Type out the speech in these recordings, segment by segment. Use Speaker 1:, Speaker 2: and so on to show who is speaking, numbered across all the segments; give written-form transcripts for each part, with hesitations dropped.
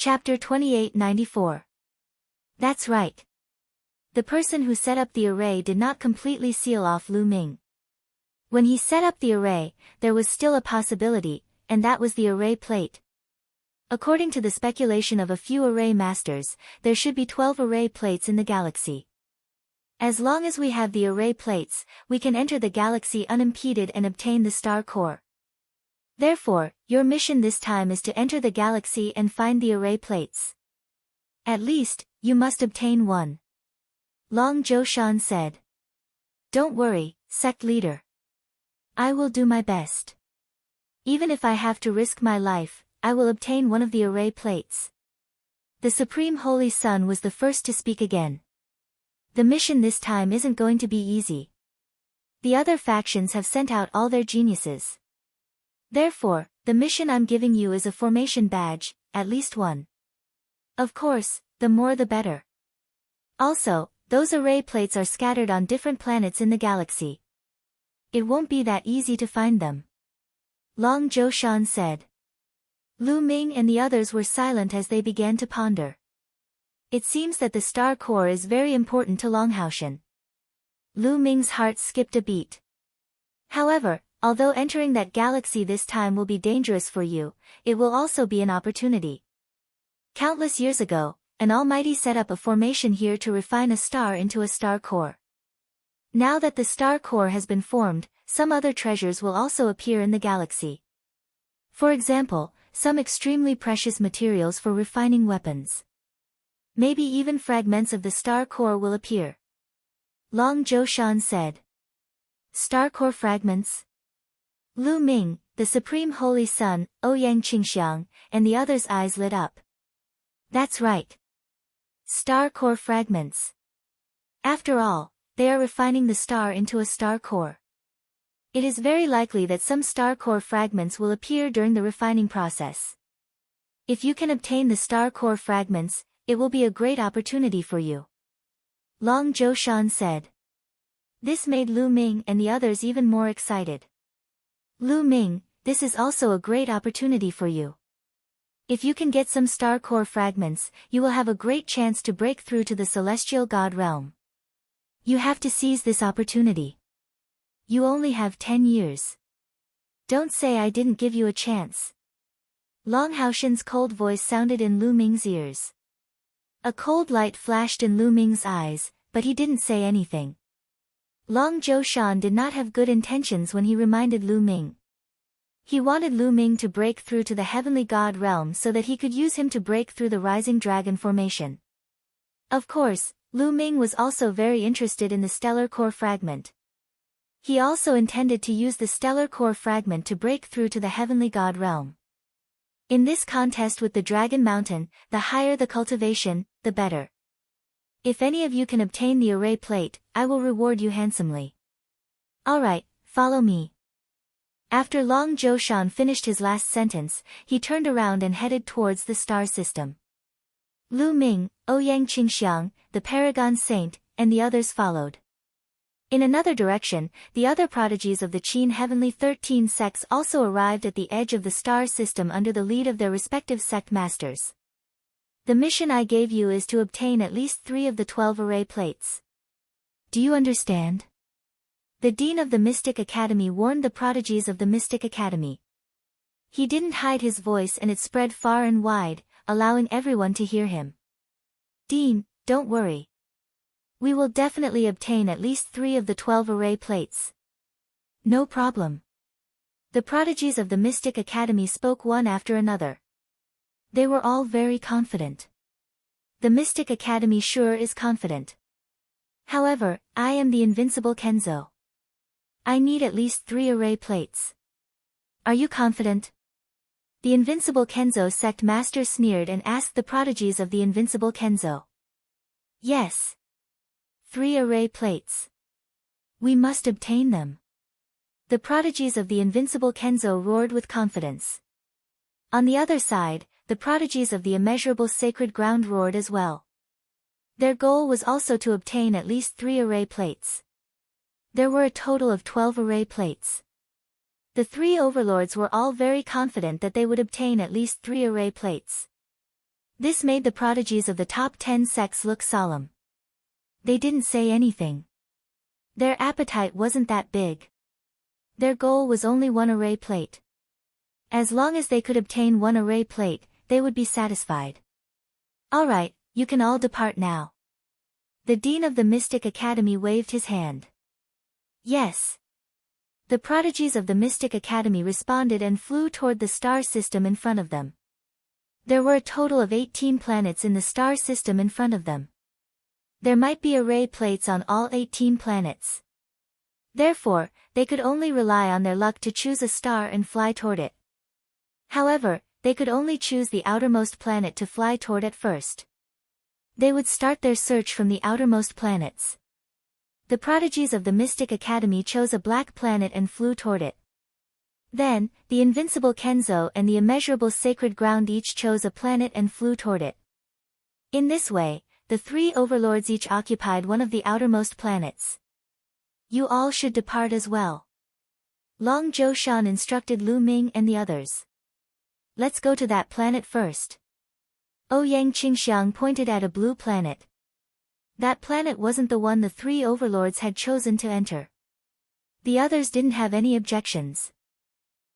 Speaker 1: Chapter 2894. That's right. The person who set up the array did not completely seal off Lu Ming. When he set up the array, there was still a possibility, and that was the array plate. According to the speculation of a few array masters, there should be 12 array plates in the galaxy. As long as we have the array plates, we can enter the galaxy unimpeded and obtain the star core. Therefore, your mission this time is to enter the galaxy and find the array plates. At least, you must obtain one. Long Zhoushan said. Don't worry, sect leader. I will do my best. Even if I have to risk my life, I will obtain one of the array plates. The Supreme Holy Sun was the first to speak again. The mission this time isn't going to be easy. The other factions have sent out all their geniuses. Therefore, the mission I'm giving you is a formation badge, at least one. Of course, the more the better. Also, those array plates are scattered on different planets in the galaxy. It won't be that easy to find them. Long Zhoushan said. Lu Ming and the others were silent as they began to ponder. It seems that the star core is very important to Long Haoshan. Lu Ming's heart skipped a beat. However, although entering that galaxy this time will be dangerous for you, it will also be an opportunity. Countless years ago, an almighty set up a formation here to refine a star into a star core. Now that the star core has been formed, some other treasures will also appear in the galaxy. For example, some extremely precious materials for refining weapons. Maybe even fragments of the star core will appear. Long Zhoushan said. Star core fragments? Lu Ming, the Supreme Holy Sun, Ouyang Qingxiang, and the others' eyes lit up. That's right. Star core fragments. After all, they are refining the star into a star core. It is very likely that some star core fragments will appear during the refining process. If you can obtain the star core fragments, it will be a great opportunity for you. Long Zhoushan said. This made Lu Ming and the others even more excited. Lu Ming, this is also a great opportunity for you. If you can get some star core fragments, you will have a great chance to break through to the celestial god realm. You have to seize this opportunity. You only have 10 years. Don't say I didn't give you a chance. Long Haoshan's cold voice sounded in Lu Ming's ears. A cold light flashed in Lu Ming's eyes, but he didn't say anything. Long Zhoushan did not have good intentions when he reminded Lu Ming. He wanted Lu Ming to break through to the heavenly god realm so that he could use him to break through the rising dragon formation. Of course, Lu Ming was also very interested in the stellar core fragment. He also intended to use the stellar core fragment to break through to the heavenly god realm. In this contest with the Dragon Mountain, the higher the cultivation, the better. If any of you can obtain the array plate, I will reward you handsomely. Alright, follow me. After Long Zhoushan finished his last sentence, he turned around and headed towards the star system. Lu Ming, Ouyang Qingxiang, the Paragon Saint, and the others followed. In another direction, the other prodigies of the Qin Heavenly 13 sects also arrived at the edge of the star system under the lead of their respective sect masters. The mission I gave you is to obtain at least 3 of the 12 array plates. Do you understand? The Dean of the Mystic Academy warned the prodigies of the Mystic Academy. He didn't hide his voice and it spread far and wide, allowing everyone to hear him. Dean, don't worry. We will definitely obtain at least 3 of the 12 array plates. No problem. The prodigies of the Mystic Academy spoke one after another. They were all very confident. The Mystic Academy sure is confident. However, I am the invincible Kenzo. I need at least 3 array plates. Are you confident? The invincible Kenzo sect master sneered and asked the prodigies of the invincible Kenzo. Yes. 3 array plates. We must obtain them. The prodigies of the invincible Kenzo roared with confidence. On the other side, the prodigies of the immeasurable sacred ground roared as well. Their goal was also to obtain at least 3 array plates. There were a total of 12 array plates. The 3 overlords were all very confident that they would obtain at least 3 array plates. This made the prodigies of the top 10 sects look solemn. They didn't say anything. Their appetite wasn't that big. Their goal was only one array plate. As long as they could obtain one array plate, they would be satisfied. Alright, you can all depart now. The dean of the Mystic Academy waved his hand. Yes. The prodigies of the Mystic Academy responded and flew toward the star system in front of them. There were a total of 18 planets in the star system in front of them. There might be array plates on all 18 planets. Therefore, they could only rely on their luck to choose a star and fly toward it. However, they could only choose the outermost planet to fly toward at first. They would start their search from the outermost planets. The prodigies of the Mystic Academy chose a black planet and flew toward it. Then, the invincible Kenzo and the immeasurable sacred ground each chose a planet and flew toward it. In this way, the three overlords each occupied one of the outermost planets. You all should depart as well. Long Zhou Shan instructed Lu Ming and the others. Let's go to that planet first. Ouyang Qingxiang pointed at a blue planet. That planet wasn't the one the three overlords had chosen to enter. The others didn't have any objections.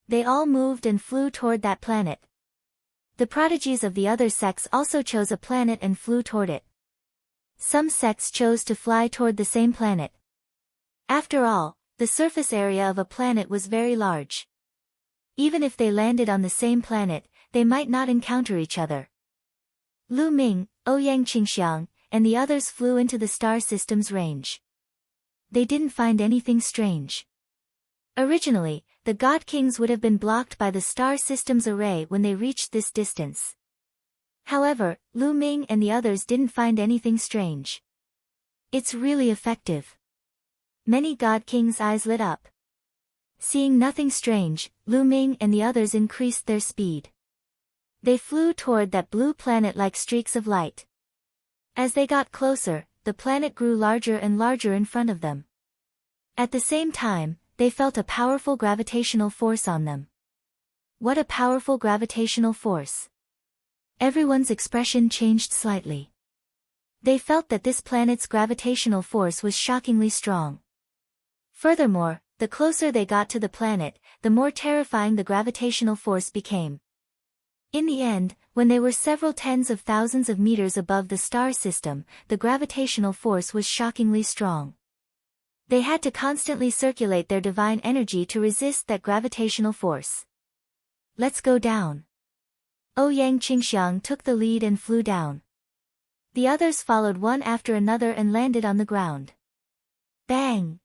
Speaker 1: They all moved and flew toward that planet. The prodigies of the other sects also chose a planet and flew toward it. Some sects chose to fly toward the same planet. After all, the surface area of a planet was very large. Even if they landed on the same planet, they might not encounter each other. Lu Ming, Ouyang Qingxiang, and the others flew into the star system's range. They didn't find anything strange. Originally, the God Kings would have been blocked by the star system's array when they reached this distance. However, Lu Ming and the others didn't find anything strange. It's really effective. Many God Kings' eyes lit up. Seeing nothing strange, Lu Ming and the others increased their speed. They flew toward that blue planet like streaks of light. As they got closer, the planet grew larger and larger in front of them. At the same time, they felt a powerful gravitational force on them. What a powerful gravitational force! Everyone's expression changed slightly. They felt that this planet's gravitational force was shockingly strong. Furthermore, the closer they got to the planet, the more terrifying the gravitational force became. In the end, when they were several tens of thousands of meters above the star system, the gravitational force was shockingly strong. They had to constantly circulate their divine energy to resist that gravitational force. Let's go down. Ouyang Qingxiang took the lead and flew down. The others followed one after another and landed on the ground. Bang!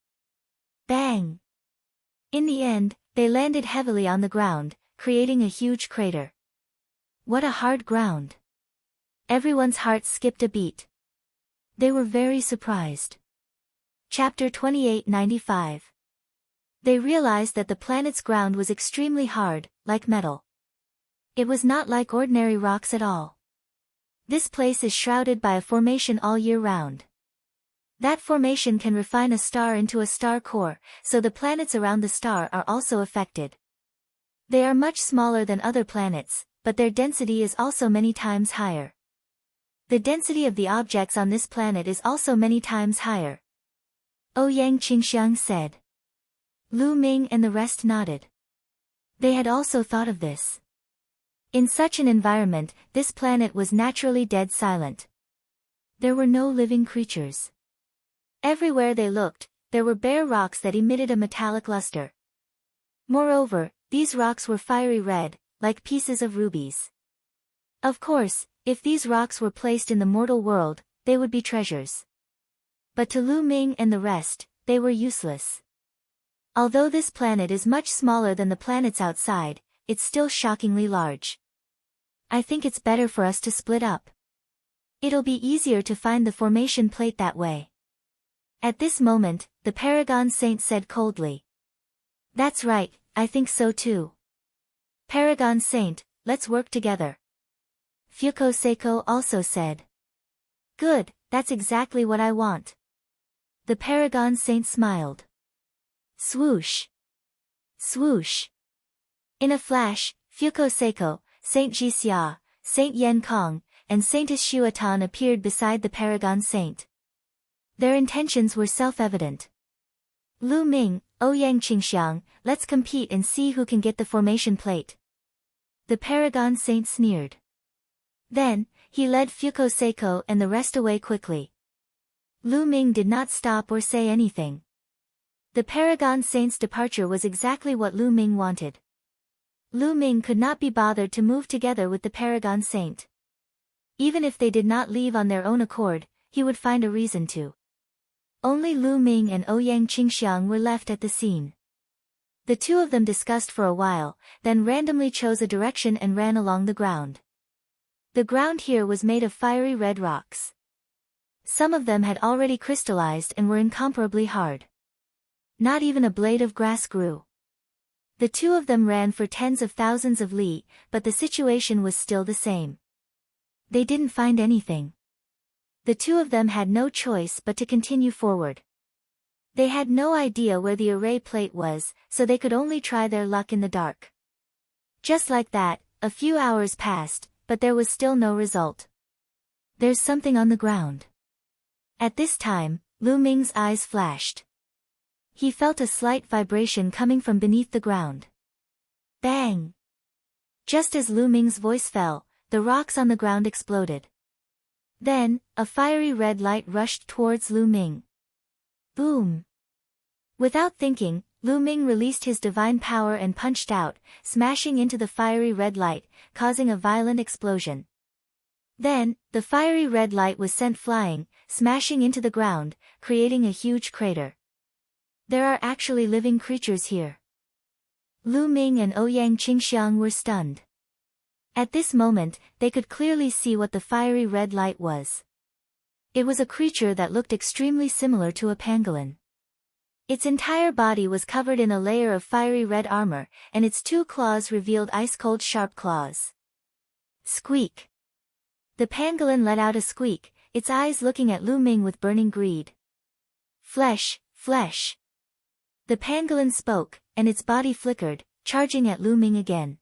Speaker 1: Bang! In the end, they landed heavily on the ground, creating a huge crater. What a hard ground! Everyone's heart skipped a beat. They were very surprised. Chapter 2895. They realized that the planet's ground was extremely hard, like metal. It was not like ordinary rocks at all. This place is shrouded by a formation all year round. That formation can refine a star into a star core, so the planets around the star are also affected. They are much smaller than other planets, but their density is also many times higher. The density of the objects on this planet is also many times higher. Ouyang Qingxiang said. Lu Ming and the rest nodded. They had also thought of this. In such an environment, this planet was naturally dead silent. There were no living creatures. Everywhere they looked, there were bare rocks that emitted a metallic luster. Moreover, these rocks were fiery red, like pieces of rubies. Of course, if these rocks were placed in the mortal world, they would be treasures. But to Lu Ming and the rest, they were useless. Although this planet is much smaller than the planets outside, it's still shockingly large. I think it's better for us to split up. It'll be easier to find the formation plate that way. At this moment, the Paragon Saint said coldly. That's right, I think so too. Paragon Saint, let's work together. Fuko Seiko also said. Good, that's exactly what I want. The Paragon Saint smiled. Swoosh! Swoosh! In a flash, Fuko Seiko, Saint Jixia, Saint Yen Kong, and Saintess Shuatan appeared beside the paragon saint. Their intentions were self-evident. Lu Ming, Ouyang Qingxiang, let's compete and see who can get the formation plate. The paragon saint sneered. Then, he led Fuko Seiko and the rest away quickly. Lu Ming did not stop or say anything. The paragon saint's departure was exactly what Lu Ming wanted. Lu Ming could not be bothered to move together with the paragon saint. Even if they did not leave on their own accord, he would find a reason to. Only Lu Ming and Ouyang Qingxiang were left at the scene. The two of them discussed for a while, then randomly chose a direction and ran along the ground. The ground here was made of fiery red rocks. Some of them had already crystallized and were incomparably hard. Not even a blade of grass grew. The two of them ran for tens of thousands of li, but the situation was still the same. They didn't find anything. The two of them had no choice but to continue forward. They had no idea where the array plate was, so they could only try their luck in the dark. Just like that, a few hours passed, but there was still no result. There's something on the ground. At this time, Lu Ming's eyes flashed. He felt a slight vibration coming from beneath the ground. Bang! Just as Lu Ming's voice fell, the rocks on the ground exploded. Then, a fiery red light rushed towards Lu Ming. Boom! Without thinking, Lu Ming released his divine power and punched out, smashing into the fiery red light, causing a violent explosion. Then, the fiery red light was sent flying, smashing into the ground, creating a huge crater. There are actually living creatures here. Lu Ming and Ouyang Qingxiang were stunned. At this moment, they could clearly see what the fiery red light was. It was a creature that looked extremely similar to a pangolin. Its entire body was covered in a layer of fiery red armor, and its two claws revealed ice-cold sharp claws. Squeak! The pangolin let out a squeak, its eyes looking at Lu Ming with burning greed. Flesh, flesh! The pangolin spoke, and its body flickered, charging at Lu Ming again.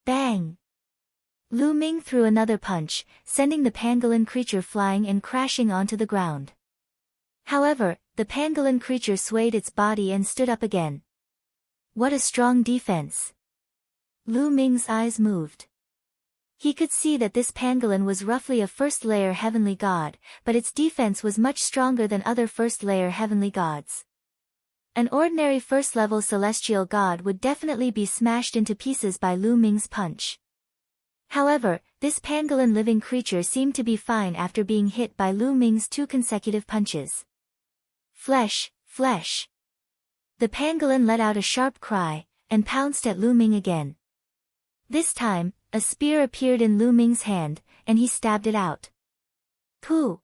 Speaker 1: Bang! Lu Ming threw another punch, sending the pangolin creature flying and crashing onto the ground. However, the pangolin creature swayed its body and stood up again. What a strong defense! Lu Ming's eyes moved. He could see that this pangolin was roughly a first-layer heavenly god, but its defense was much stronger than other first-layer heavenly gods. An ordinary first-level celestial god would definitely be smashed into pieces by Lu Ming's punch. However, this pangolin living creature seemed to be fine after being hit by Lu Ming's two consecutive punches. Flesh, flesh! The pangolin let out a sharp cry, and pounced at Lu Ming again. This time, a spear appeared in Lu Ming's hand, and he stabbed it out. Pooh!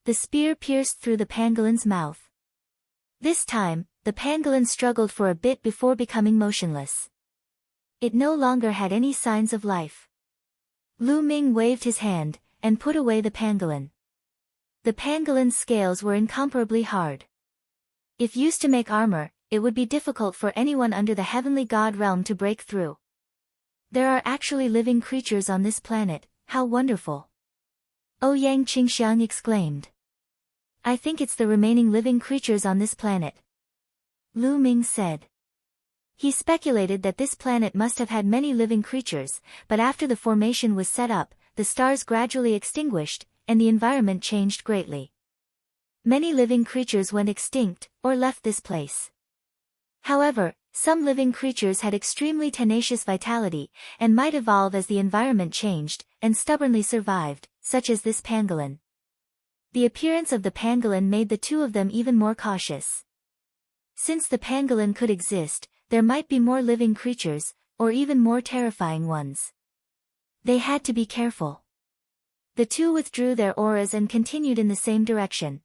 Speaker 1: The spear pierced through the pangolin's mouth. This time, the pangolin struggled for a bit before becoming motionless. It no longer had any signs of life. Lu Ming waved his hand, and put away the pangolin. The pangolin's scales were incomparably hard. If used to make armor, it would be difficult for anyone under the heavenly god realm to break through. There are actually living creatures on this planet, how wonderful! Ouyang Qingxiang exclaimed. I think it's the remaining living creatures on this planet. Lu Ming said. He speculated that this planet must have had many living creatures, but after the formation was set up, the stars gradually extinguished, and the environment changed greatly. Many living creatures went extinct, or left this place. However, some living creatures had extremely tenacious vitality, and might evolve as the environment changed, and stubbornly survived, such as this pangolin. The appearance of the pangolin made the two of them even more cautious. Since the pangolin could exist, there might be more living creatures, or even more terrifying ones. They had to be careful. The two withdrew their auras and continued in the same direction.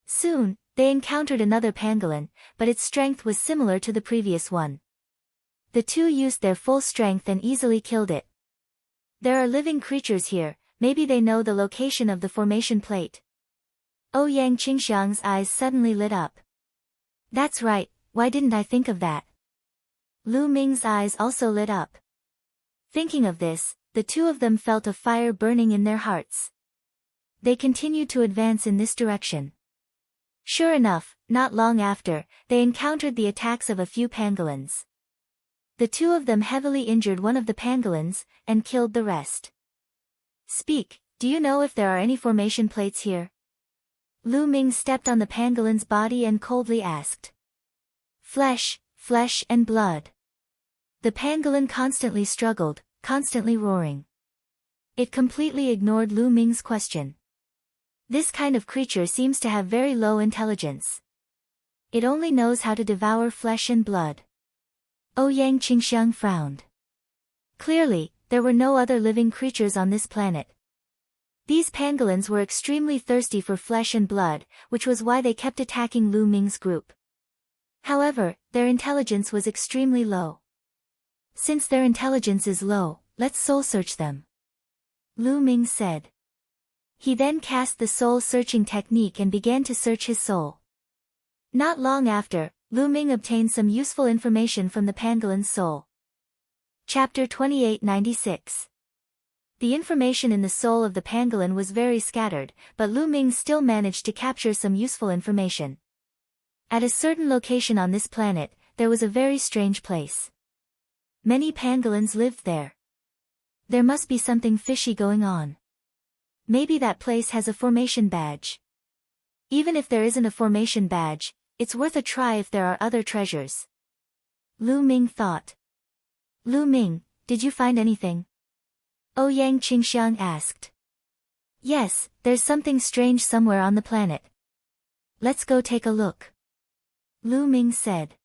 Speaker 1: Soon, they encountered another pangolin, but its strength was similar to the previous one. The two used their full strength and easily killed it. There are living creatures here, maybe they know the location of the formation plate. Ouyang Qingxiang's eyes suddenly lit up. That's right, why didn't I think of that? Lu Ming's eyes also lit up. Thinking of this, the two of them felt a fire burning in their hearts. They continued to advance in this direction. Sure enough, not long after, they encountered the attacks of a few pangolins. The two of them heavily injured one of the pangolins, and killed the rest. Speak, do you know if there are any formation plates here? Lu Ming stepped on the pangolin's body and coldly asked. Flesh, flesh and blood. The pangolin constantly struggled, constantly roaring. It completely ignored Lu Ming's question. This kind of creature seems to have very low intelligence. It only knows how to devour flesh and blood. Ouyang Qingxiang frowned. Clearly, there were no other living creatures on this planet. These pangolins were extremely thirsty for flesh and blood, which was why they kept attacking Lu Ming's group. However, their intelligence was extremely low. Since their intelligence is low, let's soul search them. Lu Ming said. He then cast the soul-searching technique and began to search his soul. Not long after, Lu Ming obtained some useful information from the pangolin's soul. Chapter 2896. The information in the soul of the pangolin was very scattered, but Lu Ming still managed to capture some useful information. At a certain location on this planet, there was a very strange place. Many pangolins lived there. There must be something fishy going on. Maybe that place has a formation badge. Even if there isn't a formation badge, it's worth a try if there are other treasures. Lu Ming thought. Lu Ming, did you find anything? Ouyang Qingxiang asked. Yes, there's something strange somewhere on the planet. Let's go take a look. Lu Ming said.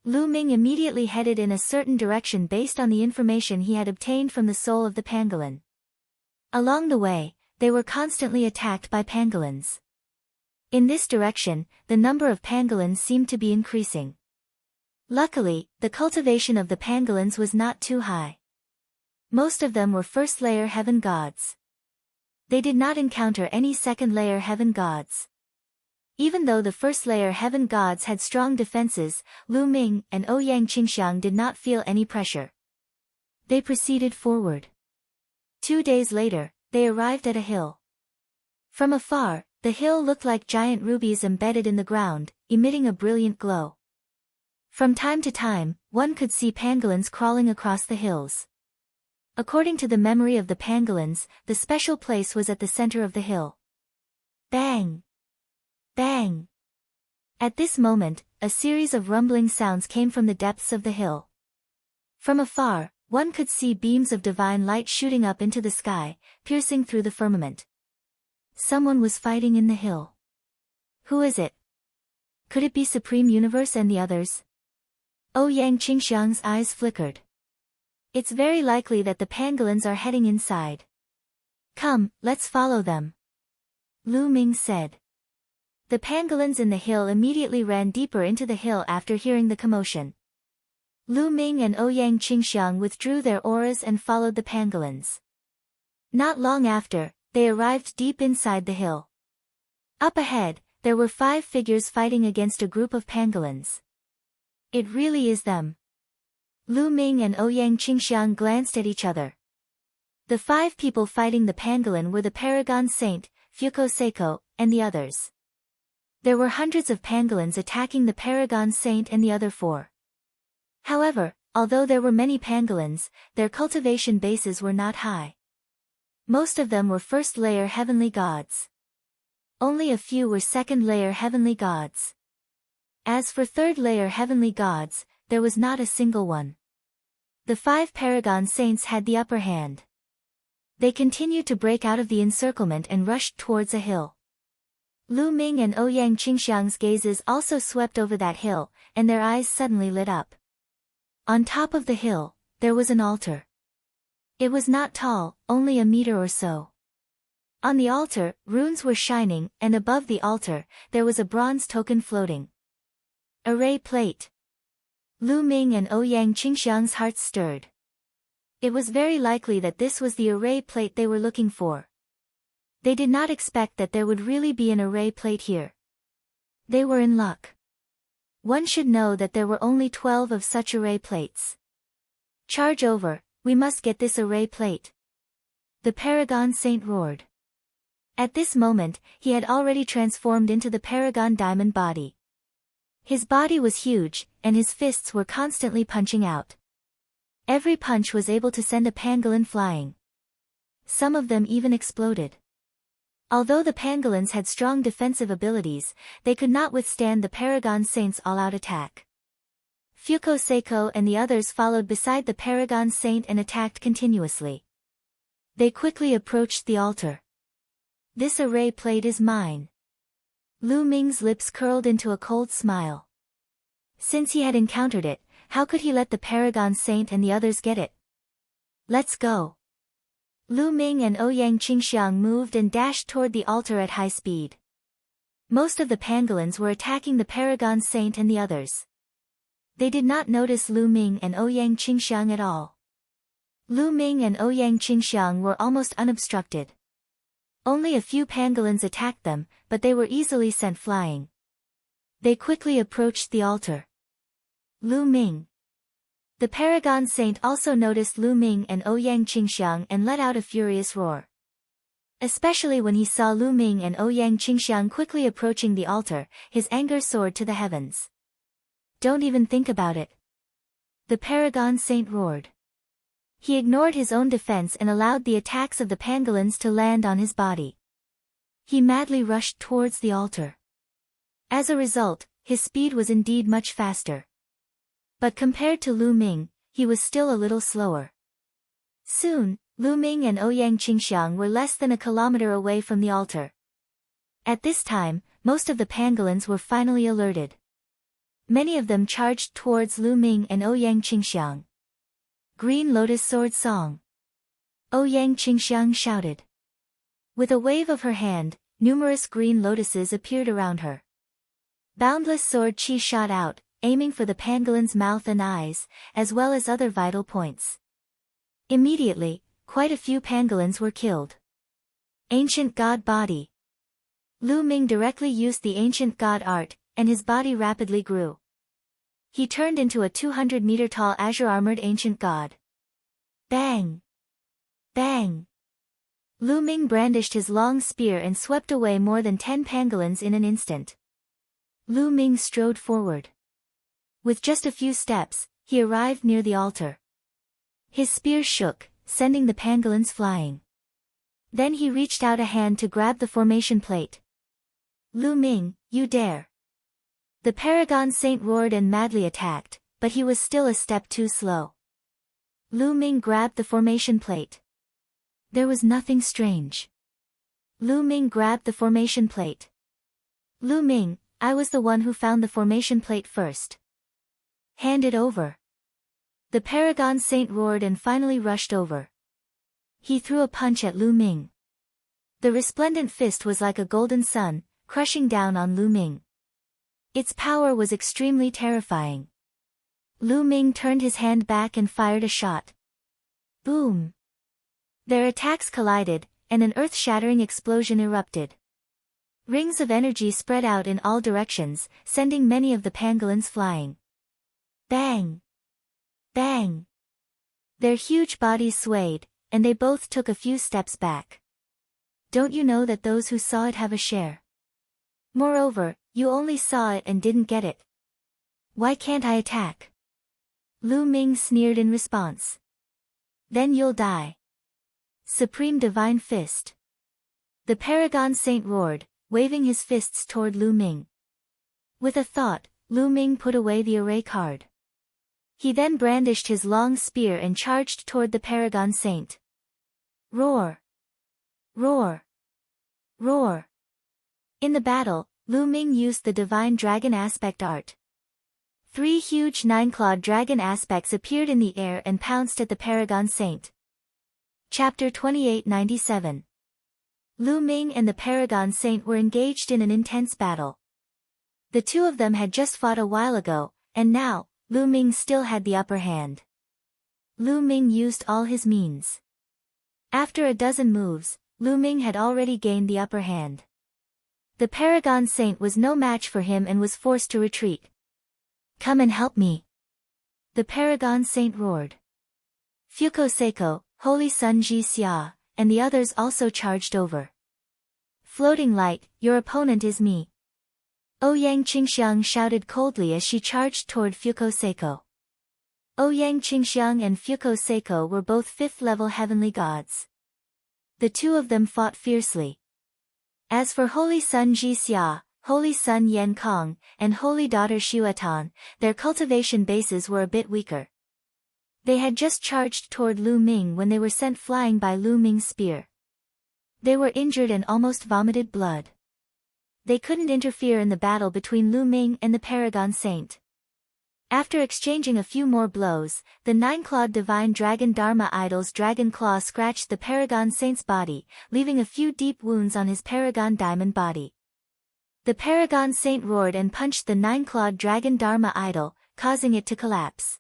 Speaker 1: Lu Ming immediately headed in a certain direction based on the information he had obtained from the soul of the pangolin. Along the way, they were constantly attacked by pangolins. In this direction, the number of pangolins seemed to be increasing. Luckily, the cultivation of the pangolins was not too high. Most of them were first-layer heaven gods. They did not encounter any second-layer heaven gods. Even though the first-layer heaven gods had strong defenses, Lu Ming and Ouyang Qingxiang did not feel any pressure. They proceeded forward. 2 days later, they arrived at a hill. From afar, the hill looked like giant rubies embedded in the ground, emitting a brilliant glow. From time to time, one could see pangolins crawling across the hills. According to the memory of the pangolins, the special place was at the center of the hill. Bang! Bang! At this moment, a series of rumbling sounds came from the depths of the hill. From afar, one could see beams of divine light shooting up into the sky, piercing through the firmament. Someone was fighting in the hill. Who is it? Could it be Supreme Universe and the others? Ouyang Qingxiang's eyes flickered. It's very likely that the pangolins are heading inside. Come, let's follow them. Lu Ming said. The pangolins in the hill immediately ran deeper into the hill after hearing the commotion. Lu Ming and Ouyang Qingxiang withdrew their auras and followed the pangolins. Not long after, they arrived deep inside the hill. Up ahead, there were 5 figures fighting against a group of pangolins. It really is them. Lu Ming and Ouyang Qingxiang glanced at each other. The 5 people fighting the pangolin were the Paragon Saint, Fuko Seiko, and the others. There were hundreds of pangolins attacking the Paragon Saint and the other 4. However, although there were many pangolins, their cultivation bases were not high. Most of them were first-layer heavenly gods. Only a few were second-layer heavenly gods. As for third-layer heavenly gods, there was not a single one. The 5 Paragon Saints had the upper hand. They continued to break out of the encirclement and rushed towards a hill. Lu Ming and Ouyang Qingxiang's gazes also swept over that hill, and their eyes suddenly lit up. On top of the hill, there was an altar. It was not tall, only a meter or so. On the altar, runes were shining, and above the altar, there was a bronze token floating. Array plate. Lu Ming and Ouyang Qingxiang's hearts stirred. It was very likely that this was the array plate they were looking for. They did not expect that there would really be an array plate here. They were in luck. One should know that there were only 12 of such array plates. Charge over, we must get this array plate. The Paragon Saint roared. At this moment, he had already transformed into the Paragon Diamond body. His body was huge, and his fists were constantly punching out. Every punch was able to send a pangolin flying. Some of them even exploded. Although the pangolins had strong defensive abilities, they could not withstand the Paragon Saint's all-out attack. Fuko Seiko and the others followed beside the Paragon Saint and attacked continuously. They quickly approached the altar. This array plate is mine. Lu Ming's lips curled into a cold smile. Since he had encountered it, how could he let the Paragon Saint and the others get it? Let's go. Lu Ming and Ouyang Qingxiang moved and dashed toward the altar at high speed. Most of the pangolins were attacking the Paragon Saint and the others. They did not notice Lu Ming and Ouyang Qingxiang at all. Lu Ming and Ouyang Qingxiang were almost unobstructed. Only a few pangolins attacked them, but they were easily sent flying. They quickly approached the altar. Lu Ming. The Paragon Saint also noticed Lu Ming and Ouyang Qingxiang and let out a furious roar. Especially when he saw Lu Ming and Ouyang Qingxiang quickly approaching the altar, his anger soared to the heavens. Don't even think about it. The Paragon Saint roared. He ignored his own defense and allowed the attacks of the pangolins to land on his body. He madly rushed towards the altar. As a result, his speed was indeed much faster. But compared to Lu Ming, he was still a little slower. Soon, Lu Ming and Ouyang Qingxiang were less than a kilometer away from the altar. At this time, most of the pangolins were finally alerted. Many of them charged towards Lu Ming and Ouyang Qingxiang. Green Lotus Sword Song. Ouyang Qingxiang shouted. With a wave of her hand, numerous green lotuses appeared around her. Boundless sword chi shot out, aiming for the pangolin's mouth and eyes, as well as other vital points. Immediately, quite a few pangolins were killed. Ancient God Body. Lu Ming directly used the ancient god art, and his body rapidly grew. He turned into a 200-meter-tall azure-armored ancient god. Bang! Bang! Lu Ming brandished his long spear and swept away more than 10 pangolins in an instant. Lu Ming strode forward. With just a few steps, he arrived near the altar. His spear shook, sending the pangolins flying. Then he reached out a hand to grab the formation plate. Lu Ming, you dare! The Paragon Saint roared and madly attacked, but he was still a step too slow. Lu Ming grabbed the formation plate. There was nothing strange. Lu Ming grabbed the formation plate. Lu Ming, I was the one who found the formation plate first. Hand it over. The Paragon Saint roared and finally rushed over. He threw a punch at Lu Ming. The resplendent fist was like a golden sun, crushing down on Lu Ming. Its power was extremely terrifying. Lu Ming turned his hand back and fired a shot. Boom! Their attacks collided, and an earth-shattering explosion erupted. Rings of energy spread out in all directions, sending many of the pangolins flying. Bang! Bang! Their huge bodies swayed, and they both took a few steps back. Don't you know that those who saw it have a share? Moreover, you only saw it and didn't get it. Why can't I attack? Lu Ming sneered in response. Then you'll die. Supreme Divine Fist. The Paragon Saint roared, waving his fists toward Lu Ming. With a thought, Lu Ming put away the array card. He then brandished his long spear and charged toward the Paragon Saint. Roar! Roar! Roar! In the battle, Lu Ming used the Divine Dragon Aspect art. 3 huge 9-clawed dragon aspects appeared in the air and pounced at the Paragon Saint. Chapter 2897. Lu Ming and the Paragon Saint were engaged in an intense battle. The two of them had just fought a while ago, and now, Lu Ming still had the upper hand. Lu Ming used all his means. After a dozen moves, Lu Ming had already gained the upper hand. The Paragon Saint was no match for him and was forced to retreat. Come and help me! The Paragon Saint roared. Fuko Seiko, Holy Sun Ji Xia, and the others also charged over. Floating light, your opponent is me. Ouyang Qingxiang shouted coldly as she charged toward Fuko Seiko. Ouyang Qingxiang and Fuko Seiko were both 5th-level heavenly gods. The two of them fought fiercely. As for Holy Sun Ji Xia, Holy Sun Yan Kong, and Holy Daughter Xuetan, their cultivation bases were a bit weaker. They had just charged toward Lu Ming when they were sent flying by Lu Ming's spear. They were injured and almost vomited blood. They couldn't interfere in the battle between Lu Ming and the Paragon Saint. After exchanging a few more blows, the 9-clawed divine dragon Dharma idol's dragon claw scratched the Paragon Saint's body, leaving a few deep wounds on his Paragon diamond body. The Paragon Saint roared and punched the 9-clawed dragon Dharma idol, causing it to collapse.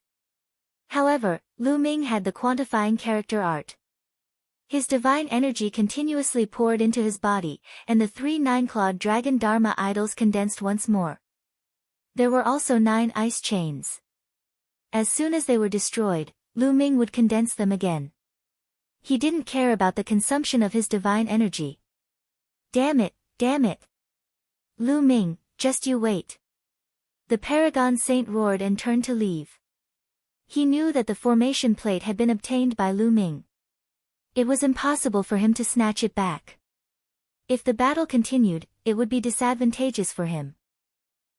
Speaker 1: However, Lu Ming had the quantifying character art. His divine energy continuously poured into his body, and the 3 9-clawed dragon Dharma idols condensed once more. There were also 9 ice chains. As soon as they were destroyed, Lu Ming would condense them again. He didn't care about the consumption of his divine energy. Damn it, damn it. Lu Ming, just you wait. The Paragon Saint roared and turned to leave. He knew that the formation plate had been obtained by Lu Ming. It was impossible for him to snatch it back. If the battle continued, it would be disadvantageous for him.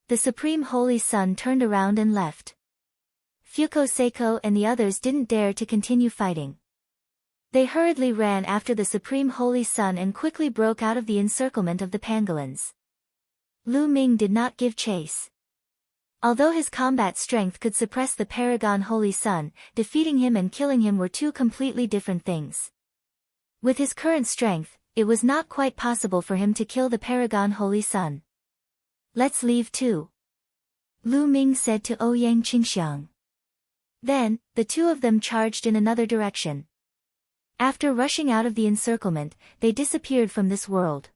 Speaker 1: The Supreme Holy Sun turned around and left. Fuko Seiko and the others didn't dare to continue fighting. They hurriedly ran after the Supreme Holy Sun and quickly broke out of the encirclement of the pangolins. Lu Ming did not give chase. Although his combat strength could suppress the Paragon Holy Sun, defeating him and killing him were two completely different things. With his current strength, it was not quite possible for him to kill the Paragon Holy Sun. Let's leave too. Lu Ming said to Ouyang Qingxiang. Then, the two of them charged in another direction. After rushing out of the encirclement, they disappeared from this world.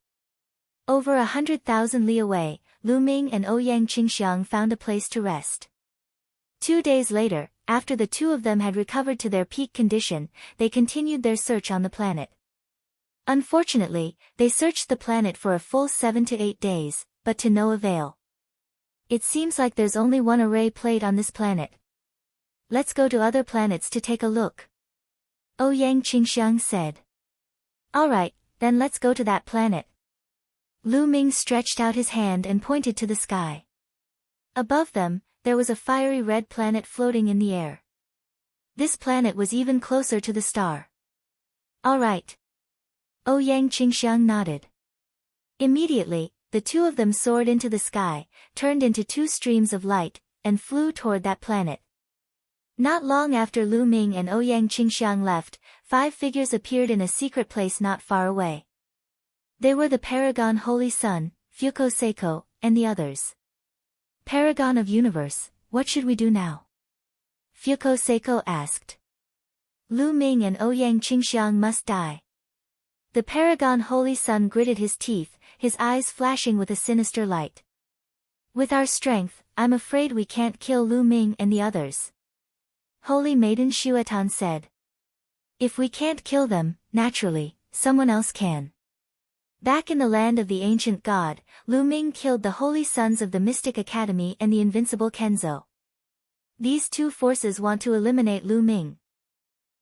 Speaker 1: Over 100,000 li away, Lu Ming and Ouyang Qingxiang found a place to rest. 2 days later, after the two of them had recovered to their peak condition, they continued their search on the planet. Unfortunately, they searched the planet for a full 7 to 8 days, but to no avail. It seems like there's only one array plate on this planet. Let's go to other planets to take a look. Ouyang Qingxiang said. Alright, then let's go to that planet. Lu Ming stretched out his hand and pointed to the sky. Above them, there was a fiery red planet floating in the air. This planet was even closer to the star. Alright. Ouyang Qingxiang nodded. Immediately, the two of them soared into the sky, turned into 2 streams of light, and flew toward that planet. Not long after Lu Ming and Ouyang Qingxiang left, 5 figures appeared in a secret place not far away. They were the Paragon Holy Sun, Fuko Seiko, and the others. Paragon of Universe, what should we do now? Fuko Seiko asked. Lu Ming and Ouyang Qingxiang must die. The Paragon Holy Sun gritted his teeth, his eyes flashing with a sinister light. With our strength, I'm afraid we can't kill Lu Ming and the others. Holy Maiden Xuetan said. If we can't kill them, naturally, someone else can. Back in the land of the ancient god, Lu Ming killed the Holy Sons of the Mystic Academy and the invincible Kenzo. These two forces want to eliminate Lu Ming.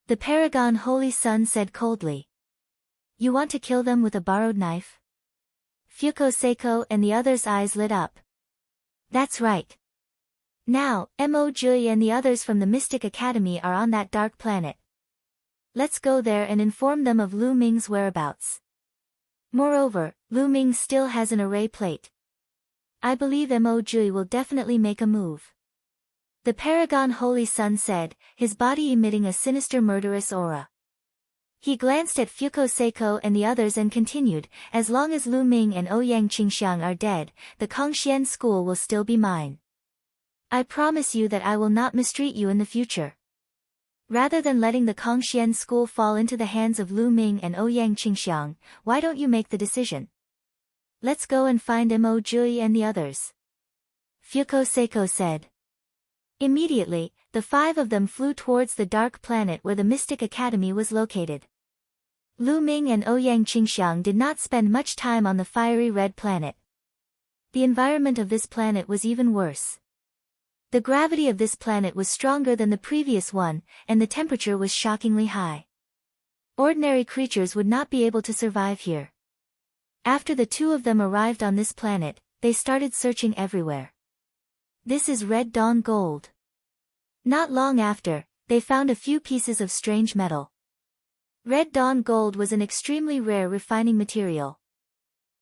Speaker 1: The Paragon Holy Sun said coldly. You want to kill them with a borrowed knife? Fuko Seiko and the others' eyes lit up. That's right. Now, Mo Jui and the others from the Mystic Academy are on that dark planet. Let's go there and inform them of Lu Ming's whereabouts. Moreover, Lu Ming still has an array plate. I believe Mo Jui will definitely make a move. The Paragon Holy Sun said, his body emitting a sinister murderous aura. He glanced at Fuko Seiko and the others and continued, as long as Lu Ming and Ouyang Qingxiang are dead, the Kongxian school will still be mine. I promise you that I will not mistreat you in the future. Rather than letting the Kongxian school fall into the hands of Lu Ming and Ouyang Qingxiang, why don't you make the decision? Let's go and find Mo Jui and the others. Fuko Seiko said. Immediately, the 5 of them flew towards the dark planet where the Mystic Academy was located. Lu Ming and Ouyang Qingxiang did not spend much time on the fiery red planet. The environment of this planet was even worse. The gravity of this planet was stronger than the previous one, and the temperature was shockingly high. Ordinary creatures would not be able to survive here. After the 2 of them arrived on this planet, they started searching everywhere. This is red dawn gold. Not long after, they found a few pieces of strange metal. Red dawn gold was an extremely rare refining material.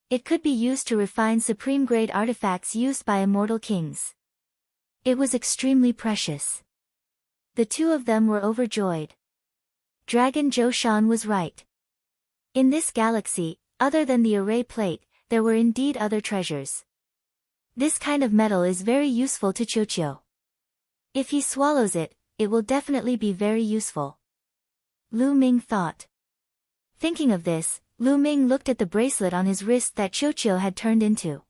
Speaker 1: It could be used to refine supreme-grade artifacts used by immortal kings. It was extremely precious. The 2 of them were overjoyed. Dragon Zhoushan was right. In this galaxy, other than the array plate, there were indeed other treasures. This kind of metal is very useful to Qiuqiu. If he swallows it, it will definitely be very useful. Lu Ming thought. Thinking of this, Lu Ming looked at the bracelet on his wrist that Qiuqiu had turned into.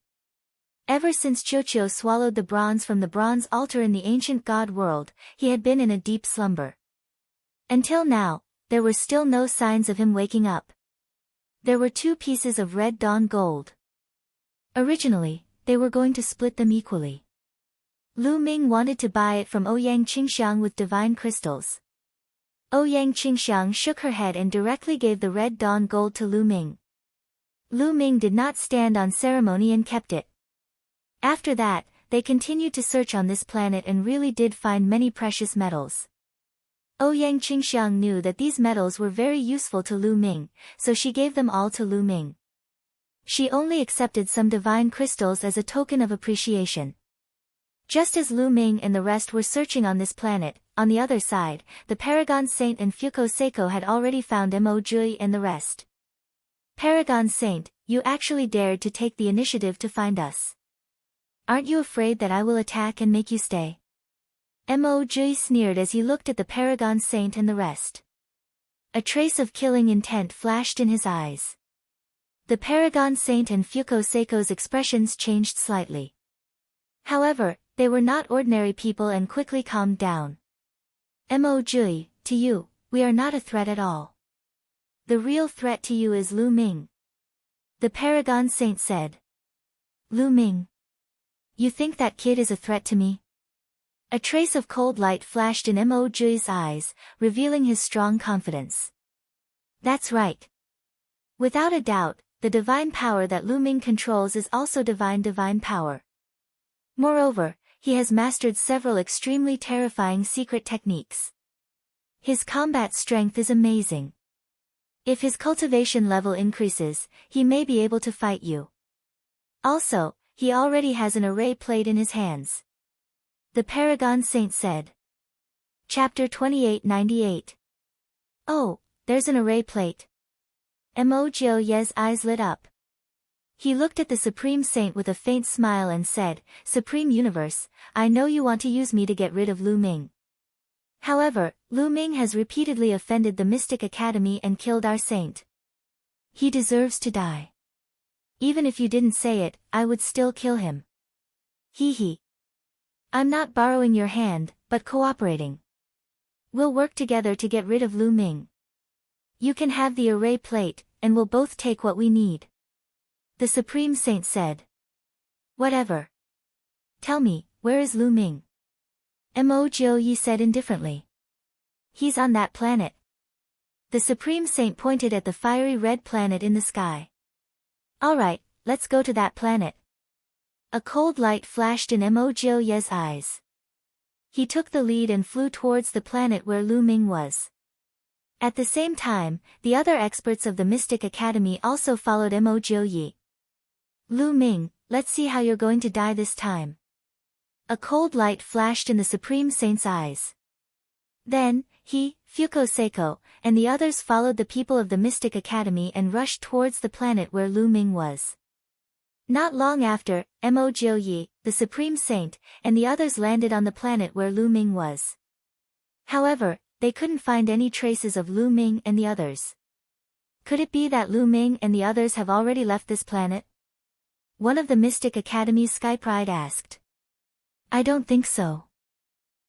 Speaker 1: Ever since Qiuqiu swallowed the bronze from the bronze altar in the ancient god world, he had been in a deep slumber. Until now, there were still no signs of him waking up. There were 2 pieces of red dawn gold. Originally, they were going to split them equally. Lu Ming wanted to buy it from Ouyang Qingxiang with divine crystals. Ouyang Qingxiang shook her head and directly gave the red dawn gold to Lu Ming. Lu Ming did not stand on ceremony and kept it. After that, they continued to search on this planet and really did find many precious metals. Ouyang Qingxiang knew that these metals were very useful to Lu Ming, so she gave them all to Lu Ming. She only accepted some divine crystals as a token of appreciation. Just as Lu Ming and the rest were searching on this planet, on the other side, the Paragon Saint and Fuko Seiko had already found Mo Jui and the rest. Paragon Saint, you actually dared to take the initiative to find us. Aren't you afraid that I will attack and make you stay? Mo Jui sneered as he looked at the Paragon Saint and the rest. A trace of killing intent flashed in his eyes. The Paragon Saint and Fuko Seiko's expressions changed slightly. However, they were not ordinary people and quickly calmed down. Mo Jui, to you, we are not a threat at all. The real threat to you is Lu Ming. The Paragon Saint said. Lu Ming. You think that kid is a threat to me? A trace of cold light flashed in Mo Jui's eyes, revealing his strong confidence. That's right. Without a doubt, the divine power that Lu Ming controls is also divine power. Moreover, he has mastered several extremely terrifying secret techniques. His combat strength is amazing. If his cultivation level increases, he may be able to fight you. Also, he already has an array plate in his hands. The Paragon Saint said. Chapter 2898. Oh, there's an array plate. Mo Jioye's eyes lit up. He looked at the Supreme Saint with a faint smile and said, Supreme Universe, I know you want to use me to get rid of Lu Ming. However, Lu Ming has repeatedly offended the Mystic Academy and killed our saint. He deserves to die. Even if you didn't say it, I would still kill him. Hee hee. I'm not borrowing your hand, but cooperating. We'll work together to get rid of Lu Ming. You can have the array plate, and we'll both take what we need. The Supreme Saint said. Whatever. Tell me, where is Lu Ming? Mo Jioyi said indifferently. He's on that planet. The Supreme Saint pointed at the fiery red planet in the sky. Alright, let's go to that planet. A cold light flashed in Mo Jioye's eyes. He took the lead and flew towards the planet where Lu Ming was. At the same time, the other experts of the Mystic Academy also followed Mo Jioyi. Lu Ming, let's see how you're going to die this time. A cold light flashed in the Supreme Saint's eyes. Then, he, Fuko Seiko, and the others followed the people of the Mystic Academy and rushed towards the planet where Lu Ming was. Not long after, Mo Jioyi, the Supreme Saint, and the others landed on the planet where Lu Ming was. However, they couldn't find any traces of Lu Ming and the others. Could it be that Lu Ming and the others have already left this planet? One of the Mystic Academy's Sky Pride asked. I don't think so.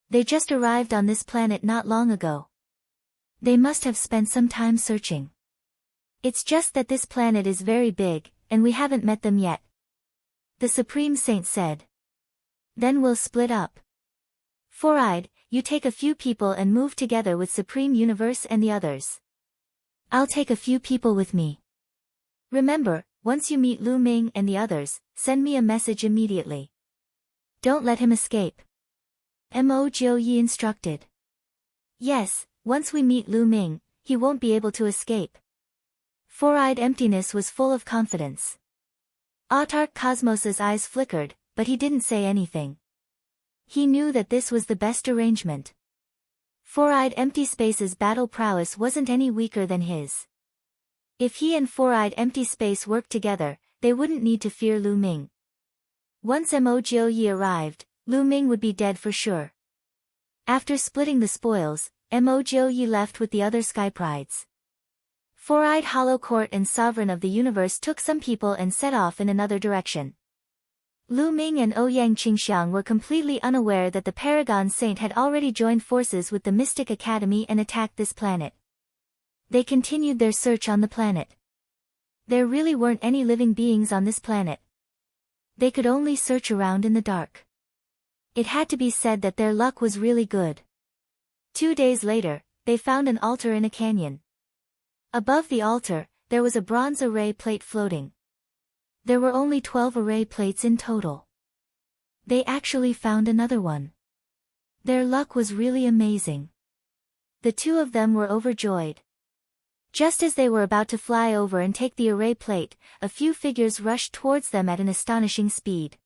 Speaker 1: They just arrived on this planet not long ago. They must have spent some time searching. It's just that this planet is very big, and we haven't met them yet. The Supreme Saint said. Then we'll split up. Four-eyed, you take a few people and move together with Supreme Universe and the others. I'll take a few people with me. Remember, once you meet Lu Ming and the others, send me a message immediately. Don't let him escape. Mo Jiu-Yi instructed. Yes, once we meet Lu Ming, he won't be able to escape. Four-eyed Emptiness was full of confidence. Autark Cosmos's eyes flickered, but he didn't say anything. He knew that this was the best arrangement. Four-eyed Empty Space's battle prowess wasn't any weaker than his. If he and Four-eyed Empty Space worked together, they wouldn't need to fear Lu Ming. Once Mo Jiu-Yi arrived, Lu Ming would be dead for sure. After splitting the spoils, Mo Jiu-Yi left with the other Sky Prides. Four-eyed Hollow Court and Sovereign of the Universe took some people and set off in another direction. Lu Ming and Ouyang Qingxiang were completely unaware that the Paragon Saint had already joined forces with the Mystic Academy and attacked this planet. They continued their search on the planet. There really weren't any living beings on this planet. They could only search around in the dark. It had to be said that their luck was really good. 2 days later, they found an altar in a canyon. Above the altar, there was a bronze array plate floating. There were only 12 array plates in total. They actually found another one. Their luck was really amazing. The two of them were overjoyed. Just as they were about to fly over and take the array plate, a few figures rushed towards them at an astonishing speed.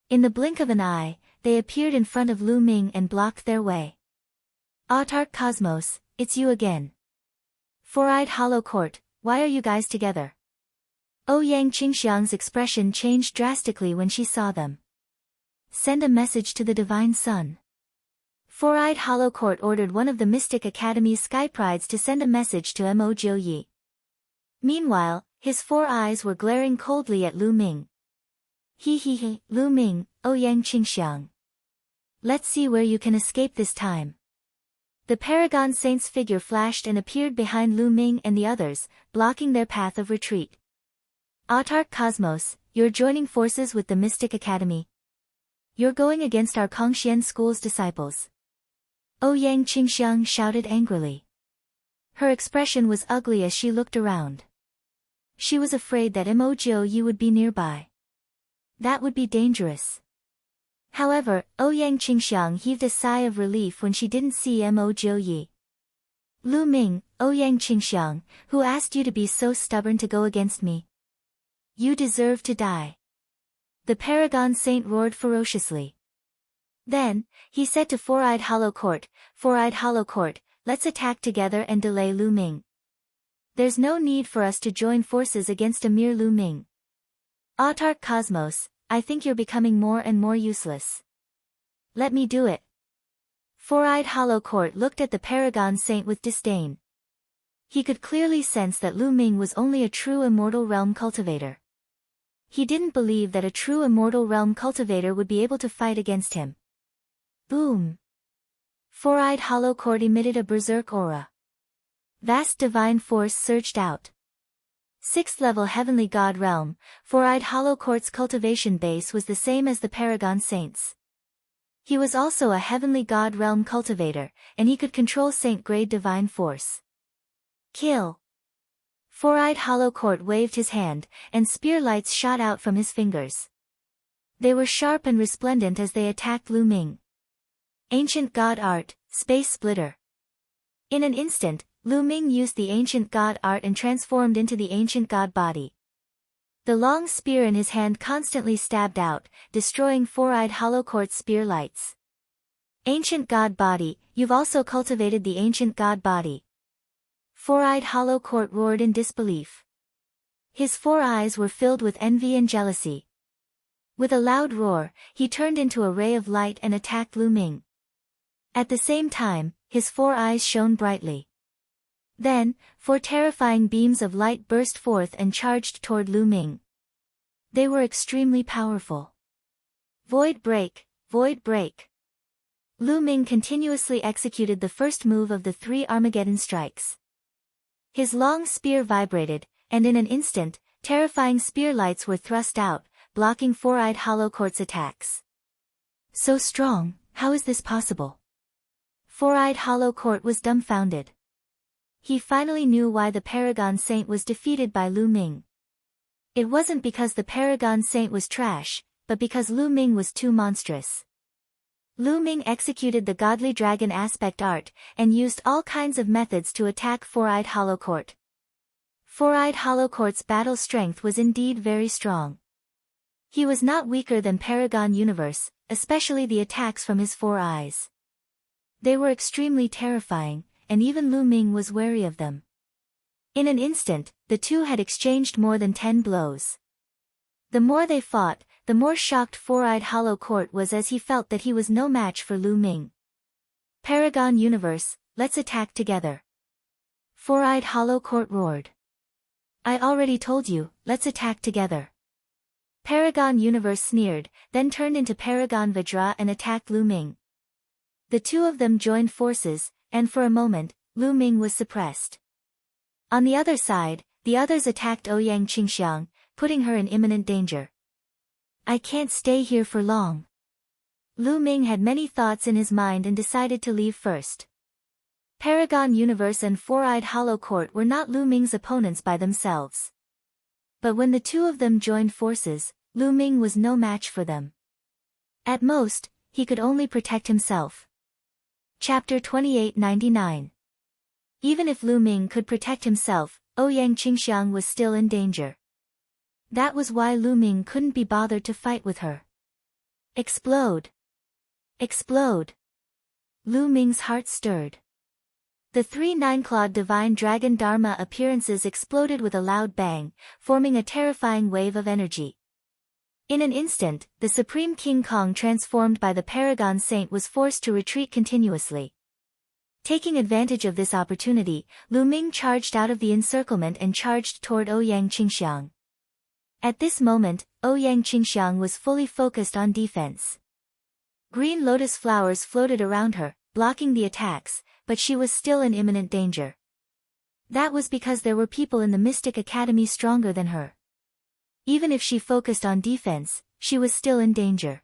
Speaker 1: In the blink of an eye, they appeared in front of Lu Ming and blocked their way. Autark Cosmos, it's you again. Four-eyed Hollow Court, why are you guys together? Ouyang Qingxiang's expression changed drastically when she saw them. Send a message to the Divine Sun. Four-eyed Hollow Court ordered one of the Mystic Academy's Sky Prides to send a message to Mo Jiu-Yi. Meanwhile, his 4 eyes were glaring coldly at Lu Ming. He, Lu Ming, Ouyang Qingxiang. Let's see where you can escape this time. The Paragon Saint's figure flashed and appeared behind Lu Ming and the others, blocking their path of retreat. Autark Cosmos, you're joining forces with the Mystic Academy. You're going against our Kongxian School's disciples. Ouyang Qingxiang shouted angrily. Her expression was ugly as she looked around. She was afraid that Mo Jiu-Yi would be nearby. That would be dangerous. However, Ouyang Qingxiang heaved a sigh of relief when she didn't see Mo Jiu-Yi. Lu Ming, Ouyang Qingxiang, who asked you to be so stubborn to go against me? You deserve to die. The Paragon Saint roared ferociously. Then, he said to Four-eyed Hollow Court, Four-eyed Hollow Court, let's attack together and delay Lu Ming. There's no need for us to join forces against a mere Lu Ming. Autark Cosmos, I think you're becoming more and more useless. Let me do it. Four-eyed Hollow Court looked at the Paragon Saint with disdain. He could clearly sense that Lu Ming was only a true Immortal Realm cultivator. He didn't believe that a true Immortal Realm cultivator would be able to fight against him. Boom! Four-eyed Hollow Court emitted a berserk aura. Vast divine force surged out. 6th level Heavenly God Realm, Four-eyed Hollow Court's cultivation base was the same as the Paragon Saint's. He was also a Heavenly God Realm cultivator, and he could control Saint-grade divine force. Kill! Four-eyed Hollow Court waved his hand, and spear lights shot out from his fingers. They were sharp and resplendent as they attacked Lu Ming. Ancient God Art, Space Splitter. In an instant, Lu Ming used the Ancient God Art and transformed into the Ancient God Body. The long spear in his hand constantly stabbed out, destroying Four-eyed Hollow Court's spear lights. Ancient God Body, you've also cultivated the Ancient God Body. Four-eyed Hollow Court roared in disbelief. His 4 eyes were filled with envy and jealousy. With a loud roar, he turned into a ray of light and attacked Lu Ming. At the same time, his 4 eyes shone brightly. Then, 4 terrifying beams of light burst forth and charged toward Lu Ming. They were extremely powerful. Void break, void break. Lu Ming continuously executed the first move of the 3 Armageddon strikes. His long spear vibrated, and in an instant, terrifying spear lights were thrust out, blocking Four-Eyed Hollow Court's attacks. So strong, how is this possible? Four-Eyed Hollow Court was dumbfounded. He finally knew why the Paragon Saint was defeated by Lu Ming. It wasn't because the Paragon Saint was trash, but because Lu Ming was too monstrous. Lu Ming executed the Godly Dragon aspect art, and used all kinds of methods to attack Four-Eyed Hollow Court. Four-Eyed Hollow Court's battle strength was indeed very strong. He was not weaker than Paragon Universe, especially the attacks from his 4 eyes. They were extremely terrifying, and even Lu Ming was wary of them. In an instant, the two had exchanged more than 10 blows. The more they fought, the more shocked Four-Eyed Hollow Court was as he felt that he was no match for Lu Ming. Paragon Universe, let's attack together. Four-Eyed Hollow Court roared. I already told you, let's attack together. Paragon Universe sneered, then turned into Paragon Vajra and attacked Lu Ming. The two of them joined forces, and for a moment, Lu Ming was suppressed. On the other side, the others attacked Ouyang Qingxiang, putting her in imminent danger. I can't stay here for long. Lu Ming had many thoughts in his mind and decided to leave first. Paragon Universe and Four-Eyed Hollow Court were not Lu Ming's opponents by themselves. But when the two of them joined forces, Lu Ming was no match for them. At most, he could only protect himself. Chapter 2899. Even if Lu Ming could protect himself, Ouyang Qingxiang was still in danger. That was why Lu Ming couldn't be bothered to fight with her. Explode! Explode! Lu Ming's heart stirred. The 3 nine-clawed divine dragon Dharma appearances exploded with a loud bang, forming a terrifying wave of energy. In an instant, the Supreme King Kong transformed by the Paragon Saint was forced to retreat continuously. Taking advantage of this opportunity, Lu Ming charged out of the encirclement and charged toward Ouyang Qingxiang. At this moment, Ouyang Qingxiang was fully focused on defense. Green lotus flowers floated around her, blocking the attacks, but she was still in imminent danger. That was because there were people in the Mystic Academy stronger than her. Even if she focused on defense, she was still in danger.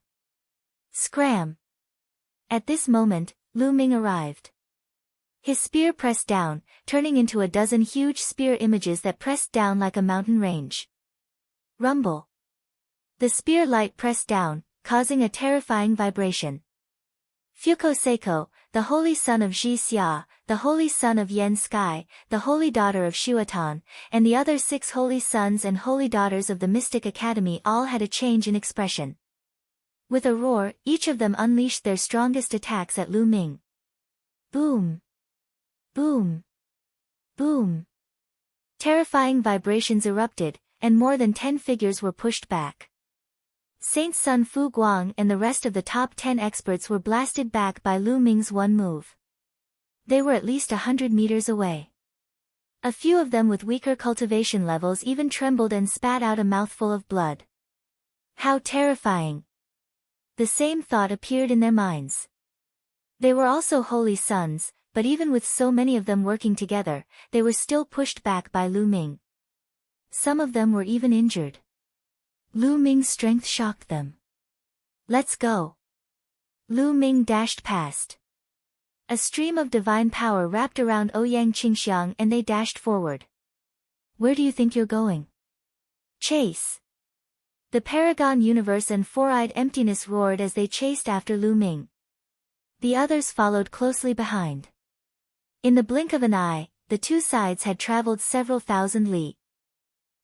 Speaker 1: Scram! At this moment, Lu Ming arrived. His spear pressed down, turning into a dozen huge spear images that pressed down like a mountain range. Rumble. The spear light pressed down, causing a terrifying vibration. Fuko Seiko, the holy son of Ji Xia, the holy son of Yen Sky, the holy daughter of Shuatan, and the other 6 holy sons and holy daughters of the Mystic Academy all had a change in expression. With a roar, each of them unleashed their strongest attacks at Lu Ming. Boom! Boom! Boom! Terrifying vibrations erupted, and more than 10 figures were pushed back. Saint Sun Fu Guang and the rest of the top 10 experts were blasted back by Lu Ming's one move. They were at least 100 meters away. A few of them with weaker cultivation levels even trembled and spat out a mouthful of blood. How terrifying! The same thought appeared in their minds. They were also holy sons, but even with so many of them working together, they were still pushed back by Lu Ming. Some of them were even injured. Lu Ming's strength shocked them. Let's go! Lu Ming dashed past. A stream of divine power wrapped around Ouyang Qingxiang and they dashed forward. Where do you think you're going? Chase! The Paragon Universe and Four-Eyed Emptiness roared as they chased after Lu Ming. The others followed closely behind. In the blink of an eye, the two sides had traveled several thousand li.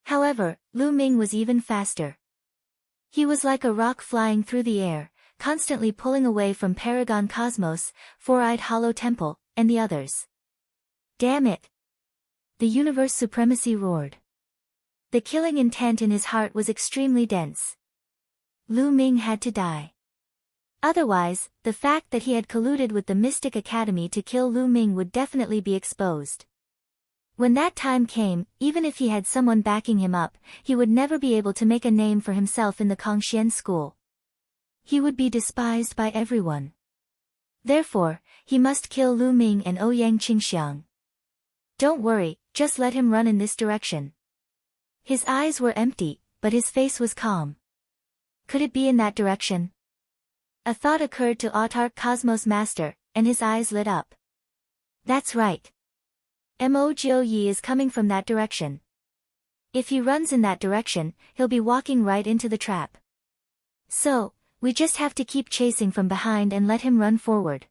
Speaker 1: However, Lu Ming was even faster. He was like a rock flying through the air, constantly pulling away from Paragon Cosmos, Four-Eyed Hollow Temple, and the others. Damn it! The universe supremacy roared. The killing intent in his heart was extremely dense. Lu Ming had to die. Otherwise, the fact that he had colluded with the Mystic Academy to kill Lu Ming would definitely be exposed. When that time came, even if he had someone backing him up, he would never be able to make a name for himself in the Kongxian school. He would be despised by everyone. Therefore, he must kill Lu Ming and Ouyang Qingxiang. Don't worry, just let him run in this direction. His eyes were empty, but his face was calm. Could it be in that direction? A thought occurred to Autark Cosmos Master, and his eyes lit up. That's right. Mo Jiu is coming from that direction. If he runs in that direction, he'll be walking right into the trap. So, we just have to keep chasing from behind and let him run forward.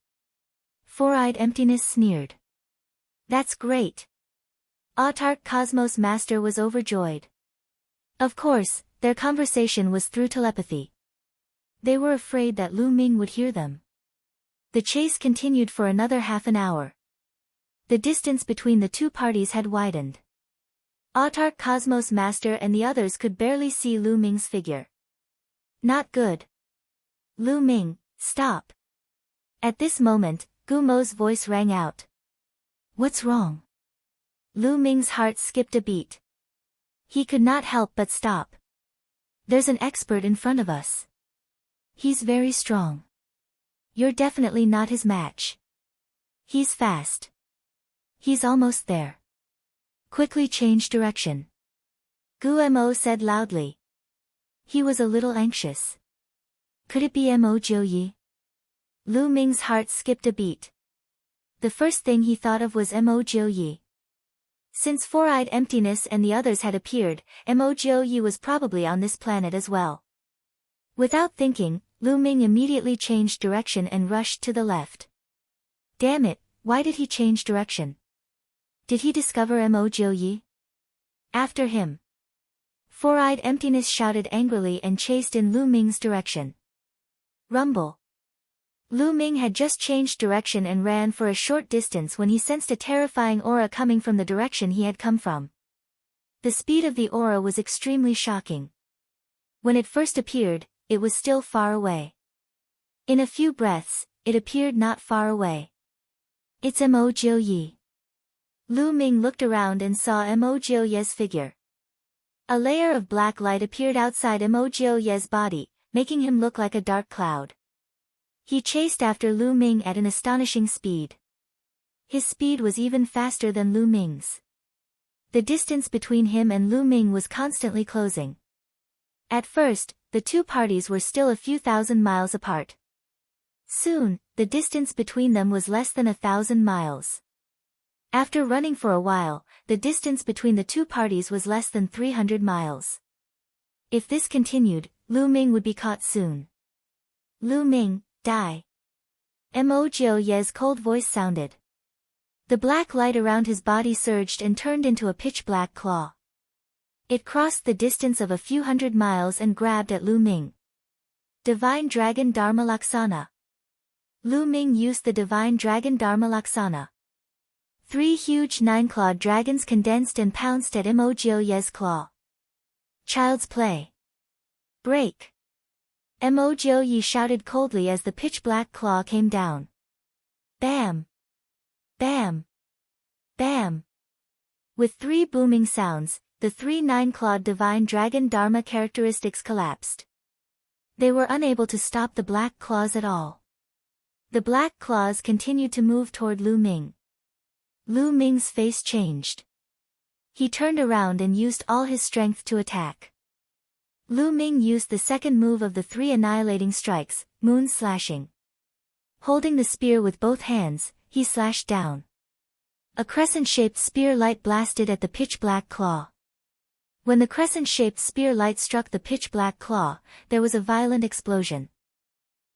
Speaker 1: Four-eyed Emptiness sneered. That's great. Autark Cosmos Master was overjoyed. Of course, their conversation was through telepathy. They were afraid that Lu Ming would hear them. The chase continued for another half an hour. The distance between the two parties had widened. Autark Cosmos Master and the others could barely see Lu Ming's figure. Not good. Lu Ming, stop. At this moment, Gu Mo's voice rang out. What's wrong? Lu Ming's heart skipped a beat. He could not help but stop. There's an expert in front of us. He's very strong. You're definitely not his match. He's fast. He's almost there. Quickly change direction. Gu Mo said loudly. He was a little anxious. Could it be Mo Jiu? Lu Ming's heart skipped a beat. The first thing he thought of was Mo Jiu. Since Four-Eyed Emptiness and the others had appeared, Mo Jiu was probably on this planet as well. Without thinking, Lu Ming immediately changed direction and rushed to the left. Damn it, why did he change direction? Did he discover Mo Jiu? After him. Four-Eyed Emptiness shouted angrily and chased in Lu Ming's direction. Rumble. Lu Ming had just changed direction and ran for a short distance when he sensed a terrifying aura coming from the direction he had come from. The speed of the aura was extremely shocking. When it first appeared, it was still far away. In a few breaths, it appeared not far away. It's Mo Jiu. Lu Ming looked around and saw Mo Jiu's figure. A layer of black light appeared outside Mo Jiu's body, making him look like a dark cloud. He chased after Lu Ming at an astonishing speed. His speed was even faster than Lu Ming's. The distance between him and Lu Ming was constantly closing. At first, the two parties were still a few thousand miles apart. Soon, the distance between them was less than 1,000 miles. After running for a while, the distance between the two parties was less than 300 miles. If this continued, Lu Ming would be caught soon. Lu Ming, die. Mo Jiu's cold voice sounded. The black light around his body surged and turned into a pitch-black claw. It crossed the distance of a few hundred miles and grabbed at Lu Ming. Divine Dragon Dharma Laksana. Lu Ming used the Divine Dragon Dharma Laksana. 3 huge 9-clawed dragons condensed and pounced at Mo Jiu's claw. Child's play. Break. Mo Jiu shouted coldly as the pitch-black claw came down. Bam! Bam! Bam! With 3 booming sounds, the 3 9-clawed Divine Dragon Dharma characteristics collapsed. They were unable to stop the black claws at all. The black claws continued to move toward Lu Ming. Lu Ming's face changed. He turned around and used all his strength to attack. Lu Ming used the second move of the 3 annihilating strikes, moon slashing. Holding the spear with both hands, he slashed down. A crescent-shaped spear light blasted at the pitch-black claw. When the crescent-shaped spear light struck the pitch-black claw, there was a violent explosion.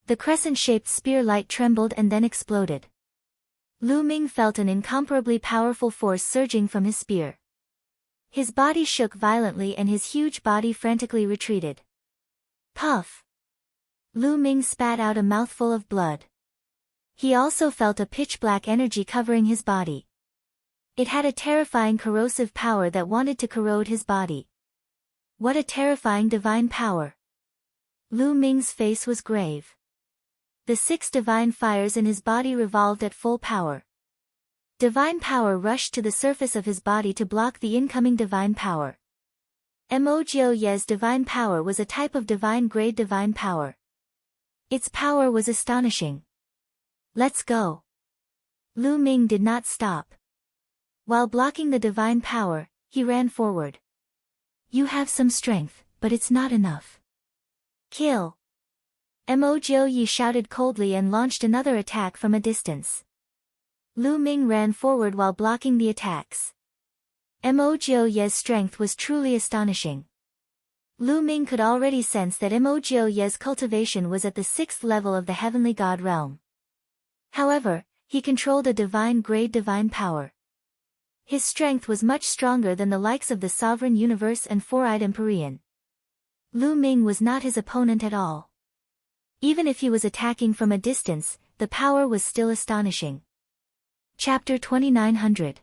Speaker 1: The crescent-shaped spear light trembled and then exploded. Lu Ming felt an incomparably powerful force surging from his spear. His body shook violently and his huge body frantically retreated. Puff! Lu Ming spat out a mouthful of blood. He also felt a pitch-black energy covering his body. It had a terrifying corrosive power that wanted to corrode his body. What a terrifying divine power! Lu Ming's face was grave. The 6 divine fires in his body revolved at full power. Divine power rushed to the surface of his body to block the incoming divine power. Mo Jiu's divine power was a type of divine grade divine power. Its power was astonishing. Let's go. Lu Ming did not stop. While blocking the divine power, he ran forward. You have some strength, but it's not enough. Kill. Mo Jiu shouted coldly and launched another attack from a distance. Lu Ming ran forward while blocking the attacks. Mo Jiu's strength was truly astonishing. Lu Ming could already sense that Mo Jiu's cultivation was at the 6th level of the heavenly god realm. However, he controlled a divine-grade divine power. His strength was much stronger than the likes of the Sovereign Universe and Four-Eyed Empyrean. Lu Ming was not his opponent at all. Even if he was attacking from a distance, the power was still astonishing. Chapter 2900.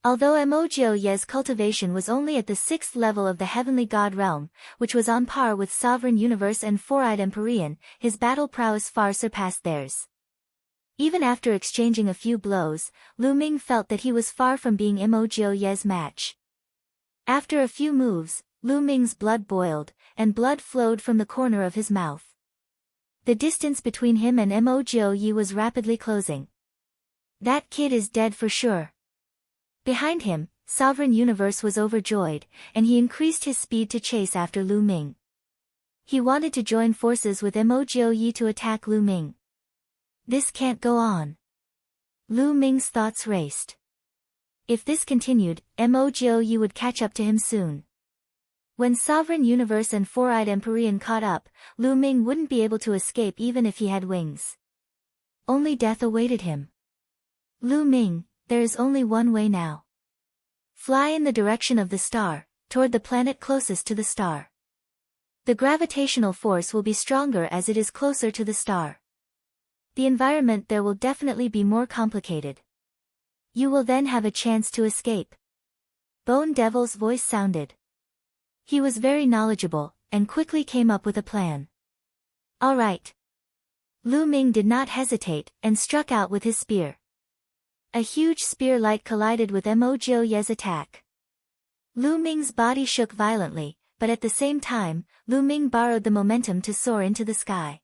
Speaker 1: Although Mo Jiu's cultivation was only at the 6th level of the heavenly god realm, which was on par with Sovereign Universe and Four-Eyed Empyrean, his battle prowess far surpassed theirs. Even after exchanging a few blows, Lu Ming felt that he was far from being Mo Jiu's match. After a few moves, Lu Ming's blood boiled, and blood flowed from the corner of his mouth. The distance between him and Mo Jiu was rapidly closing. That kid is dead for sure. Behind him, Sovereign Universe was overjoyed, and he increased his speed to chase after Lu Ming. He wanted to join forces with Mo Jiu to attack Lu Ming. This can't go on. Lu Ming's thoughts raced. If this continued, Mo Jiu would catch up to him soon. When Sovereign Universe and Four-Eyed Empyrean caught up, Lu Ming wouldn't be able to escape even if he had wings. Only death awaited him. Lu Ming, there is only one way now. Fly in the direction of the star, toward the planet closest to the star. The gravitational force will be stronger as it is closer to the star. The environment there will definitely be more complicated. You will then have a chance to escape. Bone Devil's voice sounded. He was very knowledgeable, and quickly came up with a plan. All right. Lu Ming did not hesitate, and struck out with his spear. A huge spear light collided with Mo Jiu's attack. Lu Ming's body shook violently, but at the same time, Lu Ming borrowed the momentum to soar into the sky.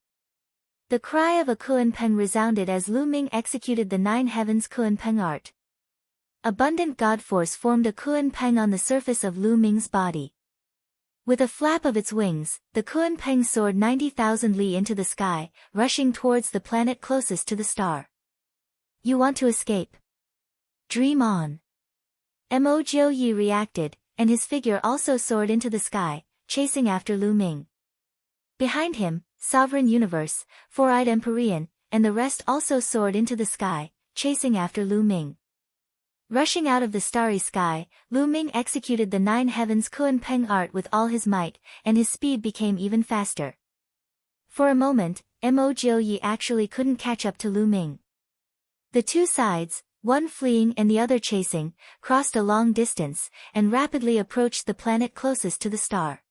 Speaker 1: The cry of a Kuan-Peng resounded as Lu Ming executed the 9 heavens Kuan-Peng art. Abundant god force formed a Kuan-Peng on the surface of Lu Ming's body. With a flap of its wings, the Kuan-Peng soared 90,000 li into the sky, rushing towards the planet closest to the star. You want to escape? Dream on. Mo Jiu reacted, and his figure also soared into the sky, chasing after Lu Ming. Behind him, Sovereign Universe, Four-Eyed Empyrean, and the rest also soared into the sky, chasing after Lu Ming. Rushing out of the starry sky, Lu Ming executed the 9 heavens Kuan-Peng art with all his might, and his speed became even faster. For a moment, Mo Jiu actually couldn't catch up to Lu Ming. The two sides, one fleeing and the other chasing, crossed a long distance, and rapidly approached the planet closest to the star.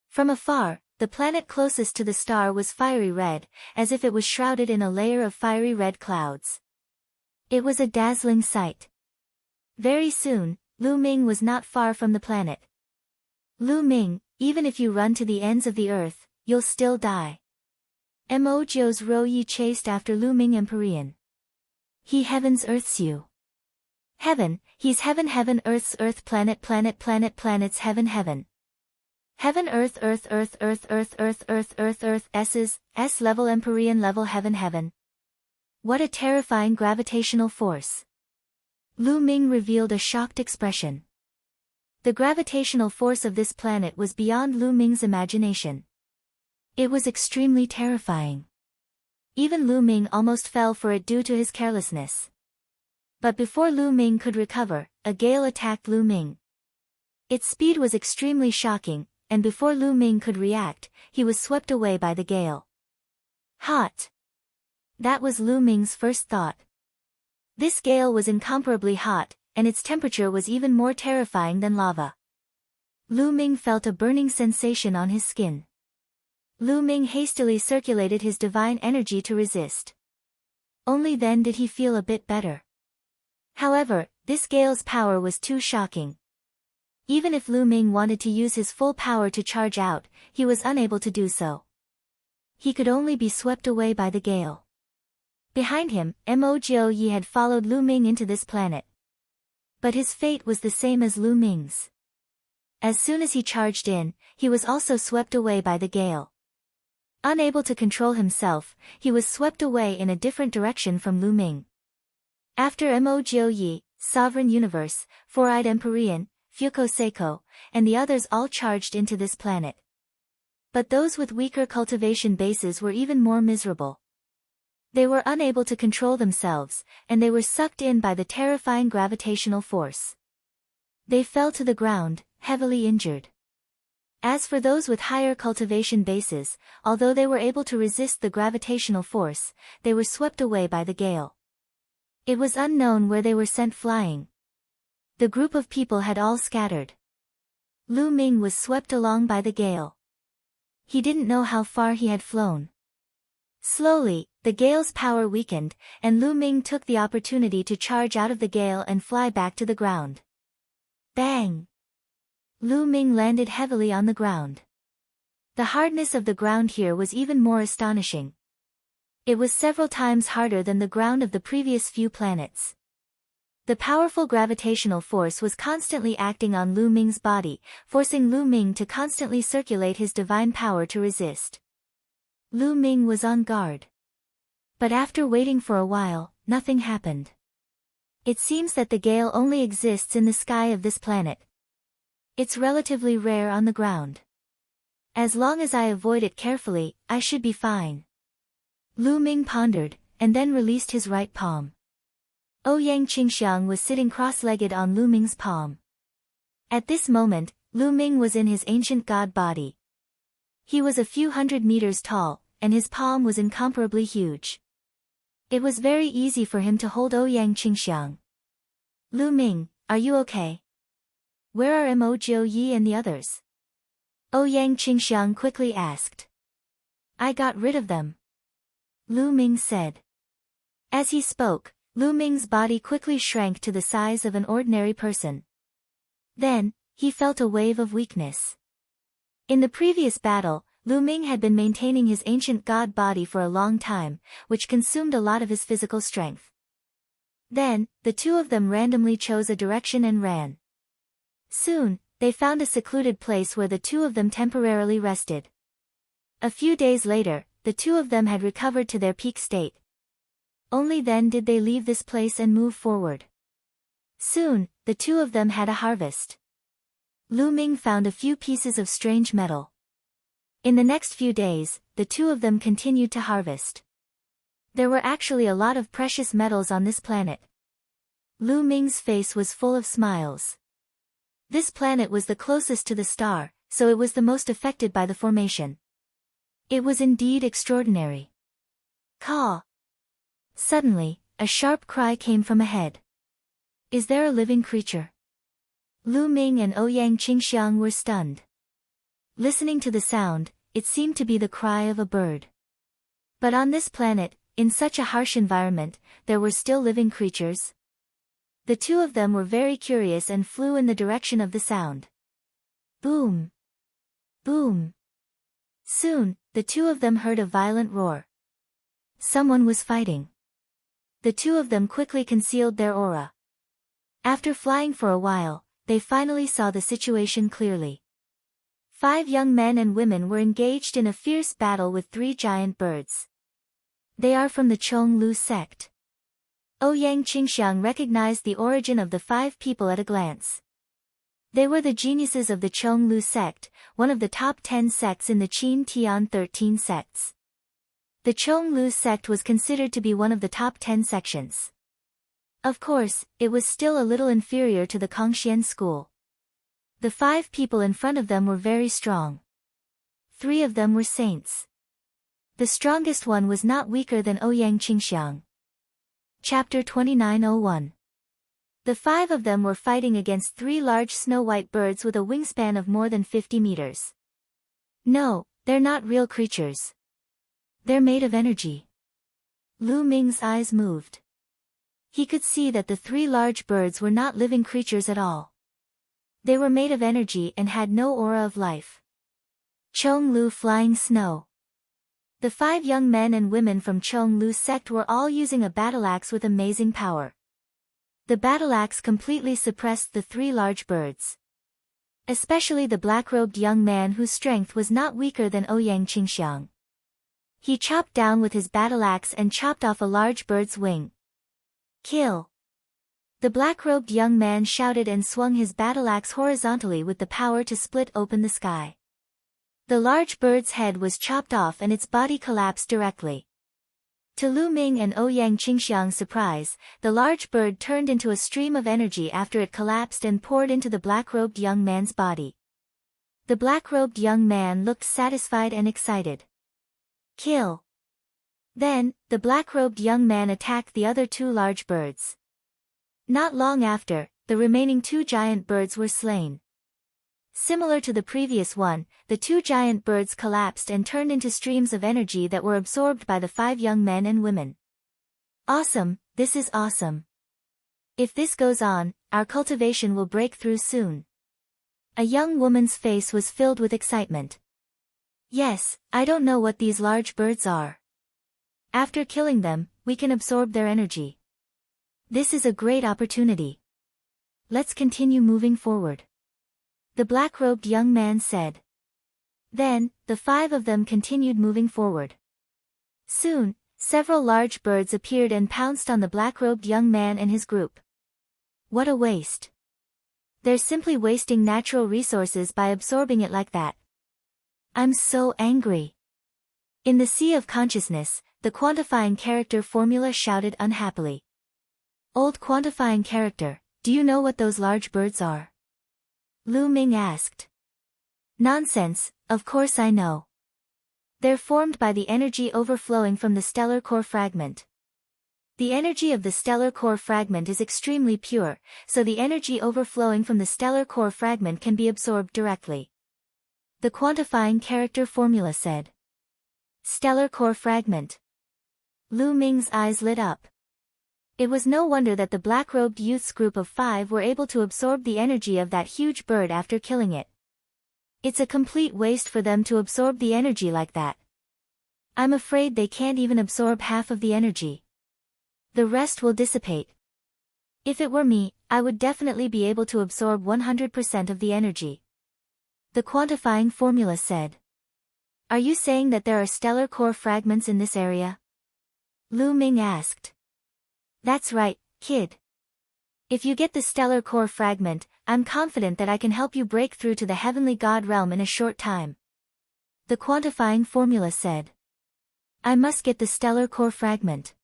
Speaker 1: From afar, the planet closest to the star was fiery red, as if it was shrouded in a layer of fiery red clouds. It was a dazzling sight. Very soon, Lu Ming was not far from the planet. Lu Ming, even if you run to the ends of the earth, you'll still die. Mo Jiu's Ro-Yi chased after Lu Ming Empyrean. He heavens earths you. Heaven, he's heaven heaven earth's earth planet planet planet planets heaven heaven. Heaven earth earth earth earth earth earth earth earth earth S's, S level Empyrean level heaven heaven. What a terrifying gravitational force. Lu Ming revealed a shocked expression. The gravitational force of this planet was beyond Lu Ming's imagination. It was extremely terrifying. Even Lu Ming almost fell for it due to his carelessness. But before Lu Ming could recover, a gale attacked Lu Ming. Its speed was extremely shocking, and before Lu Ming could react, he was swept away by the gale. Hot. That was Lu Ming's first thought. This gale was incomparably hot, and its temperature was even more terrifying than lava. Lu Ming felt a burning sensation on his skin. Lu Ming hastily circulated his divine energy to resist. Only then did he feel a bit better. However, this gale's power was too shocking. Even if Lu Ming wanted to use his full power to charge out, he was unable to do so. He could only be swept away by the gale. Behind him, Mo Jiu had followed Lu Ming into this planet. But his fate was the same as Lu Ming's. As soon as he charged in, he was also swept away by the gale. Unable to control himself, he was swept away in a different direction from Lu Ming. After Mo Jiu, Sovereign Universe, Four-Eyed Empyrean, Fuko Seiko, and the others all charged into this planet. But those with weaker cultivation bases were even more miserable. They were unable to control themselves, and they were sucked in by the terrifying gravitational force. They fell to the ground, heavily injured. As for those with higher cultivation bases, although they were able to resist the gravitational force, they were swept away by the gale. It was unknown where they were sent flying. The group of people had all scattered. Lu Ming was swept along by the gale. He didn't know how far he had flown. Slowly, the gale's power weakened, and Lu Ming took the opportunity to charge out of the gale and fly back to the ground. Bang! Lu Ming landed heavily on the ground. The hardness of the ground here was even more astonishing. It was several times harder than the ground of the previous few planets. The powerful gravitational force was constantly acting on Lu Ming's body, forcing Lu Ming to constantly circulate his divine power to resist. Lu Ming was on guard. But after waiting for a while, nothing happened. It seems that the gale only exists in the sky of this planet. It's relatively rare on the ground. As long as I avoid it carefully, I should be fine. Lu Ming pondered, and then released his right palm. Ouyang Qingxiang was sitting cross-legged on Lu Ming's palm. At this moment, Lu Ming was in his ancient god body. He was a few hundred meters tall, and his palm was incomparably huge. It was very easy for him to hold Ouyang Qingxiang. Lu Ming, are you okay? Where are Mo Jiu and the others? Ouyang Qingxiang quickly asked. I got rid of them. Lu Ming said. As he spoke, Lu Ming's body quickly shrank to the size of an ordinary person. Then, he felt a wave of weakness. In the previous battle, Lu Ming had been maintaining his ancient god body for a long time, which consumed a lot of his physical strength. Then, the two of them randomly chose a direction and ran. Soon, they found a secluded place where the two of them temporarily rested. A few days later, the two of them had recovered to their peak state. Only then did they leave this place and move forward. Soon, the two of them had a harvest. Lu Ming found a few pieces of strange metal. In the next few days, the two of them continued to harvest. There were actually a lot of precious metals on this planet. Lu Ming's face was full of smiles. This planet was the closest to the star, so it was the most affected by the formation. It was indeed extraordinary. Caw! Suddenly, a sharp cry came from ahead. Is there a living creature? Lu Ming and Ouyang Qingxiang were stunned. Listening to the sound, it seemed to be the cry of a bird. But on this planet, in such a harsh environment, there were still living creatures. The two of them were very curious and flew in the direction of the sound. Boom! Boom! Soon, the two of them heard a violent roar. Someone was fighting. The two of them quickly concealed their aura. After flying for a while, they finally saw the situation clearly. 5 young men and women were engaged in a fierce battle with 3 giant birds. They are from the Chong-Lu sect. Ouyang Qingxiang recognized the origin of the 5 people at a glance. They were the geniuses of the Chong-Lu sect, one of the top 10 sects in the Qin Tian 13 sects. The Chong-Lu sect was considered to be one of the top 10 sections. Of course, it was still a little inferior to the Kongxian school. The 5 people in front of them were very strong. 3 of them were saints. The strongest one was not weaker than Ouyang Qingxiang. Chapter 2901. The 5 of them were fighting against 3 large snow-white birds with a wingspan of more than 50 meters. No, they're not real creatures. They're made of energy. Lu Ming's eyes moved. He could see that the 3 large birds were not living creatures at all. They were made of energy and had no aura of life. Chong-Lu flying snow. The 5 young men and women from Chong Lu's sect were all using a battle axe with amazing power. The battle axe completely suppressed the 3 large birds. Especially the black-robed young man whose strength was not weaker than Ouyang Qingxiang. He chopped down with his battle axe and chopped off a large bird's wing. Kill! The black-robed young man shouted and swung his battle axe horizontally with the power to split open the sky. The large bird's head was chopped off and its body collapsed directly. To Lu Ming and Ouyang Qingxiang's surprise, the large bird turned into a stream of energy after it collapsed and poured into the black-robed young man's body. The black-robed young man looked satisfied and excited. Kill! Then, the black-robed young man attacked the other 2 large birds. Not long after, the remaining 2 giant birds were slain. Similar to the previous one, the 2 giant birds collapsed and turned into streams of energy that were absorbed by the 5 young men and women. Awesome, this is awesome. If this goes on, our cultivation will break through soon. A young woman's face was filled with excitement. Yes, I don't know what these large birds are. After killing them, we can absorb their energy. This is a great opportunity. Let's continue moving forward. The black-robed young man said. Then, the 5 of them continued moving forward. Soon, several large birds appeared and pounced on the black-robed young man and his group. What a waste. They're simply wasting natural resources by absorbing it like that. I'm so angry. In the sea of consciousness, the quantifying character formula shouted unhappily. Old quantifying character, do you know what those large birds are? Lu Ming asked. Nonsense, of course I know. They're formed by the energy overflowing from the stellar core fragment. The energy of the stellar core fragment is extremely pure, so the energy overflowing from the stellar core fragment can be absorbed directly. The quantifying character formula said. Stellar core fragment. Lu Ming's eyes lit up. It was no wonder that the black-robed youth's group of 5 were able to absorb the energy of that huge bird after killing it. It's a complete waste for them to absorb the energy like that. I'm afraid they can't even absorb half of the energy. The rest will dissipate. If it were me, I would definitely be able to absorb 100% of the energy. The quantifying formula said. Are you saying that there are stellar core fragments in this area? Lu Ming asked. That's right, kid. If you get the stellar core fragment, I'm confident that I can help you break through to the heavenly god realm in a short time. The quantifying formula said. I must get the stellar core fragment.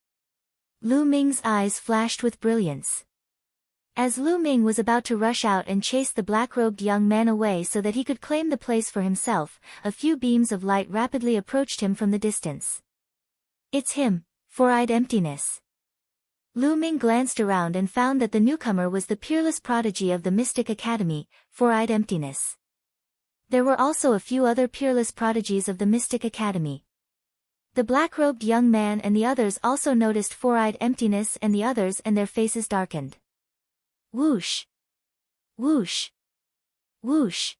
Speaker 1: Lu Ming's eyes flashed with brilliance. As Lu Ming was about to rush out and chase the black-robed young man away so that he could claim the place for himself, a few beams of light rapidly approached him from the distance. It's him, Four-Eyed Emptiness. Lu Ming glanced around and found that the newcomer was the peerless prodigy of the Mystic Academy, Four-Eyed Emptiness. There were also a few other peerless prodigies of the Mystic Academy. The black-robed young man and the others also noticed Four-Eyed Emptiness and the others, and their faces darkened. Whoosh! Whoosh! Whoosh!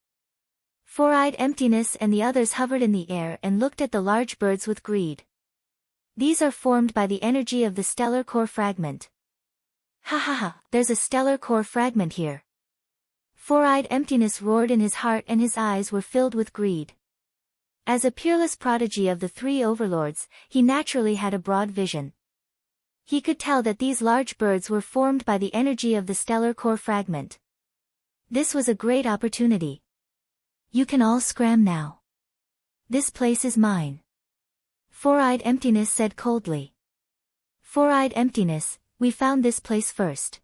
Speaker 1: Four-Eyed Emptiness and the others hovered in the air and looked at the large birds with greed. These are formed by the energy of the stellar core fragment. Ha ha ha, there's a stellar core fragment here. Four-Eyed Emptiness roared in his heart and his eyes were filled with greed. As a peerless prodigy of the 3 overlords, he naturally had a broad vision. He could tell that these large birds were formed by the energy of the stellar core fragment. This was a great opportunity. You can all scram now. This place is mine. Four-Eyed Emptiness said coldly. Four-Eyed Emptiness, we found this place first.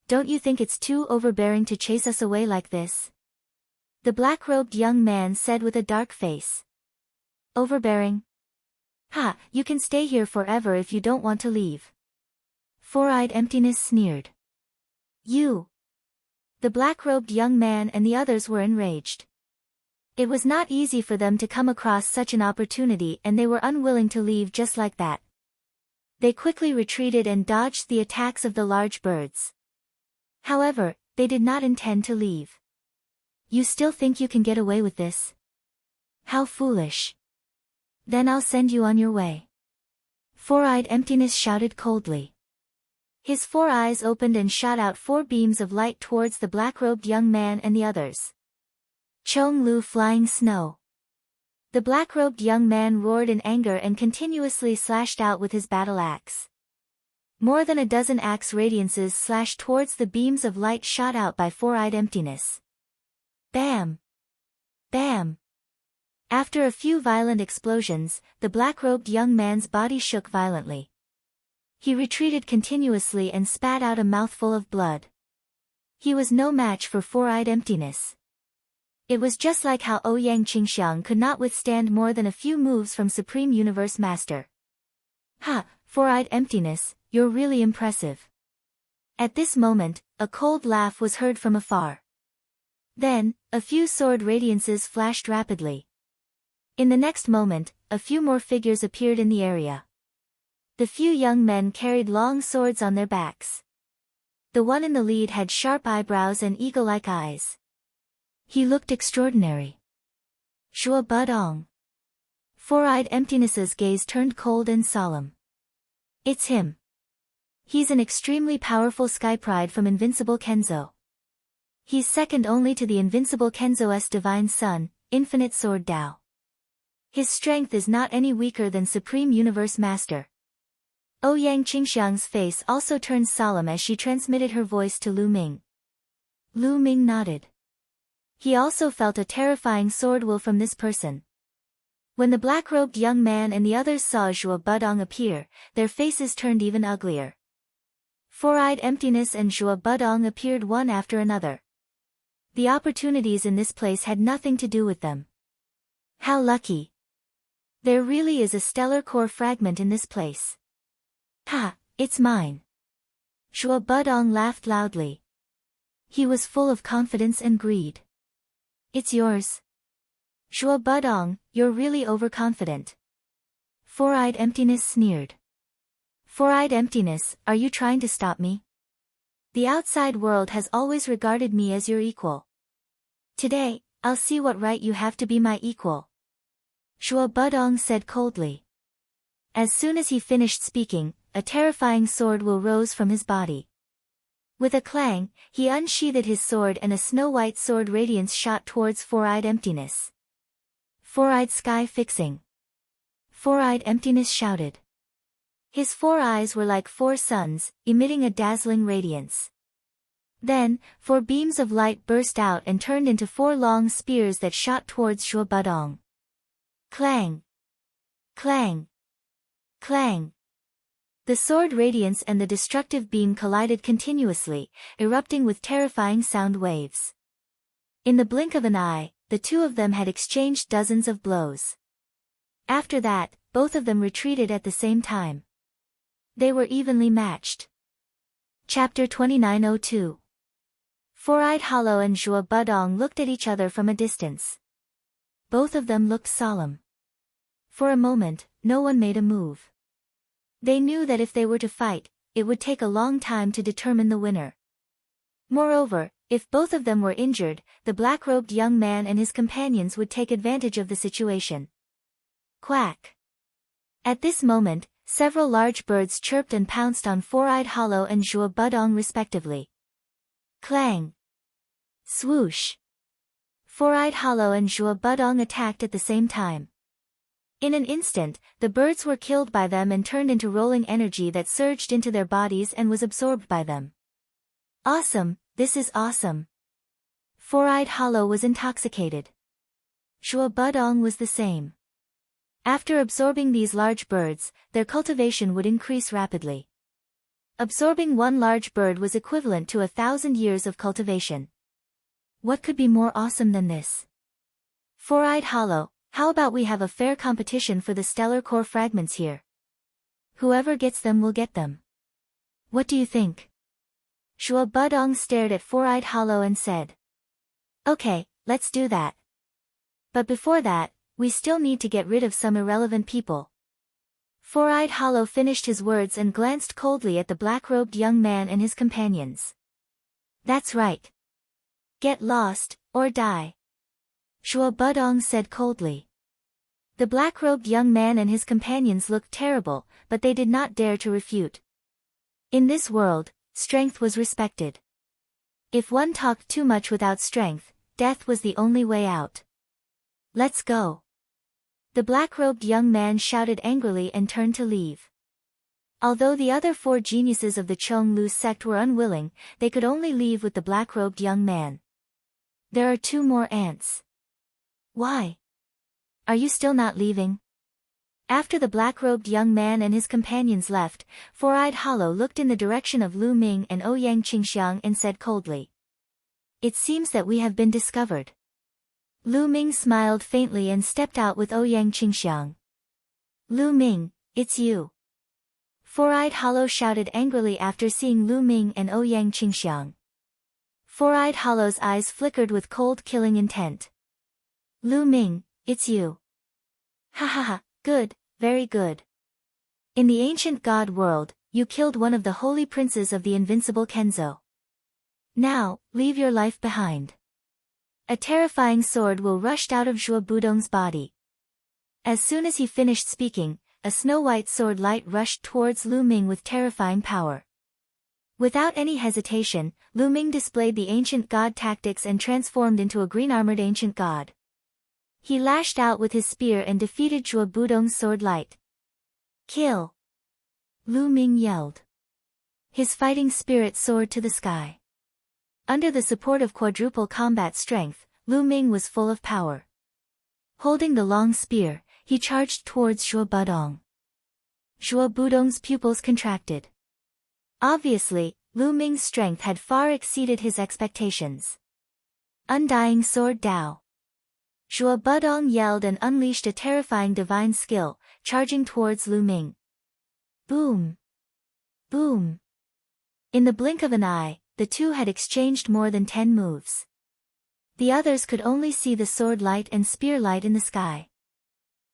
Speaker 1: Don't you think it's too overbearing to chase us away like this? The black-robed young man said with a dark face. Overbearing? Ha, you can stay here forever if you don't want to leave. Four-Eyed Emptiness sneered. You! The black-robed young man and the others were enraged. It was not easy for them to come across such an opportunity and they were unwilling to leave just like that. They quickly retreated and dodged the attacks of the large birds. However, they did not intend to leave. You still think you can get away with this? How foolish. Then I'll send you on your way. Four-eyed emptiness shouted coldly. His 4 eyes opened and shot out 4 beams of light towards the black-robed young man and the others. Chong Lu flying snow. The black-robed young man roared in anger and continuously slashed out with his battle axe. More than a dozen axe radiances slashed towards the beams of light shot out by four-eyed emptiness. Bam! Bam! After a few violent explosions, the black-robed young man's body shook violently. He retreated continuously and spat out a mouthful of blood. He was no match for four-eyed emptiness. It was just like how Ouyang Qingxiang could not withstand more than a few moves from Supreme Universe Master. Ha, four-eyed emptiness, you're really impressive. At this moment, a cold laugh was heard from afar. Then, a few sword radiances flashed rapidly. In the next moment, a few more figures appeared in the area. The few young men carried long swords on their backs. The one in the lead had sharp eyebrows and eagle-like eyes. He looked extraordinary. Zhuo Budong. Four-eyed emptiness's gaze turned cold and solemn. It's him. He's an extremely powerful sky pride from Invincible Kenzo. He's second only to the Invincible Kenzo's divine son, Infinite Sword Dao. His strength is not any weaker than Supreme Universe Master. Ouyang Qingxiang's face also turned solemn as she transmitted her voice to Lu Ming. Lu Ming nodded. He also felt a terrifying sword will from this person. When the black-robed young man and the others saw Zhuo Budong appear, their faces turned even uglier. Four-eyed emptiness and Zhuo Budong appeared one after another. The opportunities in this place had nothing to do with them. How lucky! There really is a stellar core fragment in this place. Ha, it's mine. Zhuo Budong laughed loudly. He was full of confidence and greed. It's yours. Zhuo Budong, you're really overconfident. Four-eyed emptiness sneered. Four-eyed emptiness, are you trying to stop me? The outside world has always regarded me as your equal. Today, I'll see what right you have to be my equal. Zhuo Budong said coldly. As soon as he finished speaking, a terrifying sword will rose from his body. With a clang, he unsheathed his sword and a snow-white sword radiance shot towards four-eyed emptiness. Four-eyed sky fixing. Four-eyed emptiness shouted. His 4 eyes were like 4 suns, emitting a dazzling radiance. Then, 4 beams of light burst out and turned into 4 long spears that shot towards Zhuo Budong. Clang! Clang! Clang! The sword radiance and the destructive beam collided continuously, erupting with terrifying sound waves. In the blink of an eye, the two of them had exchanged dozens of blows. After that, both of them retreated at the same time. They were evenly matched. Chapter 2902. Four-eyed Hollow and Zhuo Budong looked at each other from a distance. Both of them looked solemn. For a moment, no one made a move. They knew that if they were to fight, it would take a long time to determine the winner. Moreover, if both of them were injured, the black-robed young man and his companions would take advantage of the situation. Quack! At this moment, several large birds chirped and pounced on Four-eyed Hollow and Zhuo Budong respectively. Clang! Swoosh! Four-eyed Hollow and Zhuo Budong attacked at the same time. In an instant, the birds were killed by them and turned into rolling energy that surged into their bodies and was absorbed by them. Awesome, this is awesome. Four-eyed Hollow was intoxicated. Zhuo Budong was the same. After absorbing these large birds, their cultivation would increase rapidly. Absorbing one large bird was equivalent to 1,000 years of cultivation. What could be more awesome than this? Four-eyed Hollow, how about we have a fair competition for the stellar core fragments here? Whoever gets them will get them. What do you think? Zhuo Budong stared at Four-eyed Hollow and said. Okay, let's do that. But before that, we still need to get rid of some irrelevant people. Four-eyed Hollow finished his words and glanced coldly at the black-robed young man and his companions. That's right. Get lost, or die. Zhuo Budong said coldly. The black-robed young man and his companions looked terrible, but they did not dare to refute. In this world, strength was respected. If one talked too much without strength, death was the only way out. Let's go. The black-robed young man shouted angrily and turned to leave. Although the other 4 geniuses of the Chong Lu sect were unwilling, they could only leave with the black-robed young man. There are 2 more ants. Why? Are you still not leaving? After the black-robed young man and his companions left, Four-Eyed Hollow looked in the direction of Lu Ming and Ouyang Qingxiang and said coldly. It seems that we have been discovered. Lu Ming smiled faintly and stepped out with Ouyang Qingxiang. Lu Ming, it's you. Four-Eyed Hollow shouted angrily after seeing Lu Ming and Ouyang Qingxiang. Four-Eyed Hollow's eyes flickered with cold killing intent. Lu Ming, it's you. Ha ha ha, good, very good. In the ancient god world, you killed one of the holy princes of the invincible Kenzo. Now, leave your life behind. A terrifying sword will rushed out of Zhuo Budong's body. As soon as he finished speaking, a snow-white sword light rushed towards Lu Ming with terrifying power. Without any hesitation, Lu Ming displayed the ancient god tactics and transformed into a green-armored ancient god. He lashed out with his spear and defeated Zhuo Budong's sword light. Kill! Lu Ming yelled. His fighting spirit soared to the sky. Under the support of quadruple combat strength, Lu Ming was full of power. Holding the long spear, he charged towards Zhuo Budong. Zhuo Budong's pupils contracted. Obviously, Lu Ming's strength had far exceeded his expectations. Undying Sword Dao. Zhuo Budong yelled and unleashed a terrifying divine skill, charging towards Lu Ming. Boom! Boom! In the blink of an eye, the two had exchanged more than 10 moves. The others could only see the sword light and spear light in the sky.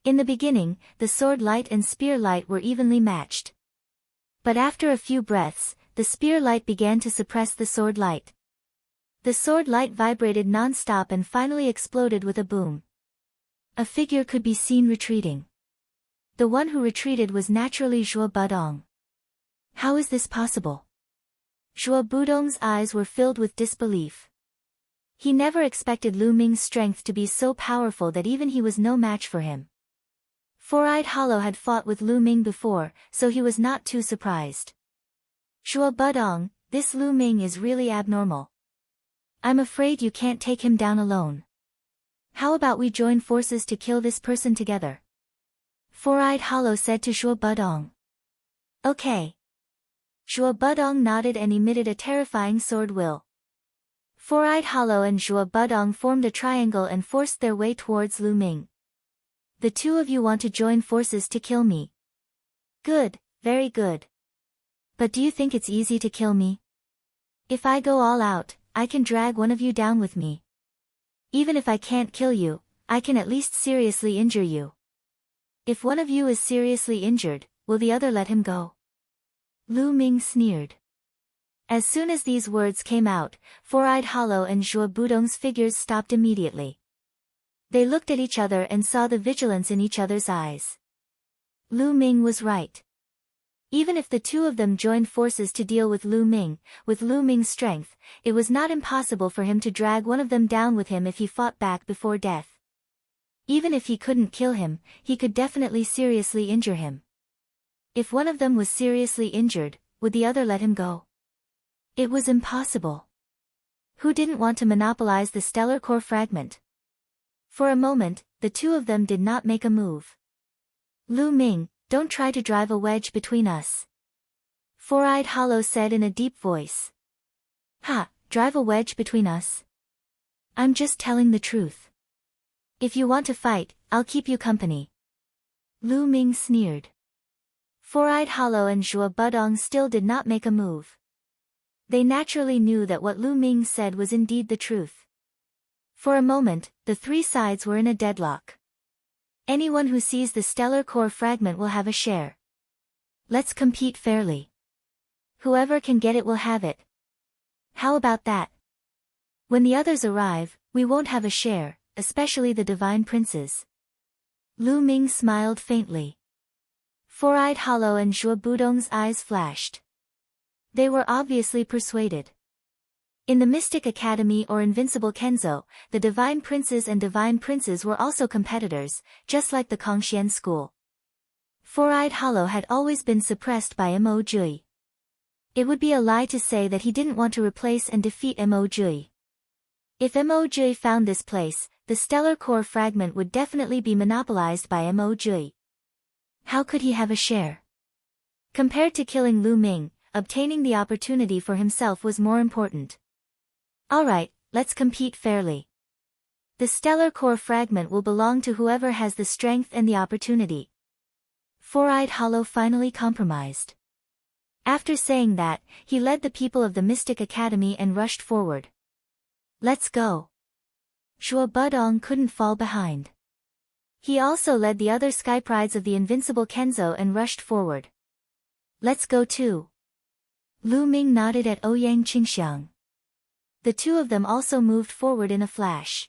Speaker 1: In the beginning, the sword light and spear light were evenly matched. But after a few breaths, the spear light began to suppress the sword light. The sword light vibrated non-stop and finally exploded with a boom. A figure could be seen retreating. The one who retreated was naturally Zhuo Budong. How is this possible? Zhuo Budong's eyes were filled with disbelief. He never expected Lu Ming's strength to be so powerful that even he was no match for him. Four-Eyed Hollow had fought with Lu Ming before, so he was not too surprised. Zhuo Budong, this Lu Ming is really abnormal. I'm afraid you can't take him down alone. How about we join forces to kill this person together? Four-Eyed Hollow said to Zhuo Budong. Okay. Zhuo Budong nodded and emitted a terrifying sword will. Four-Eyed Hollow and Zhuo Budong formed a triangle and forced their way towards Lu Ming. The two of you want to join forces to kill me. Good, very good. But do you think it's easy to kill me? If I go all out, I can drag one of you down with me. Even if I can't kill you, I can at least seriously injure you. If one of you is seriously injured, will the other let him go? Lu Ming sneered. As soon as these words came out, Four-Eyed Hollow and Zhuo Budong's figures stopped immediately. They looked at each other and saw the vigilance in each other's eyes. Lu Ming was right. Even if the two of them joined forces to deal with Lu Ming's strength, it was not impossible for him to drag one of them down with him if he fought back before death. Even if he couldn't kill him, he could definitely seriously injure him. If one of them was seriously injured, would the other let him go? It was impossible. Who didn't want to monopolize the stellar core fragment? For a moment, the two of them did not make a move. Lu Ming, don't try to drive a wedge between us. Four-Eyed Hollow said in a deep voice. Ha, drive a wedge between us? I'm just telling the truth. If you want to fight, I'll keep you company. Lu Ming sneered. Four-Eyed Hollow and Zhuo Budong still did not make a move. They naturally knew that what Lu Ming said was indeed the truth. For a moment, the three sides were in a deadlock. Anyone who sees the stellar core fragment will have a share. Let's compete fairly. Whoever can get it will have it. How about that? When the others arrive, we won't have a share, especially the divine princes. Lu Ming smiled faintly. Four-eyed Hollow and Zhuo Budong's eyes flashed. They were obviously persuaded. In the Mystic Academy or Invincible Kenzo, the Divine Princes and Divine Princes were also competitors, just like the Kongxian school. Four-eyed Hollow had always been suppressed by Mo Jui. It would be a lie to say that he didn't want to replace and defeat Mo Jui. If Mo Jui found this place, the stellar core fragment would definitely be monopolized by Mo Jui. How could he have a share? Compared to killing Lu Ming, obtaining the opportunity for himself was more important. Alright, let's compete fairly. The stellar core fragment will belong to whoever has the strength and the opportunity. Four-eyed Hollow finally compromised. After saying that, he led the people of the Mystic Academy and rushed forward. Let's go. Zhuo Budong couldn't fall behind. He also led the other sky prides of the Invincible Kenzo and rushed forward. Let's go too. Lu Ming nodded at Ouyang Qingxiang. The two of them also moved forward in a flash.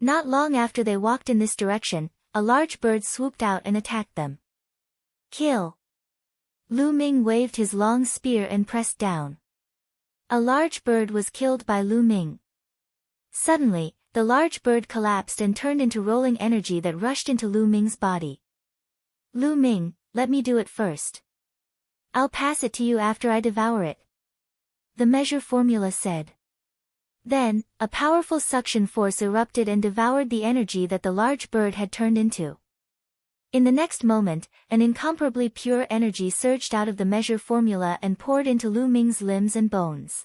Speaker 1: Not long after they walked in this direction, a large bird swooped out and attacked them. Kill! Lu Ming waved his long spear and pressed down. A large bird was killed by Lu Ming. Suddenly, the large bird collapsed and turned into rolling energy that rushed into Lu Ming's body. Lu Ming, let me do it first. I'll pass it to you after I devour it. The measure formula said. Then, a powerful suction force erupted and devoured the energy that the large bird had turned into. In the next moment, an incomparably pure energy surged out of the measure formula and poured into Lu Ming's limbs and bones.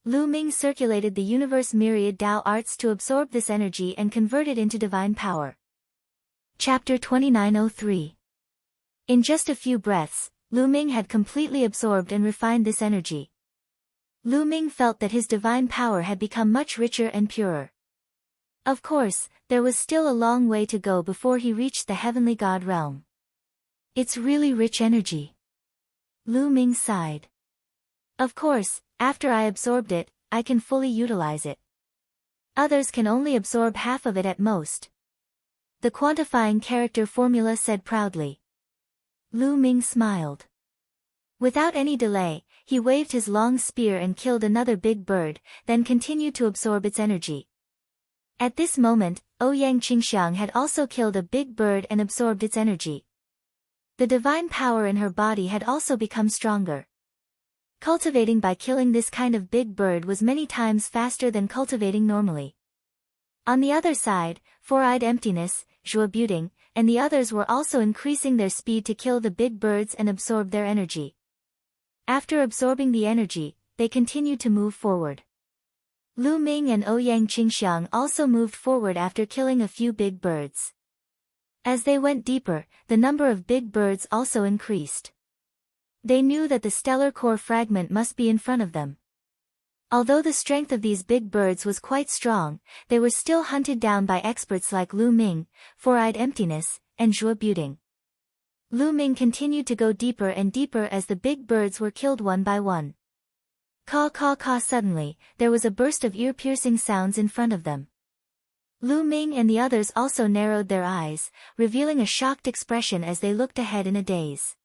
Speaker 1: Lu Ming circulated the universe myriad Tao arts to absorb this energy and convert it into divine power. Chapter 2903. In just a few breaths, Lu Ming had completely absorbed and refined this energy. Lu Ming felt that his divine power had become much richer and purer. Of course, there was still a long way to go before he reached the heavenly god realm. It's really rich energy. Lu Ming sighed. Of course, after I absorbed it, I can fully utilize it. Others can only absorb half of it at most. The quantifying character formula said proudly. Lu Ming smiled. Without any delay, he waved his long spear and killed another big bird, then continued to absorb its energy. At this moment, Ouyang Qingxiang had also killed a big bird and absorbed its energy. The divine power in her body had also become stronger. Cultivating by killing this kind of big bird was many times faster than cultivating normally. On the other side, Four-Eyed Emptiness, Zhuo Budong, and the others were also increasing their speed to kill the big birds and absorb their energy. After absorbing the energy, they continued to move forward. Lu Ming and Ouyang Qingxiang also moved forward after killing a few big birds. As they went deeper, the number of big birds also increased. They knew that the stellar core fragment must be in front of them. Although the strength of these big birds was quite strong, they were still hunted down by experts like Lu Ming, Four-Eyed Emptiness, and Zhuo Budong. Lu Ming continued to go deeper and deeper as the big birds were killed one by one. Caw caw caw. Suddenly, there was a burst of ear-piercing sounds in front of them. Lu Ming and the others also narrowed their eyes, revealing a shocked expression as they looked ahead in a daze.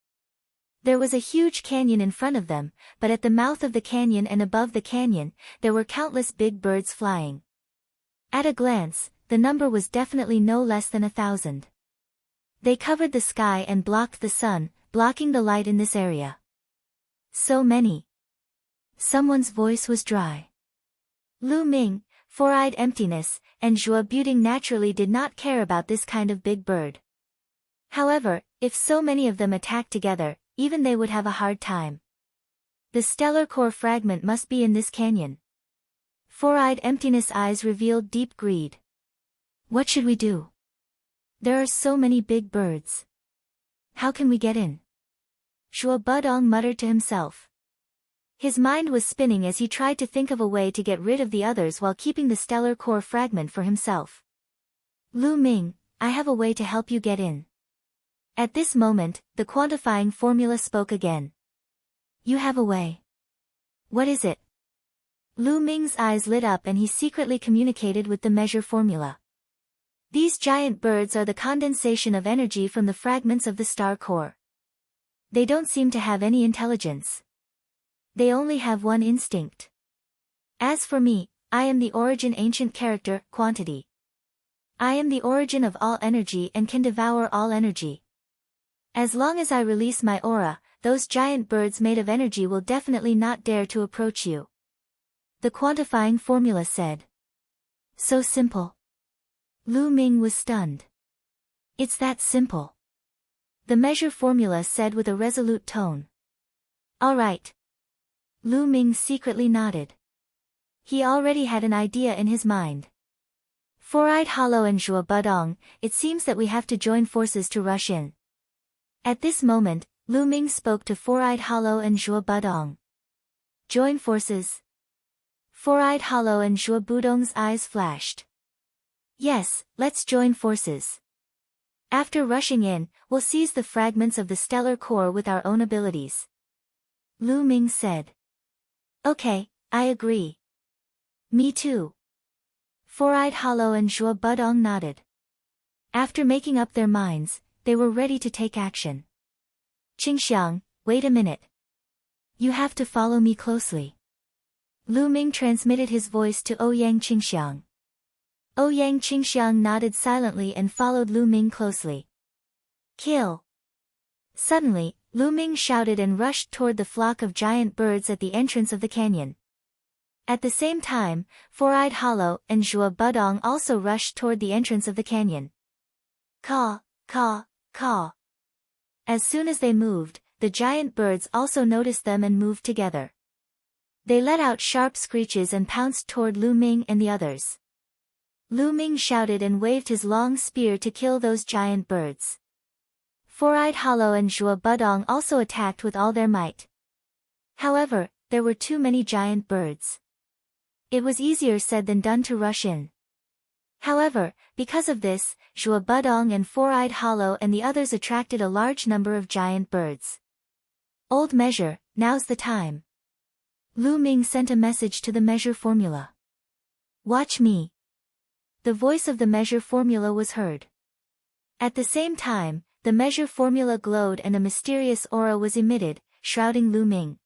Speaker 1: There was a huge canyon in front of them, but at the mouth of the canyon and above the canyon, there were countless big birds flying. At a glance, the number was definitely no less than 1,000. They covered the sky and blocked the sun, blocking the light in this area. So many. Someone's voice was dry. Lu Ming, Four-Eyed Emptiness, and Zhuo Budong naturally did not care about this kind of big bird. However, if so many of them attacked together, even they would have a hard time. The stellar core fragment must be in this canyon. Four-Eyed Emptiness' eyes revealed deep greed. What should we do? There are so many big birds. How can we get in? Zhuo Budong muttered to himself. His mind was spinning as he tried to think of a way to get rid of the others while keeping the stellar core fragment for himself. Lu Ming, I have a way to help you get in. At this moment, the quantifying formula spoke again. You have a way. What is it? Lu Ming's eyes lit up and he secretly communicated with the measure formula. These giant birds are the condensation of energy from the fragments of the star core. They don't seem to have any intelligence. They only have one instinct. As for me, I am the origin ancient character, quantity. I am the origin of all energy and can devour all energy. As long as I release my aura, those giant birds made of energy will definitely not dare to approach you. The quantifying formula said. So simple. Lu Ming was stunned. It's that simple. The measure formula said with a resolute tone. All right. Lu Ming secretly nodded. He already had an idea in his mind. Four-eyed Hollow and Zhuo Budong, it seems that we have to join forces to rush in. At this moment, Lu Ming spoke to Four-eyed Hollow and Zhuo Budong. Join forces? Four-eyed Hollow and Zhuo Budong's eyes flashed. Yes, let's join forces. After rushing in, we'll seize the fragments of the stellar core with our own abilities. Lu Ming said. Okay, I agree. Me too. Four-eyed Hollow and Zhuo Budong nodded. After making up their minds, they were ready to take action. Qingxiang, wait a minute. You have to follow me closely. Lu Ming transmitted his voice to Ouyang Qingxiang. Ouyang Qingxiang nodded silently and followed Lu Ming closely. Kill! Suddenly, Lu Ming shouted and rushed toward the flock of giant birds at the entrance of the canyon. At the same time, Four-eyed Hollow and Zhuo Budong also rushed toward the entrance of the canyon. Caw, caw, caw. As soon as they moved, the giant birds also noticed them and moved together. They let out sharp screeches and pounced toward Lu Ming and the others. Lu Ming shouted and waved his long spear to kill those giant birds. Four-eyed Hollow and Zhuo Budong also attacked with all their might. However, there were too many giant birds. It was easier said than done to rush in. However, because of this, Zhuo Budong and Four-eyed Hollow and the others attracted a large number of giant birds. Old measure, now's the time. Lu Ming sent a message to the measure formula. Watch me. The voice of the measure formula was heard. At the same time, the measure formula glowed and a mysterious aura was emitted, shrouding Lu Ming.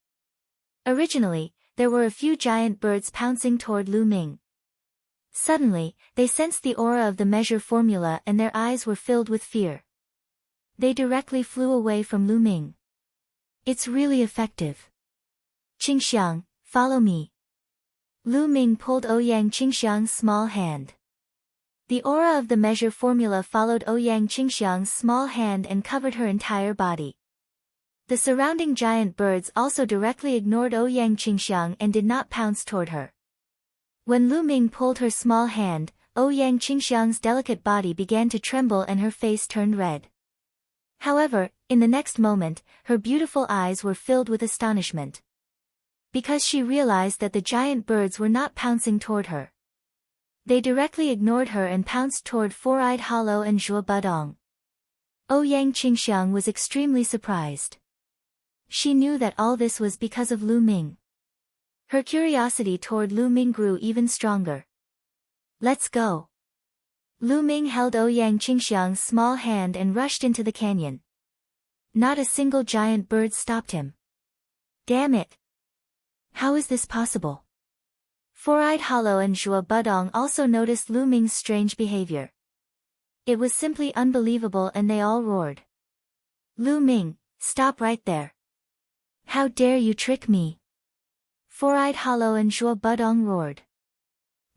Speaker 1: Originally, there were a few giant birds pouncing toward Lu Ming. Suddenly, they sensed the aura of the measure formula and their eyes were filled with fear. They directly flew away from Lu Ming. It's really effective. Qingxiang, follow me. Lu Ming pulled Ouyang Qingxiang's small hand. The aura of the measure formula followed Ouyang Qingxiang's small hand and covered her entire body. The surrounding giant birds also directly ignored Ouyang Qingxiang and did not pounce toward her. When Lu Ming pulled her small hand, Ouyang Qingxiang's delicate body began to tremble and her face turned red. However, in the next moment, her beautiful eyes were filled with astonishment. Because she realized that the giant birds were not pouncing toward her. They directly ignored her and pounced toward Four-eyed Hollow and Zhuo Budong. Ouyang Qingxiang was extremely surprised. She knew that all this was because of Lu Ming. Her curiosity toward Lu Ming grew even stronger. Let's go. Lu Ming held Ouyang Qingxiang's small hand and rushed into the canyon. Not a single giant bird stopped him. Damn it! How is this possible? Four-eyed Hollow and Zhuo Budong also noticed Lu Ming's strange behavior. It was simply unbelievable and they all roared. Lu Ming, stop right there. How dare you trick me? Four-eyed Hollow and Zhuo Budong roared.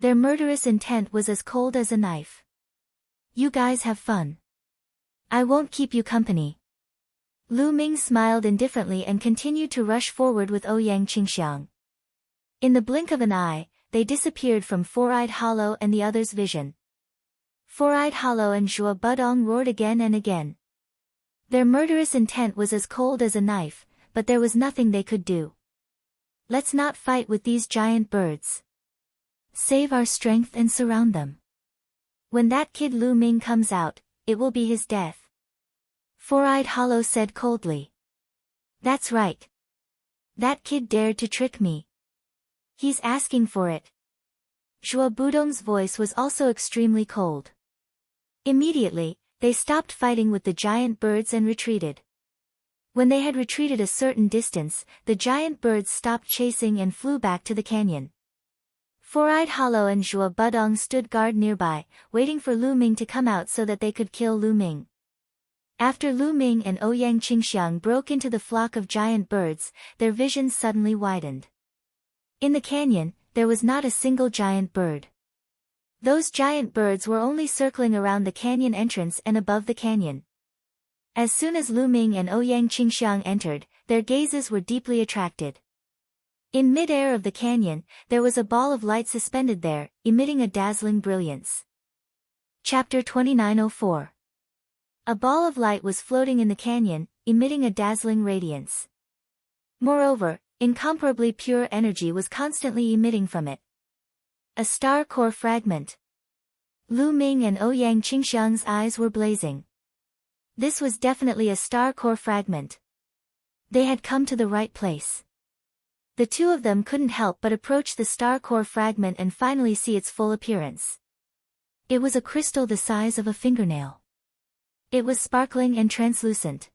Speaker 1: Their murderous intent was as cold as a knife. You guys have fun. I won't keep you company. Lu Ming smiled indifferently and continued to rush forward with Ouyang Qingxiang. In the blink of an eye, they disappeared from Four-eyed Hollow and the others' vision. Four-eyed Hollow and Zhuo Budong roared again and again. Their murderous intent was as cold as a knife, but there was nothing they could do. Let's not fight with these giant birds. Save our strength and surround them. When that kid Lu Ming comes out, it will be his death. Four-eyed Hollow said coldly. That's right. That kid dared to trick me. He's asking for it. Zhuo Budong's voice was also extremely cold. Immediately, they stopped fighting with the giant birds and retreated. When they had retreated a certain distance, the giant birds stopped chasing and flew back to the canyon. Four-Eyed Hollow and Zhuo Budong stood guard nearby, waiting for Lu Ming to come out so that they could kill Lu Ming. After Lu Ming and Ouyang Qingxiang broke into the flock of giant birds, their visions suddenly widened. In the canyon, there was not a single giant bird. Those giant birds were only circling around the canyon entrance and above the canyon. As soon as Lu Ming and Ouyang Qingxiang entered, their gazes were deeply attracted. In mid-air of the canyon, there was a ball of light suspended there, emitting a dazzling brilliance. Chapter 2904. A ball of light was floating in the canyon, emitting a dazzling radiance. Moreover, incomparably pure energy was constantly emitting from it. A star core fragment. Lu Ming and Ouyang Qingxiang's eyes were blazing. This was definitely a star core fragment. They had come to the right place. The two of them couldn't help but approach the star core fragment and finally see its full appearance. It was a crystal the size of a fingernail. It was sparkling and translucent.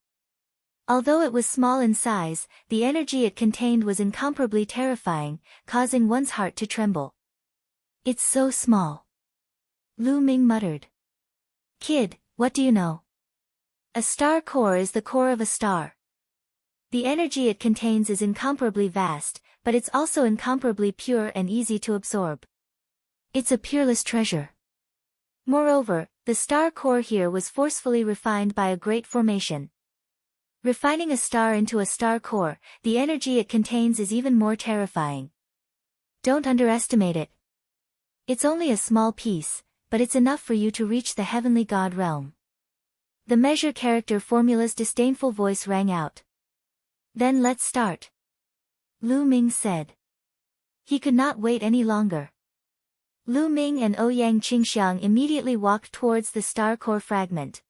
Speaker 1: Although it was small in size, the energy it contained was incomparably terrifying, causing one's heart to tremble. "It's so small," Lu Ming muttered. "Kid, what do you know? A star core is the core of a star. The energy it contains is incomparably vast, but it's also incomparably pure and easy to absorb. It's a peerless treasure. Moreover, the star core here was forcefully refined by a great formation. Refining a star into a star core, the energy it contains is even more terrifying. Don't underestimate it. It's only a small piece, but it's enough for you to reach the heavenly God realm." The measure character formula's disdainful voice rang out. "Then let's start," Lu Ming said. He could not wait any longer. Lu Ming and Ouyang Qingxiang immediately walked towards the star core fragment.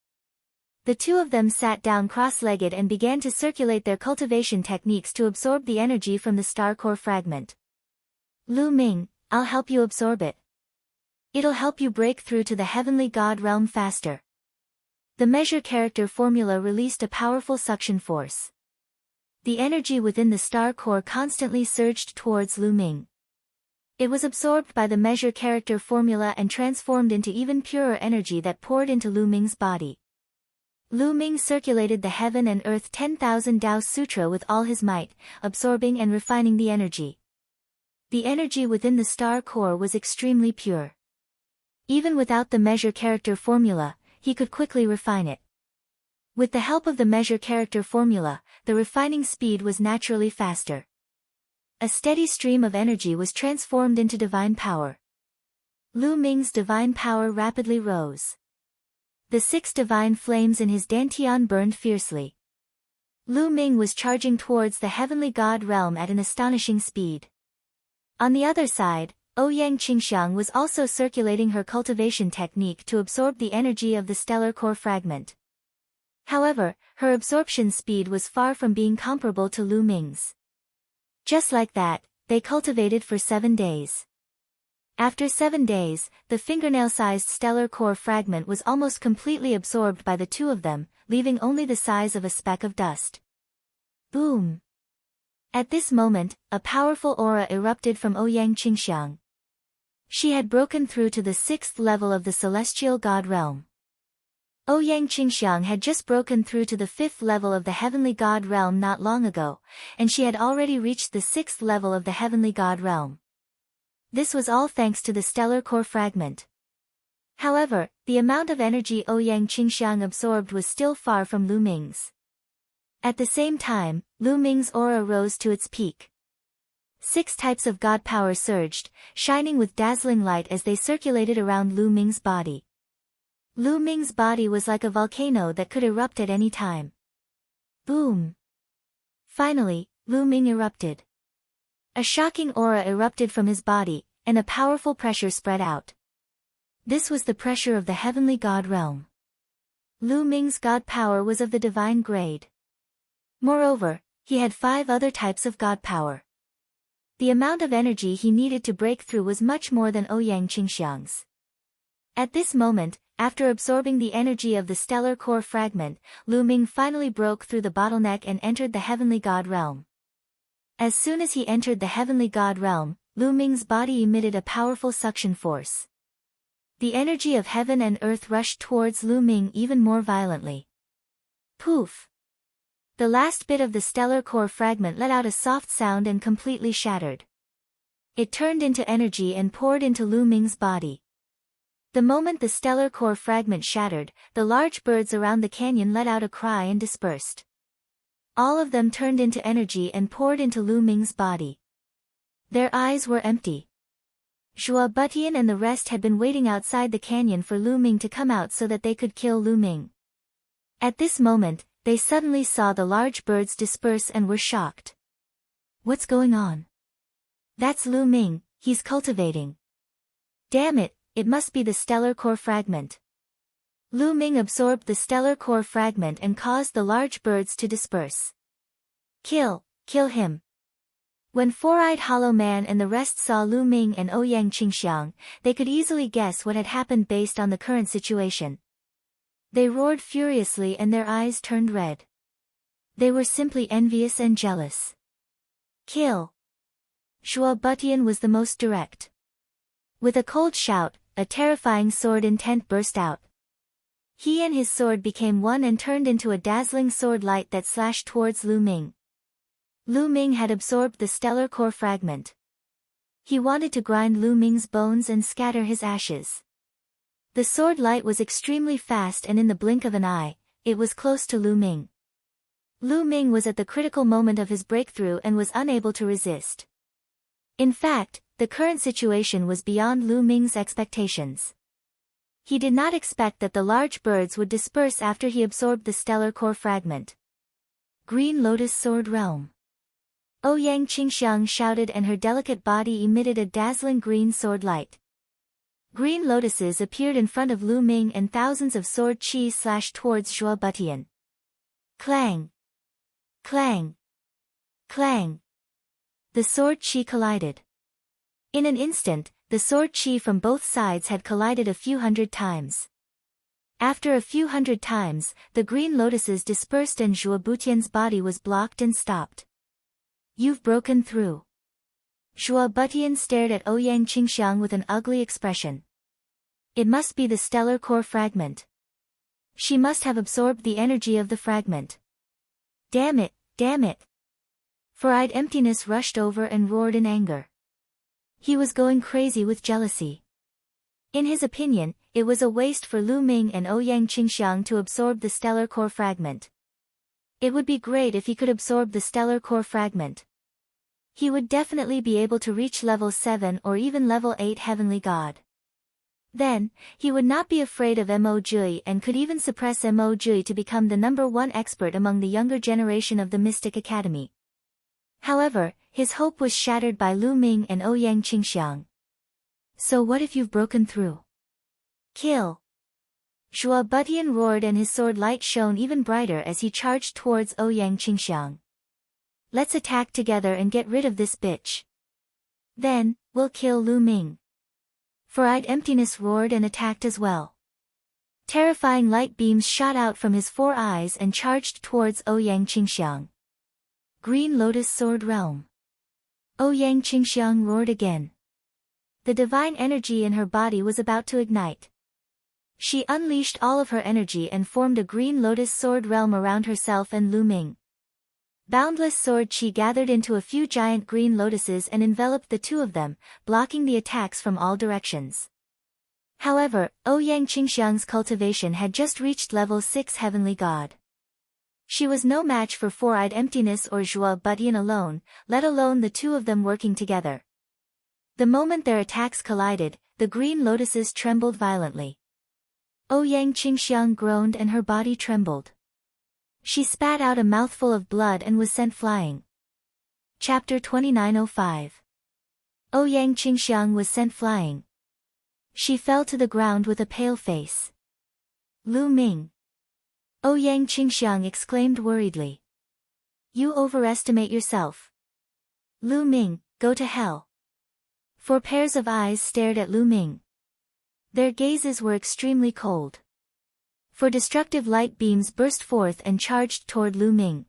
Speaker 1: The two of them sat down cross-legged and began to circulate their cultivation techniques to absorb the energy from the star core fragment. "Lu Ming, I'll help you absorb it. It'll help you break through to the heavenly God realm faster." The measure character formula released a powerful suction force. The energy within the star core constantly surged towards Lu Ming. It was absorbed by the measure character formula and transformed into even purer energy that poured into Lu Ming's body. Lu Ming circulated the Heaven and Earth 10,000 Tao Sutra with all his might, absorbing and refining the energy. The energy within the star core was extremely pure. Even without the measure character formula, he could quickly refine it. With the help of the measure character formula, the refining speed was naturally faster. A steady stream of energy was transformed into divine power. Lu Ming's divine power rapidly rose. The 6 divine flames in his dantian burned fiercely. Lu Ming was charging towards the heavenly God realm at an astonishing speed. On the other side, Ouyang Qingxiang was also circulating her cultivation technique to absorb the energy of the stellar core fragment. However, her absorption speed was far from being comparable to Lu Ming's. Just like that, they cultivated for 7 days. After 7 days, the fingernail-sized stellar core fragment was almost completely absorbed by the two of them, leaving only the size of a speck of dust. Boom! At this moment, a powerful aura erupted from Ouyang Qingxiang. She had broken through to the 6th level of the celestial god realm. Ouyang Qingxiang had just broken through to the 5th level of the heavenly god realm not long ago, and she had already reached the 6th level of the heavenly god realm. This was all thanks to the stellar core fragment. However, the amount of energy Ouyang Qingxiang absorbed was still far from Lu Ming's. At the same time, Lu Ming's aura rose to its peak. 6 types of god power surged, shining with dazzling light as they circulated around Lu Ming's body. Lu Ming's body was like a volcano that could erupt at any time. Boom! Finally, Lu Ming erupted. A shocking aura erupted from his body, and a powerful pressure spread out. This was the pressure of the heavenly god realm. Lu Ming's god power was of the divine grade. Moreover, he had 5 other types of god power. The amount of energy he needed to break through was much more than Ouyang Qingxiang's. At this moment, after absorbing the energy of the stellar core fragment, Lu Ming finally broke through the bottleneck and entered the heavenly god realm. As soon as he entered the heavenly god realm, Lu Ming's body emitted a powerful suction force. The energy of heaven and earth rushed towards Lu Ming even more violently. Poof! The last bit of the stellar core fragment let out a soft sound and completely shattered. It turned into energy and poured into Lu Ming's body. The moment the stellar core fragment shattered, the large birds around the canyon let out a cry and dispersed. All of them turned into energy and poured into Lu Ming's body. Their eyes were empty. Zhuo Butian and the rest had been waiting outside the canyon for Lu Ming to come out so that they could kill Lu Ming. At this moment, they suddenly saw the large birds disperse and were shocked. What's going on? That's Lu Ming, he's cultivating. Damn it, it must be the stellar core fragment. Lu Ming absorbed the stellar core fragment and caused the large birds to disperse. Kill him. When Four-Eyed Hollow Man and the rest saw Lu Ming and Ouyang Qingxiang, they could easily guess what had happened based on the current situation. They roared furiously and their eyes turned red. They were simply envious and jealous. Kill! Zhuo Butian was the most direct. With a cold shout, a terrifying sword intent burst out. He and his sword became one and turned into a dazzling sword light that slashed towards Lu Ming. Lu Ming had absorbed the stellar core fragment. He wanted to grind Lu Ming's bones and scatter his ashes. The sword light was extremely fast and in the blink of an eye, it was close to Lu Ming. Lu Ming was at the critical moment of his breakthrough and was unable to resist. In fact, the current situation was beyond Lu Ming's expectations. He did not expect that the large birds would disperse after he absorbed the stellar core fragment. Green Lotus Sword Realm. Ouyang Qingxiang shouted and her delicate body emitted a dazzling green sword light. Green lotuses appeared in front of Lu Ming and thousands of sword chi slashed towards Zhuo Butian. Clang! Clang! Clang! The sword chi collided. In an instant, the sword chi from both sides had collided a few hundred times. After a few hundred times, the green lotuses dispersed and Zhuo Butian's body was blocked and stopped. You've broken through. Zhuo Butian stared at Ouyang Qingxiang with an ugly expression. It must be the stellar core fragment. She must have absorbed the energy of the fragment. Damn it, damn it. Four-eyed emptiness rushed over and roared in anger. He was going crazy with jealousy. In his opinion, it was a waste for Lu Ming and Ouyang Qingxiang to absorb the stellar core fragment. It would be great if he could absorb the stellar core fragment. He would definitely be able to reach level 7 or even level 8 heavenly god. Then, he would not be afraid of Mo Jui and could even suppress Mo Jui to become the #1 expert among the younger generation of the Mystic Academy. However, his hope was shattered by Lu Ming and Ouyang Qingxiang. So what if you've broken through? Kill! Zhuo Butian roared and his sword light shone even brighter as he charged towards Ouyang Qingxiang. Let's attack together and get rid of this bitch. Then, we'll kill Lu Ming. Four-eyed emptiness roared and attacked as well. Terrifying light beams shot out from his 4 eyes and charged towards Ouyang Qingxiang. Green Lotus Sword Realm. Ouyang Qingxiang roared again. The divine energy in her body was about to ignite. She unleashed all of her energy and formed a green lotus sword realm around herself and Lu Ming. Boundless sword chi gathered into a few giant green lotuses and enveloped the two of them, blocking the attacks from all directions. However, Ouyang Qingxiang's cultivation had just reached level 6 heavenly god. She was no match for Four-Eyed Emptiness or Zhuo Butian alone, let alone the two of them working together. The moment their attacks collided, the green lotuses trembled violently. Ouyang Qingxiang groaned and her body trembled. She spat out a mouthful of blood and was sent flying. Chapter 2905. Ouyang Qingxiang was sent flying. She fell to the ground with a pale face. Lu Ming. Ouyang Qingxiang exclaimed worriedly. You overestimate yourself. Lu Ming, go to hell. 4 pairs of eyes stared at Lu Ming. Their gazes were extremely cold. For destructive light beams burst forth and charged toward Lu Ming.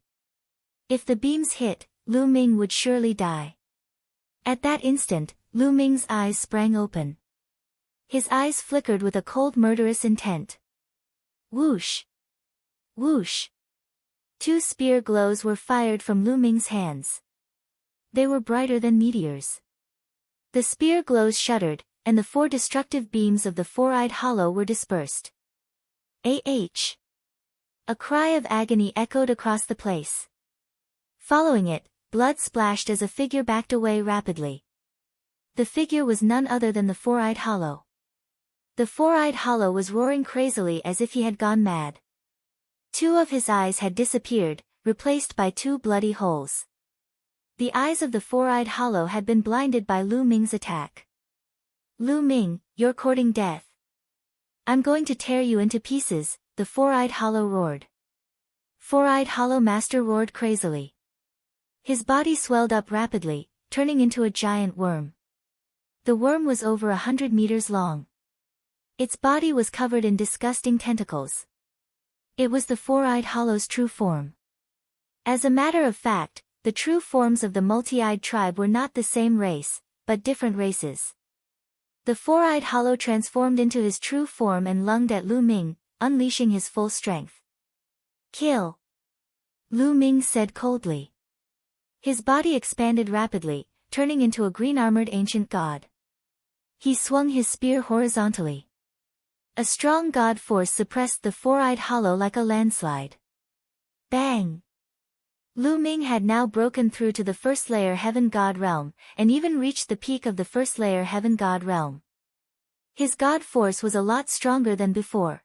Speaker 1: If the beams hit, Lu Ming would surely die. At that instant, Lu Ming's eyes sprang open. His eyes flickered with a cold murderous intent. Whoosh! Whoosh! 2 spear glows were fired from Lu Ming's hands. They were brighter than meteors. The spear glows shuddered, and the 4 destructive beams of the four-eyed hollow were dispersed. Ah! A cry of agony echoed across the place. Following it, blood splashed as a figure backed away rapidly. The figure was none other than the four-eyed hollow. The four-eyed hollow was roaring crazily as if he had gone mad. 2 of his eyes had disappeared, replaced by 2 bloody holes. The eyes of the four-eyed hollow had been blinded by Lu Ming's attack. Lu Ming, you're courting death. I'm going to tear you into pieces, the four-eyed hollow roared. Four-eyed hollow master roared crazily. His body swelled up rapidly, turning into a giant worm. The worm was over 100 meters long. Its body was covered in disgusting tentacles. It was the four-eyed hollow's true form. As a matter of fact, the true forms of the multi-eyed tribe were not the same race, but different races. The four-eyed hollow transformed into his true form and lunged at Lu Ming, unleashing his full strength. Kill! Lu Ming said coldly. His body expanded rapidly, turning into a green-armored ancient god. He swung his spear horizontally. A strong god force suppressed the four-eyed hollow like a landslide. Bang! Lu Ming had now broken through to the first layer heaven god realm, and even reached the peak of the first layer heaven god realm. His god force was a lot stronger than before.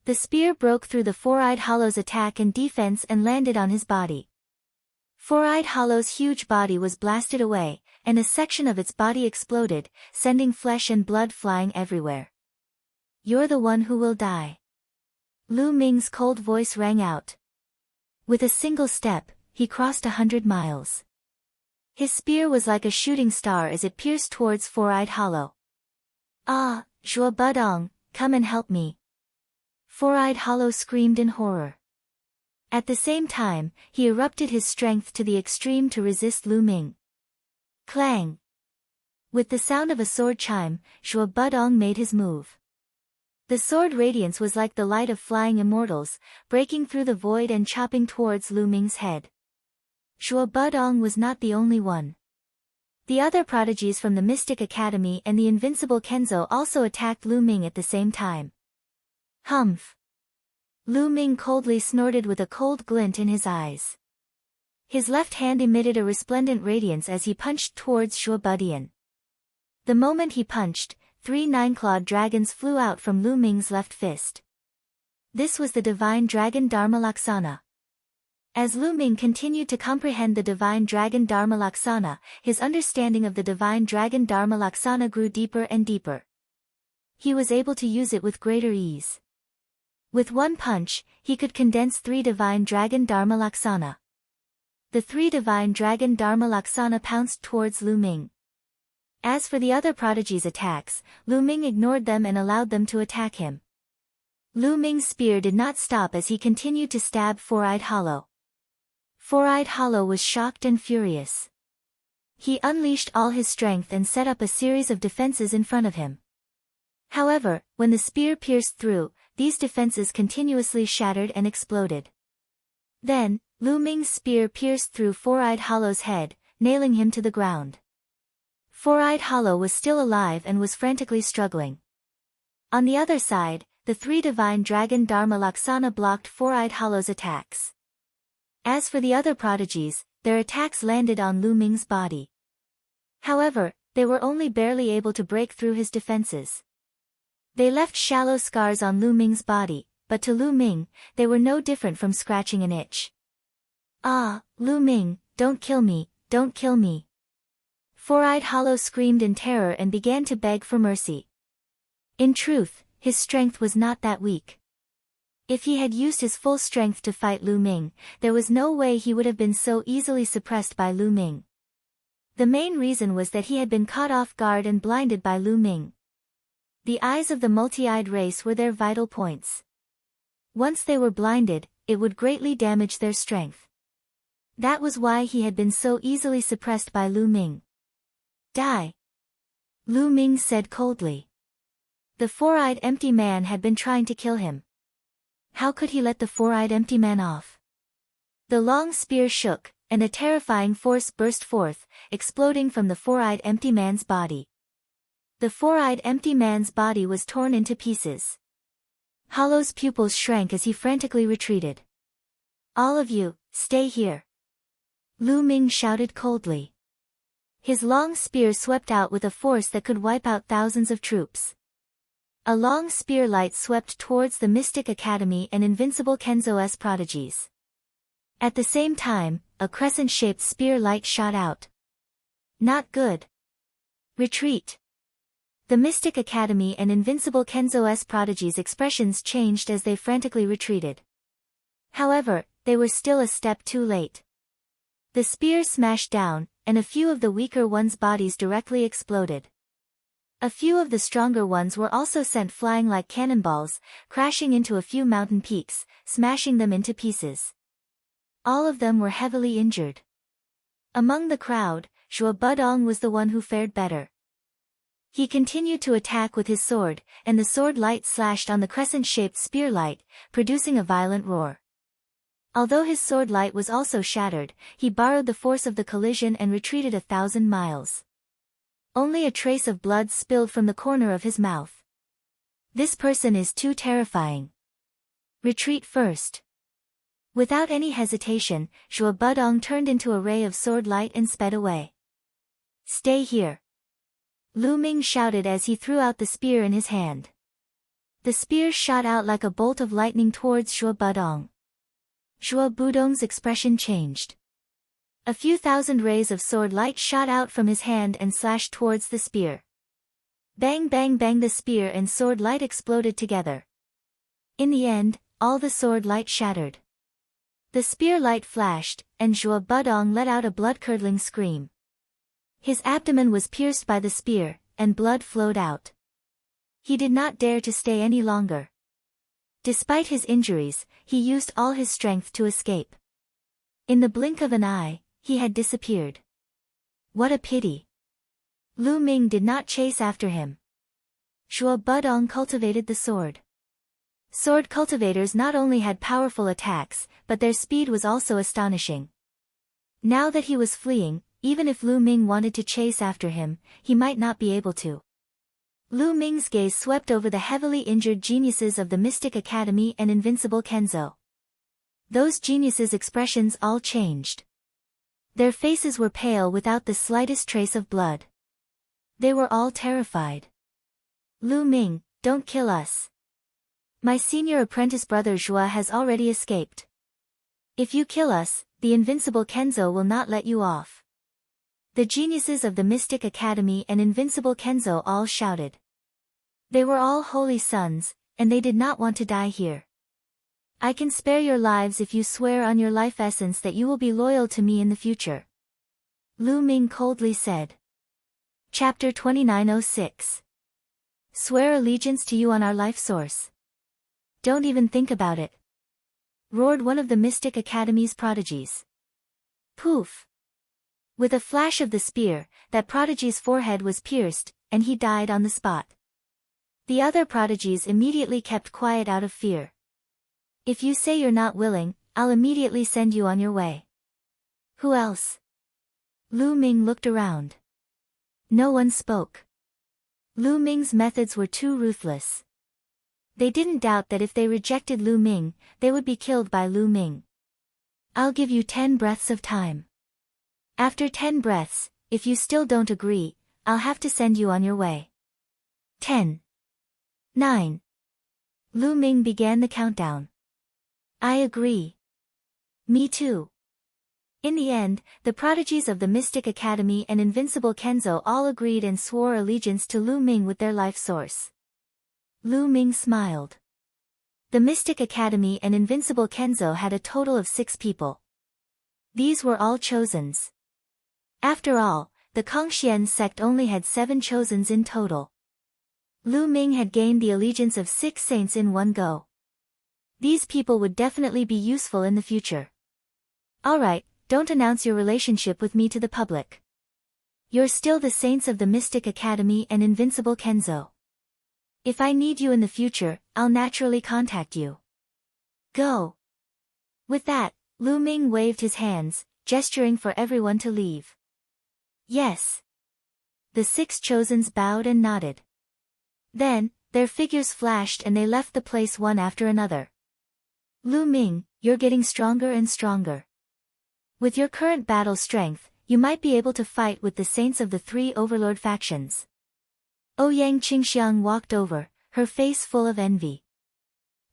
Speaker 1: The spear broke through the four-eyed hollow's attack and defense and landed on his body. Four-eyed hollow's huge body was blasted away, and a section of its body exploded, sending flesh and blood flying everywhere. You're the one who will die. Lu Ming's cold voice rang out. With a single step, he crossed 100 miles. His spear was like a shooting star as it pierced towards four-eyed hollow. Ah, Zhuo Budong, come and help me. Four-eyed hollow screamed in horror. At the same time, he erupted his strength to the extreme to resist Lu Ming. Clang! With the sound of a sword chime, Zhuo Budong made his move. The sword radiance was like the light of flying immortals, breaking through the void and chopping towards Lu Ming's head. Zhuo Budong was not the only one. The other prodigies from the Mystic Academy and the invincible Kenzo also attacked Lu Ming at the same time. Humph! Lu Ming coldly snorted with a cold glint in his eyes. His left hand emitted a resplendent radiance as he punched towards Zhuo Budong. The moment he punched, 3 nine-clawed dragons flew out from Lu Ming's left fist. This was the divine dragon Dharma Laksana. As Lu Ming continued to comprehend the divine dragon Dharma Laksana, his understanding of the divine dragon Dharma Laksana grew deeper and deeper. He was able to use it with greater ease. With one punch, he could condense 3 divine dragon Dharma Laksana. The 3 divine dragon Dharma Laksana pounced towards Lu Ming. As for the other prodigies' attacks, Lu Ming ignored them and allowed them to attack him. Lu Ming's spear did not stop as he continued to stab Four-Eyed Hollow. Four-Eyed Hollow was shocked and furious. He unleashed all his strength and set up a series of defenses in front of him. However, when the spear pierced through, these defenses continuously shattered and exploded. Then, Lu Ming's spear pierced through Four-Eyed Hollow's head, nailing him to the ground. Four-Eyed Hollow was still alive and was frantically struggling. On the other side, the 3 divine dragon Dharma Laksana blocked Four-Eyed Hollow's attacks. As for the other prodigies, their attacks landed on Lu Ming's body. However, they were only barely able to break through his defenses. They left shallow scars on Lu Ming's body, but to Lu Ming, they were no different from scratching an itch. Ah, Lu Ming, don't kill me, don't kill me. Four-Eyed Hollow screamed in terror and began to beg for mercy. In truth, his strength was not that weak. If he had used his full strength to fight Lu Ming, there was no way he would have been so easily suppressed by Lu Ming. The main reason was that he had been caught off guard and blinded by Lu Ming. The eyes of the multi-eyed race were their vital points. Once they were blinded, it would greatly damage their strength. That was why he had been so easily suppressed by Lu Ming. Die! Lu Ming said coldly. The four-eyed empty man had been trying to kill him. How could he let the four-eyed empty man off? The long spear shook, and a terrifying force burst forth, exploding from the four-eyed empty man's body. The four-eyed empty man's body was torn into pieces. Hollow's pupils shrank as he frantically retreated. All of you, stay here. Lu Ming shouted coldly. His long spear swept out with a force that could wipe out thousands of troops. A long spear light swept towards the Mystic Academy and Invincible Kenzo's prodigies. At the same time, a crescent-shaped spear light shot out. Not good. Retreat. The Mystic Academy and Invincible Kenzo's prodigies' expressions changed as they frantically retreated. However, they were still a step too late. The spear smashed down, and a few of the weaker ones' bodies directly exploded. A few of the stronger ones were also sent flying like cannonballs, crashing into a few mountain peaks, smashing them into pieces. All of them were heavily injured. Among the crowd, Zhuo Budong was the one who fared better. He continued to attack with his sword, and the sword light slashed on the crescent-shaped spear light, producing a violent roar. Although his sword light was also shattered, he borrowed the force of the collision and retreated 1,000 miles. Only a trace of blood spilled from the corner of his mouth. This person is too terrifying. Retreat first. Without any hesitation, Zhuo Budong turned into a ray of sword light and sped away. Stay here. Lu Ming shouted as he threw out the spear in his hand. The spear shot out like a bolt of lightning towards Zhuo Budong. Zhuo Budong's expression changed. A few thousand rays of sword light shot out from his hand and slashed towards the spear. Bang bang bang, the spear and sword light exploded together. In the end, all the sword light shattered. The spear light flashed, and Zhuo Budong let out a blood-curdling scream. His abdomen was pierced by the spear, and blood flowed out. He did not dare to stay any longer. Despite his injuries, he used all his strength to escape. In the blink of an eye, he had disappeared. What a pity. Lu Ming did not chase after him. Zhuo Budong cultivated the sword. Sword cultivators not only had powerful attacks, but their speed was also astonishing. Now that he was fleeing, even if Lu Ming wanted to chase after him, he might not be able to. Lu Ming's gaze swept over the heavily injured geniuses of the Mystic Academy and Invincible Kenzo. Those geniuses' expressions all changed. Their faces were pale without the slightest trace of blood. They were all terrified. Lu Ming, don't kill us. My senior apprentice brother Zhuo has already escaped. If you kill us, the Invincible Kenzo will not let you off. The geniuses of the Mystic Academy and Invincible Kenzo all shouted. They were all holy sons, and they did not want to die here. I can spare your lives if you swear on your life essence that you will be loyal to me in the future. Lu Ming coldly said. Chapter 2906. Swear allegiance to you on our life source. Don't even think about it. Roared one of the Mystic Academy's prodigies. Poof! With a flash of the spear, that prodigy's forehead was pierced, and he died on the spot. The other prodigies immediately kept quiet out of fear. If you say you're not willing, I'll immediately send you on your way. Who else? Lu Ming looked around. No one spoke. Lu Ming's methods were too ruthless. They didn't doubt that if they rejected Lu Ming, they would be killed by Lu Ming. I'll give you 10 breaths of time. After 10 breaths, if you still don't agree, I'll have to send you on your way. 10. 9. Lu Ming began the countdown. I agree. Me too. In the end, the prodigies of the Mystic Academy and Invincible Kenzo all agreed and swore allegiance to Lu Ming with their life source. Lu Ming smiled. The Mystic Academy and Invincible Kenzo had a total of 6 people. These were all chosens. After all, the Kangxian sect only had 7 chosens in total. Lu Ming had gained the allegiance of 6 saints in one go. These people would definitely be useful in the future. Alright, don't announce your relationship with me to the public. You're still the saints of the Mystic Academy and Invincible Kenzo. If I need you in the future, I'll naturally contact you. Go. With that, Lu Ming waved his hands, gesturing for everyone to leave. Yes. The 6 chosens bowed and nodded. Then, their figures flashed and they left the place one after another. Lu Ming, you're getting stronger and stronger. With your current battle strength, you might be able to fight with the saints of the 3 overlord factions. Ouyang Qingxiang walked over, her face full of envy.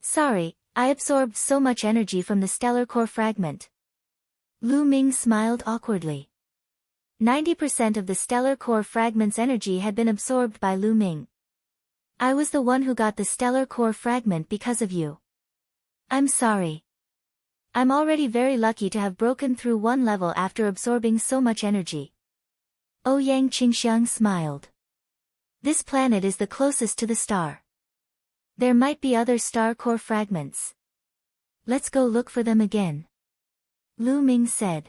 Speaker 1: Sorry, I absorbed so much energy from the stellar core fragment. Lu Ming smiled awkwardly. 90% of the stellar core fragment's energy had been absorbed by Lu Ming. I was the one who got the stellar core fragment because of you. I'm sorry. I'm already very lucky to have broken through one level after absorbing so much energy. Ouyang Qingxiang smiled. This planet is the closest to the star. There might be other star core fragments. Let's go look for them again. Lu Ming said.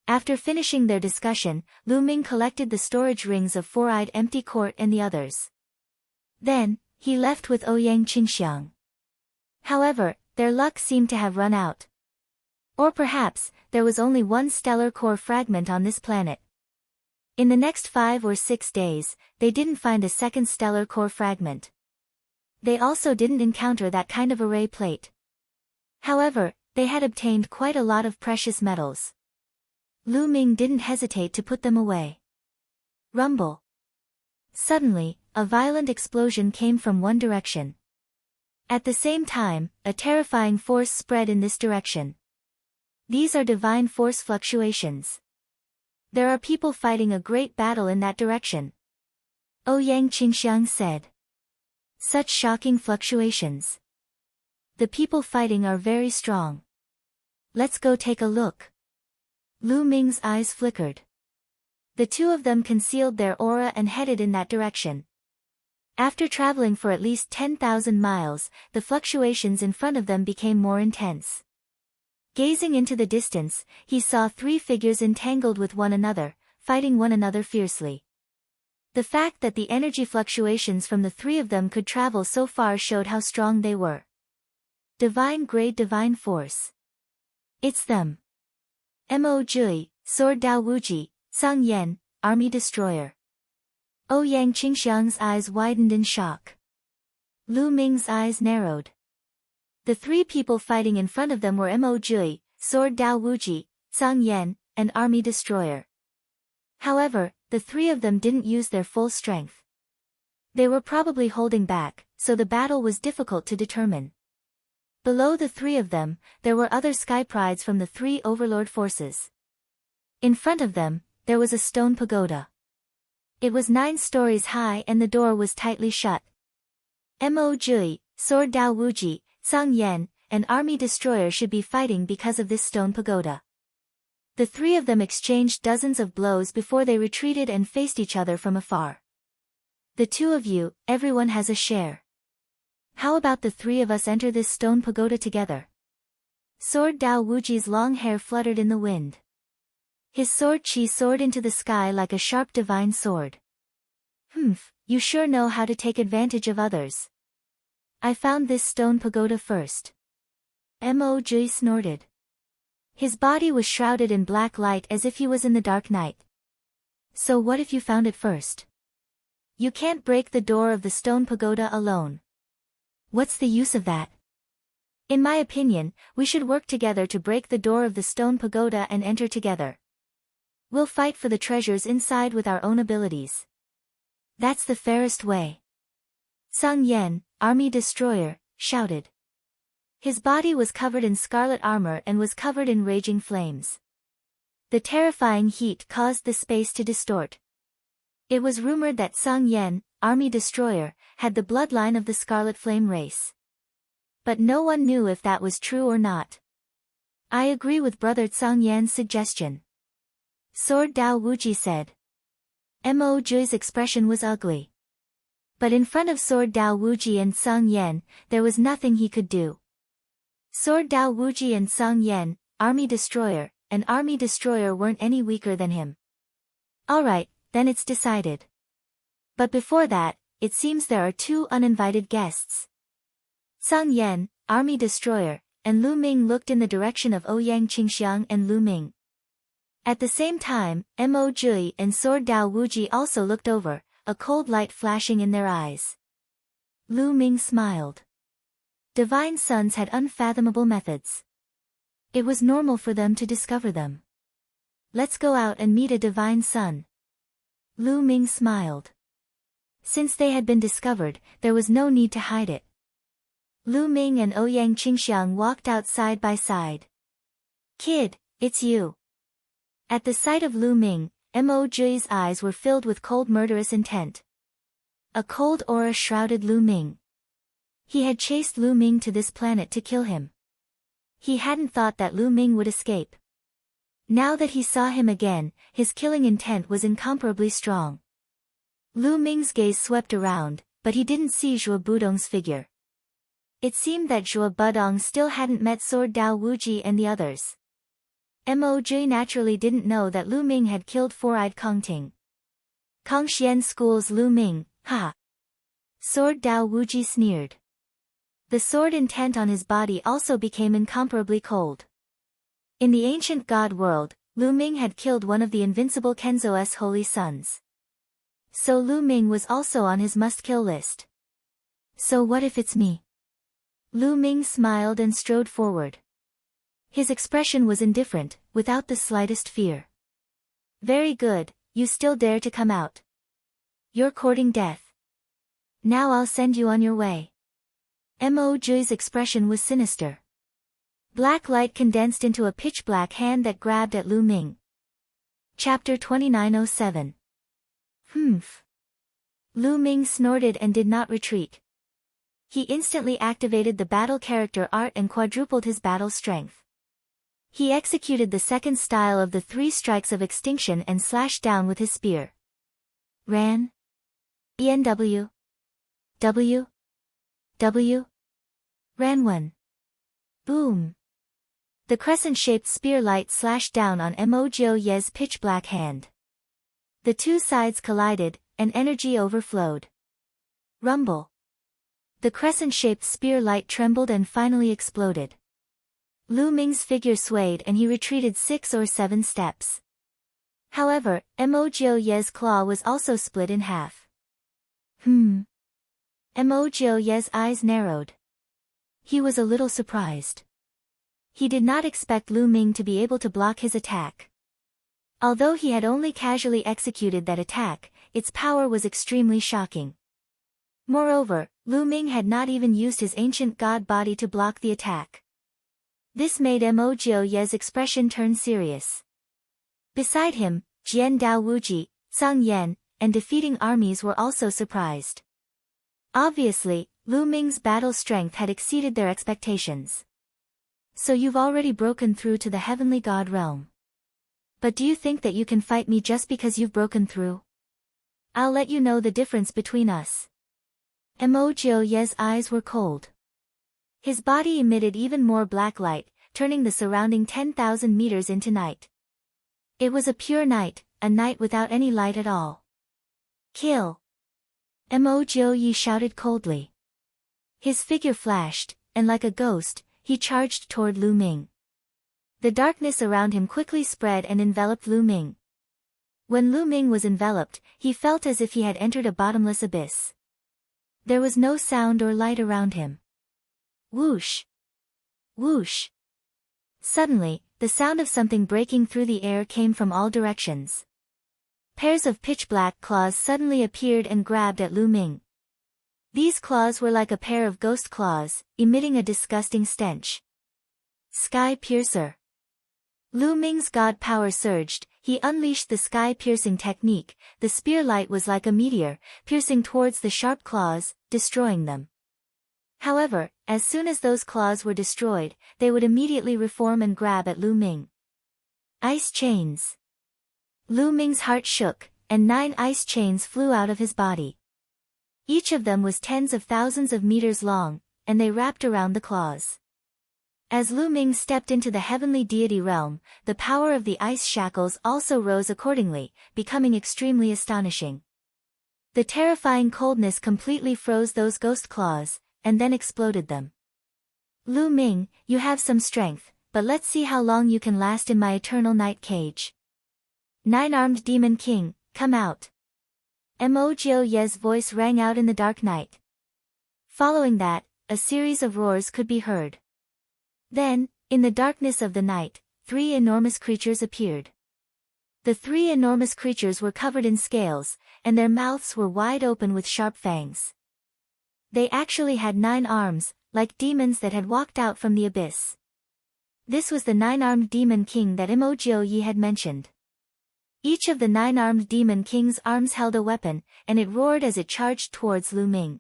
Speaker 1: After finishing their discussion, Lu Ming collected the storage rings of Four-Eyed Empty Court and the others. Then, he left with Ouyang Qingxiang. However, their luck seemed to have run out. Or perhaps, there was only one stellar core fragment on this planet. In the next 5 or 6 days, they didn't find a second stellar core fragment. They also didn't encounter that kind of array plate. However, they had obtained quite a lot of precious metals. Lu Ming didn't hesitate to put them away. Rumble. Suddenly, a violent explosion came from one direction. At the same time, a terrifying force spread in this direction. These are divine force fluctuations. There are people fighting a great battle in that direction. Ouyang Qingxiang said. Such shocking fluctuations. The people fighting are very strong. Let's go take a look. Lu Ming's eyes flickered. The 2 of them concealed their aura and headed in that direction. After traveling for at least 10,000 miles, the fluctuations in front of them became more intense. Gazing into the distance, he saw 3 figures entangled with one another, fighting one another fiercely. The fact that the energy fluctuations from the 3 of them could travel so far showed how strong they were. Divine grade divine force. It's them. Mo Jui, Sword Dao Wuji, Sang Yan, Army Destroyer. Ouyang Qingxiang's eyes widened in shock. Lu Ming's eyes narrowed. The 3 people fighting in front of them were Mo Jui, Sword Dao Wuji, Sang Yan, and Army Destroyer. However, the 3 of them didn't use their full strength. They were probably holding back, so the battle was difficult to determine. Below the 3 of them, there were other sky prides from the 3 overlord forces. In front of them, there was a stone pagoda. It was 9 stories high and the door was tightly shut. Mo Jui, Sword Dao Wuji, Sang Yan, and Army Destroyer should be fighting because of this stone pagoda. The 3 of them exchanged dozens of blows before they retreated and faced each other from afar. The 2 of you, everyone has a share. How about the 3 of us enter this stone pagoda together? Sword Dao Wuji's long hair fluttered in the wind. His sword chi soared into the sky like a sharp divine sword. You sure know how to take advantage of others. I found this stone pagoda first. Mo Jui snorted. His body was shrouded in black light as if he was in the dark night. So what if you found it first? You can't break the door of the stone pagoda alone. What's the use of that? In my opinion, we should work together to break the door of the stone pagoda and enter together. We'll fight for the treasures inside with our own abilities. That's the fairest way. Sang Yan, Army Destroyer, shouted. His body was covered in scarlet armor and was covered in raging flames. The terrifying heat caused the space to distort. It was rumored that Sang Yan, Army Destroyer, had the bloodline of the Scarlet Flame race. But no one knew if that was true or not. I agree with Brother Sang Yan's suggestion. Sword Dao Wuji said. Mo Jui's expression was ugly. But in front of Sword Dao Wuji and Song Yan, there was nothing he could do. Sword Dao Wuji and Song Yan, Army Destroyer, and Army Destroyer weren't any weaker than him. Alright, then it's decided. But before that, it seems there are two uninvited guests. Song Yan, Army Destroyer, and Lu Ming looked in the direction of Ouyang Qingxiang and Lu Ming. At the same time, Mo Jui and Sword Dao Wuji also looked over, a cold light flashing in their eyes. Lu Ming smiled. Divine sons had unfathomable methods. It was normal for them to discover them. Let's go out and meet a divine son. Lu Ming smiled. Since they had been discovered, there was no need to hide it. Lu Ming and Ouyang Qingxiang walked out side by side. Kid, it's you. At the sight of Lu Ming, Mo Jui's eyes were filled with cold murderous intent. A cold aura shrouded Lu Ming. He had chased Lu Ming to this planet to kill him. He hadn't thought that Lu Ming would escape. Now that he saw him again, his killing intent was incomparably strong. Lu Ming's gaze swept around, but he didn't see Zhuo Budong's figure. It seemed that Zhuo Budong still hadn't met Sword Dao Wuji and the others. Mo Jui naturally didn't know that Lu Ming had killed Four-Eyed Kongting. Kongxian School's Lu Ming, ha! Sword Dao Wuji sneered. The sword intent on his body also became incomparably cold. In the ancient god world, Lu Ming had killed one of the invincible Kenzo's holy sons. So Lu Ming was also on his must-kill list. So what if it's me? Lu Ming smiled and strode forward. His expression was indifferent, without the slightest fear. Very good, you still dare to come out. You're courting death. Now I'll send you on your way. Mo Jui's expression was sinister. Black light condensed into a pitch-black hand that grabbed at Lu Ming. Chapter 2907. Humph. Lu Ming snorted and did not retreat. He instantly activated the battle character art and quadrupled his battle strength. He executed the second style of the 3 strikes of extinction and slashed down with his spear. Ran. ENW. W. W. Ran 1. Boom. The crescent-shaped spear light slashed down on Mo Jioye's pitch-black hand. The two sides collided, and energy overflowed. Rumble. The crescent-shaped spear light trembled and finally exploded. Lu Ming's figure swayed and he retreated 6 or 7 steps. However, Mo Jioye's claw was also split in half. Mo Jioye's eyes narrowed. He was a little surprised. He did not expect Lu Ming to be able to block his attack. Although he had only casually executed that attack, its power was extremely shocking. Moreover, Lu Ming had not even used his ancient god body to block the attack. This made Mo Jioye's expression turn serious. Beside him, Jian Dao Wuji, Song Yan, and defeating armies were also surprised. Obviously, Lu Ming's battle strength had exceeded their expectations. So you've already broken through to the heavenly god realm. But do you think that you can fight me just because you've broken through? I'll let you know the difference between us. Mo Jioye's eyes were cold. His body emitted even more black light, turning the surrounding 10,000 meters into night. It was a pure night, a night without any light at all. Kill! Mo Jioye shouted coldly. His figure flashed, and like a ghost, he charged toward Lu Ming. The darkness around him quickly spread and enveloped Lu Ming. When Lu Ming was enveloped, he felt as if he had entered a bottomless abyss. There was no sound or light around him. Whoosh! Whoosh! Suddenly, the sound of something breaking through the air came from all directions. Pairs of pitch-black claws suddenly appeared and grabbed at Lu Ming. These claws were like a pair of ghost claws, emitting a disgusting stench. Sky Piercer. Lu Ming's god power surged, he unleashed the sky-piercing technique, the spear light was like a meteor, piercing towards the sharp claws, destroying them. However, as soon as those claws were destroyed, they would immediately reform and grab at Lu Ming. Ice chains. Lu Ming's heart shook, and 9 ice chains flew out of his body. Each of them was tens of thousands of meters long, and they wrapped around the claws. As Lu Ming stepped into the heavenly deity realm, the power of the ice shackles also rose accordingly, becoming extremely astonishing. The terrifying coldness completely froze those ghost claws, and then exploded them. Lu Ming, you have some strength, but let's see how long you can last in my eternal night cage. Nine-armed demon king, come out. Mo Jiu Ye's voice rang out in the dark night. Following that, a series of roars could be heard. Then, in the darkness of the night, 3 enormous creatures appeared. The 3 enormous creatures were covered in scales, and their mouths were wide open with sharp fangs. They actually had 9 arms, like demons that had walked out from the abyss. This was the 9-armed demon king that Mo Jiu Ye had mentioned. Each of the 9-armed demon king's arms held a weapon, and it roared as it charged towards Lu Ming.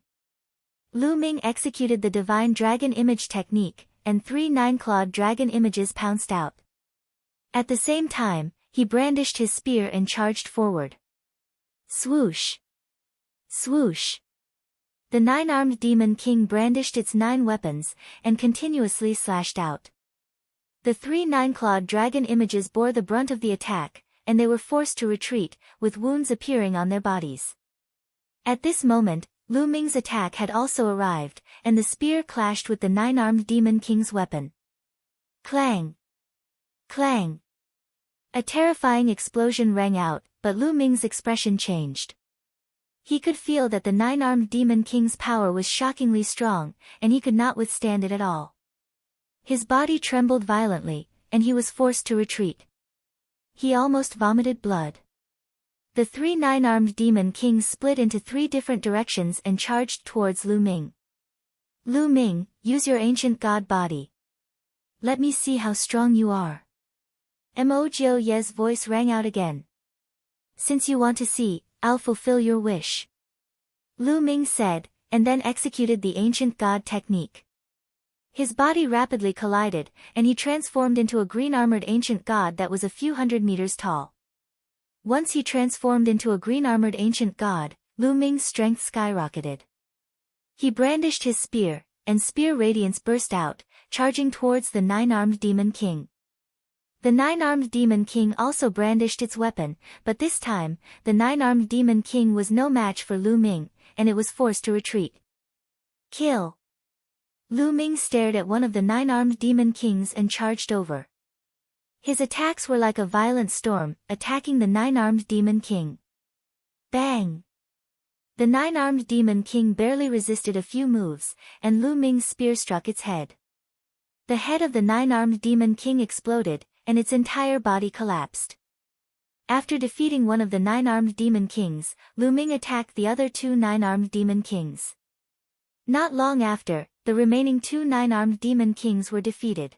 Speaker 1: Lu Ming executed the divine dragon image technique, and 3 9-clawed dragon images pounced out. At the same time, he brandished his spear and charged forward. Swoosh! Swoosh! The 9-armed demon king brandished its 9 weapons, and continuously slashed out. The 3 9-clawed dragon images bore the brunt of the attack, and they were forced to retreat, with wounds appearing on their bodies. At this moment, Lu Ming's attack had also arrived, and the spear clashed with the 9-armed demon king's weapon. Clang! Clang! A terrifying explosion rang out, but Lu Ming's expression changed. He could feel that the 9-armed demon king's power was shockingly strong, and he could not withstand it at all. His body trembled violently, and he was forced to retreat. He almost vomited blood. The 3 9-armed demon kings split into 3 different directions and charged towards Lu Ming. Lu Ming, use your ancient god body. Let me see how strong you are. Mo Jiu Ye's voice rang out again. Since you want to see, I'll fulfill your wish. Lu Ming said, and then executed the ancient god technique. His body rapidly collided, and he transformed into a green-armored ancient god that was a few hundred meters tall. Once he transformed into a green-armored ancient god, Lu Ming's strength skyrocketed. He brandished his spear, and spear radiance burst out, charging towards the 9-armed demon king. The 9-armed demon king also brandished its weapon, but this time, the 9-armed demon king was no match for Lu Ming, and it was forced to retreat. Kill! Lu Ming stared at one of the 9-armed demon kings and charged over. His attacks were like a violent storm, attacking the 9-armed demon king. Bang! The 9-armed demon king barely resisted a few moves, and Lu Ming's spear struck its head. The head of the 9-armed demon king exploded, and its entire body collapsed. After defeating one of the 9-armed demon kings, Lu Ming attacked the other 2 9-armed demon kings. Not long after, the remaining 2 9-armed demon kings were defeated.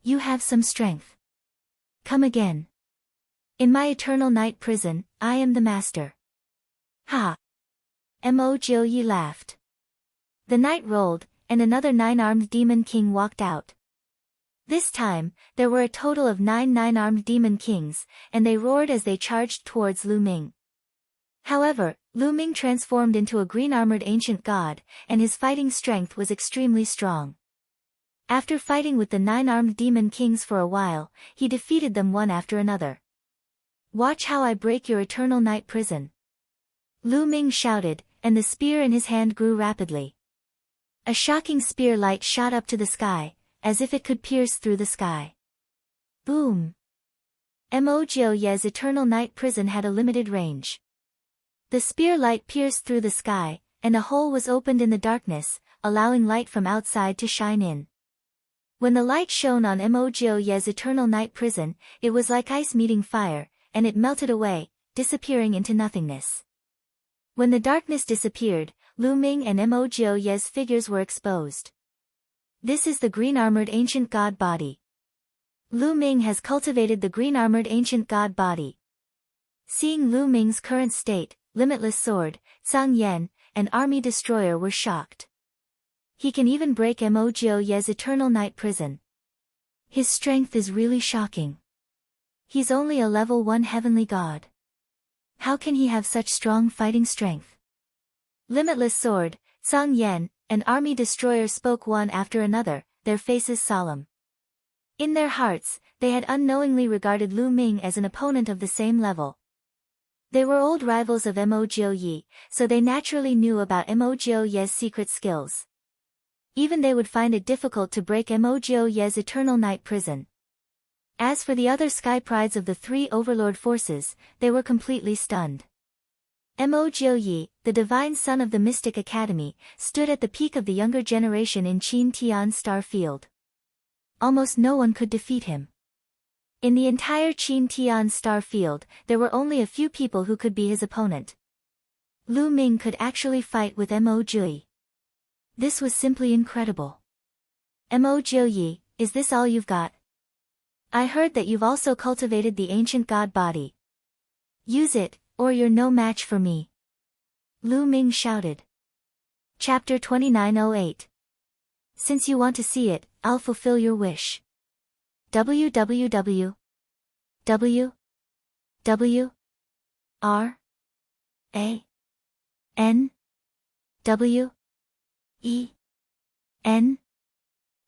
Speaker 1: You have some strength. Come again. In my eternal night prison, I am the master. Ha! Mo Jiu Ye laughed. The night rolled, and another 9-armed demon king walked out. This time, there were a total of 9 9-armed demon kings, and they roared as they charged towards Lu Ming. However, Lu Ming transformed into a green-armored ancient god, and his fighting strength was extremely strong. After fighting with the 9-armed demon kings for a while, he defeated them one after another. Watch how I break your eternal night prison. Lu Ming shouted, and the spear in his hand grew rapidly. A shocking spear light shot up to the sky, as if it could pierce through the sky. Boom! Mo Jiu Ye's eternal night prison had a limited range. The spear light pierced through the sky, and a hole was opened in the darkness, allowing light from outside to shine in. When the light shone on Mo Jiu Ye's eternal night prison, it was like ice meeting fire, and it melted away, disappearing into nothingness. When the darkness disappeared, Lu Ming and Mo Jiu Ye's figures were exposed. This is the green-armored ancient god body. Lu Ming has cultivated the green-armored ancient god body. Seeing Lu Ming's current state, Limitless Sword, Zhang Yan, and Army Destroyer were shocked. He can even break Mo Jiu Ye's eternal night prison. His strength is really shocking. He's only a level 1 heavenly god. How can he have such strong fighting strength? Limitless Sword, Song Yen, and Army Destroyer spoke one after another, their faces solemn. In their hearts, they had unknowingly regarded Lu Ming as an opponent of the same level. They were old rivals of Mo Jiu, so they naturally knew about Mo Jiu's secret skills. Even they would find it difficult to break Mo Jiu's eternal night prison. As for the other sky prides of the three overlord forces, they were completely stunned. Mo Jiu, the divine son of the Mystic Academy, stood at the peak of the younger generation in Qin Tian Star Field. Almost no one could defeat him. In the entire Qin Tian Star Field, there were only a few people who could be his opponent. Lu Ming could actually fight with Mo Jiu. This was simply incredible. Mo Jiu, is this all you've got? I heard that you've also cultivated the ancient god body. Use it, or you're no match for me. Lu Ming shouted. Chapter 2908. Since you want to see it, I'll fulfill your wish. www. W. W. R. A. N. W. E. N.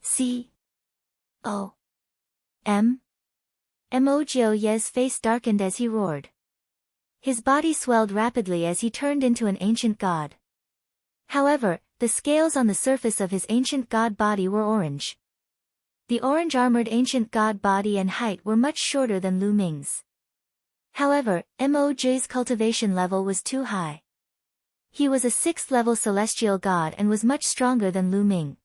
Speaker 1: C. O. M. Mo Jiu's face darkened as he roared. His body swelled rapidly as he turned into an ancient god. However, the scales on the surface of his ancient god body were orange. The orange-armored ancient god body and height were much shorter than Lu Ming's. However, Mo Jiu's cultivation level was too high. He was a 6th-level celestial god and was much stronger than Lu Ming.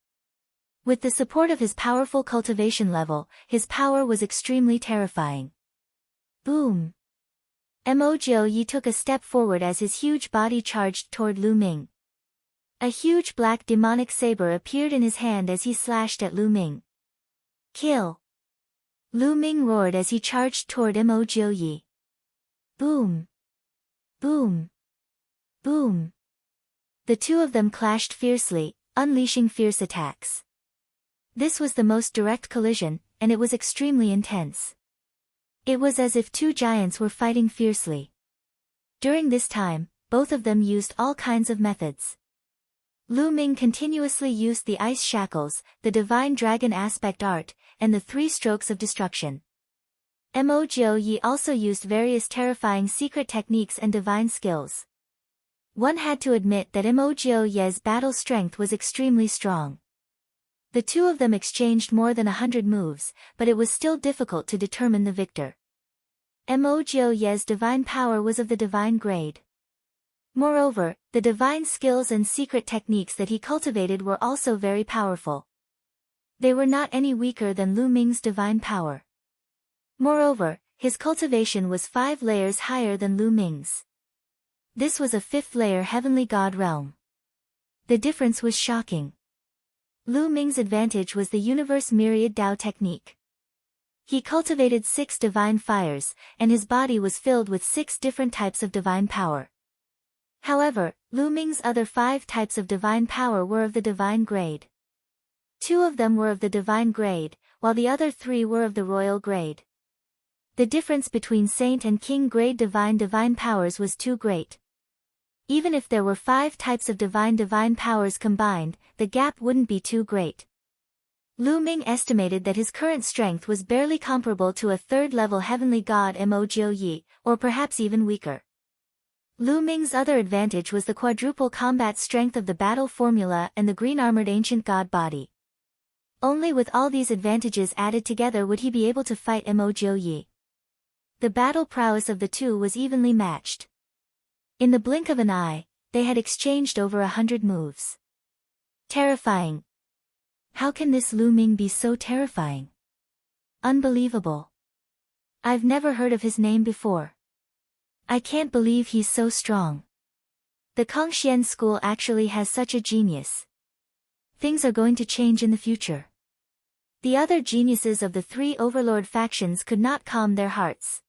Speaker 1: With the support of his powerful cultivation level, his power was extremely terrifying. Boom! Mo Jiu took a step forward as his huge body charged toward Lu Ming. A huge black demonic saber appeared in his hand as he slashed at Lu Ming. Kill! Lu Ming roared as he charged toward Mo Jiu. Boom! Boom! Boom! The two of them clashed fiercely, unleashing fierce attacks. This was the most direct collision, and it was extremely intense. It was as if two giants were fighting fiercely. During this time, both of them used all kinds of methods. Lu Ming continuously used the ice shackles, the divine dragon aspect art, and the 3 strokes of destruction. Mo Jiu also used various terrifying secret techniques and divine skills. One had to admit that Mo Jiu's battle strength was extremely strong. The two of them exchanged more than 100 moves, but it was still difficult to determine the victor. Mo Jiu's divine power was of the divine grade. Moreover, the divine skills and secret techniques that he cultivated were also very powerful. They were not any weaker than Lu Ming's divine power. Moreover, his cultivation was 5 layers higher than Lu Ming's. This was a 5th layer heavenly god realm. The difference was shocking. Lu Ming's advantage was the universe myriad Dao technique. He cultivated 6 divine fires, and his body was filled with 6 different types of divine power. However, Lu Ming's other 5 types of divine power were of the divine grade. 2 of them were of the divine grade, while the other 3 were of the royal grade. The difference between saint and king grade divine powers was too great. Even if there were 5 types of divine powers combined, the gap wouldn't be too great. Lu Ming estimated that his current strength was barely comparable to a 3rd-level heavenly god Mo Jiu, or perhaps even weaker. Lu Ming's other advantage was the quadruple combat strength of the battle formula and the green-armored ancient god body. Only with all these advantages added together would he be able to fight Mo Jiu. The battle prowess of the two was evenly matched. In the blink of an eye, they had exchanged over 100 moves. Terrifying. How can this Lu Ming be so terrifying? Unbelievable. I've never heard of his name before. I can't believe he's so strong. The Kongxian school actually has such a genius. Things are going to change in the future. The other geniuses of the 3 overlord factions could not calm their hearts.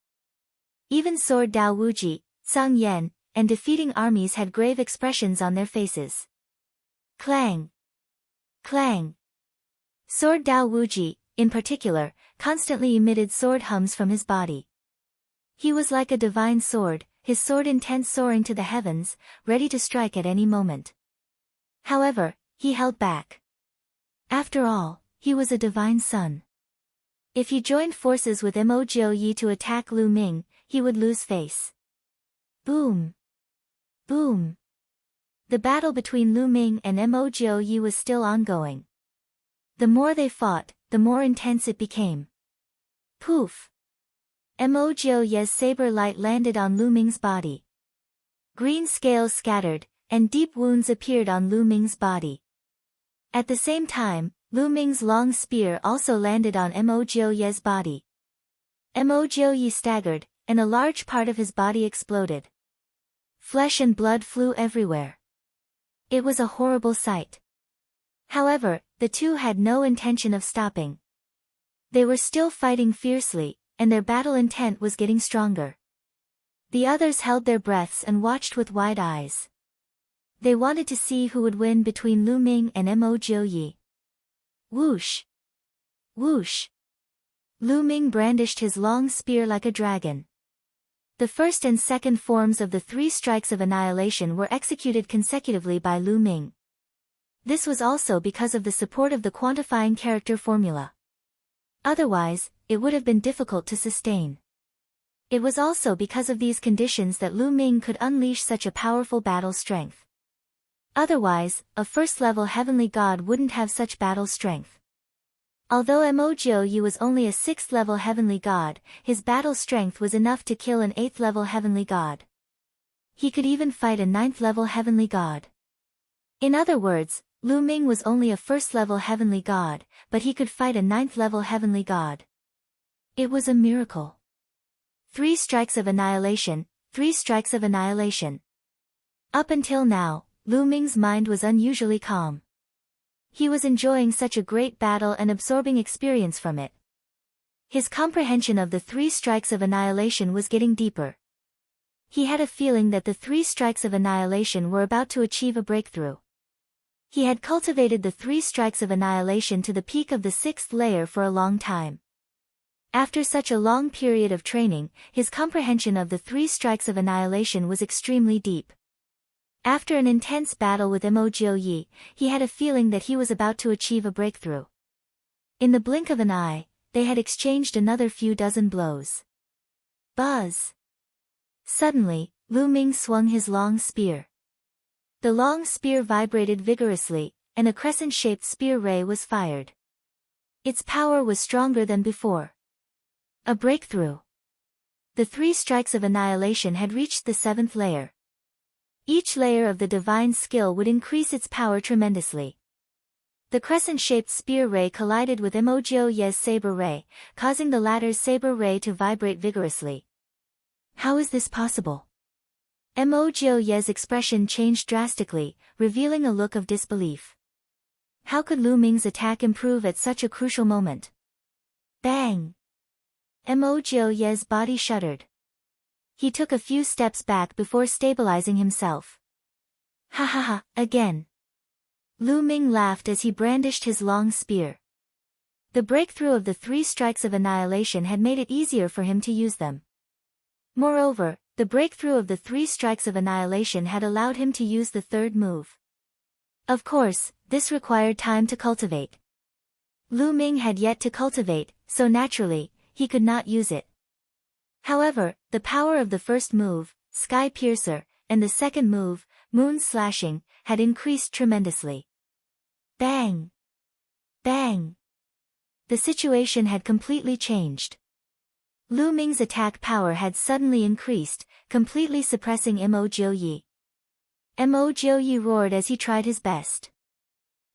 Speaker 1: Even Sword Dao Wuji, Song Yan, and defeating armies had grave expressions on their faces. Clang! Clang! Sword Dao Wuji, in particular, constantly emitted sword hums from his body. He was like a divine sword, his sword intent soaring to the heavens, ready to strike at any moment. However, he held back. After all, he was a divine son. If he joined forces with Mo Jiu to attack Lu Ming, he would lose face. Boom! Boom! The battle between Lu Ming and Mo Jiu was still ongoing. The more they fought, the more intense it became. Poof! Mo Jiu's saber light landed on Lu Ming's body. Green scales scattered, and deep wounds appeared on Lu Ming's body. At the same time, Lu Ming's long spear also landed on Mo Jiu's body. Mo Jiu staggered, and a large part of his body exploded. Flesh and blood flew everywhere. It was a horrible sight. However, the two had no intention of stopping. They were still fighting fiercely, and their battle intent was getting stronger. The others held their breaths and watched with wide eyes. They wanted to see who would win between Lu Ming and Mo Jiu. Whoosh! Whoosh! Lu Ming brandished his long spear like a dragon. The first and second forms of the 3 strikes of annihilation were executed consecutively by Lu Ming. This was also because of the support of the quantifying character formula. Otherwise, it would have been difficult to sustain. It was also because of these conditions that Lu Ming could unleash such a powerful battle strength. Otherwise, a first-level heavenly god wouldn't have such battle strength. Although Mo Jiu was only a 6th-level heavenly god, his battle strength was enough to kill an 8th-level heavenly god. He could even fight a 9th-level heavenly god. In other words, Lu Ming was only a 1st-level heavenly god, but he could fight a 9th-level heavenly god. It was a miracle. 3 strikes of annihilation, 3 strikes of annihilation. Up until now, Lu Ming's mind was unusually calm. He was enjoying such a great battle and absorbing experience from it. His comprehension of the 3 strikes of annihilation was getting deeper. He had a feeling that the 3 strikes of annihilation were about to achieve a breakthrough. He had cultivated the 3 strikes of annihilation to the peak of the 6th layer for a long time. After such a long period of training, his comprehension of the 3 strikes of annihilation was extremely deep. After an intense battle with Mo Jiu, he had a feeling that he was about to achieve a breakthrough. In the blink of an eye, they had exchanged another few dozen blows. Buzz! Suddenly, Lu Ming swung his long spear. The long spear vibrated vigorously, and a crescent-shaped spear ray was fired. Its power was stronger than before. A breakthrough. The 3 strikes of annihilation had reached the 7th layer. Each layer of the divine skill would increase its power tremendously. The crescent-shaped spear ray collided with Mo Jiu's saber ray, causing the latter's saber ray to vibrate vigorously. How is this possible? Mo Jiu's expression changed drastically, revealing a look of disbelief. How could Lu Ming's attack improve at such a crucial moment? Bang! Mo Jiu's body shuddered. He took a few steps back before stabilizing himself. Ha ha ha, again. Lu Ming laughed as he brandished his long spear. The breakthrough of the 3 strikes of annihilation had made it easier for him to use them. Moreover, the breakthrough of the 3 strikes of annihilation had allowed him to use the 3rd move. Of course, this required time to cultivate. Lu Ming had yet to cultivate, so naturally, he could not use it. However, the power of the first move, Sky Piercer, and the second move, Moon Slashing, had increased tremendously. Bang! Bang! The situation had completely changed. Lu Ming's attack power had suddenly increased, completely suppressing Mo Jiu. Mo Jiu roared as he tried his best.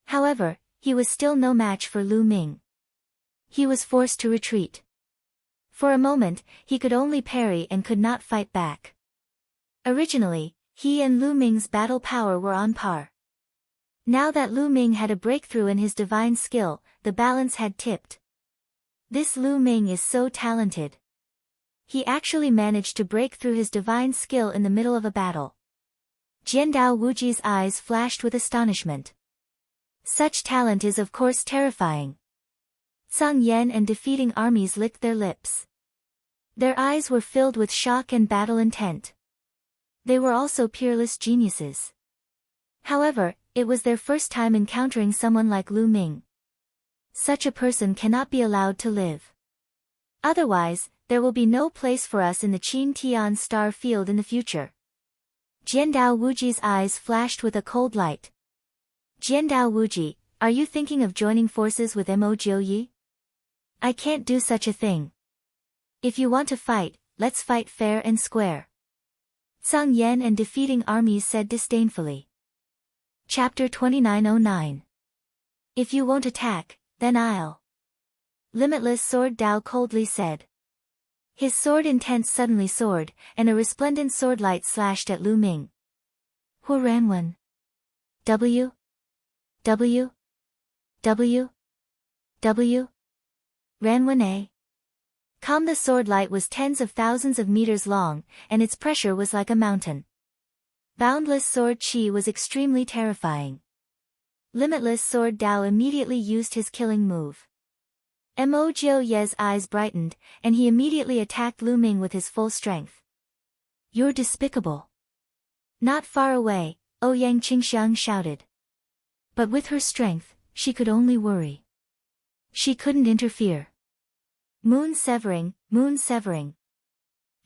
Speaker 1: However, he was still no match for Lu Ming. He was forced to retreat. For a moment, he could only parry and could not fight back. Originally, he and Lu Ming's battle power were on par. Now that Lu Ming had a breakthrough in his divine skill, the balance had tipped. This Lu Ming is so talented. He actually managed to break through his divine skill in the middle of a battle. Jiandao Wuji's eyes flashed with astonishment. Such talent is of course terrifying. Zhang Yan and defeating armies licked their lips. Their eyes were filled with shock and battle intent. They were also peerless geniuses. However, it was their first time encountering someone like Lu Ming. Such a person cannot be allowed to live. Otherwise, there will be no place for us in the Qin Tian star field in the future. Jiandao Wuji's eyes flashed with a cold light. Jiandao Wuji, are you thinking of joining forces with Mo Jiuyi? I can't do such a thing. If you want to fight, let's fight fair and square. Zhang Yan and defeating armies said disdainfully. Chapter 2909. If you won't attack, then I'll. Limitless Sword Dao coldly said. His sword intent suddenly soared, and a resplendent sword light slashed at Lu Ming. Hu Ranwen. W. W. W. W. Ranwen A. Com. The sword light was tens of thousands of meters long, and its pressure was like a mountain. Boundless sword chi was extremely terrifying. Limitless Sword Dao immediately used his killing move. Mo Jiuye's eyes brightened, and he immediately attacked Lu Ming with his full strength. You're despicable. Not far away, Ouyang Qingxiang shouted. But with her strength, she could only worry. She couldn't interfere. Moon severing, moon severing.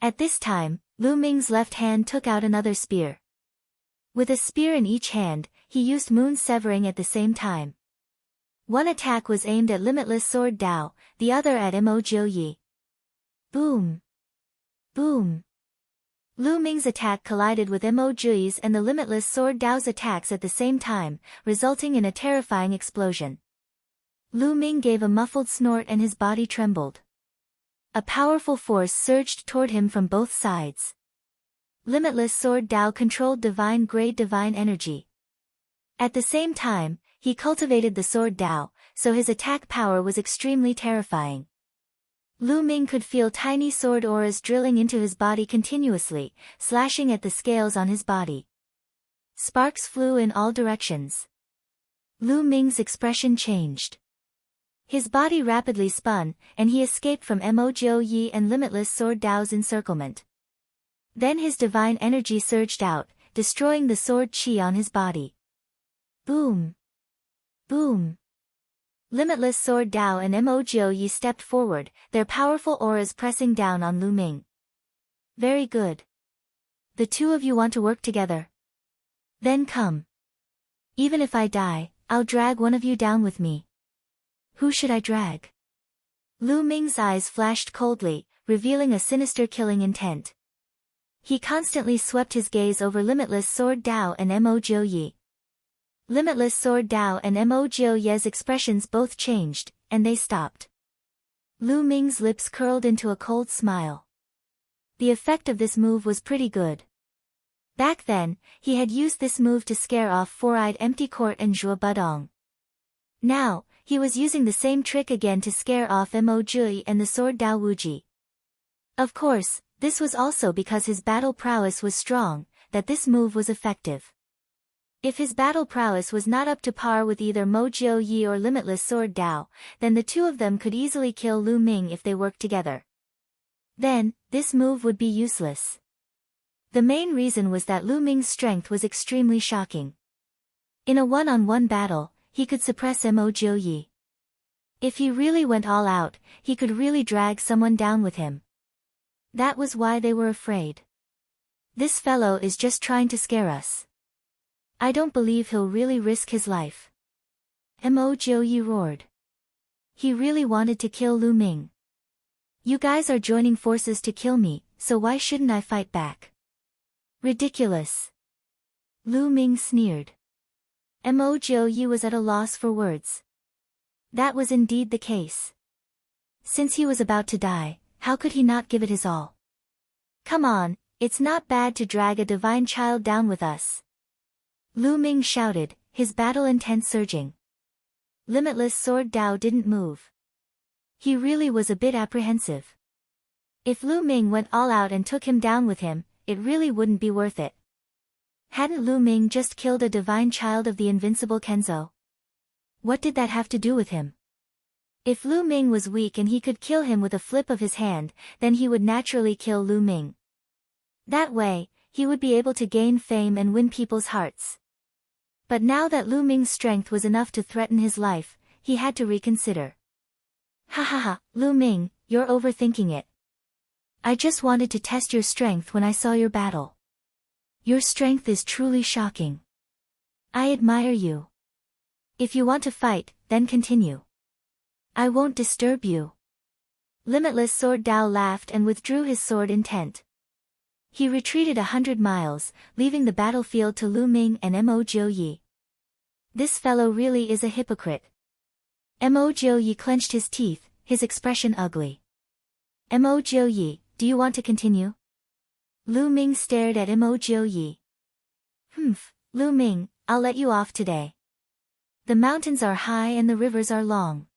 Speaker 1: At this time, Lu Ming's left hand took out another spear. With a spear in each hand, he used moon severing at the same time. One attack was aimed at Limitless Sword Dao, the other at Mo Jiuyi. Boom! Boom! Lu Ming's attack collided with Mo Jiuyi's and the Limitless Sword Dao's attacks at the same time, resulting in a terrifying explosion. Lu Ming gave a muffled snort and his body trembled. A powerful force surged toward him from both sides. Limitless Sword Dao controlled divine-grade divine energy. At the same time, he cultivated the Sword Dao, so his attack power was extremely terrifying. Lu Ming could feel tiny sword auras drilling into his body continuously, slashing at the scales on his body. Sparks flew in all directions. Lu Ming's expression changed. His body rapidly spun, and he escaped from Mo Jiuyi and Limitless Sword Dao's encirclement. Then his divine energy surged out, destroying the sword chi on his body. Boom! Boom! Limitless Sword Dao and Mo Jiuyi stepped forward, their powerful auras pressing down on Lu Ming. Very good. The two of you want to work together? Then come. Even if I die, I'll drag one of you down with me. Who should I drag? Lu Ming's eyes flashed coldly, revealing a sinister killing intent. He constantly swept his gaze over Limitless Sword Dao and Mo Jiuyi. Limitless Sword Dao and Mo Jiuyi's expressions both changed, and they stopped. Lu Ming's lips curled into a cold smile. The effect of this move was pretty good. Back then, he had used this move to scare off Four-Eyed Empty Court and Zhuo Budong. Now, he was using the same trick again to scare off Mo Jiuyi and the Sword Dao Wuji. Of course, this was also because his battle prowess was strong, that this move was effective. If his battle prowess was not up to par with either Mo Jiuyi or Limitless Sword Dao, then the two of them could easily kill Lu Ming if they worked together. Then, this move would be useless. The main reason was that Lu Ming's strength was extremely shocking. In a one-on-one battle, he could suppress Mo Jiuyi. If he really went all out, he could really drag someone down with him. That was why they were afraid. This fellow is just trying to scare us. I don't believe he'll really risk his life. Mo Jiuyi roared. He really wanted to kill Lu Ming. You guys are joining forces to kill me, so why shouldn't I fight back? Ridiculous. Lu Ming sneered. Mo Jiuyi was at a loss for words. That was indeed the case. Since he was about to die, how could he not give it his all? Come on, it's not bad to drag a divine child down with us. Lu Ming shouted, his battle intent surging. Limitless Sword Dao didn't move. He really was a bit apprehensive. If Lu Ming went all out and took him down with him, it really wouldn't be worth it. Hadn't Lu Ming just killed a divine child of the invincible Kenzo? What did that have to do with him? If Lu Ming was weak and he could kill him with a flip of his hand, then he would naturally kill Lu Ming. That way, he would be able to gain fame and win people's hearts. But now that Lu Ming's strength was enough to threaten his life, he had to reconsider. Ha ha ha, Lu Ming, you're overthinking it. I just wanted to test your strength when I saw your battle. Your strength is truly shocking. I admire you. If you want to fight, then continue. I won't disturb you. Limitless Sword Dao laughed and withdrew his sword intent. He retreated 100 miles, leaving the battlefield to Lu Ming and Mo Jiuyi. This fellow really is a hypocrite. Mo Jiuyi clenched his teeth, his expression ugly. Mo Jiuyi, do you want to continue? Lu Ming stared at Mo Jiuyi. Lu Ming, I'll let you off today. The mountains are high and the rivers are long.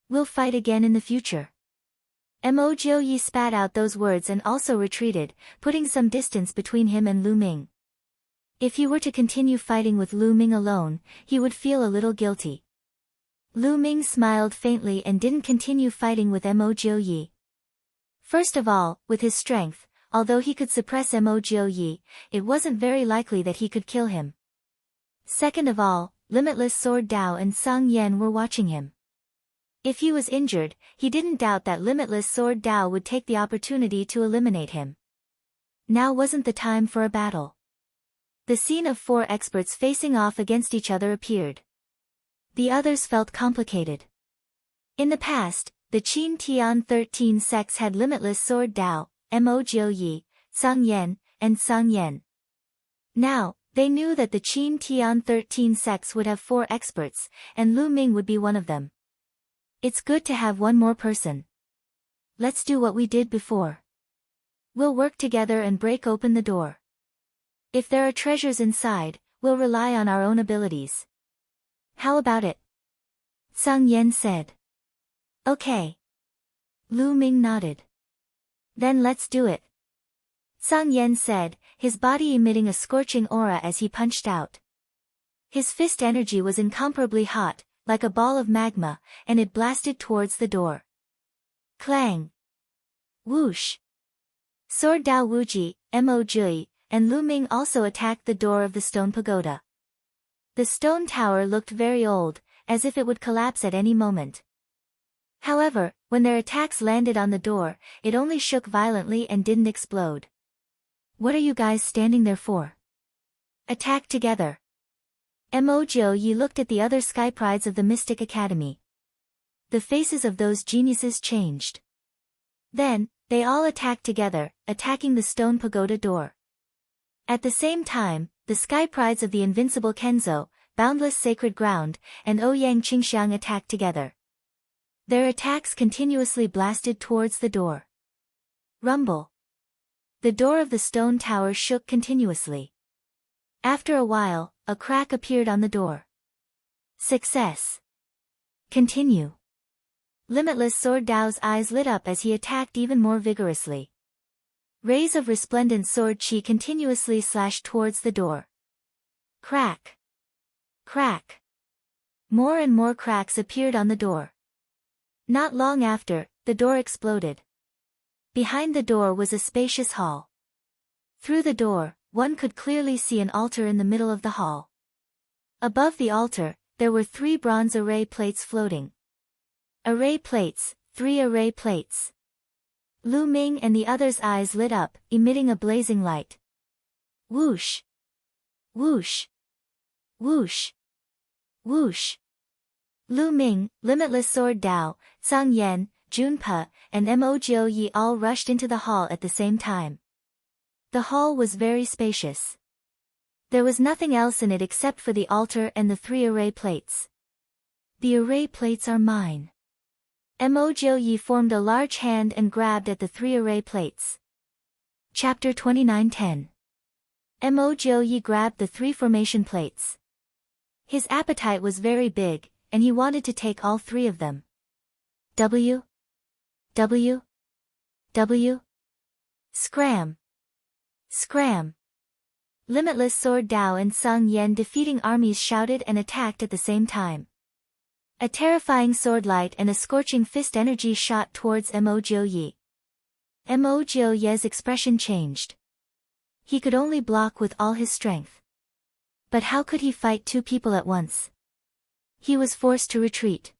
Speaker 1: We'll fight again in the future. Mo Jiuyi spat out those words and also retreated, putting some distance between him and Lu Ming. If he were to continue fighting with Lu Ming alone, he would feel a little guilty. Lu Ming smiled faintly and didn't continue fighting with Mo Jiuyi. First of all, with his strength, although he could suppress Mo Jiuyi, it wasn't very likely that he could kill him. Second of all, Limitless Sword Dao and Song Yan were watching him. If he was injured, he didn't doubt that Limitless Sword Dao would take the opportunity to eliminate him. Now wasn't the time for a battle. The scene of 4 experts facing off against each other appeared. The others felt complicated. In the past, the Qin Tian 13 sects had Limitless Sword Dao, Mo Jiuyi, Song Yan, and Song Yan. Now, they knew that the Qin Tian 13 sects would have 4 experts, and Lu Ming would be one of them. It's good to have one more person. Let's do what we did before. We'll work together and break open the door. If there are treasures inside, we'll rely on our own abilities. How about it? Song Yan said. Okay. Lu Ming nodded. Then let's do it. Song Yan said, his body emitting a scorching aura as he punched out. His fist energy was incomparably hot, like a ball of magma, and it blasted towards the door. Clang! Whoosh! Sword Dao Wuji, Mo Jiuyi, and Lu Ming also attacked the door of the stone pagoda. The stone tower looked very old, as if it would collapse at any moment. However, when their attacks landed on the door, it only shook violently and didn't explode. What are you guys standing there for? Attack together! Mo Jiuyi looked at the other sky prides of the Mystic Academy. The faces of those geniuses changed. Then, they all attacked together, attacking the stone pagoda door. At the same time, the sky prides of the invincible Kenzo, Boundless Sacred Ground, and Ouyang Qingxiang attacked together. Their attacks continuously blasted towards the door. Rumble. The door of the stone tower shook continuously. After a while, a crack appeared on the door. Success. Continue. Limitless Sword Dao's eyes lit up as he attacked even more vigorously. Rays of resplendent sword chi continuously slashed towards the door. Crack. Crack. More and more cracks appeared on the door. Not long after, the door exploded. Behind the door was a spacious hall. Through the door, one could clearly see an altar in the middle of the hall. Above the altar, there were 3 bronze array plates floating. Array plates, 3 array plates. Lu Ming and the others' eyes lit up, emitting a blazing light. Whoosh! Whoosh! Whoosh! Whoosh! Lu Ming, Limitless Sword Dao, Song Yan, Junpe, and Mo Jiuyi all rushed into the hall at the same time. The hall was very spacious. There was nothing else in it except for the altar and the 3 array plates. The array plates are mine. Mo Jiuyi formed a large hand and grabbed at the 3 array plates. Chapter 29:10. Mo Jiuyi grabbed the 3 formation plates. His appetite was very big, and he wanted to take all 3 of them. W. W. W. Scram. Scram. Limitless Sword Dao and Song Yan defeating armies shouted and attacked at the same time. A terrifying sword light and a scorching fist energy shot towards Mo Jiuyi. Mo Jiuyi's expression changed. He could only block with all his strength. But how could he fight two people at once? He was forced to retreat.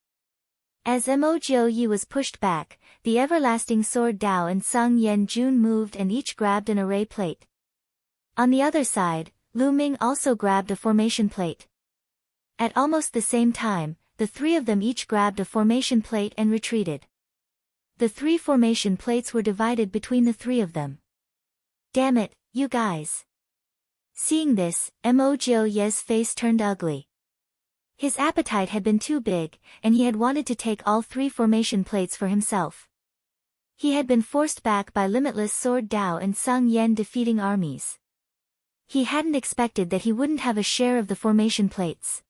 Speaker 1: As Mo Yi was pushed back, the everlasting sword Dao and Sang Yen Jun moved and each grabbed an array plate. On the other side, Lu Ming also grabbed a formation plate. At almost the same time, the three of them each grabbed a formation plate and retreated. The three formation plates were divided between the three of them. Damn it, you guys. Seeing this, Mo Ye's face turned ugly. His appetite had been too big, and he had wanted to take all three formation plates for himself. He had been forced back by Limitless Sword Dao and Sang Yen defeating armies. He hadn't expected that he wouldn't have a share of the formation plates.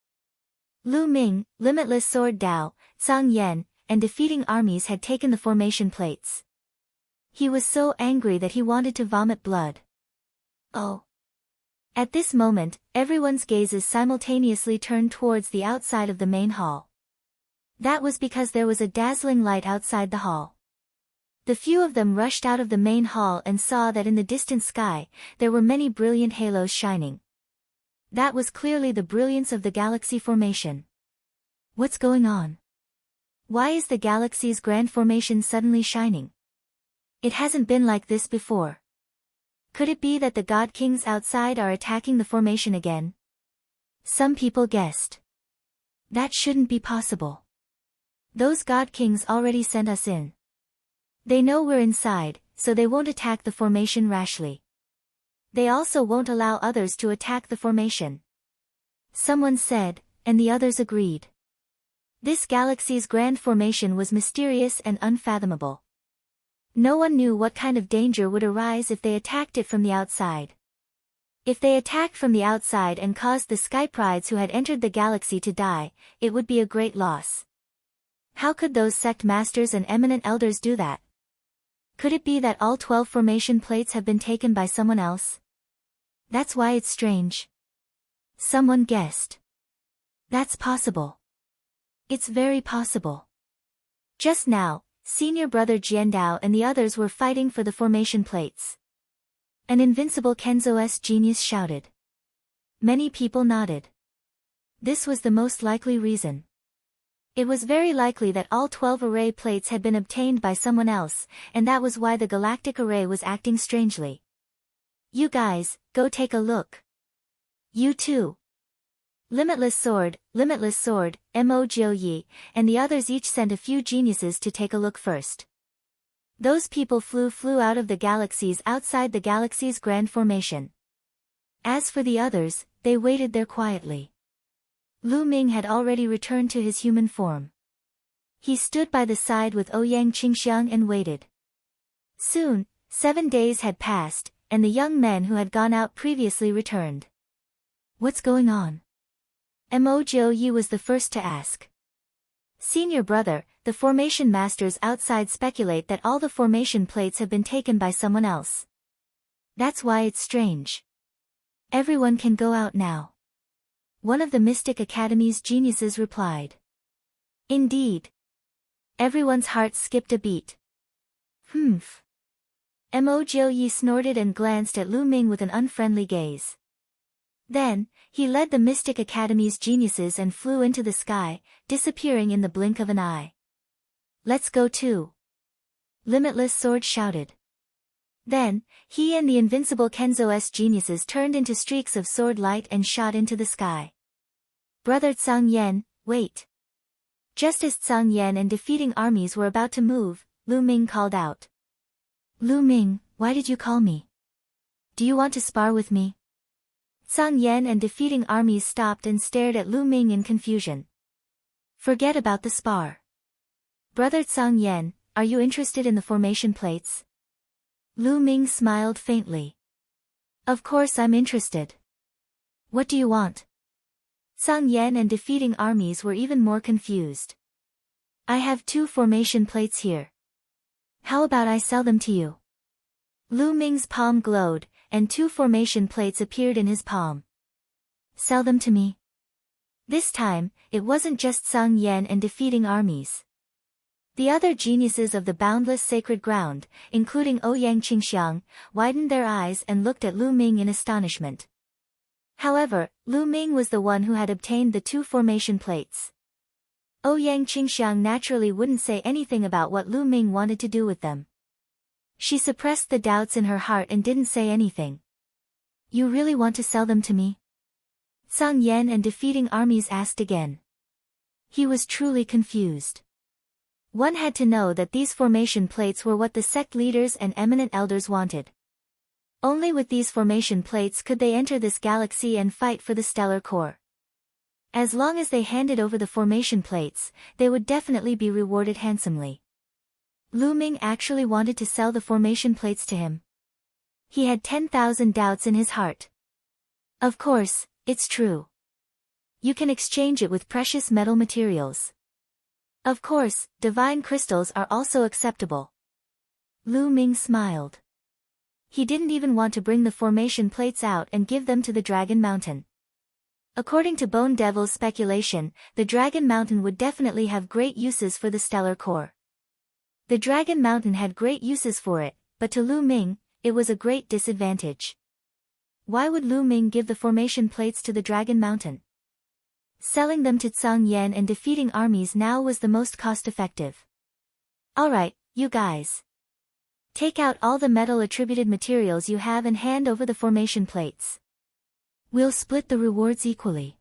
Speaker 1: Lu Ming, Limitless Sword Dao, Sang Yen, and defeating armies had taken the formation plates. He was so angry that he wanted to vomit blood. Oh. At this moment, everyone's gazes simultaneously turned towards the outside of the main hall. That was because there was a dazzling light outside the hall. The few of them rushed out of the main hall and saw that in the distant sky, there were many brilliant halos shining. That was clearly the brilliance of the galaxy formation. What's going on? Why is the galaxy's grand formation suddenly shining? It hasn't been like this before. Could it be that the God Kings outside are attacking the formation again? Some people guessed. That shouldn't be possible. Those God Kings already sent us in. They know we're inside, so they won't attack the formation rashly. They also won't allow others to attack the formation. Someone said, and the others agreed. This galaxy's grand formation was mysterious and unfathomable. No one knew what kind of danger would arise if they attacked it from the outside. If they attacked from the outside and caused the Sky Prides who had entered the galaxy to die, it would be a great loss. How could those sect masters and eminent elders do that? Could it be that all 12 formation plates have been taken by someone else? That's why it's strange. Someone guessed. That's possible. It's very possible. Just now, Senior Brother Jiandao and the others were fighting for the formation plates. An invincible Kenzo's genius shouted. Many people nodded. This was the most likely reason. It was very likely that all 12 array plates had been obtained by someone else, and that was why the galactic array was acting strangely. You guys, go take a look. You too. Limitless Sword, Mo Yi, and the others each sent a few geniuses to take a look first. Those people flew out of the galaxies outside the galaxy's grand formation. As for the others, they waited there quietly. Lu Ming had already returned to his human form. He stood by the side with Ouyang Qingxiang and waited. Soon, 7 days had passed, and the young men who had gone out previously returned. What's going on? Mo Yi was the first to ask. Senior brother, the formation masters outside speculate that all the formation plates have been taken by someone else. That's why it's strange. Everyone can go out now. One of the Mystic Academy's geniuses replied. Indeed. Everyone's heart skipped a beat. Humph. Mo Yi snorted and glanced at Lu Ming with an unfriendly gaze. Then, he led the Mystic Academy's geniuses and flew into the sky, disappearing in the blink of an eye. Let's go too. Limitless Sword shouted. Then, he and the invincible Kenzo's geniuses turned into streaks of sword light and shot into the sky. Brother Tsang Yen, wait. Just as Tsang Yen and defeating armies were about to move, Lu Ming called out. Lu Ming, why did you call me? Do you want to spar with me? Tsang Yen and defeating armies stopped and stared at Lu Ming in confusion. Forget about the spar. Brother Tsang Yen, are you interested in the formation plates? Lu Ming smiled faintly. Of course I'm interested. What do you want? Tsang Yen and defeating armies were even more confused. I have 2 formation plates here. How about I sell them to you? Lu Ming's palm glowed, and 2 formation plates appeared in his palm. Sell them to me. This time, it wasn't just Tsang Yen and defeating armies. The other geniuses of the boundless sacred ground, including Ouyang Qingxiang, widened their eyes and looked at Lu Ming in astonishment. However, Lu Ming was the one who had obtained the 2 formation plates. Ouyang Qingxiang naturally wouldn't say anything about what Lu Ming wanted to do with them. She suppressed the doubts in her heart and didn't say anything. You really want to sell them to me? Song Yan and defeating armies asked again. He was truly confused. One had to know that these formation plates were what the sect leaders and eminent elders wanted. Only with these formation plates could they enter this galaxy and fight for the stellar core. As long as they handed over the formation plates, they would definitely be rewarded handsomely. Lu Ming actually wanted to sell the formation plates to him. He had 10,000 doubts in his heart. Of course, it's true. You can exchange it with precious metal materials. Of course, divine crystals are also acceptable. Lu Ming smiled. He didn't even want to bring the formation plates out and give them to the Dragon Mountain. According to Bone Devil's speculation, the Dragon Mountain would definitely have great uses for the stellar core. The Dragon Mountain had great uses for it, but to Lu Ming, it was a great disadvantage. Why would Lu Ming give the formation plates to the Dragon Mountain? Selling them to Song Yan and defeating armies now was the most cost-effective. Alright, you guys. Take out all the metal-attributed materials you have and hand over the formation plates. We'll split the rewards equally.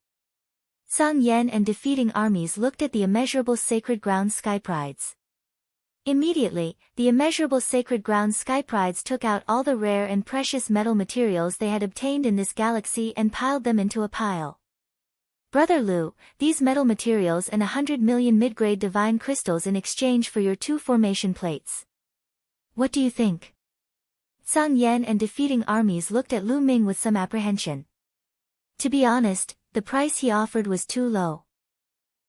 Speaker 1: Song Yan and defeating armies looked at the immeasurable sacred ground sky prides. Immediately, the immeasurable sacred ground sky prides took out all the rare and precious metal materials they had obtained in this galaxy and piled them into a pile. Brother Lu, these metal materials and 100 million mid-grade divine crystals in exchange for your 2 formation plates. What do you think? Song Yan and defeating armies looked at Lu Ming with some apprehension. To be honest, the price he offered was too low.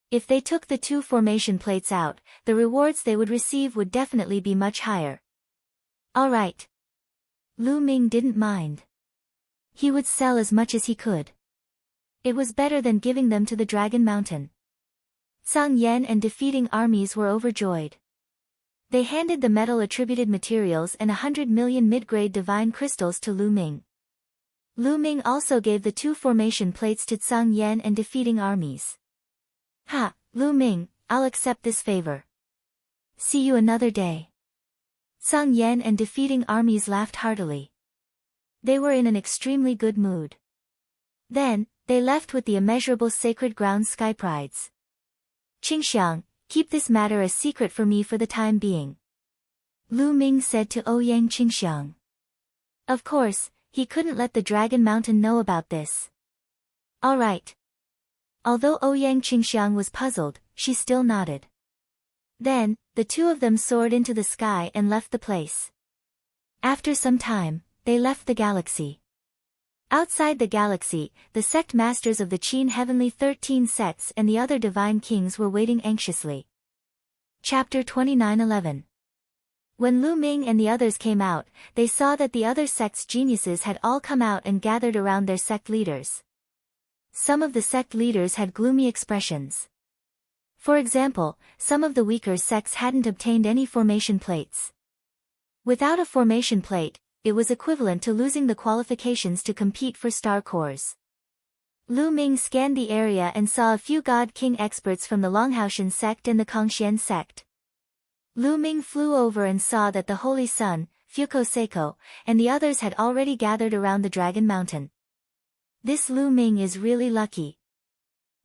Speaker 1: If they took the 2 formation plates out, the rewards they would receive would definitely be much higher. Alright. Lu Ming didn't mind. He would sell as much as he could. It was better than giving them to the Dragon Mountain. Song Yan and defeating armies were overjoyed. They handed the metal-attributed materials and 100 million mid-grade divine crystals to Lu Ming. Lu Ming also gave the 2 formation plates to Song Yan and defeating armies. Ha, Lu Ming, I'll accept this favor. See you another day. Song Yan and defeating armies laughed heartily. They were in an extremely good mood. Then, they left with the immeasurable sacred ground sky prides. Qingxiang, keep this matter a secret for me for the time being. Lu Ming said to Ouyang Qingxiang. Of course, he couldn't let the Dragon Mountain know about this. Alright. Although Ouyang Qingxiang was puzzled, she still nodded. Then, the 2 of them soared into the sky and left the place. After some time, they left the galaxy. Outside the galaxy, the sect masters of the Qin Heavenly 13 sects and the other divine kings were waiting anxiously. Chapter 29:11. When Lu Ming and the others came out, they saw that the other sect's geniuses had all come out and gathered around their sect leaders. Some of the sect leaders had gloomy expressions. For example, some of the weaker sects hadn't obtained any formation plates. Without a formation plate, it was equivalent to losing the qualifications to compete for star cores. Lu Ming scanned the area and saw a few God King experts from the Longhaoshan sect and the Kongxian sect. Lu Ming flew over and saw that the Holy Sun, Fuko Seiko, and the others had already gathered around the Dragon Mountain. This Lu Ming is really lucky.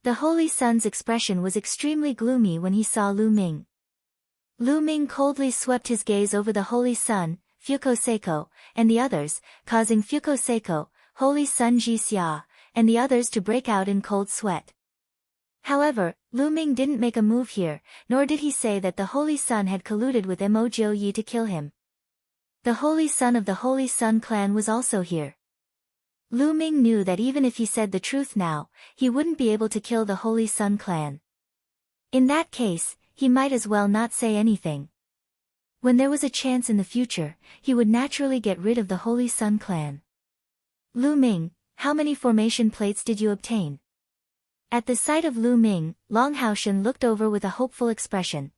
Speaker 1: The Holy Sun's expression was extremely gloomy when he saw Lu Ming. Lu Ming coldly swept his gaze over the Holy Sun, Fuko Seiko, and the others, causing Fuko Seiko, Holy Sun Jixia, and the others to break out in cold sweat. However, Lu Ming didn't make a move here, nor did he say that the Holy Sun had colluded with Mo Jiu Yi to kill him. The Holy Sun of the Holy Sun clan was also here. Lu Ming knew that even if he said the truth now, he wouldn't be able to kill the Holy Sun clan. In that case, he might as well not say anything. When there was a chance in the future, he would naturally get rid of the Holy Sun clan. Lu Ming, how many formation plates did you obtain? At the sight of Lu Ming, Longhaoshan looked over with a hopeful expression.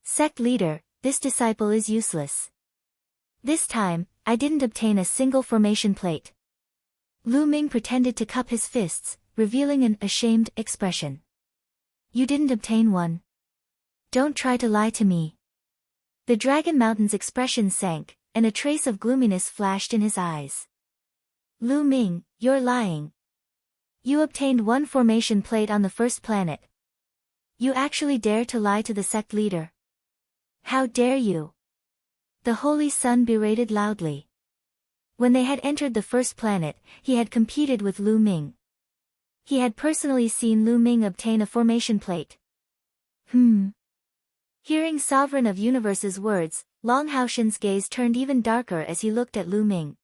Speaker 1: Sect leader, this disciple is useless. This time, I didn't obtain a single formation plate. Lu Ming pretended to cup his fists, revealing an ashamed expression. You didn't obtain one. Don't try to lie to me. The Dragon Mountain's expression sank, and a trace of gloominess flashed in his eyes. Lu Ming, you're lying. You obtained one formation plate on the first planet. You actually dare to lie to the sect leader? How dare you? The Holy Sun berated loudly. When they had entered the first planet, he had competed with Lu Ming. He had personally seen Lu Ming obtain a formation plate. Hearing Sovereign of Universe's words, Long Haoshen's gaze turned even darker as he looked at Lu Ming.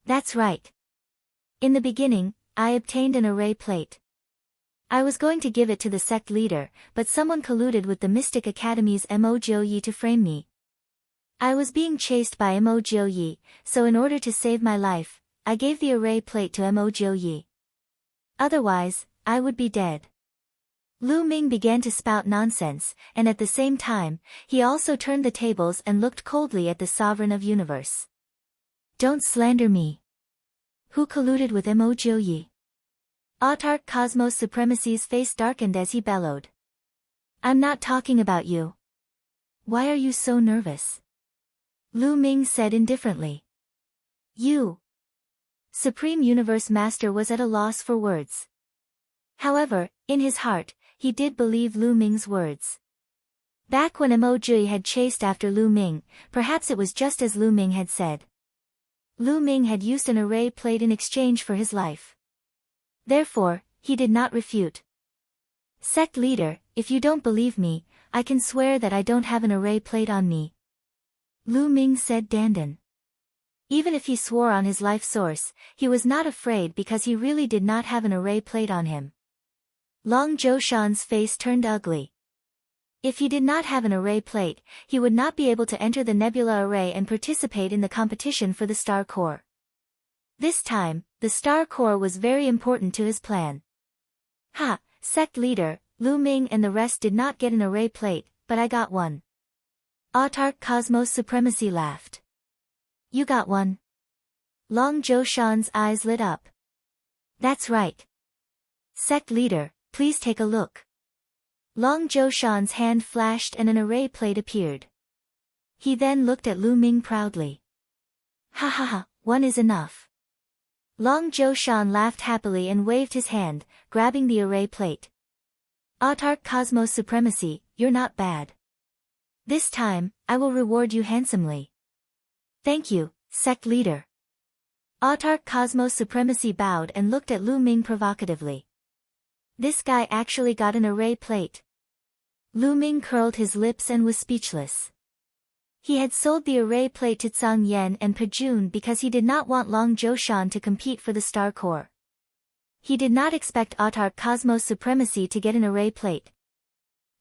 Speaker 1: That's right. In the beginning, I obtained an array plate. I was going to give it to the sect leader, but someone colluded with the Mystic Academy's Mo Jiuyi to frame me. I was being chased by Mo Jiuyi, so in order to save my life, I gave the array plate to Mo Jiuyi. Otherwise, I would be dead. Lu Ming began to spout nonsense, and at the same time, he also turned the tables and looked coldly at the Sovereign of Universe. Don't slander me. Who colluded with Mo Jiuyi? Autarch Cosmos Supremacy's face darkened as he bellowed. I'm not talking about you. Why are you so nervous? Lu Ming said indifferently. You. Supreme Universe Master was at a loss for words. However, in his heart, he did believe Lu Ming's words. Back when Mo Jiuyi had chased after Lu Ming, perhaps it was just as Lu Ming had said. Lu Ming had used an array plate in exchange for his life. Therefore, he did not refute. Sect leader, if you don't believe me, I can swear that I don't have an array plate on me. Lu Ming said dandan. Even if he swore on his life source, he was not afraid because he really did not have an array plate on him. Long Zhoushan's face turned ugly. If he did not have an array plate, he would not be able to enter the nebula array and participate in the competition for the star core. This time, the star core was very important to his plan. Ha, sect leader, Lu Ming and the rest did not get an array plate, but I got one. Autarch Cosmos Supremacy laughed. You got one? Long Zhoushan's eyes lit up. That's right. Sect leader, please take a look. Long Zhoushan's hand flashed and an array plate appeared. He then looked at Lu Ming proudly. Ha ha ha, one is enough. Long Zhoushan laughed happily and waved his hand, grabbing the array plate. Autarch Cosmos Supremacy, you're not bad. This time, I will reward you handsomely. Thank you, sect leader. Autarch Cosmos Supremacy bowed and looked at Lu Ming provocatively. This guy actually got an array plate. Lu Ming curled his lips and was speechless. He had sold the array plate to Zhang Yan and Pejun because he did not want Long Zhoushan to compete for the star core. He did not expect Autarch Cosmos Supremacy to get an array plate.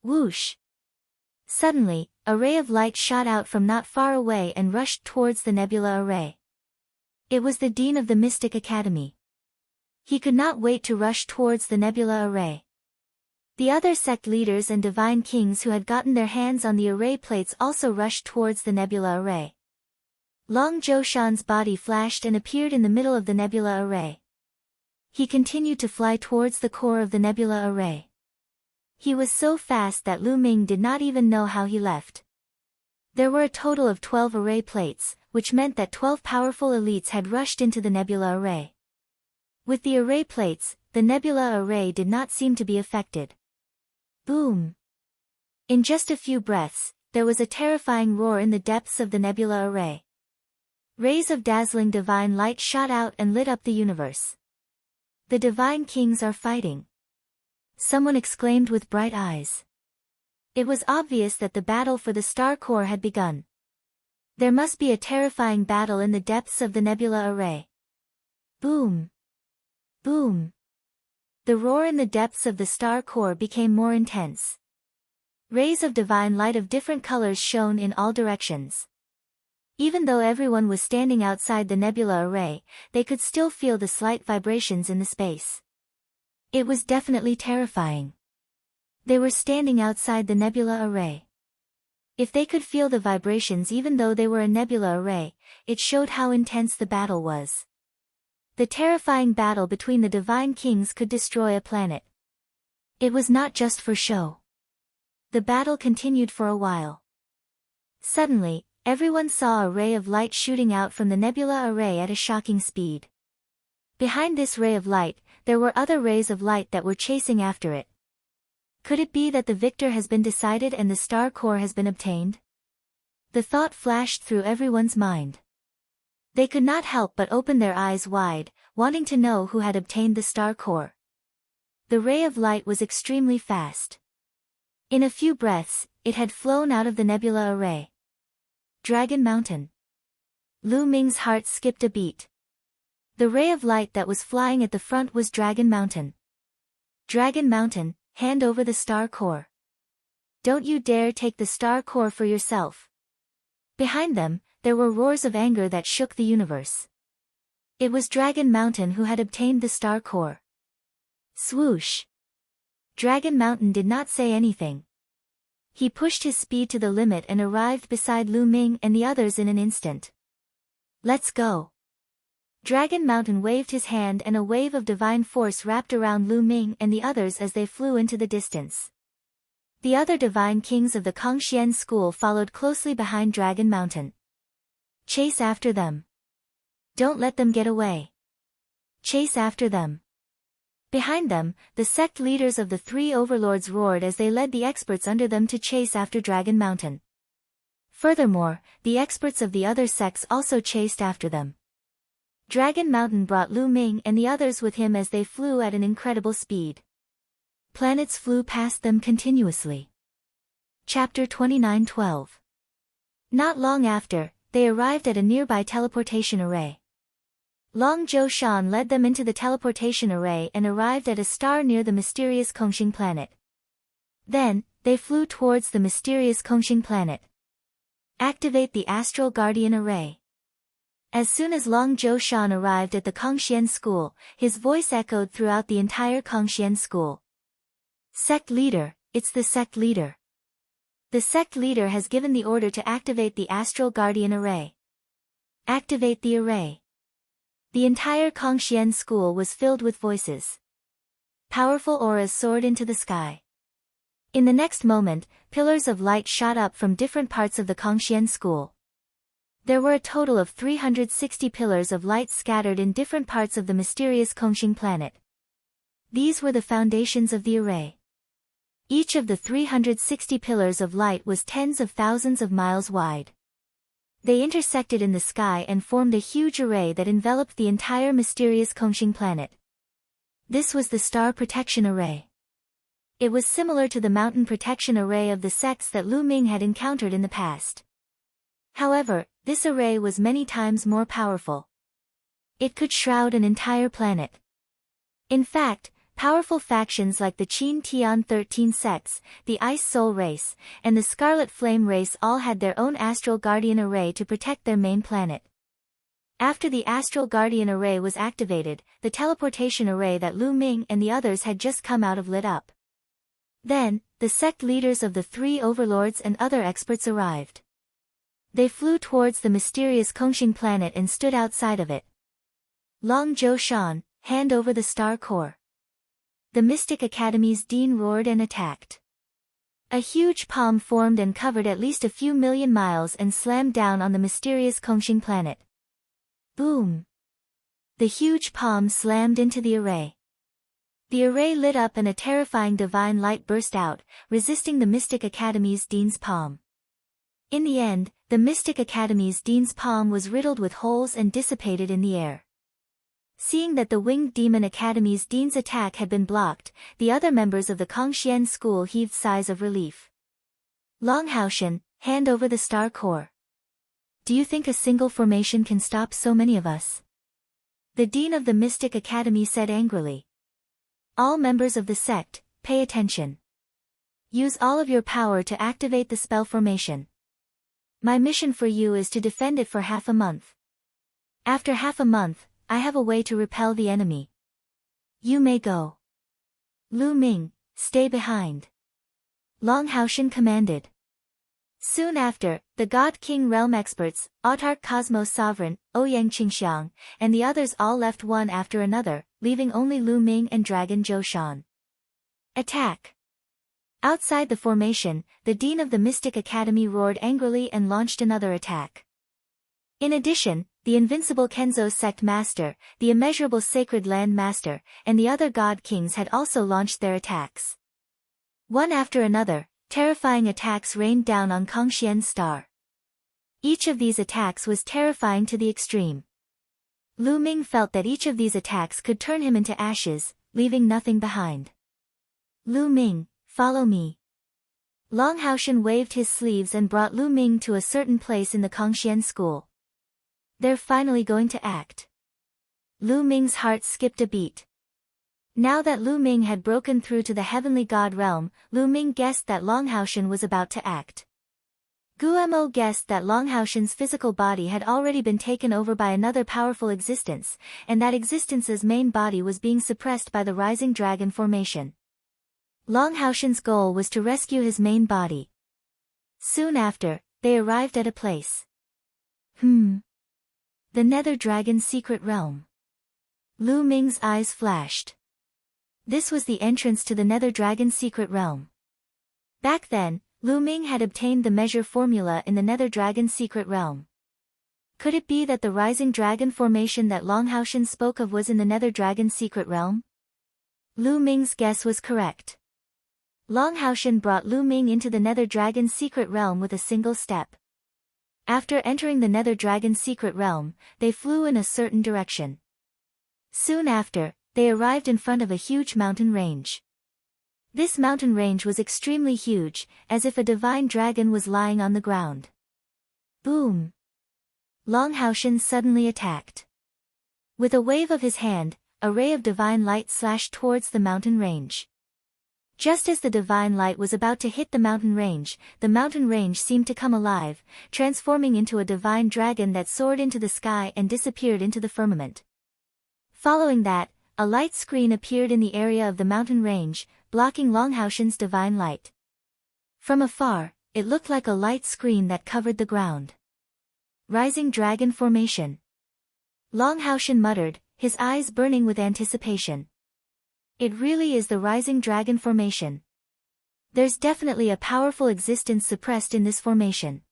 Speaker 1: Whoosh! Suddenly, a ray of light shot out from not far away and rushed towards the nebula array. It was the Dean of the Mystic Academy. He could not wait to rush towards the nebula array. The other sect leaders and divine kings who had gotten their hands on the array plates also rushed towards the nebula array. Long Zhoushan's body flashed and appeared in the middle of the nebula array. He continued to fly towards the core of the nebula array. He was so fast that Lu Ming did not even know how he left. There were a total of 12 array plates, which meant that 12 powerful elites had rushed into the nebula array. With the array plates, the nebula array did not seem to be affected. Boom! In just a few breaths, there was a terrifying roar in the depths of the nebula array. Rays of dazzling divine light shot out and lit up the universe. The divine kings are fighting. Someone exclaimed with bright eyes. It was obvious that the battle for the star core had begun. There must be a terrifying battle in the depths of the nebula array. Boom! Boom! The roar in the depths of the star core became more intense. Rays of divine light of different colors shone in all directions. Even though everyone was standing outside the nebula array, they could still feel the slight vibrations in the space. It was definitely terrifying. They were standing outside the nebula array. If they could feel the vibrations even though they were a nebula array, it showed how intense the battle was. The terrifying battle between the divine kings could destroy a planet. It was not just for show. The battle continued for a while. Suddenly, everyone saw a ray of light shooting out from the nebula array at a shocking speed. Behind this ray of light, there were other rays of light that were chasing after it. Could it be that the victor has been decided and the star core has been obtained? The thought flashed through everyone's mind. They could not help but open their eyes wide, wanting to know who had obtained the star core. The ray of light was extremely fast. In a few breaths, it had flown out of the nebula array. Dragon Mountain. Lu Ming's heart skipped a beat. The ray of light that was flying at the front was Dragon Mountain. Dragon Mountain, hand over the star core. Don't you dare take the star core for yourself. Behind them, there were roars of anger that shook the universe. It was Dragon Mountain who had obtained the star core. Swoosh! Dragon Mountain did not say anything. He pushed his speed to the limit and arrived beside Lu Ming and the others in an instant. Let's go. Dragon Mountain waved his hand and a wave of divine force wrapped around Lu Ming and the others as they flew into the distance. The other divine kings of the Kangxian school followed closely behind Dragon Mountain. Chase after them. Don't let them get away. Chase after them. Behind them, the sect leaders of the three overlords roared as they led the experts under them to chase after Dragon Mountain. Furthermore, the experts of the other sects also chased after them. Dragon Mountain brought Lu Ming and the others with him as they flew at an incredible speed. Planets flew past them continuously. Chapter 29:12. Not long after, they arrived at a nearby teleportation array. Long Zhou Shan led them into the teleportation array and arrived at a star near the mysterious Kongxing planet. Then, they flew towards the mysterious Kongxing planet. Activate the Astral Guardian Array. As soon as Long Zhou Shan arrived at the Kangxian school, his voice echoed throughout the entire Kangxian school. Sect leader, it's the sect leader. The sect leader has given the order to activate the Astral Guardian Array. Activate the array. The entire Kangxian school was filled with voices. Powerful auras soared into the sky. In the next moment, pillars of light shot up from different parts of the Kangxian school. There were a total of 360 pillars of light scattered in different parts of the mysterious Kongxing planet. These were the foundations of the array. Each of the 360 pillars of light was tens of thousands of miles wide. They intersected in the sky and formed a huge array that enveloped the entire mysterious Kongxing planet. This was the Star Protection Array. It was similar to the Mountain Protection Array of the sects that Lu Ming had encountered in the past. However, this array was many times more powerful. It could shroud an entire planet. In fact, powerful factions like the Qin Tian 13 sects, the Ice Soul race, and the Scarlet Flame race all had their own Astral Guardian Array to protect their main planet. After the Astral Guardian Array was activated, the teleportation array that Lu Ming and the others had just come out of lit up. Then, the sect leaders of the three overlords and other experts arrived. They flew towards the mysterious Kongxing planet and stood outside of it. Long Zhou Shan, hand over the star core. The Mystic Academy's dean roared and attacked. A huge palm formed and covered at least a few million miles and slammed down on the mysterious Kongxing planet. Boom! The huge palm slammed into the array. The array lit up and a terrifying divine light burst out, resisting the Mystic Academy's dean's palm. In the end, the Mystic Academy's dean's palm was riddled with holes and dissipated in the air. Seeing that the Winged Demon Academy's dean's attack had been blocked, the other members of the Kangxian school heaved sighs of relief. Long Haoshan, hand over the star core. Do you think a single formation can stop so many of us? The dean of the Mystic Academy said angrily. All members of the sect, pay attention. Use all of your power to activate the spell formation. My mission for you is to defend it for half a month. After half a month, I have a way to repel the enemy. You may go. Lu Ming, stay behind. Long Haoshan commanded. Soon after, the God King realm experts, Autarch Cosmos Sovereign, Ouyang Qingxiang, and the others all left one after another, leaving only Lu Ming and Dragon Zhou Shan. Attack! Outside the formation, the Dean of the Mystic Academy roared angrily and launched another attack. In addition, the invincible Kenzo Sect Master, the immeasurable Sacred Land Master, and the other God Kings had also launched their attacks. One after another, terrifying attacks rained down on Kongxian's star. Each of these attacks was terrifying to the extreme. Lu Ming felt that each of these attacks could turn him into ashes, leaving nothing behind. Lu Ming, follow me. Long Haoshan waved his sleeves and brought Lu Ming to a certain place in the Kongxian school. They're finally going to act. Lu Ming's heart skipped a beat. Now that Lu Ming had broken through to the heavenly god realm, Lu Ming guessed that Long Haoshan was about to act. Guemo guessed that Long Haoshan's physical body had already been taken over by another powerful existence, and that existence's main body was being suppressed by the rising dragon formation. Long Haoshan's goal was to rescue his main body. Soon after, they arrived at a place. The Nether Dragon's secret realm. Lu Ming's eyes flashed. This was the entrance to the Nether Dragon's secret realm. Back then, Lu Ming had obtained the measure formula in the Nether Dragon's secret realm. Could it be that the rising dragon formation that Long Haoshan spoke of was in the Nether Dragon's secret realm? Lu Ming's guess was correct. Long Haoshan brought Lu Ming into the Nether Dragon's secret realm with a single step. After entering the Nether Dragon's secret realm, they flew in a certain direction. Soon after, they arrived in front of a huge mountain range. This mountain range was extremely huge, as if a divine dragon was lying on the ground. Boom! Long Haoshan suddenly attacked. With a wave of his hand, a ray of divine light slashed towards the mountain range. Just as the divine light was about to hit the mountain range seemed to come alive, transforming into a divine dragon that soared into the sky and disappeared into the firmament. Following that, a light screen appeared in the area of the mountain range, blocking Long Haoshan's divine light. From afar, it looked like a light screen that covered the ground. Rising Dragon Formation. Long Haoshan muttered, his eyes burning with anticipation. It really is the Rising Dragon Formation. There's definitely a powerful existence suppressed in this formation.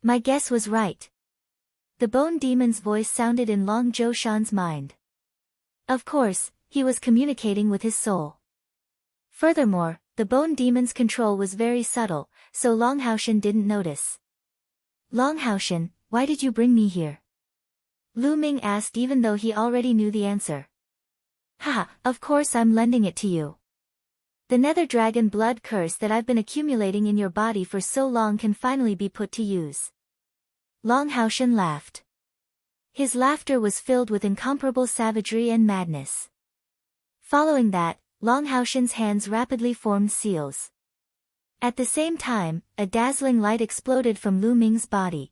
Speaker 1: My guess was right. The Bone Demon's voice sounded in Long Zhou Shan's mind. Of course, he was communicating with his soul. Furthermore, the Bone Demon's control was very subtle, so Long Haoshan didn't notice. Long Haoshan, why did you bring me here? Lu Ming asked even though he already knew the answer. Haha, of course I'm lending it to you. The Nether Dragon blood curse that I've been accumulating in your body for so long can finally be put to use. Long Haoshan laughed. His laughter was filled with incomparable savagery and madness. Following that, Long Haoshan's hands rapidly formed seals. At the same time, a dazzling light exploded from Lu Ming's body.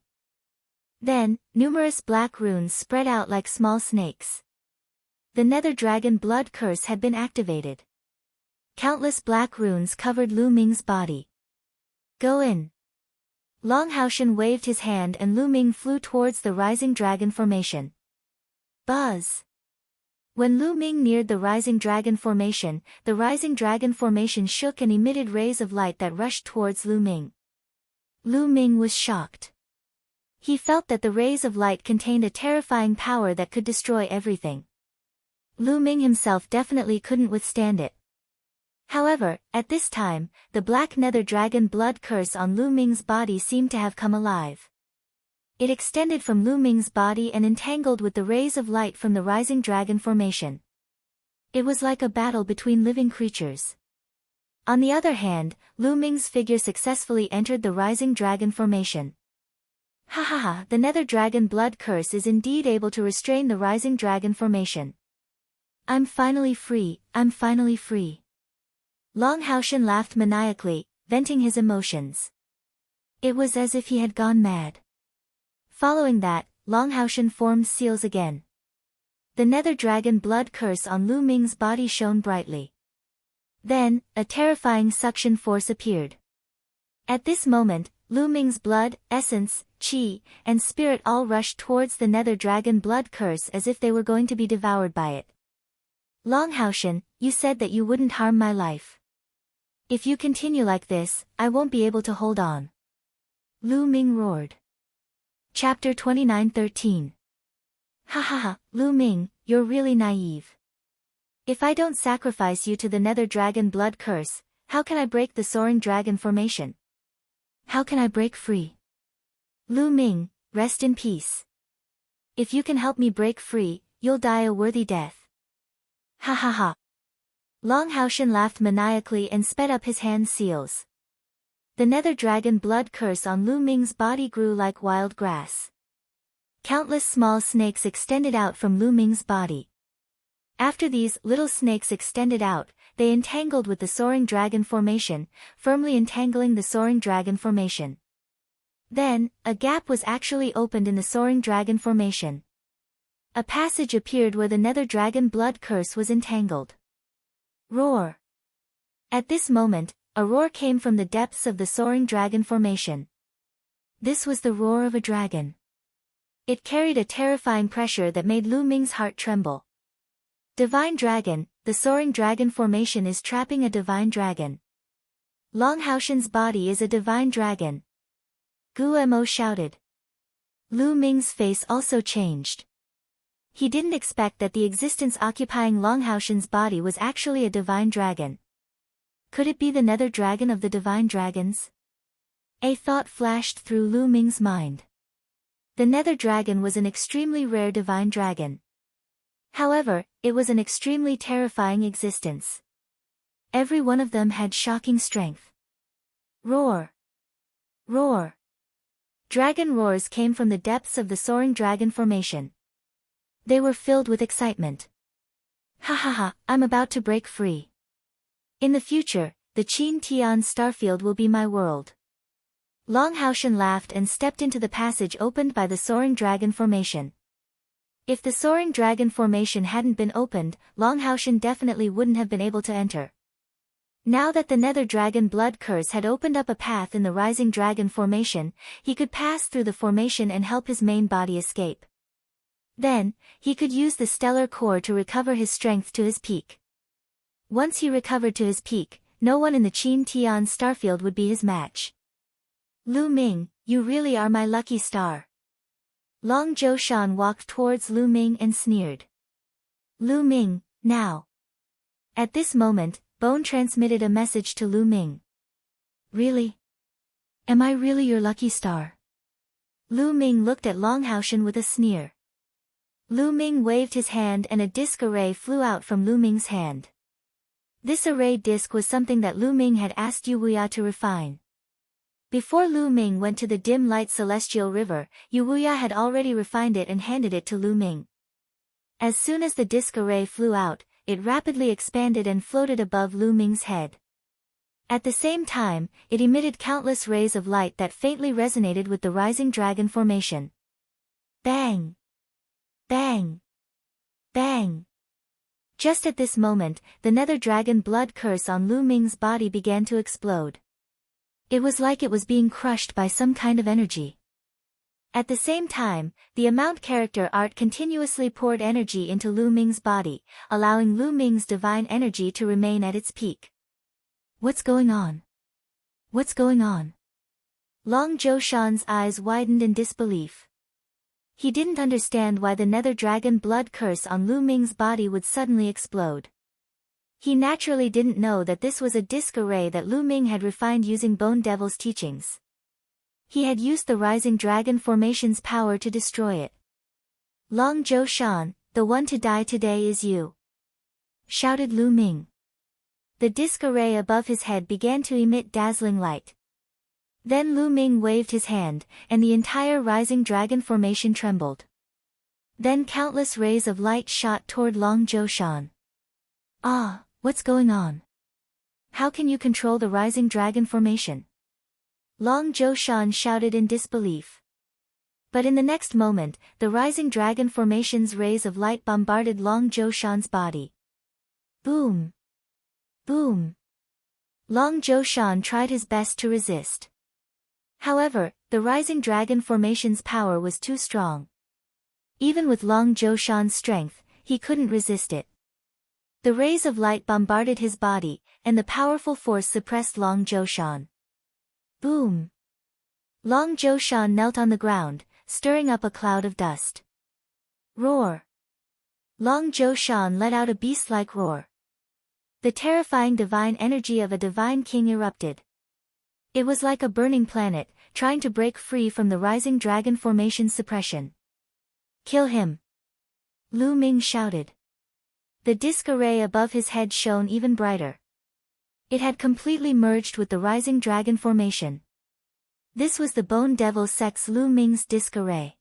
Speaker 1: Then, numerous black runes spread out like small snakes. The Nether Dragon blood curse had been activated. Countless black runes covered Lu Ming's body. Go in. Long Haoshan waved his hand and Lu Ming flew towards the Rising Dragon Formation. Buzz! When Lu Ming neared the Rising Dragon Formation shook and emitted rays of light that rushed towards Lu Ming. Lu Ming was shocked. He felt that the rays of light contained a terrifying power that could destroy everything. Lu Ming himself definitely couldn't withstand it. However, at this time, the black Nether Dragon blood curse on Lu Ming's body seemed to have come alive. It extended from Lu Ming's body and entangled with the rays of light from the Rising Dragon Formation. It was like a battle between living creatures. On the other hand, Lu Ming's figure successfully entered the Rising Dragon Formation. Ha ha ha, the Nether Dragon blood curse is indeed able to restrain the Rising Dragon Formation. I'm finally free, I'm finally free. Long Haoshan laughed maniacally, venting his emotions. It was as if he had gone mad. Following that, Long Haoshan formed seals again. The Nether Dragon blood curse on Lu Ming's body shone brightly. Then, a terrifying suction force appeared. At this moment, Lu Ming's blood, essence, qi, and spirit all rushed towards the nether dragon blood curse as if they were going to be devoured by it. Long Haoshan, you said that you wouldn't harm my life. If you continue like this, I won't be able to hold on. Lu Ming roared. Chapter 29:13. Ha ha ha, Lu Ming, you're really naive. If I don't sacrifice you to the nether dragon blood curse, how can I break the soaring dragon formation? How can I break free? Lu Ming, rest in peace. If you can help me break free, you'll die a worthy death. Ha ha ha. Long Haoshan laughed maniacally and sped up his hand seals. The nether dragon blood curse on Lu Ming's body grew like wild grass. Countless small snakes extended out from Lu Ming's body. After these little snakes extended out, they entangled with the soaring dragon formation, firmly entangling the soaring dragon formation. Then, a gap was actually opened in the soaring dragon formation. A passage appeared where the nether dragon blood curse was entangled. Roar! At this moment, a roar came from the depths of the soaring dragon formation. This was the roar of a dragon. It carried a terrifying pressure that made Lu Ming's heart tremble. Divine Dragon, the soaring dragon formation is trapping a divine dragon. Long Haoshan's body is a divine dragon. Gu Mo shouted. Lu Ming's face also changed. He didn't expect that the existence occupying Long Haoshan's body was actually a divine dragon. Could it be the nether dragon of the divine dragons? A thought flashed through Lu Ming's mind. The nether dragon was an extremely rare divine dragon. However, it was an extremely terrifying existence. Every one of them had shocking strength. Roar! Roar! Dragon roars came from the depths of the soaring dragon formation. They were filled with excitement. Ha ha ha, I'm about to break free. In the future, the Qin Tian starfield will be my world. Long Haoshan laughed and stepped into the passage opened by the soaring dragon formation. If the soaring dragon formation hadn't been opened, Long Haoshan definitely wouldn't have been able to enter. Now that the nether dragon blood curse had opened up a path in the rising dragon formation, he could pass through the formation and help his main body escape. Then, he could use the stellar core to recover his strength to his peak. Once he recovered to his peak, no one in the Qin Tian starfield would be his match. Lu Ming, you really are my lucky star. Long Zhoushan walked towards Lu Ming and sneered. Lu Ming, now. At this moment, Bone transmitted a message to Lu Ming. Really? Am I really your lucky star? Lu Ming looked at Long Haoshan with a sneer. Lu Ming waved his hand and a disc array flew out from Lu Ming's hand. This array disc was something that Lu Ming had asked Yu Wuya to refine. Before Lu Ming went to the dim light celestial river, Yu Wuya had already refined it and handed it to Lu Ming. As soon as the disc array flew out, it rapidly expanded and floated above Lu Ming's head. At the same time, it emitted countless rays of light that faintly resonated with the rising dragon formation. Bang! Bang! Bang! Just at this moment, the nether dragon blood curse on Lu Ming's body began to explode. It was like it was being crushed by some kind of energy. At the same time, the amount character art continuously poured energy into Lu Ming's body, allowing Lu Ming's divine energy to remain at its peak. What's going on? What's going on? Long Zhoushan's eyes widened in disbelief. He didn't understand why the nether dragon blood curse on Lu Ming's body would suddenly explode. He naturally didn't know that this was a disc array that Lu Ming had refined using Bone Devil's teachings. He had used the rising dragon formation's power to destroy it. Long Zhoushan, the one to die today is you, shouted Lu Ming. The disc array above his head began to emit dazzling light. Then Lu Ming waved his hand, and the entire rising dragon formation trembled. Then countless rays of light shot toward Long Zhoushan. Ah, what's going on? How can you control the rising dragon formation? Long Zhoushan shouted in disbelief. But in the next moment, the rising dragon formation's rays of light bombarded Long Zhoushan's body. Boom! Boom! Long Zhoushan tried his best to resist. However, the rising dragon formation's power was too strong. Even with Long Zhoushan's strength, he couldn't resist it. The rays of light bombarded his body, and the powerful force suppressed Long Zhoushan. Boom! Long Zhoushan knelt on the ground, stirring up a cloud of dust. Roar! Long Zhoushan let out a beast-like roar. The terrifying divine energy of a divine king erupted. It was like a burning planet, trying to break free from the rising dragon formation's suppression. Kill him! Lu Ming shouted. The disc array above his head shone even brighter. It had completely merged with the rising dragon formation. This was the Bone Devil Sect's Lu Ming's disc array.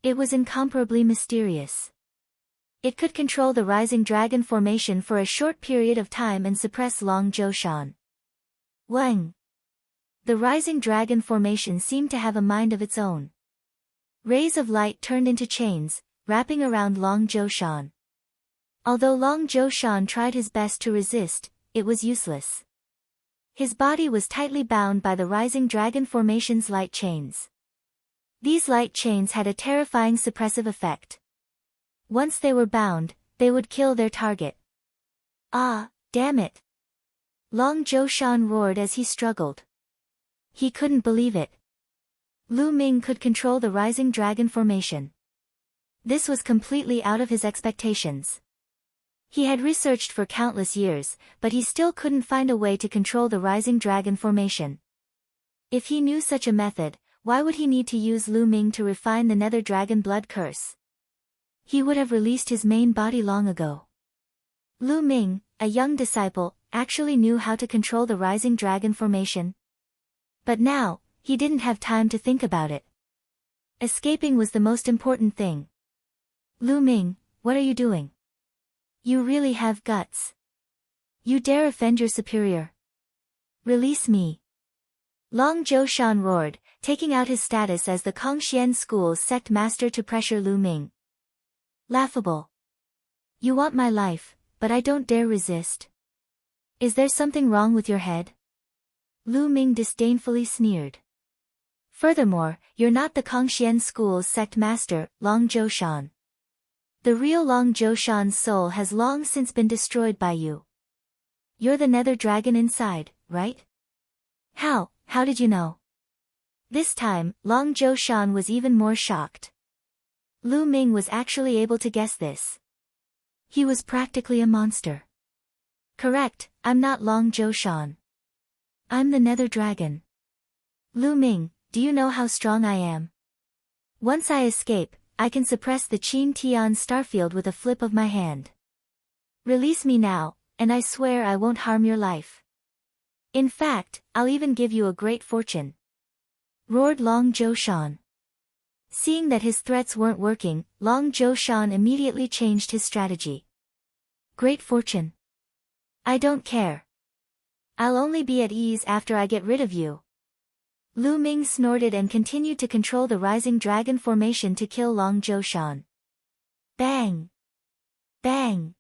Speaker 1: It was incomparably mysterious. It could control the rising dragon formation for a short period of time and suppress Long Zhoushan. Wang! The rising dragon formation seemed to have a mind of its own. Rays of light turned into chains, wrapping around Long Zhoushan. Although Long Zhoushan tried his best to resist, it was useless. His body was tightly bound by the rising dragon formation's light chains. These light chains had a terrifying suppressive effect. Once they were bound, they would kill their target. Ah, damn it! Long Zhoushan roared as he struggled. He couldn't believe it. Lu Ming could control the rising dragon formation. This was completely out of his expectations. He had researched for countless years, but he still couldn't find a way to control the rising dragon formation. If he knew such a method, why would he need to use Lu Ming to refine the nether dragon blood curse? He would have released his main body long ago. Lu Ming, a young disciple, actually knew how to control the rising dragon formation. But now, he didn't have time to think about it. Escaping was the most important thing. Lu Ming, what are you doing? You really have guts. You dare offend your superior? Release me. Long Zhoushan roared, taking out his status as the Kongxian School's sect master to pressure Lu Ming. Laughable. You want my life, but I don't dare resist. Is there something wrong with your head? Lu Ming disdainfully sneered. Furthermore, you're not the Kongxian School's sect master, Long Zhoushan. The real Long Zhoushan's soul has long since been destroyed by you. You're the nether dragon inside, right? How did you know? This time, Long Zhoushan was even more shocked. Lu Ming was actually able to guess this. He was practically a monster. Correct, I'm not Long Zhoushan. I'm the nether dragon. Lu Ming, do you know how strong I am? Once I escape, I can suppress the Qin Tian starfield with a flip of my hand. Release me now, and I swear I won't harm your life. In fact, I'll even give you a great fortune. Roared Long Zhoushan. Seeing that his threats weren't working, Long Zhoushan immediately changed his strategy. Great fortune. I don't care. I'll only be at ease after I get rid of you. Lu Ming snorted and continued to control the rising dragon formation to kill Long Zhoushan. Bang! Bang!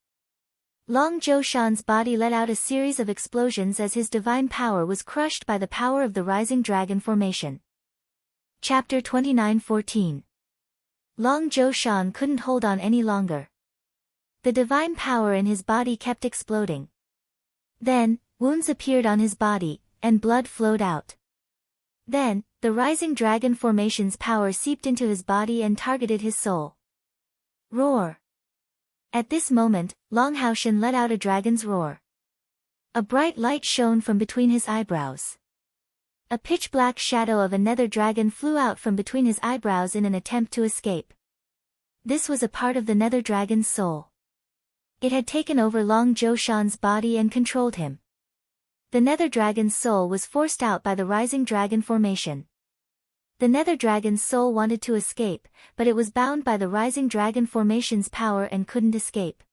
Speaker 1: Long Zhoushan's body let out a series of explosions as his divine power was crushed by the power of the rising dragon formation. Chapter 29:14. Long Zhoushan couldn't hold on any longer. The divine power in his body kept exploding. Then, wounds appeared on his body, and blood flowed out. Then, the rising dragon formation's power seeped into his body and targeted his soul. Roar! At this moment, Long Haoshan let out a dragon's roar. A bright light shone from between his eyebrows. A pitch-black shadow of a nether dragon flew out from between his eyebrows in an attempt to escape. This was a part of the nether dragon's soul. It had taken over Long Zhoushan's body and controlled him. The nether dragon's soul was forced out by the rising dragon formation. The nether dragon's soul wanted to escape, but it was bound by the rising dragon formation's power and couldn't escape.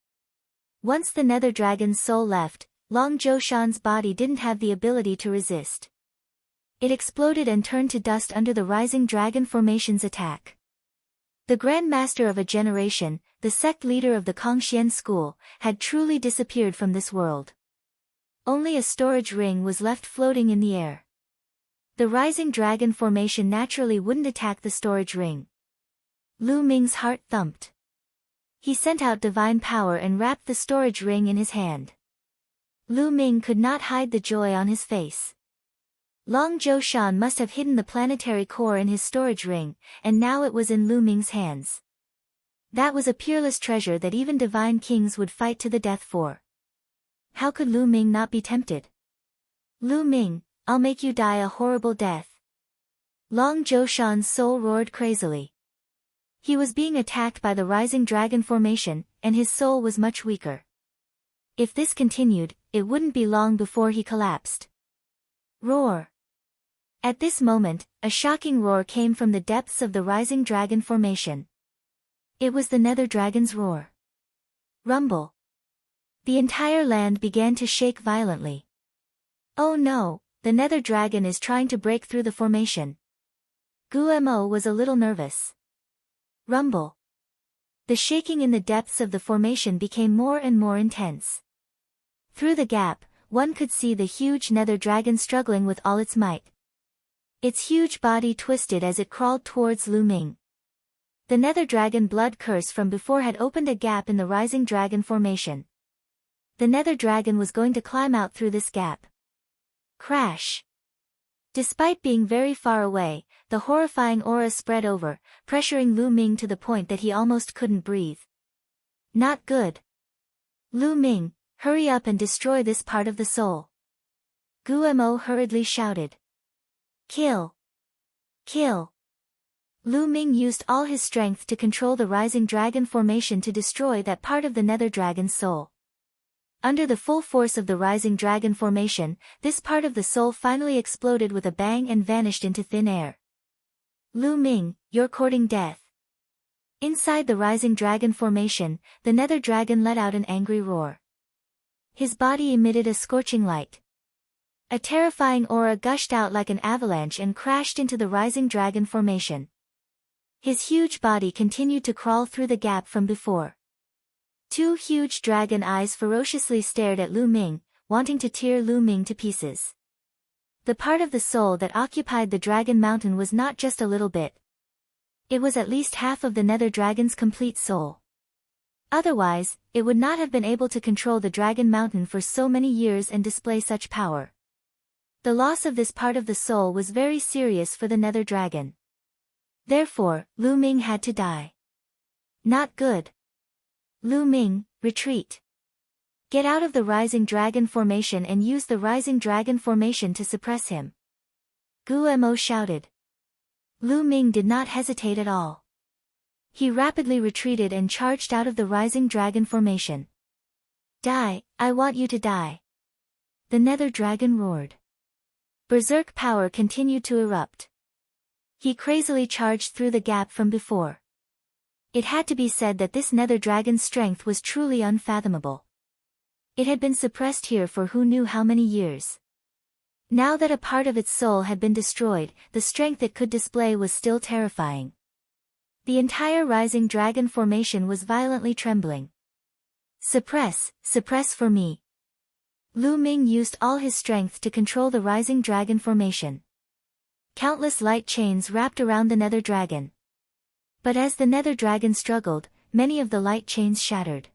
Speaker 1: Once the nether dragon's soul left, Long Zhoushan's body didn't have the ability to resist. It exploded and turned to dust under the rising dragon formation's attack. The Grand Master of a generation, the sect leader of the Kongxian School, had truly disappeared from this world. Only a storage ring was left floating in the air. The rising dragon formation naturally wouldn't attack the storage ring. Lu Ming's heart thumped. He sent out divine power and wrapped the storage ring in his hand. Lu Ming could not hide the joy on his face. Long Zhou Shan must have hidden the planetary core in his storage ring, and now it was in Lu Ming's hands. That was a peerless treasure that even divine kings would fight to the death for. How could Lu Ming not be tempted? Lu Ming, I'll make you die a horrible death. Long Zhou Shan's soul roared crazily. He was being attacked by the rising dragon formation, and his soul was much weaker. If this continued, it wouldn't be long before he collapsed. Roar! At this moment, a shocking roar came from the depths of the rising dragon formation. It was the Nether Dragon's roar. Rumble. The entire land began to shake violently. Oh no, the Nether Dragon is trying to break through the formation. Guo was a little nervous. Rumble. The shaking in the depths of the formation became more and more intense. Through the gap, one could see the huge Nether Dragon struggling with all its might. Its huge body twisted as it crawled towards Lu Ming. The Nether Dragon blood curse from before had opened a gap in the rising dragon formation. The Nether Dragon was going to climb out through this gap. Crash! Despite being very far away, the horrifying aura spread over, pressuring Lu Ming to the point that he almost couldn't breathe. Not good. Lu Ming, hurry up and destroy this part of the soul. Guo hurriedly shouted. Kill! Kill! Lu Ming used all his strength to control the rising dragon formation to destroy that part of the Nether Dragon's soul. Under the full force of the rising dragon formation, this part of the soul finally exploded with a bang and vanished into thin air. Lu Ming, you're courting death. Inside the rising dragon formation, the Nether Dragon let out an angry roar. His body emitted a scorching light. A terrifying aura gushed out like an avalanche and crashed into the rising dragon formation. His huge body continued to crawl through the gap from before. Two huge dragon eyes ferociously stared at Lu Ming, wanting to tear Lu Ming to pieces. The part of the soul that occupied the Dragon Mountain was not just a little bit. It was at least half of the Nether Dragon's complete soul. Otherwise, it would not have been able to control the Dragon Mountain for so many years and display such power. The loss of this part of the soul was very serious for the Nether Dragon. Therefore, Lu Ming had to die. Not good. Lu Ming, retreat. Get out of the rising dragon formation and use the rising dragon formation to suppress him. Guo shouted. Lu Ming did not hesitate at all. He rapidly retreated and charged out of the rising dragon formation. Die, I want you to die. The Nether Dragon roared. Berserk power continued to erupt. He crazily charged through the gap from before. It had to be said that this Nether Dragon's strength was truly unfathomable. It had been suppressed here for who knew how many years. Now that a part of its soul had been destroyed, the strength it could display was still terrifying. The entire rising dragon formation was violently trembling. Suppress, suppress for me. Lu Ming used all his strength to control the rising dragon formation. Countless light chains wrapped around the Nether Dragon. But as the Nether Dragon struggled, many of the light chains shattered.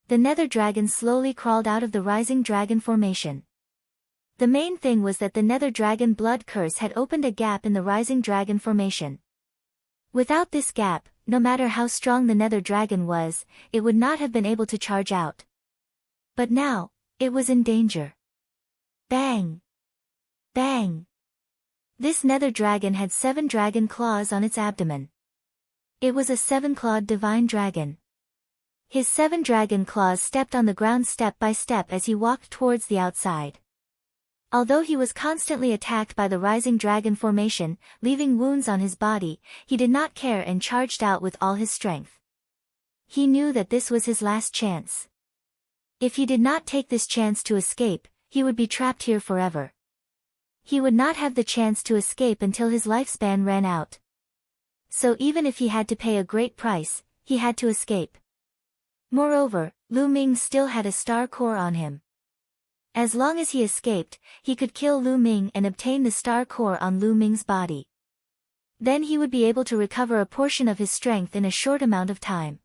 Speaker 1: The Nether Dragon slowly crawled out of the rising dragon formation. The main thing was that the Nether Dragon blood curse had opened a gap in the rising dragon formation. Without this gap, no matter how strong the Nether Dragon was, it would not have been able to charge out. But now, it was in danger. Bang! Bang! This Nether Dragon had 7 dragon claws on its abdomen. It was a 7-clawed divine dragon. His 7 dragon claws stepped on the ground step by step as he walked towards the outside. Although he was constantly attacked by the rising dragon formation, leaving wounds on his body, he did not care and charged out with all his strength. He knew that this was his last chance. If he did not take this chance to escape, he would be trapped here forever. He would not have the chance to escape until his lifespan ran out. So even if he had to pay a great price, he had to escape. Moreover, Lu Ming still had a star core on him. As long as he escaped, he could kill Lu Ming and obtain the star core on Lu Ming's body. Then he would be able to recover a portion of his strength in a short amount of time.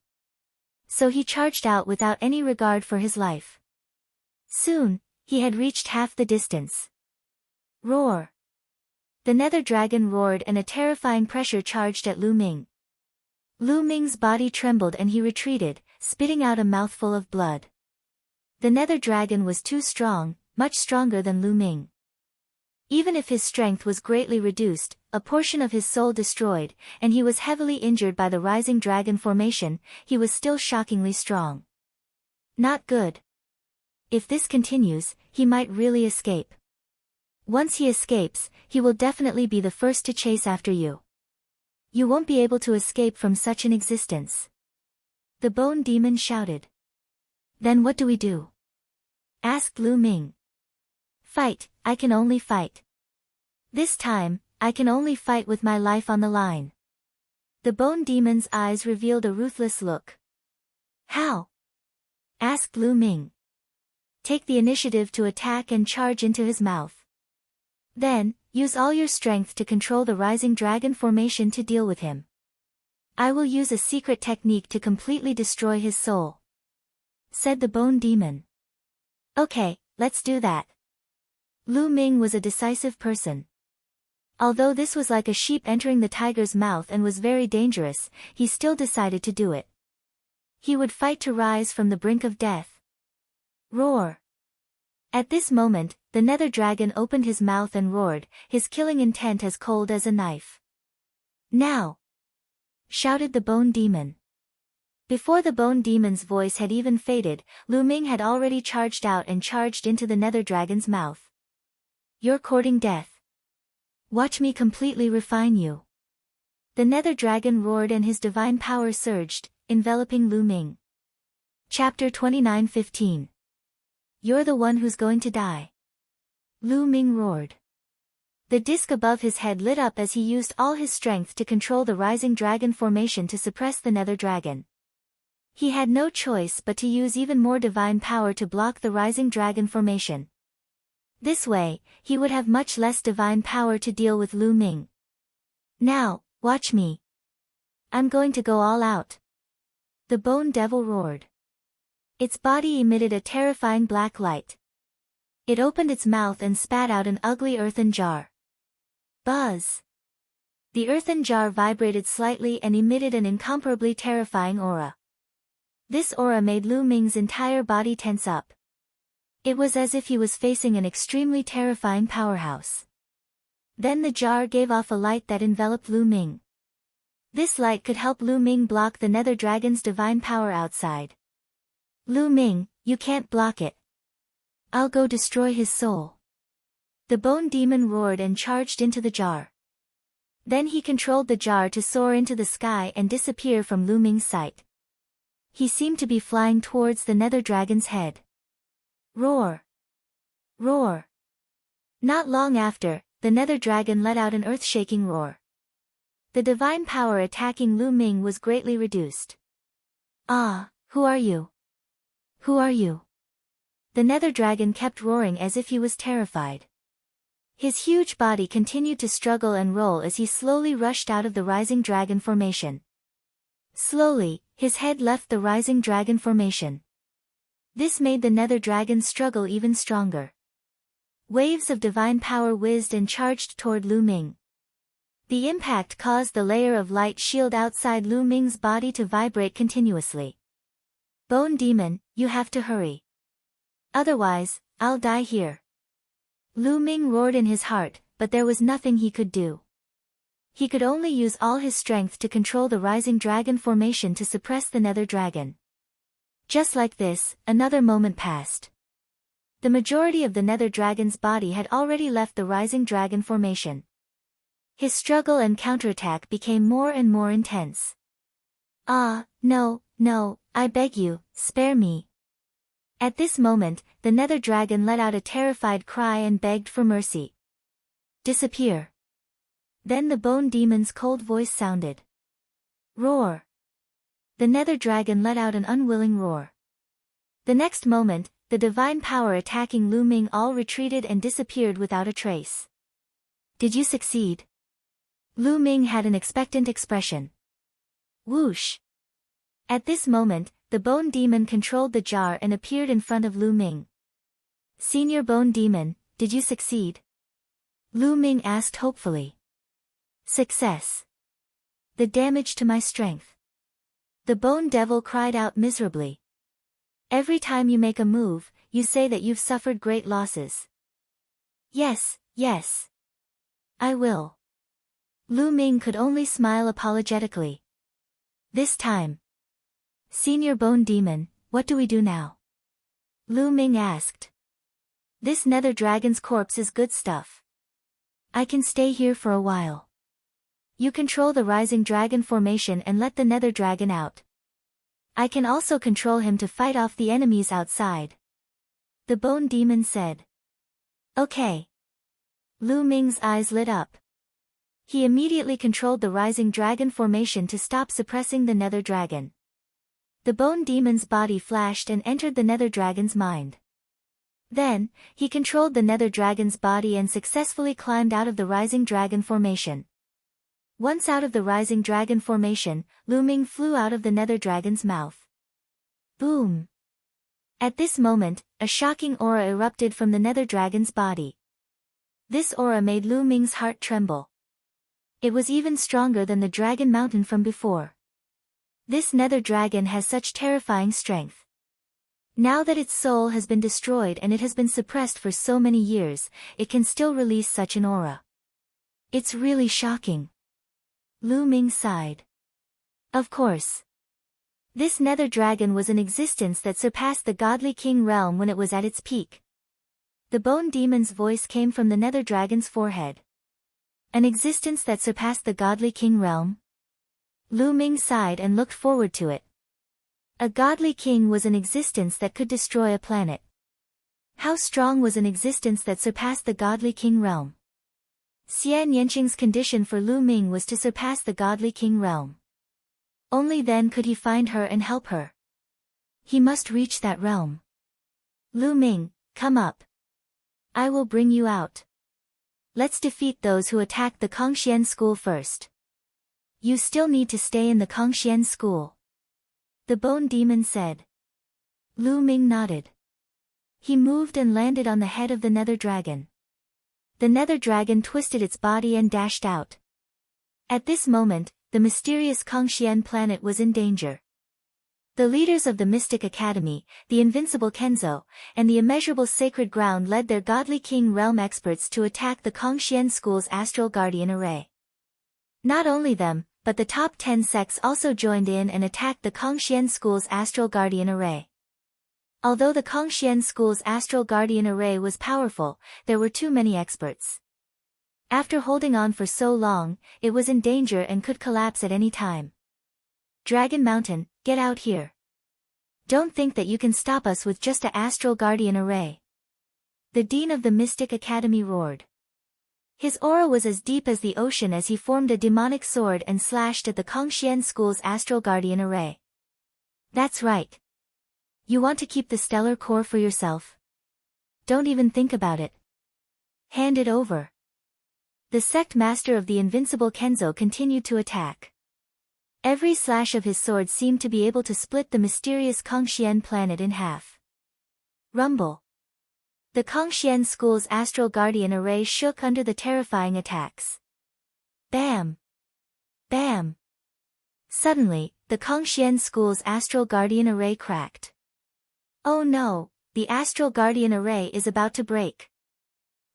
Speaker 1: So he charged out without any regard for his life. Soon, he had reached half the distance. Roar! The nether dragon roared and a terrifying pressure charged at Lu Ming. Lu Ming's body trembled and he retreated, spitting out a mouthful of blood. The nether dragon was too strong, much stronger than Lu Ming. Even if his strength was greatly reduced, a portion of his soul destroyed, and he was heavily injured by the rising dragon formation, he was still shockingly strong. Not good. If this continues, he might really escape. Once he escapes, he will definitely be the first to chase after you. You won't be able to escape from such an existence. The bone demon shouted. Then what do we do? Asked Lu Ming. Fight, I can only fight. This time, I can only fight with my life on the line. The bone demon's eyes revealed a ruthless look. How? Asked Lu Ming. Take the initiative to attack and charge into his mouth. Then, use all your strength to control the rising dragon formation to deal with him. I will use a secret technique to completely destroy his soul, said the bone demon. Okay, let's do that. Lu Ming was a decisive person. Although this was like a sheep entering the tiger's mouth and was very dangerous, he still decided to do it. He would fight to rise from the brink of death. Roar! At this moment, the nether dragon opened his mouth and roared, his killing intent as cold as a knife. Now! Shouted the bone demon. Before the bone demon's voice had even faded, Lu Ming had already charged out and charged into the nether dragon's mouth. You're courting death. Watch me completely refine you. The nether dragon roared and his divine power surged, enveloping Lu Ming. Chapter 29:15. You're the one who's going to die. Lu Ming roared. The disc above his head lit up as he used all his strength to control the rising dragon formation to suppress the nether dragon. He had no choice but to use even more divine power to block the rising dragon formation. This way, he would have much less divine power to deal with Lu Ming. Now, watch me. I'm going to go all out. The bone devil roared. Its body emitted a terrifying black light. It opened its mouth and spat out an ugly earthen jar. Buzz! The earthen jar vibrated slightly and emitted an incomparably terrifying aura. This aura made Lu Ming's entire body tense up. It was as if he was facing an extremely terrifying powerhouse. Then the jar gave off a light that enveloped Lu Ming. This light could help Lu Ming block the nether dragon's divine power outside. Lu Ming, you can't block it. I'll go destroy his soul. The bone demon roared and charged into the jar. Then he controlled the jar to soar into the sky and disappear from Lu Ming's sight. He seemed to be flying towards the nether dragon's head. Roar! Roar! Not long after, the nether dragon let out an earth-shaking roar. The divine power attacking Lu Ming was greatly reduced. Ah, who are you? Who are you? The nether dragon kept roaring as if he was terrified. His huge body continued to struggle and roll as he slowly rushed out of the rising dragon formation. Slowly, his head left the rising dragon formation. This made the nether dragon struggle even stronger. Waves of divine power whizzed and charged toward Lu Ming. The impact caused the layer of light shield outside Lu Ming's body to vibrate continuously. Bone demon, you have to hurry. Otherwise, I'll die here. Lu Ming roared in his heart, but there was nothing he could do. He could only use all his strength to control the rising dragon formation to suppress the nether dragon. Just like this, another moment passed. The majority of the nether dragon's body had already left the rising dragon formation. His struggle and counterattack became more and more intense. Ah, no, no, I beg you, spare me. At this moment, the nether dragon let out a terrified cry and begged for mercy. Disappear. Then the bone demon's cold voice sounded. Roar. The nether dragon let out an unwilling roar. The next moment, the divine power attacking Lu Ming all retreated and disappeared without a trace. Did you succeed? Lu Ming had an expectant expression. Whoosh! At this moment, the Bone Demon controlled the jar and appeared in front of Lu Ming. Senior Bone Demon, did you succeed? Lu Ming asked hopefully. Success. The damage to my strength. The Bone Devil cried out miserably. Every time you make a move, you say that you've suffered great losses. Yes, yes. I will. Lu Ming could only smile apologetically. This time. Senior Bone Demon, what do we do now? Lu Ming asked. This Nether Dragon's corpse is good stuff. I can stay here for a while. You control the Rising Dragon formation and let the Nether Dragon out. I can also control him to fight off the enemies outside. The Bone Demon said. Okay. Lu Ming's eyes lit up. He immediately controlled the Rising Dragon formation to stop suppressing the Nether Dragon. The Bone Demon's body flashed and entered the Nether Dragon's mind. Then, he controlled the Nether Dragon's body and successfully climbed out of the Rising Dragon formation. Once out of the Rising Dragon formation, Lu Ming flew out of the Nether Dragon's mouth. Boom! At this moment, a shocking aura erupted from the Nether Dragon's body. This aura made Lu Ming's heart tremble. It was even stronger than the Dragon Mountain from before. This Nether Dragon has such terrifying strength. Now that its soul has been destroyed and it has been suppressed for so many years, it can still release such an aura. It's really shocking. Lu Ming sighed. Of course. This Nether Dragon was an existence that surpassed the Godly King realm when it was at its peak. The Bone Demon's voice came from the Nether Dragon's forehead. An existence that surpassed the Godly King realm? Lu Ming sighed and looked forward to it. A Godly King was an existence that could destroy a planet. How strong was an existence that surpassed the Godly King realm? Xian Yanqing's condition for Lu Ming was to surpass the Godly King realm. Only then could he find her and help her. He must reach that realm. Lu Ming, come up. I will bring you out. Let's defeat those who attacked the Kongxian school first. You still need to stay in the Kongxian school. The Bone Demon said. Lu Ming nodded. He moved and landed on the head of the Nether Dragon. The Nether Dragon twisted its body and dashed out. At this moment, the mysterious Kongxian planet was in danger. The leaders of the Mystic Academy, the Invincible Kenzo, and the Immeasurable Sacred Ground led their Godly King realm experts to attack the Kongxian school's Astral Guardian Array. Not only them, but the top 10 sects also joined in and attacked the Kongxian school's Astral Guardian Array. Although the Kongxian school's Astral Guardian Array was powerful, there were too many experts. After holding on for so long, it was in danger and could collapse at any time. Dragon Mountain, get out here. Don't think that you can stop us with just a Astral Guardian Array. The Dean of the Mystic Academy roared. His aura was as deep as the ocean as he formed a demonic sword and slashed at the Kongxian school's Astral Guardian Array. That's right. You want to keep the stellar core for yourself? Don't even think about it. Hand it over. The sect master of the Invincible Kenzo continued to attack. Every slash of his sword seemed to be able to split the mysterious Kongxian planet in half. Rumble. The Kongxian school's Astral Guardian Array shook under the terrifying attacks. Bam! Bam! Suddenly, the Kongxian school's Astral Guardian Array cracked. Oh no, the Astral Guardian Array is about to break.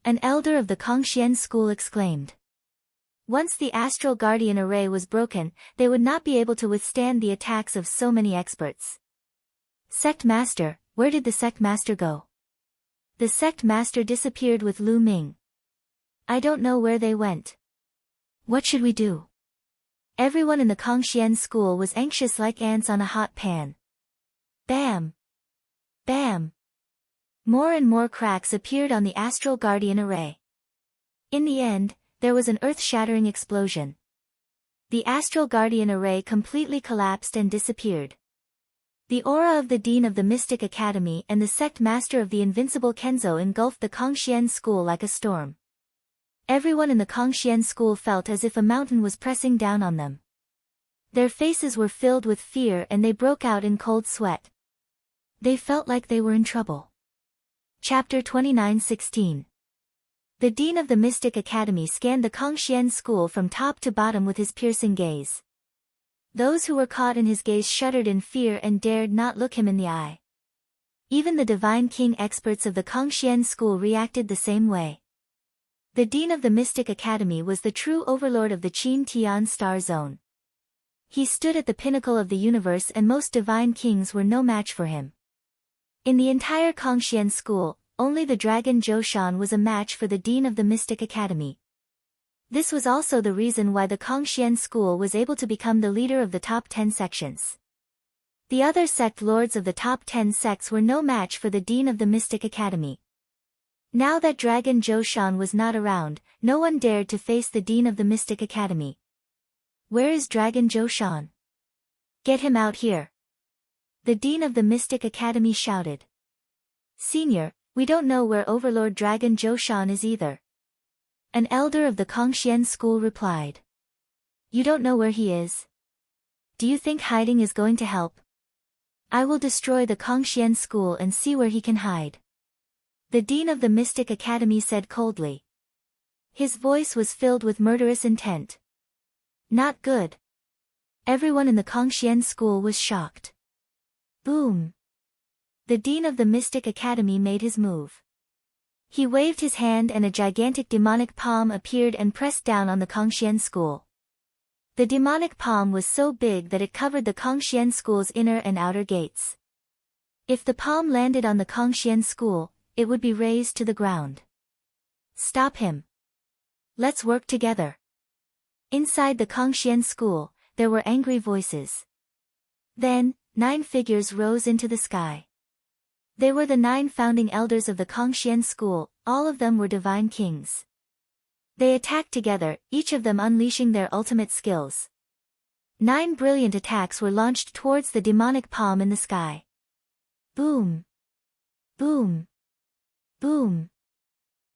Speaker 1: An elder of the Kongxian school exclaimed. Once the Astral Guardian Array was broken, they would not be able to withstand the attacks of so many experts. Sect Master, where did the Sect Master go? The Sect Master disappeared with Lu Ming. I don't know where they went. What should we do? Everyone in the Kongxian school was anxious like ants on a hot pan. Bam! Bam! More and more cracks appeared on the Astral Guardian Array. In the end, there was an earth-shattering explosion. The Astral Guardian Array completely collapsed and disappeared. The aura of the Dean of the Mystic Academy and the sect master of the Invincible Kenzo engulfed the Kangxian school like a storm. Everyone in the Kangxian school felt as if a mountain was pressing down on them. Their faces were filled with fear and they broke out in cold sweat. They felt like they were in trouble. Chapter 29:16. The Dean of the Mystic Academy scanned the Kangxian school from top to bottom with his piercing gaze. Those who were caught in his gaze shuddered in fear and dared not look him in the eye. Even the Divine King experts of the Kangxian school reacted the same way. The Dean of the Mystic Academy was the true overlord of the Qin Tian Star Zone. He stood at the pinnacle of the universe and most divine kings were no match for him. In the entire Kangxian school, only the dragon Zhoushan was a match for the Dean of the Mystic Academy. This was also the reason why the Kangxian school was able to become the leader of the top 10 sections. The other sect lords of the top 10 sects were no match for the Dean of the Mystic Academy. Now that Dragon Zhoushan was not around, no one dared to face the Dean of the Mystic Academy. Where is Dragon Zhoushan? Get him out here. The Dean of the Mystic Academy shouted. Senior, we don't know where Overlord Dragon Zhoushan is either. An elder of the Kangxian school replied. You don't know where he is? Do you think hiding is going to help? I will destroy the Kangxian school and see where he can hide. The Dean of the Mystic Academy said coldly. His voice was filled with murderous intent. Not good. Everyone in the Kangxian school was shocked. Boom. The Dean of the Mystic Academy made his move. He waved his hand and a gigantic demonic palm appeared and pressed down on the Kangxian school. The demonic palm was so big that it covered the Kangxian school's inner and outer gates. If the palm landed on the Kangxian school, it would be razed to the ground. Stop him. Let's work together. Inside the Kangxian school, there were angry voices. Then, 9 figures rose into the sky. They were the 9 founding elders of the Kangxian school, all of them were divine kings. They attacked together, each of them unleashing their ultimate skills. 9 brilliant attacks were launched towards the demonic palm in the sky. Boom! Boom! Boom!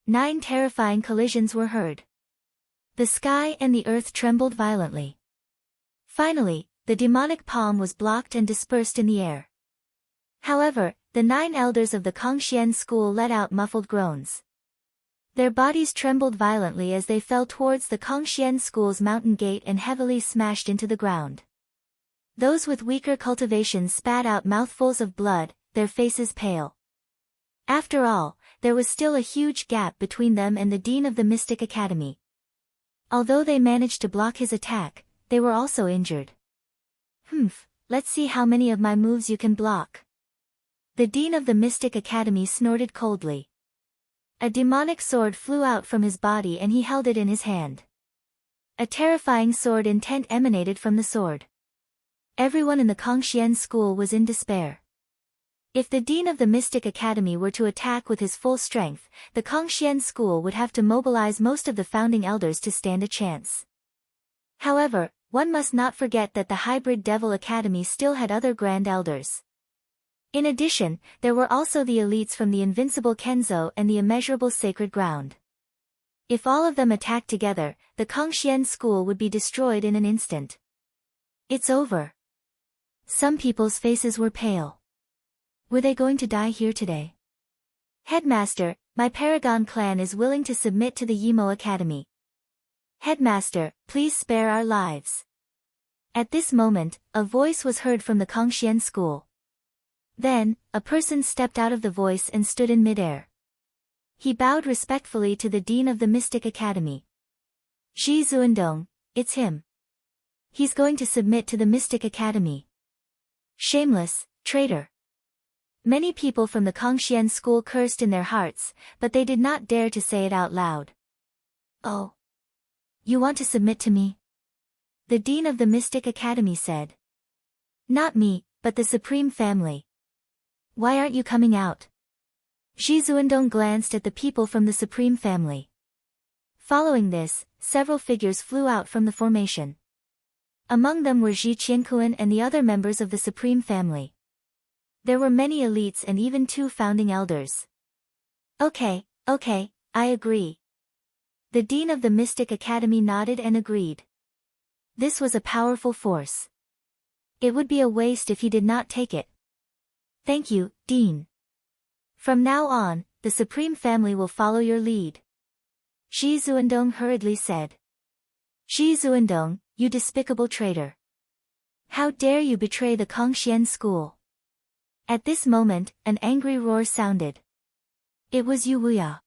Speaker 1: 9 terrifying collisions were heard. The sky and the earth trembled violently. Finally, the demonic palm was blocked and dispersed in the air. However, the 9 elders of the Kangxian school let out muffled groans. Their bodies trembled violently as they fell towards the Kangxian school's mountain gate and heavily smashed into the ground. Those with weaker cultivations spat out mouthfuls of blood, their faces pale. After all, there was still a huge gap between them and the Dean of the Mystic Academy. Although they managed to block his attack, they were also injured. Let's see how many of my moves you can block. The Dean of the Mystic Academy snorted coldly. A demonic sword flew out from his body and he held it in his hand. A terrifying sword intent emanated from the sword. Everyone in the Kangxian school was in despair. If the Dean of the Mystic Academy were to attack with his full strength, the Kangxian school would have to mobilize most of the founding elders to stand a chance. However, one must not forget that the Hybrid Devil Academy still had other Grand Elders. In addition, there were also the elites from the Invincible Kenzo and the Immeasurable Sacred Ground. If all of them attacked together, the Kangxian school would be destroyed in an instant. It's over. Some people's faces were pale. Were they going to die here today? Headmaster, my Paragon clan is willing to submit to the Yimo Academy. Headmaster, please spare our lives. At this moment, a voice was heard from the Kangxian school. Then, a person stepped out of the voice and stood in midair. He bowed respectfully to the Dean of the Mystic Academy. Zhi Zuandong, it's him. He's going to submit to the Mystic Academy. Shameless, traitor. Many people from the Kangxian school cursed in their hearts, but they did not dare to say it out loud. Oh. You want to submit to me? The Dean of the Mystic Academy said. Not me, but the Supreme Family. Why aren't you coming out? Zhi Zuandong glanced at the people from the Supreme Family. Following this, several figures flew out from the formation. Among them were Zhi Qiankuan and the other members of the Supreme Family. There were many elites and even 2 founding elders. Okay, I agree. The dean of the Mystic Academy nodded and agreed. This was a powerful force. It would be a waste if he did not take it. Thank you, Dean. From now on, the Supreme Family will follow your lead. Shi Zuandong hurriedly said. Shi Zuandong, you despicable traitor. How dare you betray the Kongxian school? At this moment, an angry roar sounded. It was Yu Wuya.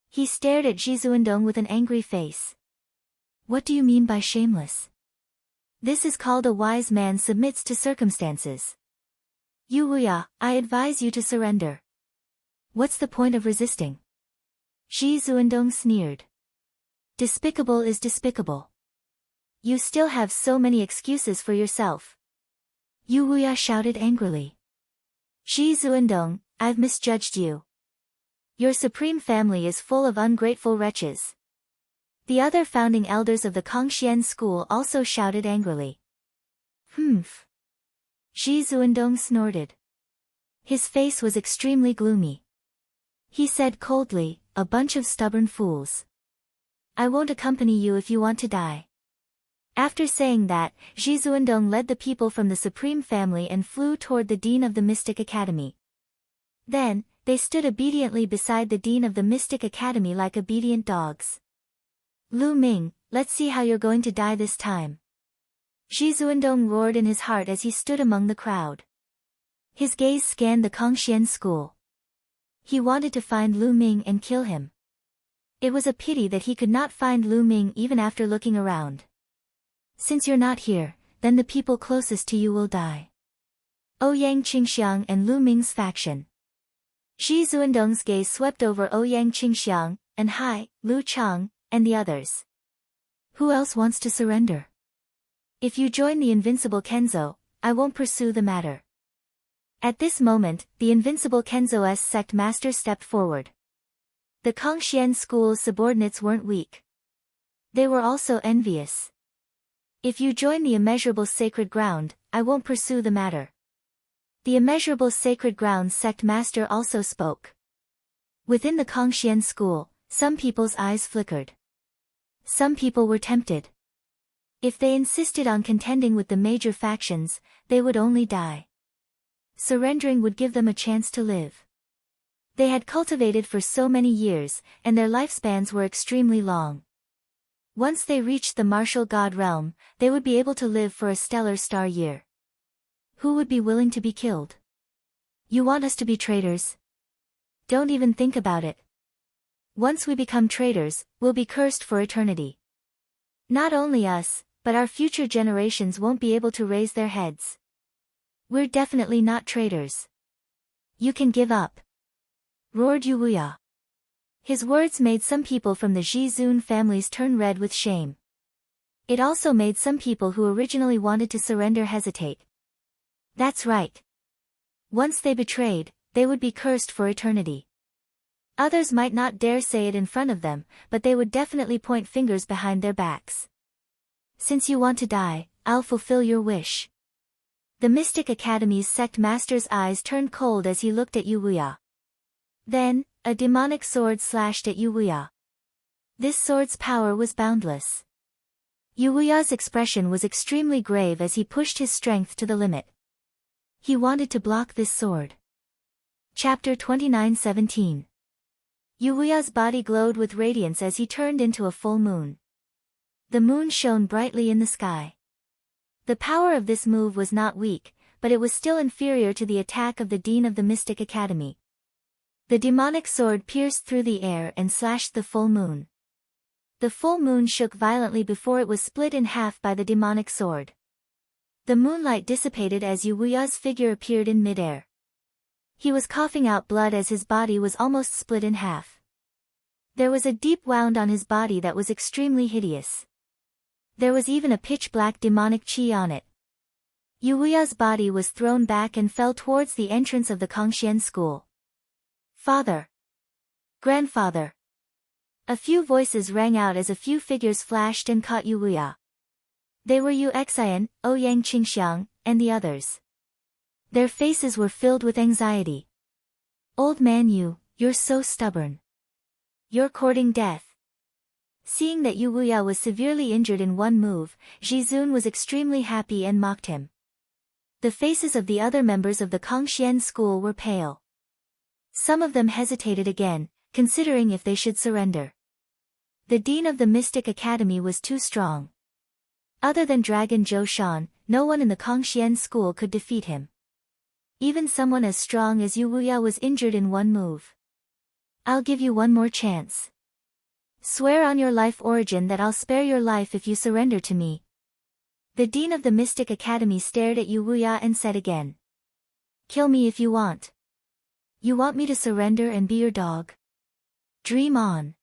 Speaker 1: He stared at Shi Zuandong with an angry face. What do you mean by shameless? This is called a wise man submits to circumstances. Yu Wuya, I advise you to surrender. What's the point of resisting? Shi Zuandong sneered. Despicable is despicable. You still have so many excuses for yourself. Yu Wuya shouted angrily. Shi Zuandong, I've misjudged you. Your supreme family is full of ungrateful wretches. The other founding elders of the Kongxian school also shouted angrily. Humph. Shi Zuandong snorted. His face was extremely gloomy. He said coldly, a bunch of stubborn fools. I won't accompany you if you want to die. After saying that, Shi Zuandong led the people from the supreme family and flew toward the dean of the Mystic Academy. Then, they stood obediently beside the dean of the Mystic Academy like obedient dogs. Lu Ming, let's see how you're going to die this time. Shi Zuandong roared in his heart as he stood among the crowd. His gaze scanned the Kongxian school. He wanted to find Lu Ming and kill him. It was a pity that he could not find Lu Ming even after looking around. Since you're not here, then the people closest to you will die. Ouyang Qingxiang and Lu Ming's faction. Shi Zuandong's gaze swept over Ouyang Qingxiang, and Hai, Lu Chang, and the others. Who else wants to surrender? If you join the invincible Kenzo, I won't pursue the matter. At this moment, the invincible Kenzo's sect master stepped forward. The Kongxian school's subordinates weren't weak. They were also envious. If you join the immeasurable sacred ground, I won't pursue the matter. The immeasurable sacred ground sect master also spoke. Within the Kongxian school, some people's eyes flickered. Some people were tempted. If they insisted on contending with the major factions, they would only die. Surrendering would give them a chance to live. They had cultivated for so many years, and their lifespans were extremely long. Once they reached the martial god realm, they would be able to live for a stellar star year. Who would be willing to be killed? You want us to be traitors? Don't even think about it. Once we become traitors, we'll be cursed for eternity. Not only us, but our future generations won't be able to raise their heads. We're definitely not traitors. You can give up. Roared Yu Wuya. His words made some people from the Ji Zun families turn red with shame. It also made some people who originally wanted to surrender hesitate. That's right. Once they betrayed, they would be cursed for eternity. Others might not dare say it in front of them, but they would definitely point fingers behind their backs. Since you want to die, I'll fulfill your wish. The Mystic Academy's sect master's eyes turned cold as he looked at Yu Wuya. Then, a demonic sword slashed at Yu Wuya. This sword's power was boundless. Yu Wuya's expression was extremely grave as he pushed his strength to the limit. He wanted to block this sword. Chapter 29:17. Yu Wuya's body glowed with radiance as he turned into a full moon. The moon shone brightly in the sky. The power of this move was not weak, but it was still inferior to the attack of the Dean of the Mystic Academy. The demonic sword pierced through the air and slashed the full moon. The full moon shook violently before it was split in half by the demonic sword. The moonlight dissipated as Yu Wuya's figure appeared in midair. He was coughing out blood as his body was almost split in half. There was a deep wound on his body that was extremely hideous. There was even a pitch-black demonic chi on it. Yu Wuya's body was thrown back and fell towards the entrance of the Kongxian school. Father! Grandfather! A few voices rang out as a few figures flashed and caught Yu Wuya. They were Yu Xian, Ouyang Qingxiang, and the others. Their faces were filled with anxiety. Old man you're so stubborn. You're courting death. Seeing that Yu Wuya was severely injured in one move, Jizun was extremely happy and mocked him. The faces of the other members of the Kongxian school were pale. Some of them hesitated again, considering if they should surrender. The dean of the Mystic Academy was too strong. Other than Dragon Zhou Shan, no one in the Kongxian school could defeat him. Even someone as strong as Yu Wuya was injured in one move. I'll give you one more chance. Swear on your life origin that I'll spare your life if you surrender to me. The dean of the Mystic Academy stared at Yu Wuya and said again. Kill me if you want. You want me to surrender and be your dog? Dream on.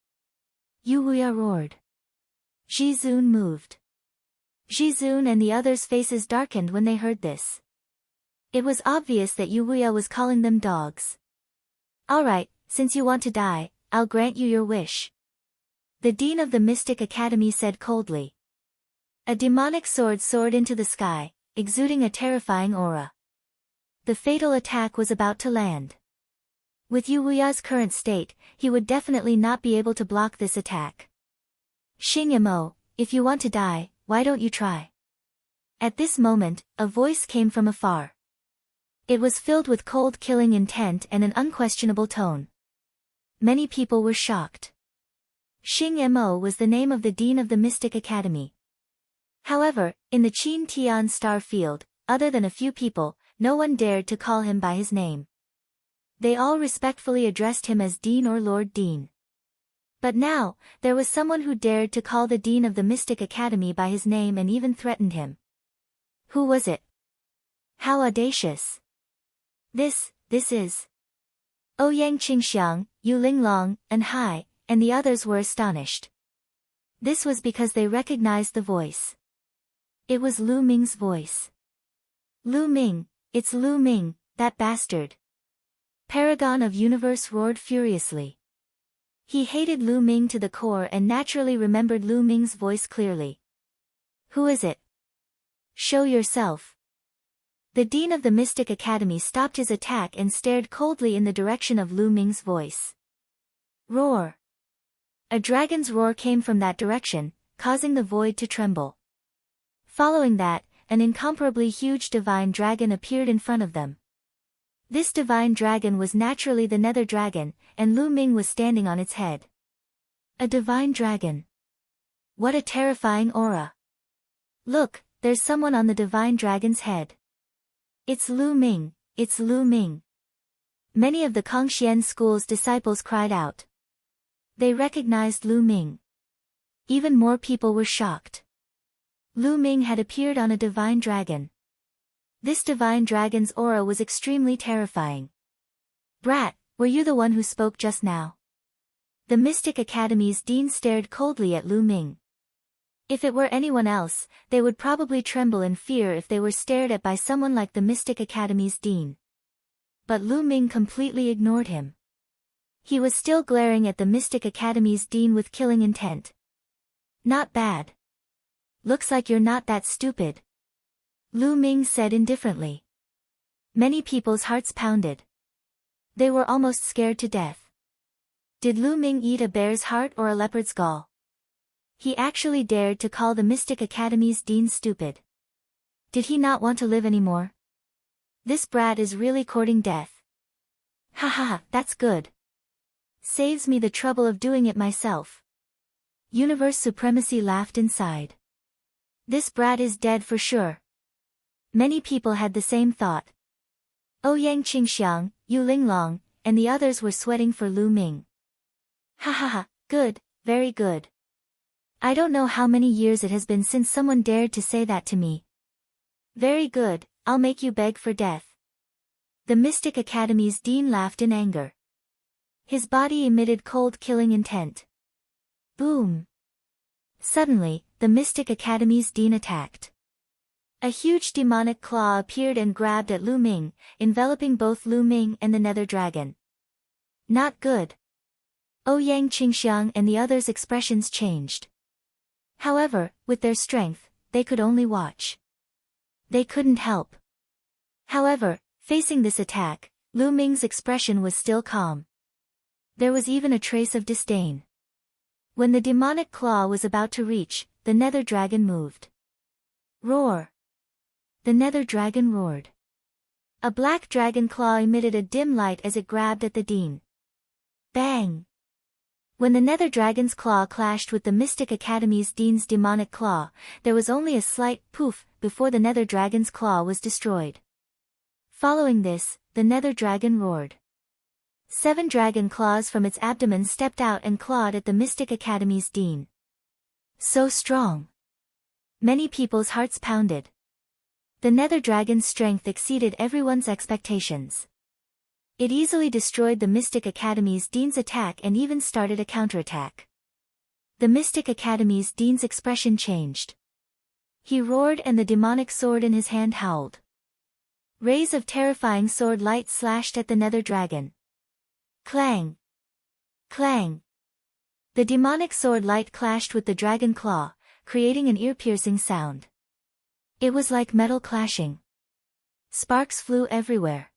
Speaker 1: Yu Wuya roared. Jizun moved. Jizun and the others' faces darkened when they heard this. It was obvious that Yu Wuya was calling them dogs. Alright, since you want to die, I'll grant you your wish. The dean of the Mystic Academy said coldly. A demonic sword soared into the sky, exuding a terrifying aura. The fatal attack was about to land. With Yu Wuya's current state, he would definitely not be able to block this attack. Xingyamo, if you want to die, why don't you try? At this moment, a voice came from afar. It was filled with cold killing intent and an unquestionable tone. Many people were shocked. Xingyamo was the name of the dean of the Mystic Academy. However, in the Qin Tian star field, other than a few people, no one dared to call him by his name. They all respectfully addressed him as Dean or Lord Dean. But now, there was someone who dared to call the dean of the Mystic Academy by his name and even threatened him. Who was it? How audacious! This is... Ouyang Qingxiang, Yu Linglong, and Hai, and the others were astonished. This was because they recognized the voice. It was Lu Ming's voice. Lu Ming, it's Lu Ming, that bastard. Paragon of Universe roared furiously. He hated Lu Ming to the core and naturally remembered Lu Ming's voice clearly. Who is it? Show yourself. The dean of the Mystic Academy stopped his attack and stared coldly in the direction of Lu Ming's voice. Roar. A dragon's roar came from that direction, causing the void to tremble. Following that, an incomparably huge divine dragon appeared in front of them. This divine dragon was naturally the Nether Dragon, and Lu Ming was standing on its head. A divine dragon. What a terrifying aura. Look, there's someone on the divine dragon's head. It's Lu Ming, it's Lu Ming. Many of the Kongxian school's disciples cried out. They recognized Lu Ming. Even more people were shocked. Lu Ming had appeared on a divine dragon. This divine dragon's aura was extremely terrifying. Brat, were you the one who spoke just now? The Mystic Academy's dean stared coldly at Lu Ming. If it were anyone else, they would probably tremble in fear if they were stared at by someone like the Mystic Academy's dean. But Lu Ming completely ignored him. He was still glaring at the Mystic Academy's dean with killing intent. Not bad. Looks like you're not that stupid. Lu Ming said indifferently. Many people's hearts pounded. They were almost scared to death. Did Lu Ming eat a bear's heart or a leopard's gall? He actually dared to call the Mystic Academy's dean stupid. Did he not want to live anymore? This brat is really courting death. Ha ha ha, that's good. Saves me the trouble of doing it myself. Universe Supremacy laughed inside. This brat is dead for sure. Many people had the same thought. Ouyang Qingxiang, Yu Linglong, and the others were sweating for Lu Ming. Ha ha ha, good, very good. I don't know how many years it has been since someone dared to say that to me. Very good, I'll make you beg for death. The Mystic Academy's dean laughed in anger. His body emitted cold killing intent. Boom. Suddenly, the Mystic Academy's dean attacked. A huge demonic claw appeared and grabbed at Lu Ming, enveloping both Lu Ming and the Nether Dragon. Not good. Ouyang Qingxiang and the others' expressions changed. However, with their strength, they could only watch. They couldn't help. However, Facing this attack, Lu Ming's expression was still calm. There was even a trace of disdain. When the demonic claw was about to reach, the nether dragon moved. Roar! The nether dragon roared. A black dragon claw emitted a dim light as it grabbed at the Dean. Bang! When the nether dragon's claw clashed with the Mystic Academy's Dean's demonic claw, there was only a slight poof before the nether dragon's claw was destroyed. Following this, the nether dragon roared. 7 dragon claws from its abdomen stepped out and clawed at the Mystic Academy's Dean. So strong! Many people's hearts pounded. The nether dragon's strength exceeded everyone's expectations. It easily destroyed the Mystic Academy's Dean's attack and even started a counterattack. The Mystic Academy's Dean's expression changed. He roared and the demonic sword in his hand howled. Rays of terrifying sword light slashed at the nether dragon. Clang! Clang! The demonic sword light clashed with the dragon claw, creating an ear-piercing sound. It was like metal clashing. Sparks flew everywhere.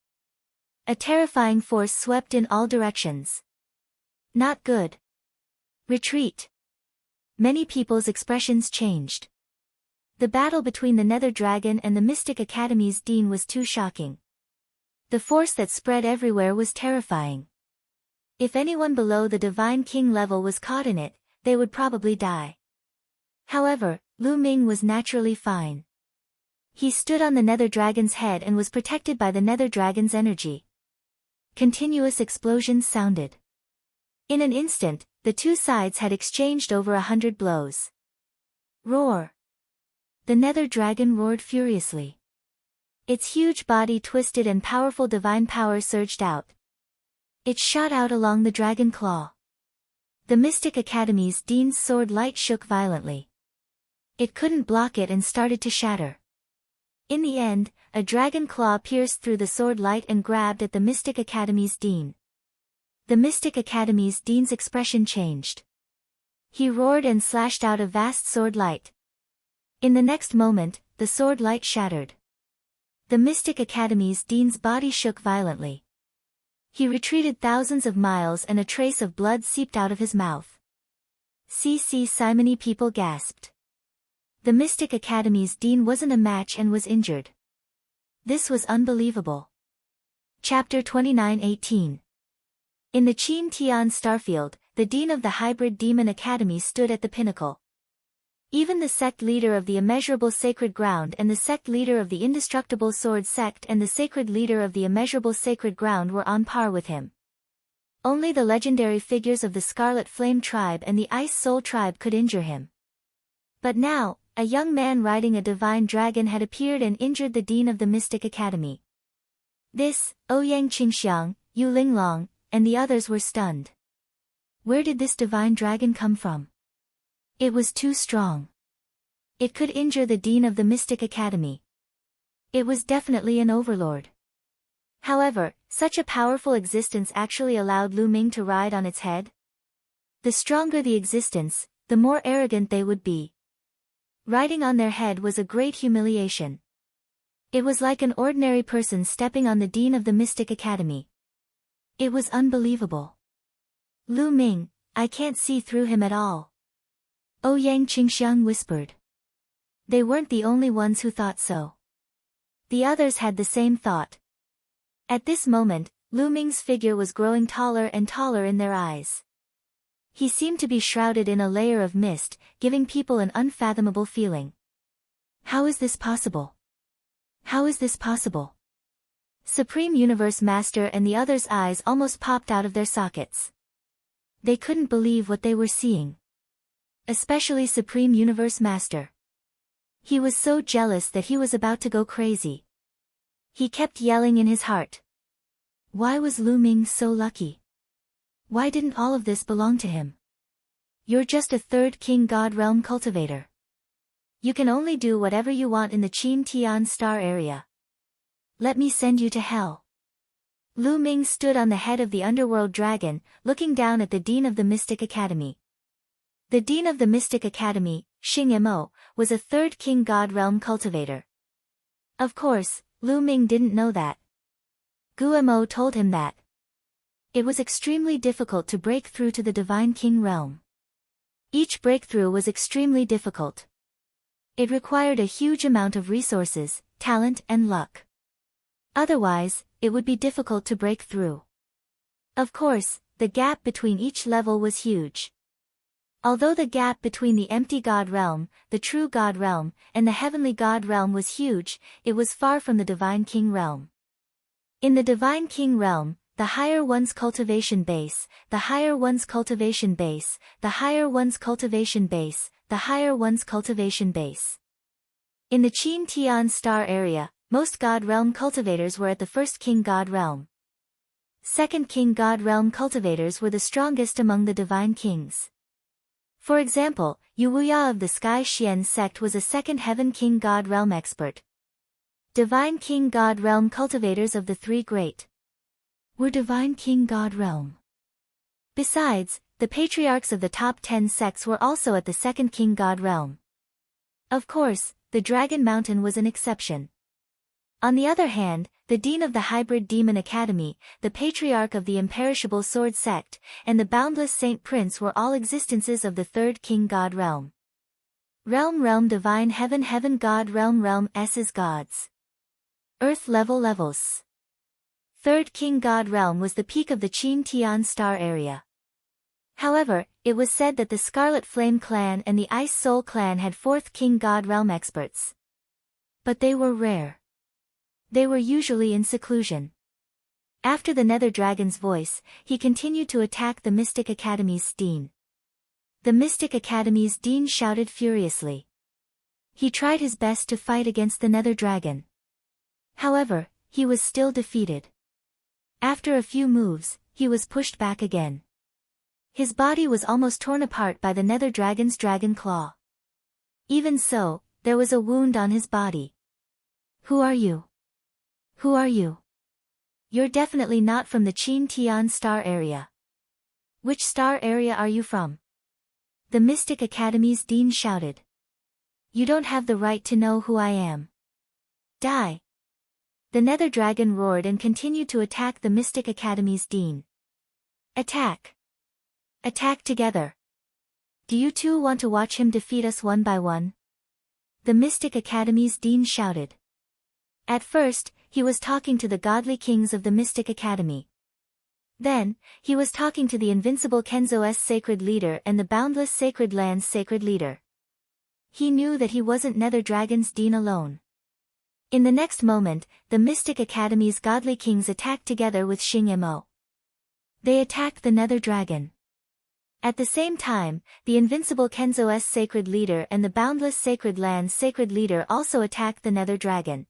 Speaker 1: A terrifying force swept in all directions. Not good. Retreat. Many people's expressions changed. The battle between the Nether Dragon and the Mystic Academy's Dean was too shocking. The force that spread everywhere was terrifying. If anyone below the Divine King level was caught in it, they would probably die. However, Lu Ming was naturally fine. He stood on the Nether Dragon's head and was protected by the Nether Dragon's energy. Continuous explosions sounded. In an instant, the two sides had exchanged over 100 blows. Roar! The Nether Dragon roared furiously. Its huge body twisted and powerful divine power surged out. It shot out along the dragon claw. The Mystic Academy's Dean's sword light shook violently. It couldn't block it and started to shatter. In the end, a dragon claw pierced through the sword light and grabbed at the Mystic Academy's Dean. The Mystic Academy's Dean's expression changed. He roared and slashed out a vast sword light. In the next moment, the sword light shattered. The Mystic Academy's Dean's body shook violently. He retreated thousands of miles and a trace of blood seeped out of his mouth. Simony people gasped. The Mystic Academy's Dean wasn't a match and was injured. This was unbelievable. Chapter 29:18. In the Qin Tian Starfield, the Dean of the Hybrid Demon Academy stood at the pinnacle. Even the sect leader of the Immeasurable Sacred Ground and the sect leader of the Indestructible Sword Sect and the sacred leader of the Immeasurable Sacred Ground were on par with him. Only the legendary figures of the Scarlet Flame Tribe and the Ice Soul Tribe could injure him. But now, a young man riding a divine dragon had appeared and injured the Dean of the Mystic Academy. This, Ouyang Qingxiang, Yu Linglong, and the others were stunned. Where did this divine dragon come from? It was too strong. It could injure the Dean of the Mystic Academy. It was definitely an overlord. However, such a powerful existence actually allowed Lu Ming to ride on its head? The stronger the existence, the more arrogant they would be. Riding on their head was a great humiliation. It was like an ordinary person stepping on the Dean of the Mystic Academy. It was unbelievable. Lu Ming, I can't see through him at all. Ouyang Qingxiang whispered. They weren't the only ones who thought so. The others had the same thought. At this moment, Lu Ming's figure was growing taller and taller in their eyes. He seemed to be shrouded in a layer of mist, giving people an unfathomable feeling. How is this possible? How is this possible? Supreme Universe Master and the others' eyes almost popped out of their sockets. They couldn't believe what they were seeing. Especially Supreme Universe Master. He was so jealous that he was about to go crazy. He kept yelling in his heart. Why was Lu Ming so lucky? Why didn't all of this belong to him? You're just a third king god realm cultivator. You can only do whatever you want in the Qin Tian star area. Let me send you to hell. Lu Ming stood on the head of the underworld dragon, looking down at the Dean of the Mystic Academy. The Dean of the Mystic Academy, Xing Mo, was a third king god realm cultivator. Of course, Lu Ming didn't know that. Guemo told him that it was extremely difficult to break through to the Divine King realm. Each breakthrough was extremely difficult. It required a huge amount of resources, talent and luck. Otherwise, it would be difficult to break through. Of course, the gap between each level was huge. Although the gap between the empty God realm, the true God realm, and the heavenly God realm was huge, it was far from the Divine King realm. In the Divine King realm, the higher one's cultivation base, the higher one's cultivation base, the higher one's cultivation base, the higher one's cultivation base. In the Qin Tian star area, most God realm cultivators were at the first King God realm. Second King God realm cultivators were the strongest among the Divine Kings. For example, Yu Wuya of the Sky Xian sect was a second Heaven King God realm expert. Divine King God realm cultivators of the three great were Divine King God realm. Besides, the patriarchs of the top 10 sects were also at the second King God realm. Of course, the Dragon Mountain was an exception. On the other hand, the Dean of the Hybrid Demon Academy, the Patriarch of the Imperishable Sword Sect, and the Boundless Saint Prince were all existences of the third King God realm. Realm Divine Heaven God realm S's gods. Earth levels. Third King God realm was the peak of the Qin Tian star area. However, it was said that the Scarlet Flame clan and the Ice Soul clan had fourth King God realm experts. But they were rare. They were usually in seclusion. After the Nether Dragon's voice, he continued to attack the Mystic Academy's Dean. The Mystic Academy's Dean shouted furiously. He tried his best to fight against the Nether Dragon. However, he was still defeated. After a few moves, he was pushed back again. His body was almost torn apart by the Nether Dragon's dragon claw. Even so, there was a wound on his body. Who are you? Who are you? You're definitely not from the Qin Tian star area. Which star area are you from? The Mystic Academy's Dean shouted. You don't have the right to know who I am. Die! The Nether Dragon roared and continued to attack the Mystic Academy's Dean. Attack! Attack together! Do you two want to watch him defeat us one by one? The Mystic Academy's Dean shouted. At first, he was talking to the godly kings of the Mystic Academy. Then, he was talking to the invincible Kenzo's sacred leader and the boundless sacred land's sacred leader. He knew that he wasn't Nether Dragon's Dean alone. In the next moment, the Mystic Academy's godly kings attacked together with Xing Mo. They attacked the Nether Dragon. At the same time, the invincible Kenzo's sacred leader and the boundless sacred land's sacred leader also attacked the Nether Dragon.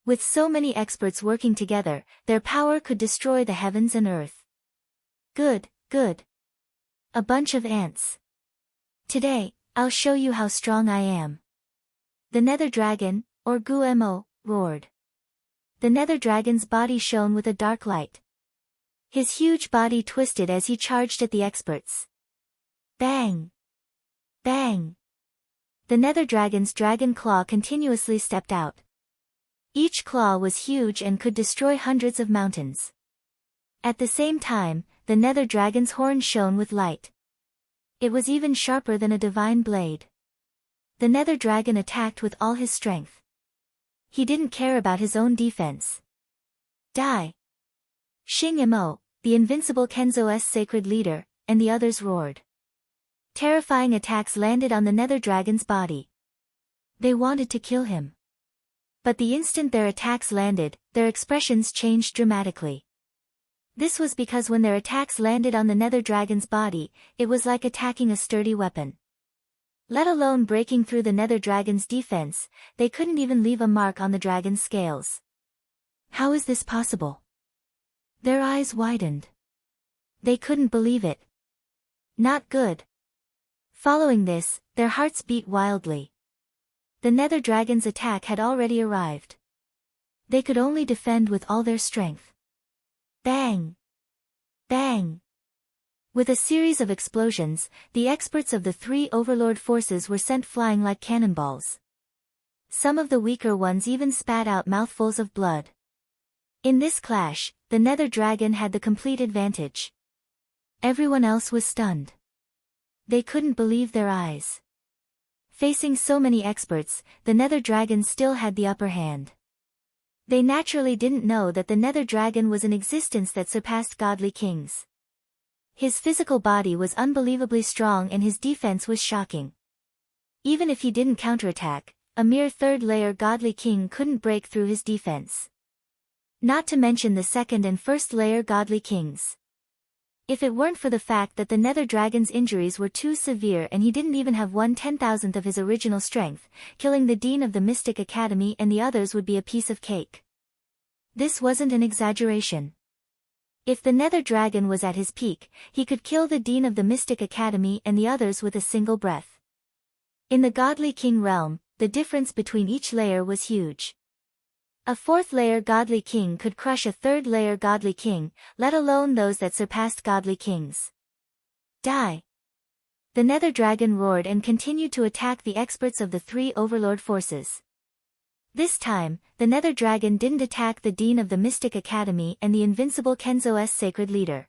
Speaker 1: With so many experts working together, their power could destroy the heavens and earth. Good. A bunch of ants. Today, I'll show you how strong I am. The Nether Dragon, or Guemo, roared. The Nether Dragon's body shone with a dark light. His huge body twisted as he charged at the experts. Bang! Bang! The Nether Dragon's dragon claw continuously stepped out. Each claw was huge and could destroy hundreds of mountains. At the same time, the Nether Dragon's horn shone with light. It was even sharper than a divine blade. The Nether Dragon attacked with all his strength. He didn't care about his own defense. Die! Xing Mo, the invincible Kenzo's sacred leader, and the others roared. Terrifying attacks landed on the Nether Dragon's body. They wanted to kill him. But the instant their attacks landed, their expressions changed dramatically. This was because when their attacks landed on the Nether Dragon's body, it was like attacking a sturdy weapon. Let alone breaking through the Nether Dragon's defense, they couldn't even leave a mark on the dragon's scales. How is this possible? Their eyes widened. They couldn't believe it. Not good. Following this, their hearts beat wildly. The Nether Dragon's attack had already arrived. They could only defend with all their strength. Bang! Bang! With a series of explosions, the experts of the three overlord forces were sent flying like cannonballs. Some of the weaker ones even spat out mouthfuls of blood. In this clash, the Nether Dragon had the complete advantage. Everyone else was stunned. They couldn't believe their eyes. Facing so many experts, the Nether Dragon still had the upper hand. They naturally didn't know that the Nether Dragon was an existence that surpassed godly kings. His physical body was unbelievably strong and his defense was shocking. Even if he didn't counterattack, a mere third-layer godly king couldn't break through his defense. Not to mention the second and first-layer godly kings. If it weren't for the fact that the Nether Dragon's injuries were too severe and he didn't even have 1/10,000th of his original strength, killing the Dean of the Mystic Academy and the others would be a piece of cake. This wasn't an exaggeration. If the Nether Dragon was at his peak, he could kill the Dean of the Mystic Academy and the others with a single breath. In the Godly King realm, the difference between each layer was huge. A fourth-layer Godly King could crush a third-layer Godly King, let alone those that surpassed Godly Kings. Die! The Nether Dragon roared and continued to attack the experts of the three Overlord forces. This time, the Nether Dragon didn't attack the Dean of the Mystic Academy and the invincible Kenzo's sacred leader.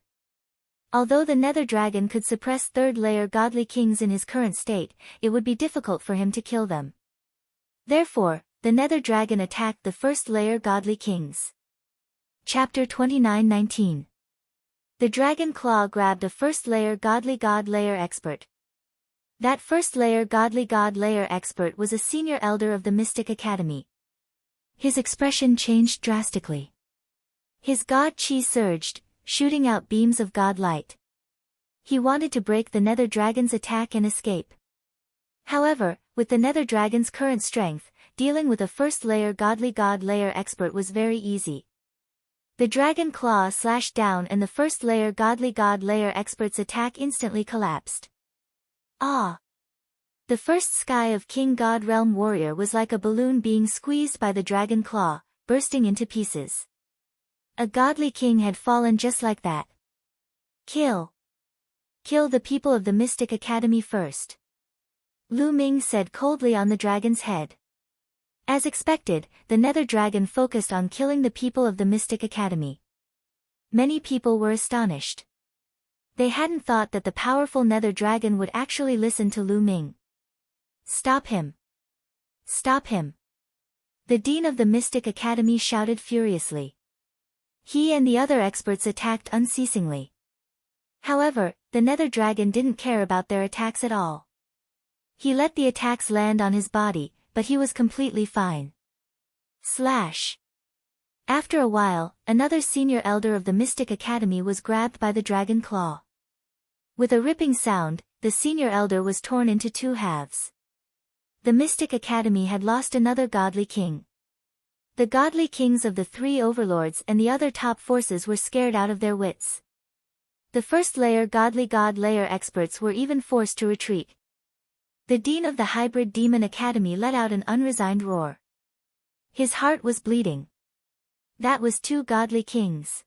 Speaker 1: Although the Nether Dragon could suppress third-layer Godly Kings in his current state, it would be difficult for him to kill them. Therefore, the Nether Dragon attacked the first-layer Godly Kings. Chapter 29:19. The Dragon Claw grabbed a first-layer Godly God Layer expert. That first-layer Godly God Layer expert was a senior elder of the Mystic Academy. His expression changed drastically. His God Chi surged, shooting out beams of God light. He wanted to break the Nether Dragon's attack and escape. However, with the Nether Dragon's current strength, dealing with a first-layer Godly God Layer expert was very easy. The Dragon Claw slashed down and the first-layer Godly God Layer expert's attack instantly collapsed. Ah! The first sky of King God Realm Warrior was like a balloon being squeezed by the Dragon Claw, bursting into pieces. A godly king had fallen just like that. Kill! Kill the people of the Mystic Academy first. Lu Ming said coldly on the dragon's head. As expected, the Nether Dragon focused on killing the people of the Mystic Academy. Many people were astonished. They hadn't thought that the powerful Nether Dragon would actually listen to Lu Ming. Stop him! Stop him! The Dean of the Mystic Academy shouted furiously. He and the other experts attacked unceasingly. However, the Nether Dragon didn't care about their attacks at all. He let the attacks land on his body, but he was completely fine. Slash! After a while, another senior elder of the Mystic Academy was grabbed by the Dragon Claw. With a ripping sound, the senior elder was torn into two halves. The Mystic Academy had lost another godly king. The godly kings of the three overlords and the other top forces were scared out of their wits. The first-layer Godly God Layer experts were even forced to retreat. The Dean of the Hybrid Demon Academy let out an unresigned roar. His heart was bleeding. That was two godly kings.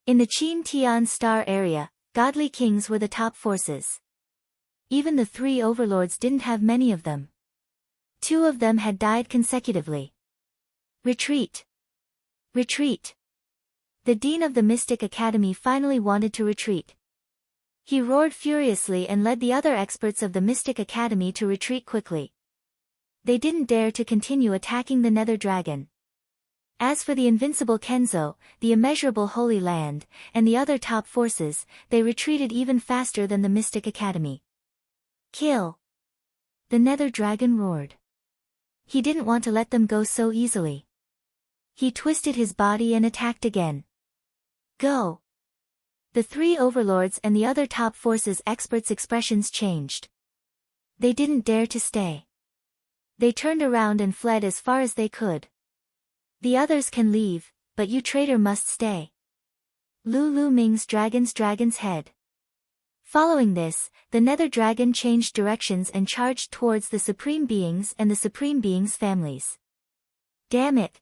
Speaker 1: In the Qin Tian Star area, godly kings were the top forces. Even the three overlords didn't have many of them. Two of them had died consecutively. Retreat! Retreat! The Dean of the Mystic Academy finally wanted to retreat. He roared furiously and led the other experts of the Mystic Academy to retreat quickly. They didn't dare to continue attacking the Nether Dragon. As for the invincible Kenzo, the immeasurable Holy Land, and the other top forces, they retreated even faster than the Mystic Academy. Kill! The Nether Dragon roared. He didn't want to let them go so easily. He twisted his body and attacked again. Go! The three overlords and the other top forces experts' expressions changed. They didn't dare to stay. They turned around and fled as far as they could. The others can leave, but you traitor must stay. Lu Ming's dragon's head. Following this, the Nether Dragon changed directions and charged towards the Supreme Beings and the Supreme Beings' families. Damn it!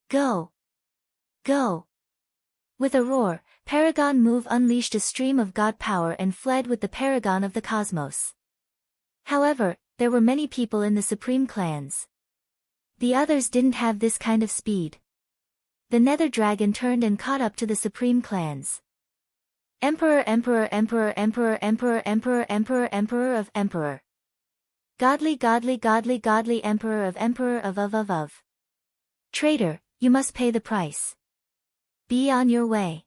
Speaker 1: Go! Go! With a roar, Paragon Move unleashed a stream of god power and fled with the Paragon of the Cosmos. However, there were many people in the Supreme Clans. The others didn't have this kind of speed. The nether dragon turned and caught up to the supreme clans. Emperor, emperor, emperor, emperor, emperor, emperor, emperor, emperor of emperor. Godly, godly, godly, godly emperor of emperor of. Traitor, you must pay the price. Be on your way.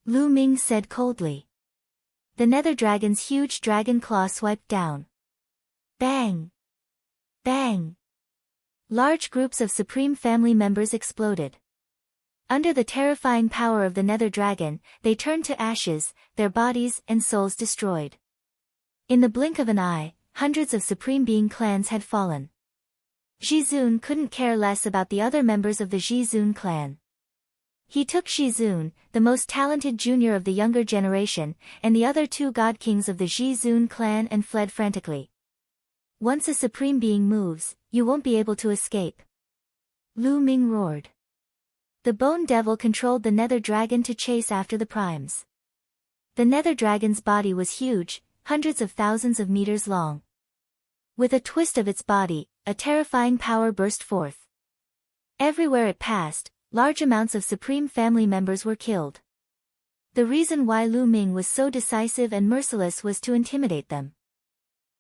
Speaker 1: Lu Ming said coldly. The nether dragon's huge dragon claw swiped down. Bang! Bang! Large groups of supreme family members exploded. Under the terrifying power of the nether dragon, they turned to ashes, their bodies and souls destroyed. In the blink of an eye, hundreds of Supreme Being clans had fallen. Jizun couldn't care less about the other members of the Jizun clan. He took Jizun, the most talented junior of the younger generation, and the other two god kings of the Jizun clan and fled frantically. Once a Supreme Being moves, you won't be able to escape. Lu Ming roared. The Bone Devil controlled the Nether Dragon to chase after the primes. The Nether Dragon's body was huge, hundreds of thousands of meters long. With a twist of its body, a terrifying power burst forth. Everywhere it passed, large amounts of Supreme Family members were killed. The reason why Lu Ming was so decisive and merciless was to intimidate them.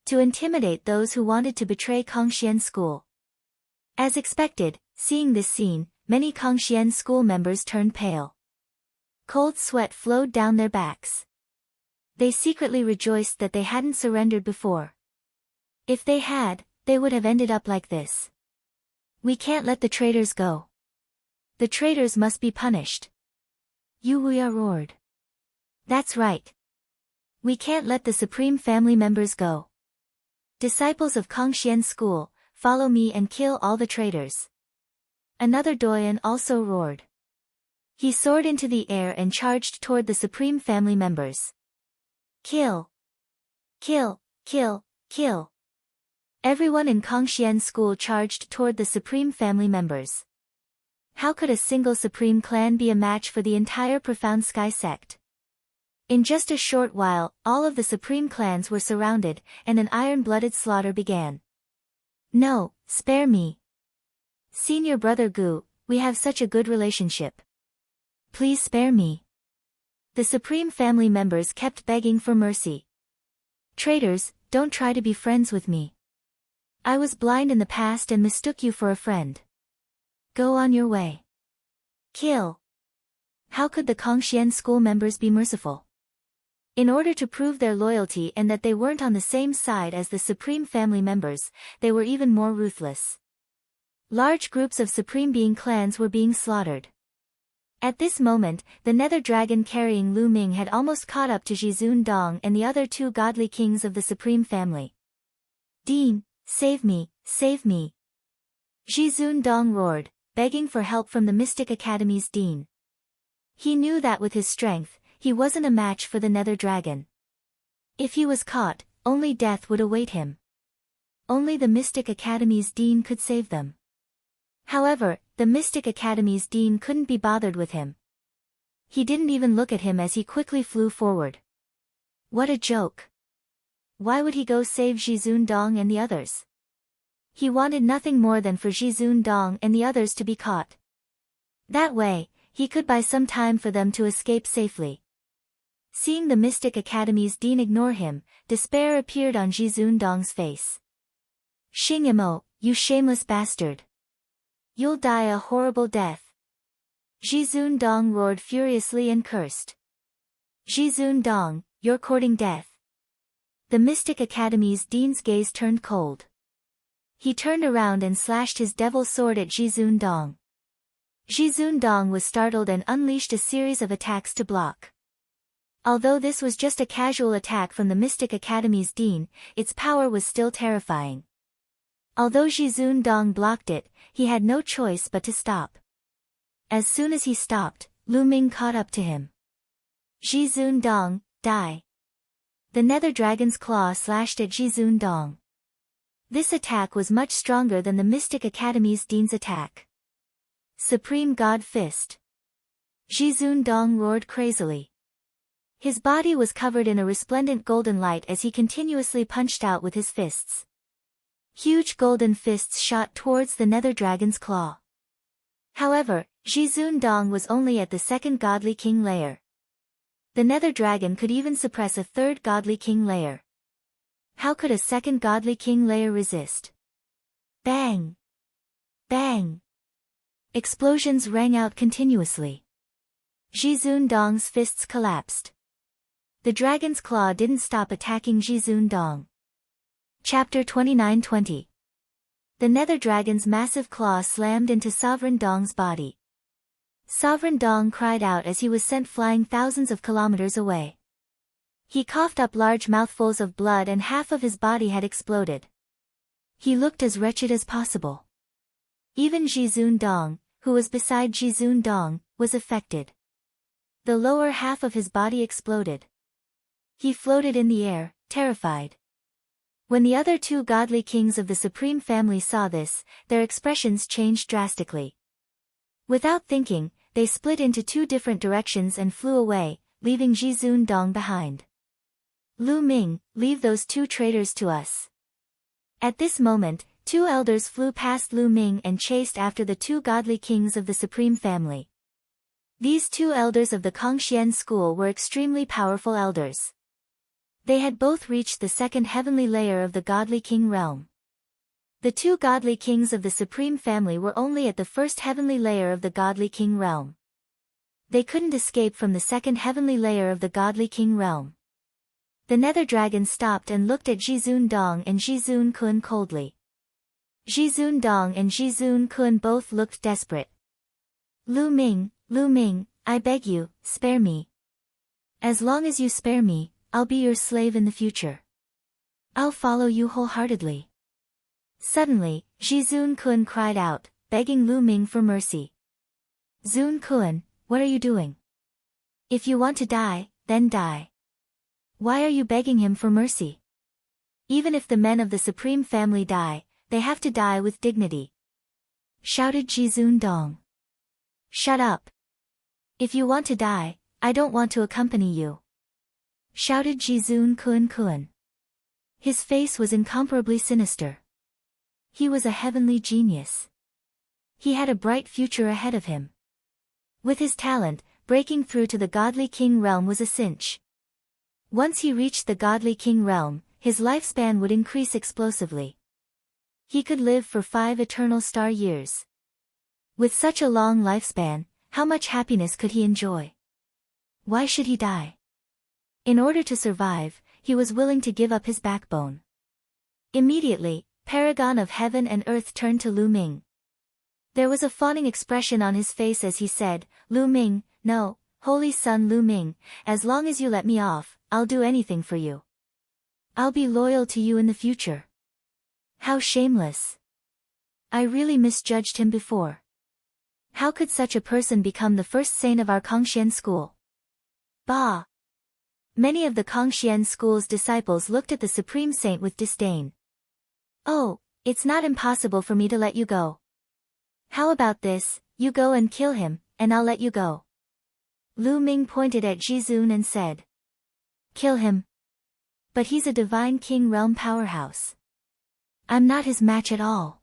Speaker 1: To intimidate those who wanted to betray Kongxian School. As expected, seeing this scene, many Kongxian School members turned pale. Cold sweat flowed down their backs. They secretly rejoiced that they hadn't surrendered before. If they had, they would have ended up like this. We can't let the traitors go. The traitors must be punished. Yu Wuya roared. That's right. We can't let the Supreme Family members go. Disciples of Kongxian School, follow me and kill all the traitors. Another Doyen also roared. He soared into the air and charged toward the Supreme Family members. Kill! Kill! Kill! Kill! Everyone in Kongxian School charged toward the Supreme Family members. How could a single Supreme Clan be a match for the entire Profound Sky sect? In just a short while, all of the Supreme Clans were surrounded, and an iron-blooded slaughter began. No, spare me. Senior Brother Gu, we have such a good relationship. Please spare me. The Supreme Family members kept begging for mercy. Traitors, don't try to be friends with me. I was blind in the past and mistook you for a friend. Go on your way. Kill. How could the Kongxian School members be merciful? In order to prove their loyalty and that they weren't on the same side as the Supreme Family members, they were even more ruthless. Large groups of Supreme Being clans were being slaughtered. At this moment, the Nether Dragon carrying Lu Ming had almost caught up to Jizun Dong and the other two godly kings of the Supreme Family. Dean, save me, save me. Jizun Dong roared, begging for help from the Mystic Academy's Dean. He knew that with his strength, he wasn't a match for the Nether Dragon. If he was caught, only death would await him. Only the Mystic Academy's Dean could save them. However, the Mystic Academy's Dean couldn't be bothered with him. He didn't even look at him as he quickly flew forward. What a joke. Why would he go save Jizun Dong and the others? He wanted nothing more than for Jizun Dong and the others to be caught. That way, he could buy some time for them to escape safely. Seeing the Mystic Academy's Dean ignore him, despair appeared on Jizun Dong's face. Xingyamo, you shameless bastard. You'll die a horrible death. Jizun Dong roared furiously and cursed. Jizun Dong, you're courting death. The Mystic Academy's Dean's gaze turned cold. He turned around and slashed his devil sword at Jizun Dong. Jizun Dong was startled and unleashed a series of attacks to block. Although this was just a casual attack from the Mystic Academy's Dean, its power was still terrifying. Although Jizun Dong blocked it, he had no choice but to stop. As soon as he stopped, Lu Ming caught up to him. Jizun Dong, die. The Nether Dragon's claw slashed at Jizun Dong. This attack was much stronger than the Mystic Academy's Dean's attack. Supreme God Fist. Jizun Dong roared crazily. His body was covered in a resplendent golden light as he continuously punched out with his fists. Huge golden fists shot towards the Nether Dragon's claw. However, Jizun Dong was only at the second godly king layer. The nether dragon could even suppress a third godly king layer. How could a second godly king layer resist? Bang! Bang! Explosions rang out continuously. Jizun Dong's fists collapsed. The dragon's claw didn't stop attacking Jizun Dong. Chapter 29-20. The nether dragon's massive claw slammed into Sovereign Dong's body. Sovereign Dong cried out as he was sent flying thousands of kilometers away. He coughed up large mouthfuls of blood and half of his body had exploded. He looked as wretched as possible. Even Jizun Dong, who was beside Jizun Dong, was affected. The lower half of his body exploded. He floated in the air, terrified. When the other two godly kings of the Supreme Family saw this, their expressions changed drastically. Without thinking, they split into two different directions and flew away, leaving Jizun Dong behind. Lu Ming, leave those two traitors to us. At this moment, two elders flew past Lu Ming and chased after the two godly kings of the Supreme Family. These two elders of the Kongxian school were extremely powerful elders. They had both reached the second heavenly layer of the godly king realm. The two godly kings of the Supreme Family were only at the first heavenly layer of the godly king realm. They couldn't escape from the second heavenly layer of the godly king realm. The nether dragon stopped and looked at Jizun Dong and Jizun Kun coldly. Jizun Dong and Jizun Kun both looked desperate. Lu Ming, I beg you, spare me. As long as you spare me, I'll be your slave in the future. I'll follow you wholeheartedly. Suddenly, Jizun Kun cried out, begging Lu Ming for mercy. Zun Kun, what are you doing? If you want to die, then die. Why are you begging him for mercy? Even if the men of the Supreme Family die, they have to die with dignity. Shouted Jizun Dong. Shut up. If you want to die, I don't want to accompany you. Shouted Jizun Kun. His face was incomparably sinister. He was a heavenly genius. He had a bright future ahead of him. With his talent, breaking through to the godly king realm was a cinch. Once he reached the godly king realm, his lifespan would increase explosively. He could live for 5 eternal star years. With such a long lifespan, how much happiness could he enjoy? Why should he die? In order to survive, he was willing to give up his backbone. Immediately, Paragon of Heaven and Earth turned to Lu Ming. There was a fawning expression on his face as he said, Lu Ming, no, Holy Son Lu Ming, as long as you let me off, I'll do anything for you. I'll be loyal to you in the future. How shameless. I really misjudged him before. How could such a person become the first saint of our Kongxian school? Bah! Many of the Kongxian school's disciples looked at the Supreme Saint with disdain. Oh, it's not impossible for me to let you go. How about this, you go and kill him, and I'll let you go. Lu Ming pointed at Jizun and said. Kill him. But he's a divine king realm powerhouse. I'm not his match at all.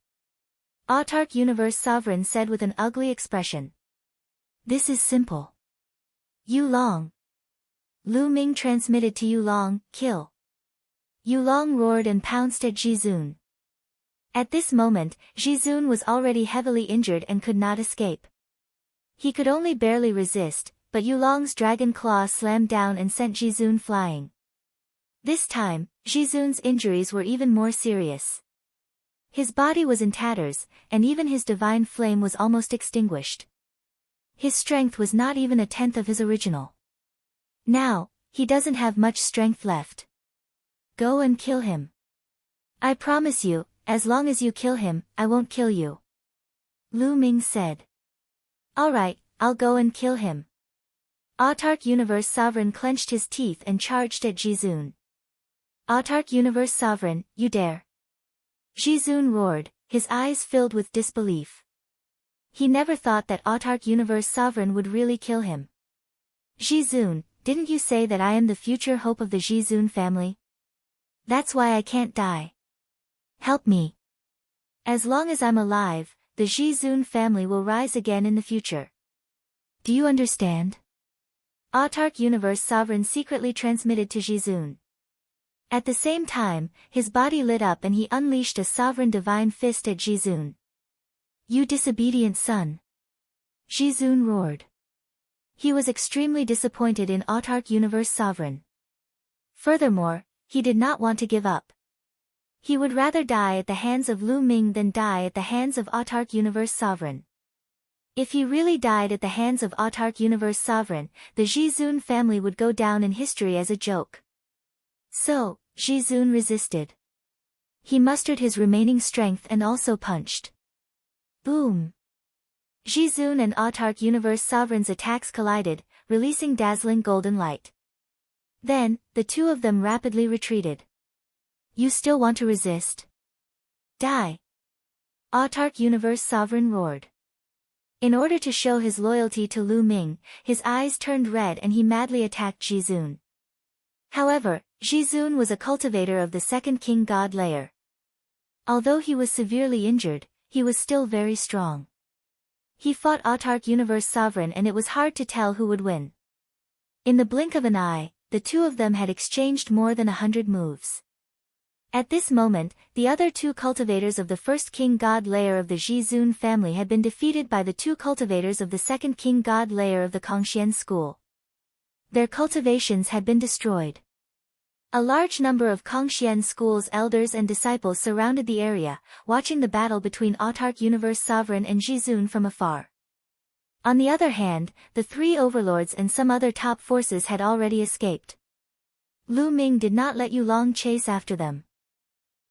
Speaker 1: Autark Universe Sovereign said with an ugly expression. This is simple. Yu Long. Lu Ming transmitted to Yu Long, kill. Yu Long roared and pounced at Jizun. At this moment, Jizun was already heavily injured and could not escape. He could only barely resist, but Yu Long's dragon claw slammed down and sent Jizun flying. This time, Jizun's injuries were even more serious. His body was in tatters, and even his divine flame was almost extinguished. His strength was not even a tenth of his original. Now, he doesn't have much strength left. Go and kill him. I promise you, as long as you kill him, I won't kill you. Lu Ming said. Alright, I'll go and kill him. Autark Universe Sovereign clenched his teeth and charged at Jizun. Autark Universe Sovereign, you dare. Jizun roared, his eyes filled with disbelief. He never thought that Autark Universe Sovereign would really kill him. Jizun, didn't you say that I am the future hope of the Jizun family? That's why I can't die. Help me. As long as I'm alive, the Jizun family will rise again in the future. Do you understand? Autark Universe Sovereign secretly transmitted to Jizun. At the same time, his body lit up and he unleashed a sovereign divine fist at Jizun. You disobedient son! Jizun roared. He was extremely disappointed in Autark Universe Sovereign. Furthermore, he did not want to give up. He would rather die at the hands of Lu Ming than die at the hands of Autark Universe Sovereign. If he really died at the hands of Autark Universe Sovereign, the Jizun family would go down in history as a joke. So, Jizun resisted. He mustered his remaining strength and also punched. Boom! Jizun and Autark Universe Sovereign's attacks collided, releasing dazzling golden light. Then, the two of them rapidly retreated. You still want to resist? Die! Autark Universe Sovereign roared. In order to show his loyalty to Lu Ming, his eyes turned red and he madly attacked Jizun. However, Jizun was a cultivator of the second king god layer. Although he was severely injured, he was still very strong. He fought Autark Universe Sovereign and it was hard to tell who would win. In the blink of an eye, the two of them had exchanged more than 100 moves. At this moment, the other two cultivators of the first king god layer of the Jizun family had been defeated by the two cultivators of the second king god layer of the Kongxian school. Their cultivations had been destroyed. A large number of Kongxian school's elders and disciples surrounded the area, watching the battle between Autark Universe Sovereign and Jizun from afar. On the other hand, the three overlords and some other top forces had already escaped. Lu Ming did not let Yulong chase after them.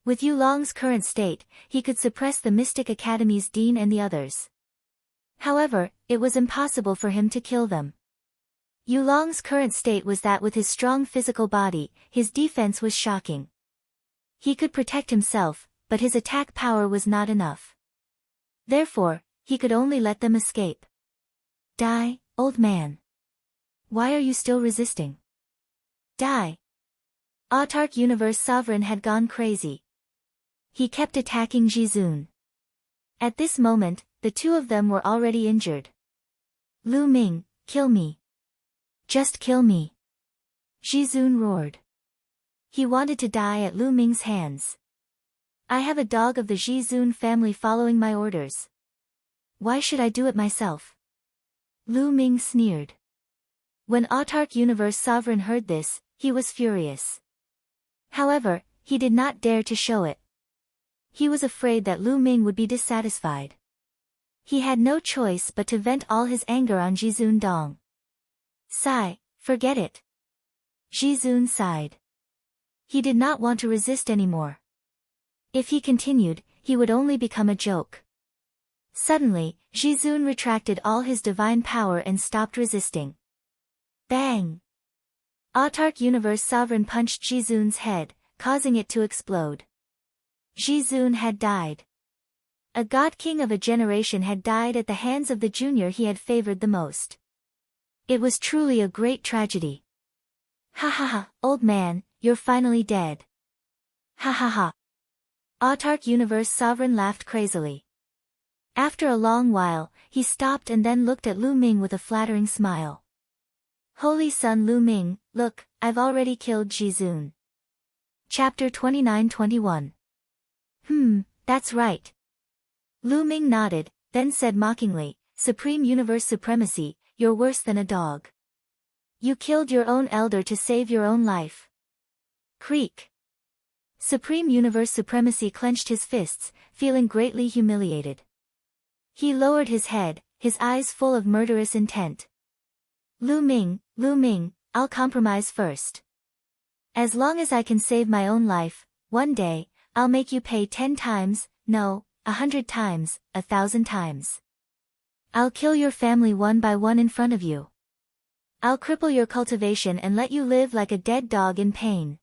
Speaker 1: With Yulong's current state, he could suppress the Mystic Academy's dean and the others. However, it was impossible for him to kill them. Yulong's current state was that with his strong physical body, his defense was shocking. He could protect himself, but his attack power was not enough. Therefore, he could only let them escape. Die, old man. Why are you still resisting? Die. Autark Universe Sovereign had gone crazy. He kept attacking Jizun. At this moment, the two of them were already injured. Lu Ming, kill me. Just kill me. Jizun roared. He wanted to die at Lu Ming's hands. I have a dog of the Jizun family following my orders. Why should I do it myself? Lu Ming sneered. When Autark Universe Sovereign heard this, he was furious. However, he did not dare to show it. He was afraid that Lu Ming would be dissatisfied. He had no choice but to vent all his anger on Jizun Dong. Sigh, forget it. Jizun sighed. He did not want to resist anymore. If he continued, he would only become a joke. Suddenly, Jizun retracted all his divine power and stopped resisting. Bang! Autark Universe Sovereign punched Jizun's head, causing it to explode. Jizun had died. A god king of a generation had died at the hands of the junior he had favored the most. It was truly a great tragedy. Ha ha ha, old man, you're finally dead. Ha ha ha. Autark Universe Sovereign laughed crazily. After a long while, he stopped and then looked at Lu Ming with a flattering smile. Holy son Lu Ming, look, I've already killed Jizun. Chapter 29-21. That's right. Lu Ming nodded, then said mockingly, Supreme Universe Supremacy, you're worse than a dog. You killed your own elder to save your own life. Creak. Supreme Universe Supremacy clenched his fists, feeling greatly humiliated. He lowered his head, his eyes full of murderous intent. Lu Ming, I'll compromise first. As long as I can save my own life, one day, I'll make you pay 10 times, no, 100 times, 1,000 times. I'll kill your family one by one in front of you. I'll cripple your cultivation and let you live like a dead dog in pain.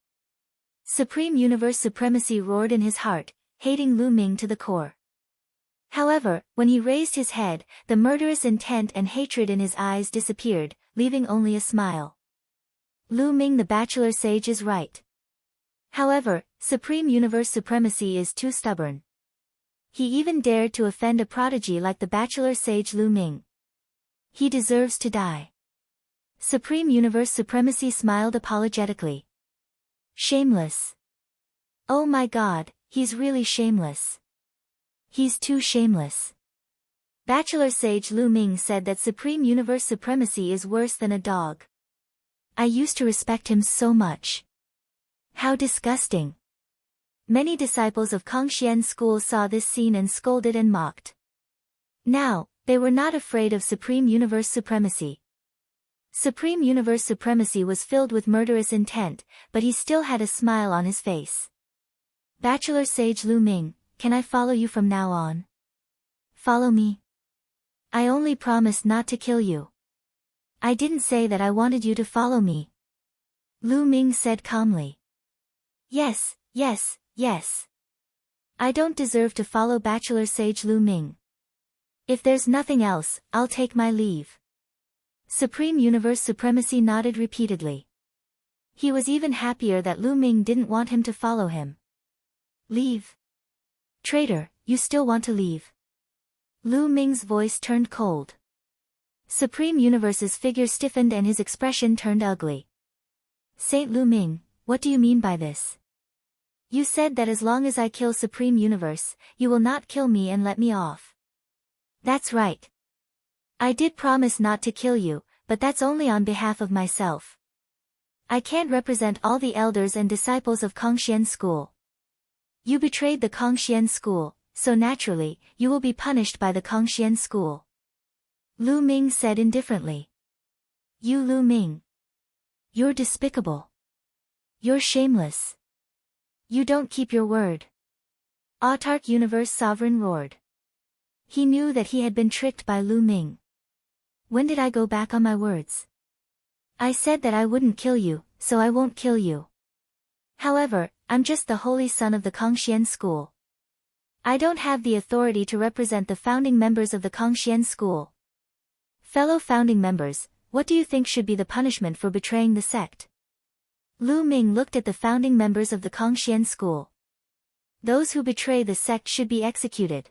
Speaker 1: Supreme Universe Supremacy roared in his heart, hating Lu Ming to the core. However, when he raised his head, the murderous intent and hatred in his eyes disappeared, leaving only a smile. Lu Ming the bachelor sage is right. However, Supreme Universe Supremacy is too stubborn. He even dared to offend a prodigy like the bachelor sage Lu Ming. He deserves to die. Supreme Universe Supremacy smiled apologetically. Shameless. Oh my god, he's really shameless. He's too shameless. Bachelor sage Lu Ming said that Supreme Universe Supremacy is worse than a dog. I used to respect him so much. How disgusting. Many disciples of Kangxian school saw this scene and scolded and mocked. Now, they were not afraid of Supreme Universe Supremacy. Supreme Universe Supremacy was filled with murderous intent, but he still had a smile on his face. Bachelor sage Lu Ming, can I follow you from now on? Follow me? I only promised not to kill you. I didn't say that I wanted you to follow me. Lu Ming said calmly. Yes, yes, yes. I don't deserve to follow Bachelor sage Lu Ming. If there's nothing else, I'll take my leave. Supreme Universe Supremacy nodded repeatedly. He was even happier that Lu Ming didn't want him to follow him. Leave? Traitor, you still want to leave? Lu Ming's voice turned cold. Supreme Universe's figure stiffened and his expression turned ugly. Saint Lu Ming, what do you mean by this? You said that as long as I kill Supreme Universe, you will not kill me and let me off. That's right. I did promise not to kill you, but that's only on behalf of myself. I can't represent all the elders and disciples of Kangxian school. You betrayed the Kangxian school, so naturally, you will be punished by the Kangxian school. Lu Ming said indifferently. You Lu Ming. You're despicable. You're shameless. You don't keep your word. Autark Universe Sovereign roared. He knew that he had been tricked by Lu Ming. When did I go back on my words? I said that I wouldn't kill you, so I won't kill you. However, I'm just the holy son of the Kangxian school. I don't have the authority to represent the founding members of the Kangxian school. Fellow founding members, what do you think should be the punishment for betraying the sect? Lu Ming looked at the founding members of the Kangxian school. Those who betray the sect should be executed.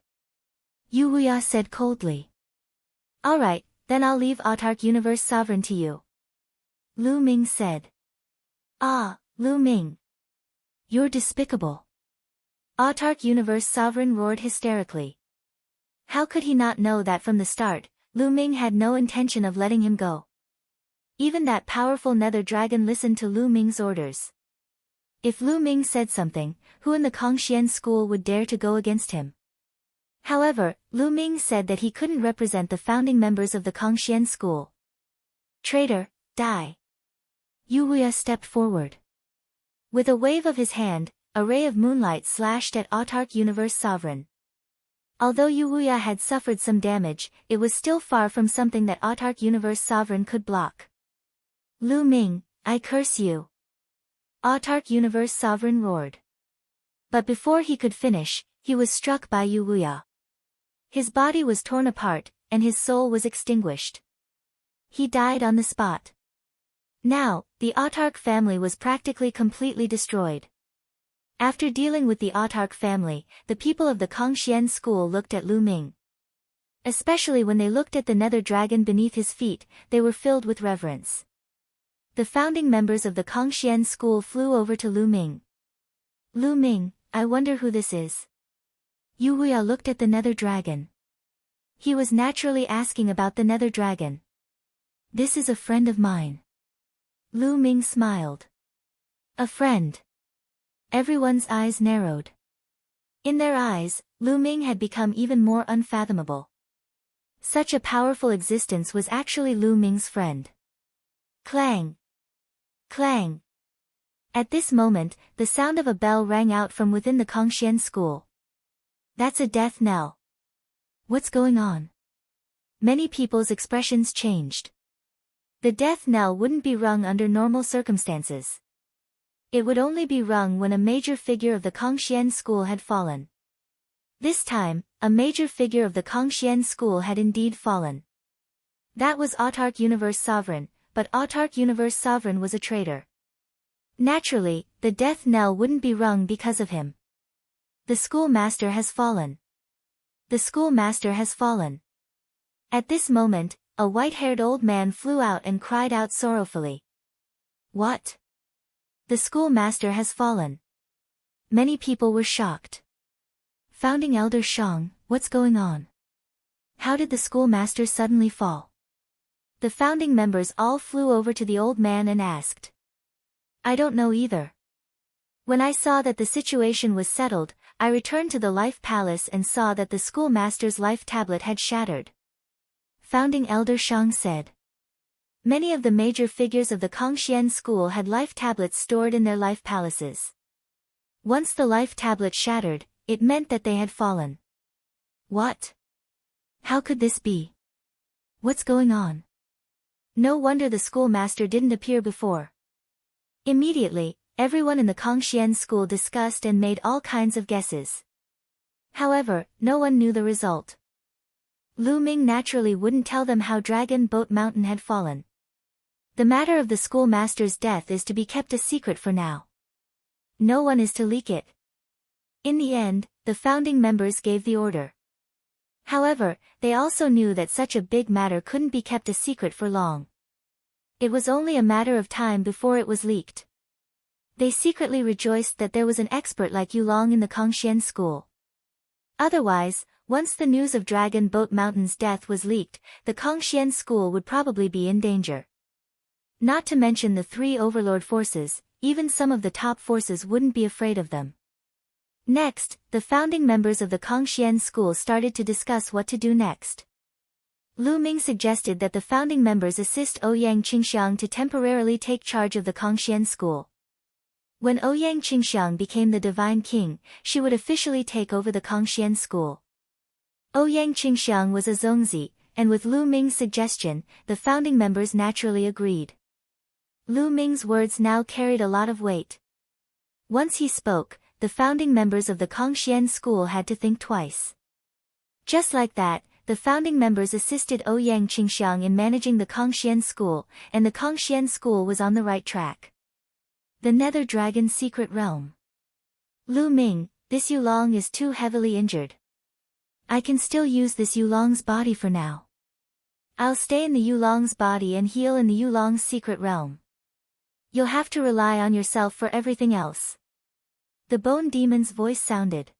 Speaker 1: Yu Wuya said coldly. Alright, then I'll leave Autark Universe Sovereign to you. Lu Ming said. Ah, Lu Ming. You're despicable. Autark Universe Sovereign roared hysterically. How could he not know that from the start, Lu Ming had no intention of letting him go? Even that powerful nether dragon listened to Lu Ming's orders. If Lu Ming said something, who in the Kangxian school would dare to go against him? However, Lu Ming said that he couldn't represent the founding members of the Kangxian school. Traitor, die. Yu Wuya stepped forward. With a wave of his hand, a ray of moonlight slashed at Autark Universe Sovereign. Although Yu Wuya had suffered some damage, it was still far from something that Autark Universe Sovereign could block. Lu Ming, I curse you. Autark Universe Sovereign roared. But before he could finish, he was struck by Yu Wuya. His body was torn apart, and his soul was extinguished. He died on the spot. Now, the Autark family was practically completely destroyed. After dealing with the Autark family, the people of the Kangxian school looked at Lu Ming. Especially when they looked at the nether dragon beneath his feet, they were filled with reverence. The founding members of the Kangxian school flew over to Lu Ming. Lu Ming, I wonder who this is. Yu Wuya looked at the nether dragon. He was naturally asking about the nether dragon. This is a friend of mine. Lu Ming smiled. A friend. Everyone's eyes narrowed. In their eyes, Lu Ming had become even more unfathomable. Such a powerful existence was actually Lu Ming's friend. Clang! Clang! At this moment, the sound of a bell rang out from within the Kangxian school. That's a death knell. What's going on? Many people's expressions changed. The death knell wouldn't be rung under normal circumstances. It would only be rung when a major figure of the Kangxian school had fallen. This time, a major figure of the Kangxian school had indeed fallen. That was Autark Universe Sovereign, but Autark Universe Sovereign was a traitor. Naturally, the death knell wouldn't be rung because of him. The schoolmaster has fallen. The schoolmaster has fallen. At this moment, a white-haired old man flew out and cried out sorrowfully. What? The schoolmaster has fallen. Many people were shocked. Founding Elder Shang, what's going on? How did the schoolmaster suddenly fall? The founding members all flew over to the old man and asked. I don't know either. When I saw that the situation was settled, I returned to the Life Palace and saw that the schoolmaster's life tablet had shattered. Founding Elder Shang said. Many of the major figures of the Kangxian school had life tablets stored in their life palaces. Once the life tablet shattered, it meant that they had fallen. What? How could this be? What's going on? No wonder the schoolmaster didn't appear before. Immediately, everyone in the Kangxian school discussed and made all kinds of guesses. However, no one knew the result. Lu Ming naturally wouldn't tell them how Dragon Boat Mountain had fallen. The matter of the schoolmaster's death is to be kept a secret for now. No one is to leak it. In the end, the founding members gave the order. However, they also knew that such a big matter couldn't be kept a secret for long. It was only a matter of time before it was leaked. They secretly rejoiced that there was an expert like Yulong in the Kangxian school. Otherwise, once the news of Dragon Boat Mountain's death was leaked, the Kangxian school would probably be in danger. Not to mention the three overlord forces, even some of the top forces wouldn't be afraid of them. Next, the founding members of the Kangxian school started to discuss what to do next. Lu Ming suggested that the founding members assist Ouyang Qingxiang to temporarily take charge of the Kangxian school. When Ouyang Qingxiang became the divine king, she would officially take over the Kangxian school. Ouyang Qingxiang was a Zongzi, and with Lu Ming's suggestion, the founding members naturally agreed. Lu Ming's words now carried a lot of weight. Once he spoke, the founding members of the Kangxian school had to think twice. Just like that, the founding members assisted Ouyang Qingxiang in managing the Kangxian school, and the Kangxian school was on the right track. The Nether Dragon's secret realm. Lu Ming, this Yulong is too heavily injured. I can still use this Yulong's body for now. I'll stay in the Yulong's body and heal in the Yulong's secret realm. You'll have to rely on yourself for everything else. The Bone Demon's voice sounded.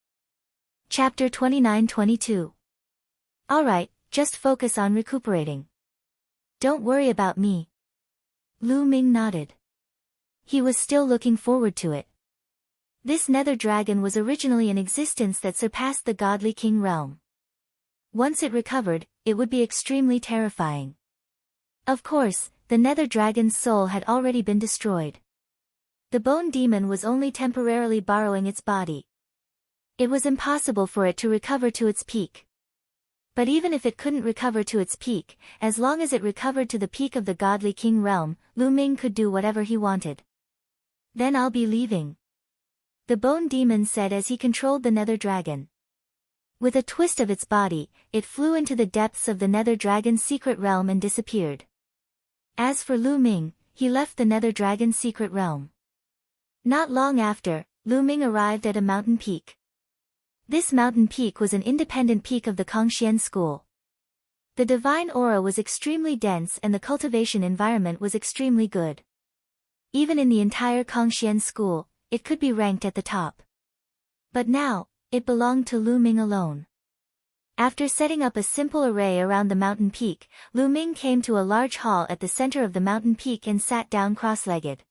Speaker 1: Chapter 29-22. Alright, just focus on recuperating. Don't worry about me. Lu Ming nodded. He was still looking forward to it. This Nether Dragon was originally an existence that surpassed the Godly King realm. Once it recovered, it would be extremely terrifying. Of course, the Nether Dragon's soul had already been destroyed. The Bone Demon was only temporarily borrowing its body. It was impossible for it to recover to its peak. But even if it couldn't recover to its peak, as long as it recovered to the peak of the Godly King realm, Lu Ming could do whatever he wanted. Then I'll be leaving. The Bone Demon said as he controlled the Nether Dragon. With a twist of its body, it flew into the depths of the Nether Dragon's secret realm and disappeared. As for Lu Ming, he left the Nether Dragon's secret realm. Not long after, Lu Ming arrived at a mountain peak. This mountain peak was an independent peak of the Kangxian school. The divine aura was extremely dense and the cultivation environment was extremely good. Even in the entire Kangxian school, it could be ranked at the top. But now, it belonged to Lu Ming alone. After setting up a simple array around the mountain peak, Lu Ming came to a large hall at the center of the mountain peak and sat down cross-legged.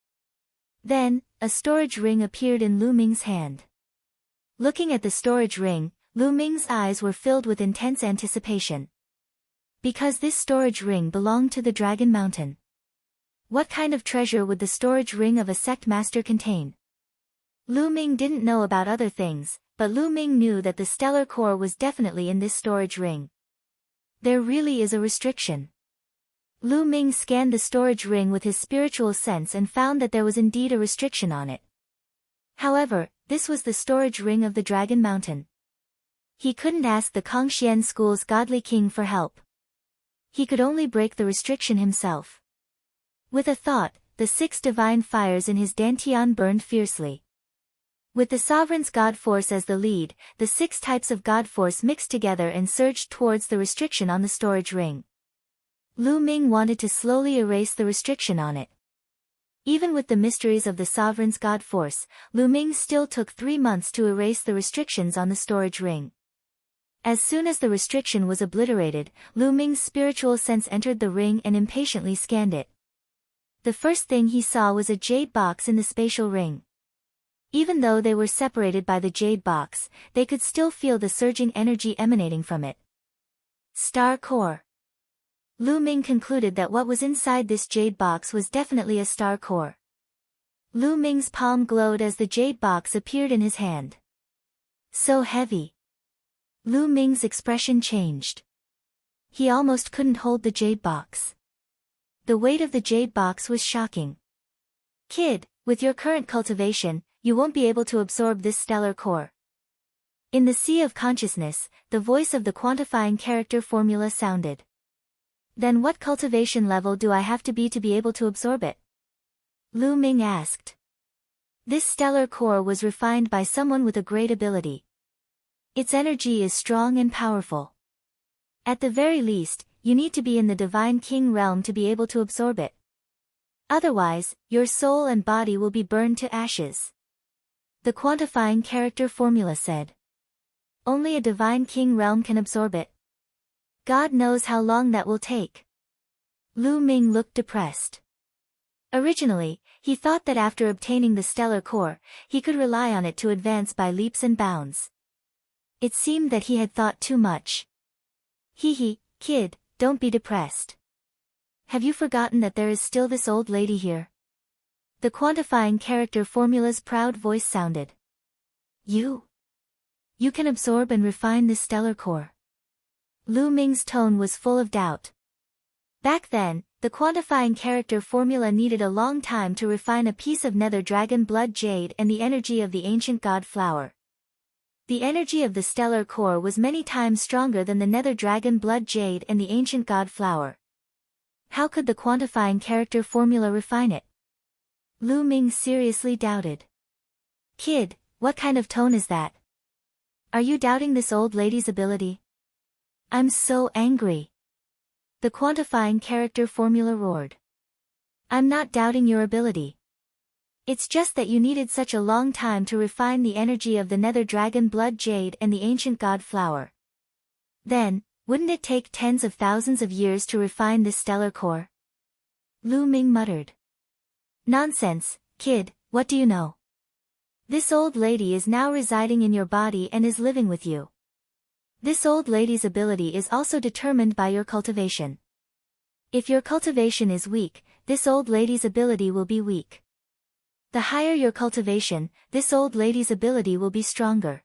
Speaker 1: Then, a storage ring appeared in Lu Ming's hand. Looking at the storage ring, Lu Ming's eyes were filled with intense anticipation. Because this storage ring belonged to the Dragon Mountain. What kind of treasure would the storage ring of a sect master contain? Lu Ming didn't know about other things, but Lu Ming knew that the stellar core was definitely in this storage ring. There really is a restriction. Lu Ming scanned the storage ring with his spiritual sense and found that there was indeed a restriction on it. However, this was the storage ring of the Dragon Mountain. He couldn't ask the Kangxian school's godly king for help. He could only break the restriction himself. With a thought, the 6 divine fires in his dantian burned fiercely. With the sovereign's God force as the lead, the 6 types of God force mixed together and surged towards the restriction on the storage ring. Lu Ming wanted to slowly erase the restriction on it. Even with the mysteries of the sovereign's God force, Lu Ming still took 3 months to erase the restrictions on the storage ring. As soon as the restriction was obliterated, Lu Ming's spiritual sense entered the ring and impatiently scanned it. The first thing he saw was a jade box in the spatial ring. Even though they were separated by the jade box, they could still feel the surging energy emanating from it. Star core. Lu Ming concluded that what was inside this jade box was definitely a star core. Lu Ming's palm glowed as the jade box appeared in his hand. So heavy. Lu Ming's expression changed. He almost couldn't hold the jade box. The weight of the jade box was shocking. Kid, with your current cultivation, you won't be able to absorb this stellar core. In the sea of consciousness, the voice of the quantifying character formula sounded. Then what cultivation level do I have to be able to absorb it? Lu Ming asked. This stellar core was refined by someone with a great ability. Its energy is strong and powerful. At the very least, you need to be in the Divine King realm to be able to absorb it. Otherwise, your soul and body will be burned to ashes. The quantifying character formula said. Only a Divine King realm can absorb it. God knows how long that will take. Lu Ming looked depressed. Originally, he thought that after obtaining the stellar core, he could rely on it to advance by leaps and bounds. It seemed that he had thought too much. Hee, kid, don't be depressed. Have you forgotten that there is still this old lady here? The quantifying character formula's proud voice sounded. You can absorb and refine this stellar core. Lu Ming's tone was full of doubt. Back then, the quantifying character formula needed a long time to refine a piece of nether dragon blood jade and the energy of the ancient god flower. The energy of the stellar core was many times stronger than the nether dragon blood jade and the ancient god flower. How could the quantifying character formula refine it? Lu Ming seriously doubted. Kid, what kind of tone is that? Are you doubting this old lady's ability? I'm so angry. The quantifying character formula roared. I'm not doubting your ability. It's just that you needed such a long time to refine the energy of the nether dragon blood jade and the ancient god flower. Then, wouldn't it take tens of thousands of years to refine this stellar core? Lu Ming muttered. Nonsense, kid, what do you know? This old lady is now residing in your body and is living with you. This old lady's ability is also determined by your cultivation. If your cultivation is weak, this old lady's ability will be weak. The higher your cultivation, this old lady's ability will be stronger.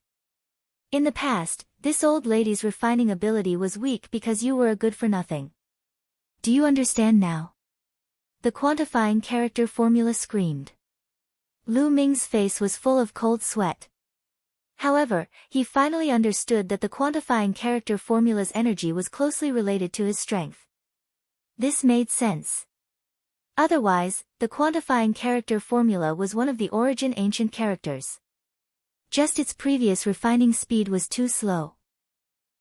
Speaker 1: In the past, this old lady's refining ability was weak because you were a good-for-nothing. Do you understand now? The quantifying character formula screamed. Lu Ming's face was full of cold sweat. However, he finally understood that the quantifying character formula's energy was closely related to his strength. This made sense. Otherwise, the quantifying character formula was one of the origin ancient characters. Just its previous refining speed was too slow.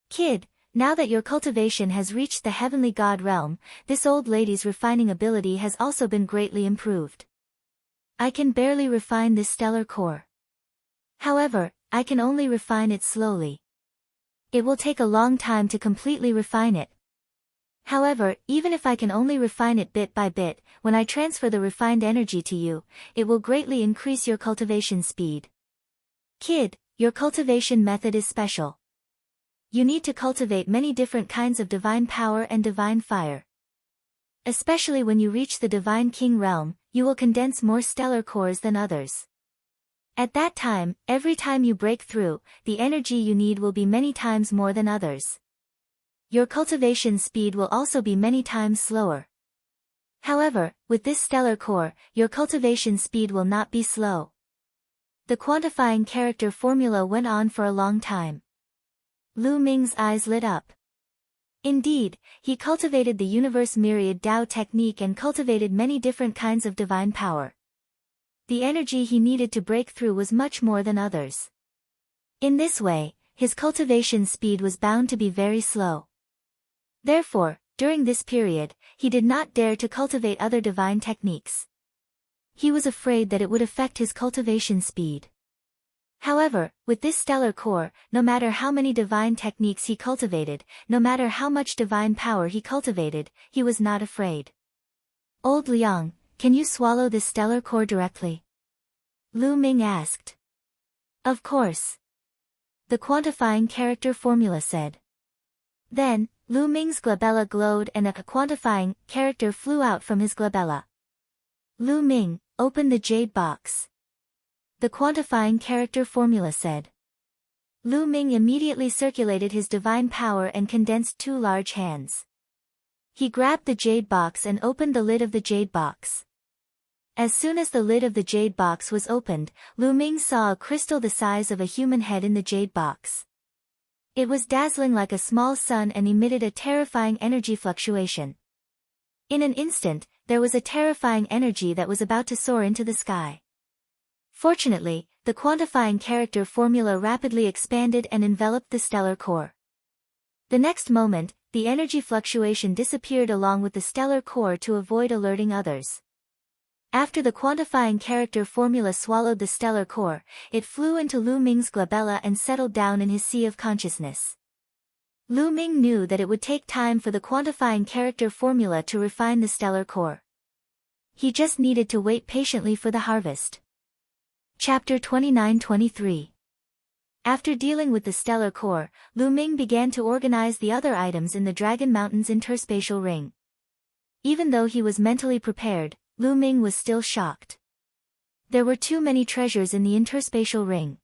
Speaker 1: Kid, now that your cultivation has reached the heavenly god realm, this old lady's refining ability has also been greatly improved. I can barely refine this stellar core. However, I can only refine it slowly. It will take a long time to completely refine it. However, even if I can only refine it bit by bit, when I transfer the refined energy to you, it will greatly increase your cultivation speed. Kid, your cultivation method is special. You need to cultivate many different kinds of divine power and divine fire. Especially when you reach the Divine King realm, you will condense more stellar cores than others. At that time, every time you break through, the energy you need will be many times more than others. Your cultivation speed will also be many times slower. However, with this stellar core, your cultivation speed will not be slow. The quantifying character formula went on for a long time. Lu Ming's eyes lit up. Indeed, he cultivated the universe myriad Tao technique and cultivated many different kinds of divine power. The energy he needed to break through was much more than others. In this way, his cultivation speed was bound to be very slow. Therefore, during this period, he did not dare to cultivate other divine techniques. He was afraid that it would affect his cultivation speed. However, with this stellar core, no matter how many divine techniques he cultivated, no matter how much divine power he cultivated, he was not afraid. Old Liang, can you swallow this stellar core directly? Lu Ming asked. Of course. The quantifying character formula said. Then, Lu Ming's glabella glowed and a quantifying character flew out from his glabella. Lu Ming, open the jade box. The quantifying character formula said. Lu Ming immediately circulated his divine power and condensed two large hands. He grabbed the jade box and opened the lid of the jade box. As soon as the lid of the jade box was opened, Lu Ming saw a crystal the size of a human head in the jade box. It was dazzling like a small sun and emitted a terrifying energy fluctuation. In an instant, there was a terrifying energy that was about to soar into the sky. Fortunately, the quantifying character formula rapidly expanded and enveloped the stellar core. The next moment, the energy fluctuation disappeared along with the stellar core to avoid alerting others. After the quantifying character formula swallowed the stellar core, it flew into Lu Ming's glabella and settled down in his sea of consciousness. Lu Ming knew that it would take time for the quantifying character formula to refine the stellar core. He just needed to wait patiently for the harvest. Chapter 29-23. After dealing with the stellar core, Lu Ming began to organize the other items in the Dragon Mountain's interspatial ring. Even though he was mentally prepared, Lu Ming was still shocked. There were too many treasures in the interspatial ring.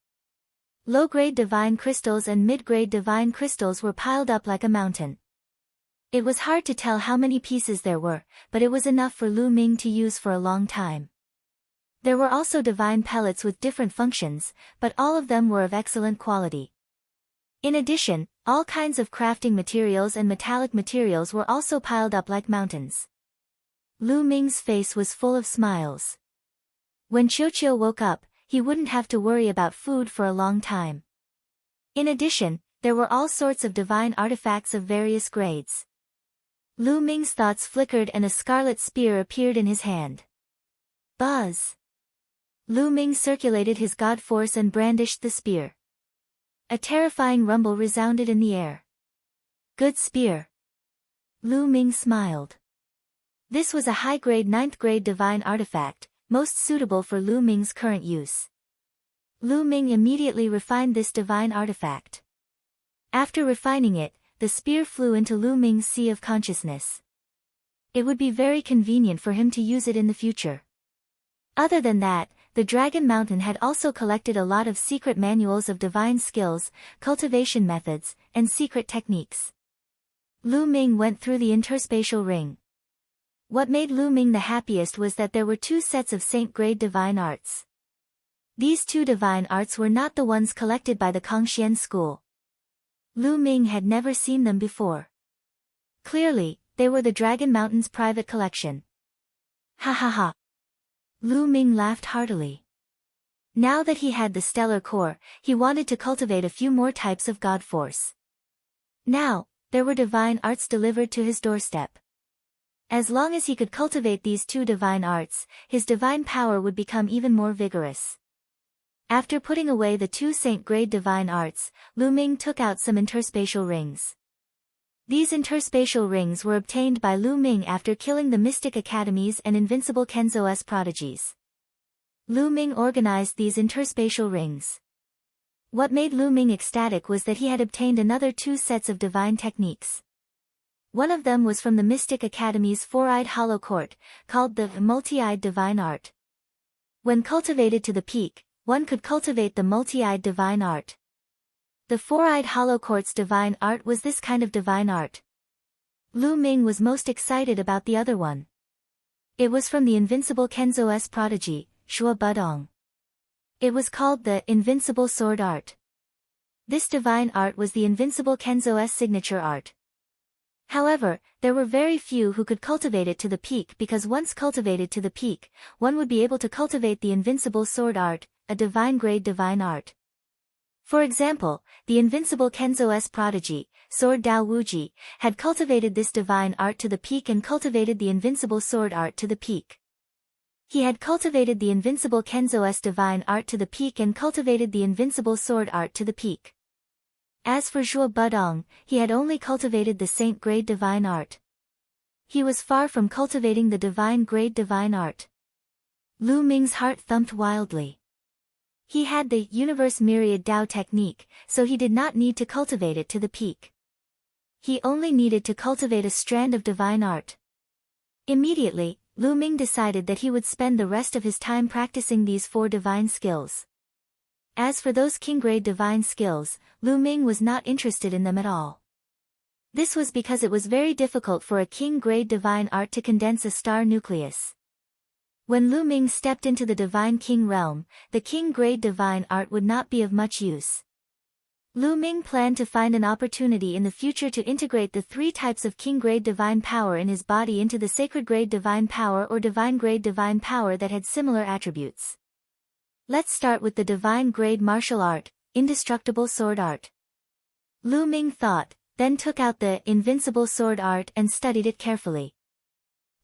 Speaker 1: Low-grade divine crystals and mid-grade divine crystals were piled up like a mountain. It was hard to tell how many pieces there were, but it was enough for Lu Ming to use for a long time. There were also divine pellets with different functions, but all of them were of excellent quality. In addition, all kinds of crafting materials and metallic materials were also piled up like mountains. Lu Ming's face was full of smiles. When Qiuqiu woke up, he wouldn't have to worry about food for a long time. In addition, there were all sorts of divine artifacts of various grades. Lu Ming's thoughts flickered and a scarlet spear appeared in his hand. Buzz! Lu Ming circulated his god force and brandished the spear. A terrifying rumble resounded in the air. Good spear. Lu Ming smiled. This was a high-grade 9th-grade divine artifact, most suitable for Lu Ming's current use. Lu Ming immediately refined this divine artifact. After refining it, the spear flew into Lu Ming's sea of consciousness. It would be very convenient for him to use it in the future. Other than that, the Dragon Mountain had also collected a lot of secret manuals of divine skills, cultivation methods, and secret techniques. Lu Ming went through the interspatial ring. What made Lu Ming the happiest was that there were two sets of saint-grade divine arts. These two divine arts were not the ones collected by the Kangxian school. Lu Ming had never seen them before. Clearly, they were the Dragon Mountain's private collection. Ha ha ha. Lu Ming laughed heartily. Now that he had the stellar core, he wanted to cultivate a few more types of god force. Now, there were divine arts delivered to his doorstep. As long as he could cultivate these two divine arts, his divine power would become even more vigorous. After putting away the two saint-grade divine arts, Lu Ming took out some interspatial rings. These interspatial rings were obtained by Lu Ming after killing the Mystic Academies and Invincible Kenzo's prodigies. Lu Ming organized these interspatial rings. What made Lu Ming ecstatic was that he had obtained another two sets of divine techniques. One of them was from the Mystic Academy's four-eyed hollow court, called the multi-eyed divine art. When cultivated to the peak, one could cultivate the multi-eyed divine art. The four-eyed hollow court's divine art was this kind of divine art. Lu Ming was most excited about the other one. It was from the Invincible Kenzo's prodigy, Shuo Budong. It was called the Invincible Sword Art. This divine art was the Invincible Kenzo's signature art. However, there were very few who could cultivate it to the peak because once cultivated to the peak, one would be able to cultivate the invincible sword art, a divine-grade divine art. For example, the invincible Kenzo's prodigy, Sword Dao Wuji, had cultivated this divine art to the peak and cultivated the invincible sword art to the peak. He had cultivated the invincible Kenzo's divine art to the peak and cultivated the invincible sword art to the peak. As for Zhuo Budong, he had only cultivated the saint-grade divine art. He was far from cultivating the divine-grade divine art. Lu Ming's heart thumped wildly. He had the universe myriad Dao technique, so he did not need to cultivate it to the peak. He only needed to cultivate a strand of divine art. Immediately, Lu Ming decided that he would spend the rest of his time practicing these 4 divine skills. As for those king-grade divine skills, Lu Ming was not interested in them at all. This was because it was very difficult for a king-grade divine art to condense a star nucleus. When Lu Ming stepped into the divine king realm, the king-grade divine art would not be of much use. Lu Ming planned to find an opportunity in the future to integrate the 3 types of king-grade divine power in his body into the sacred-grade divine power or divine-grade divine power that had similar attributes. Let's start with the divine-grade martial art, indestructible sword art. Lu Ming thought, then took out the invincible sword art and studied it carefully.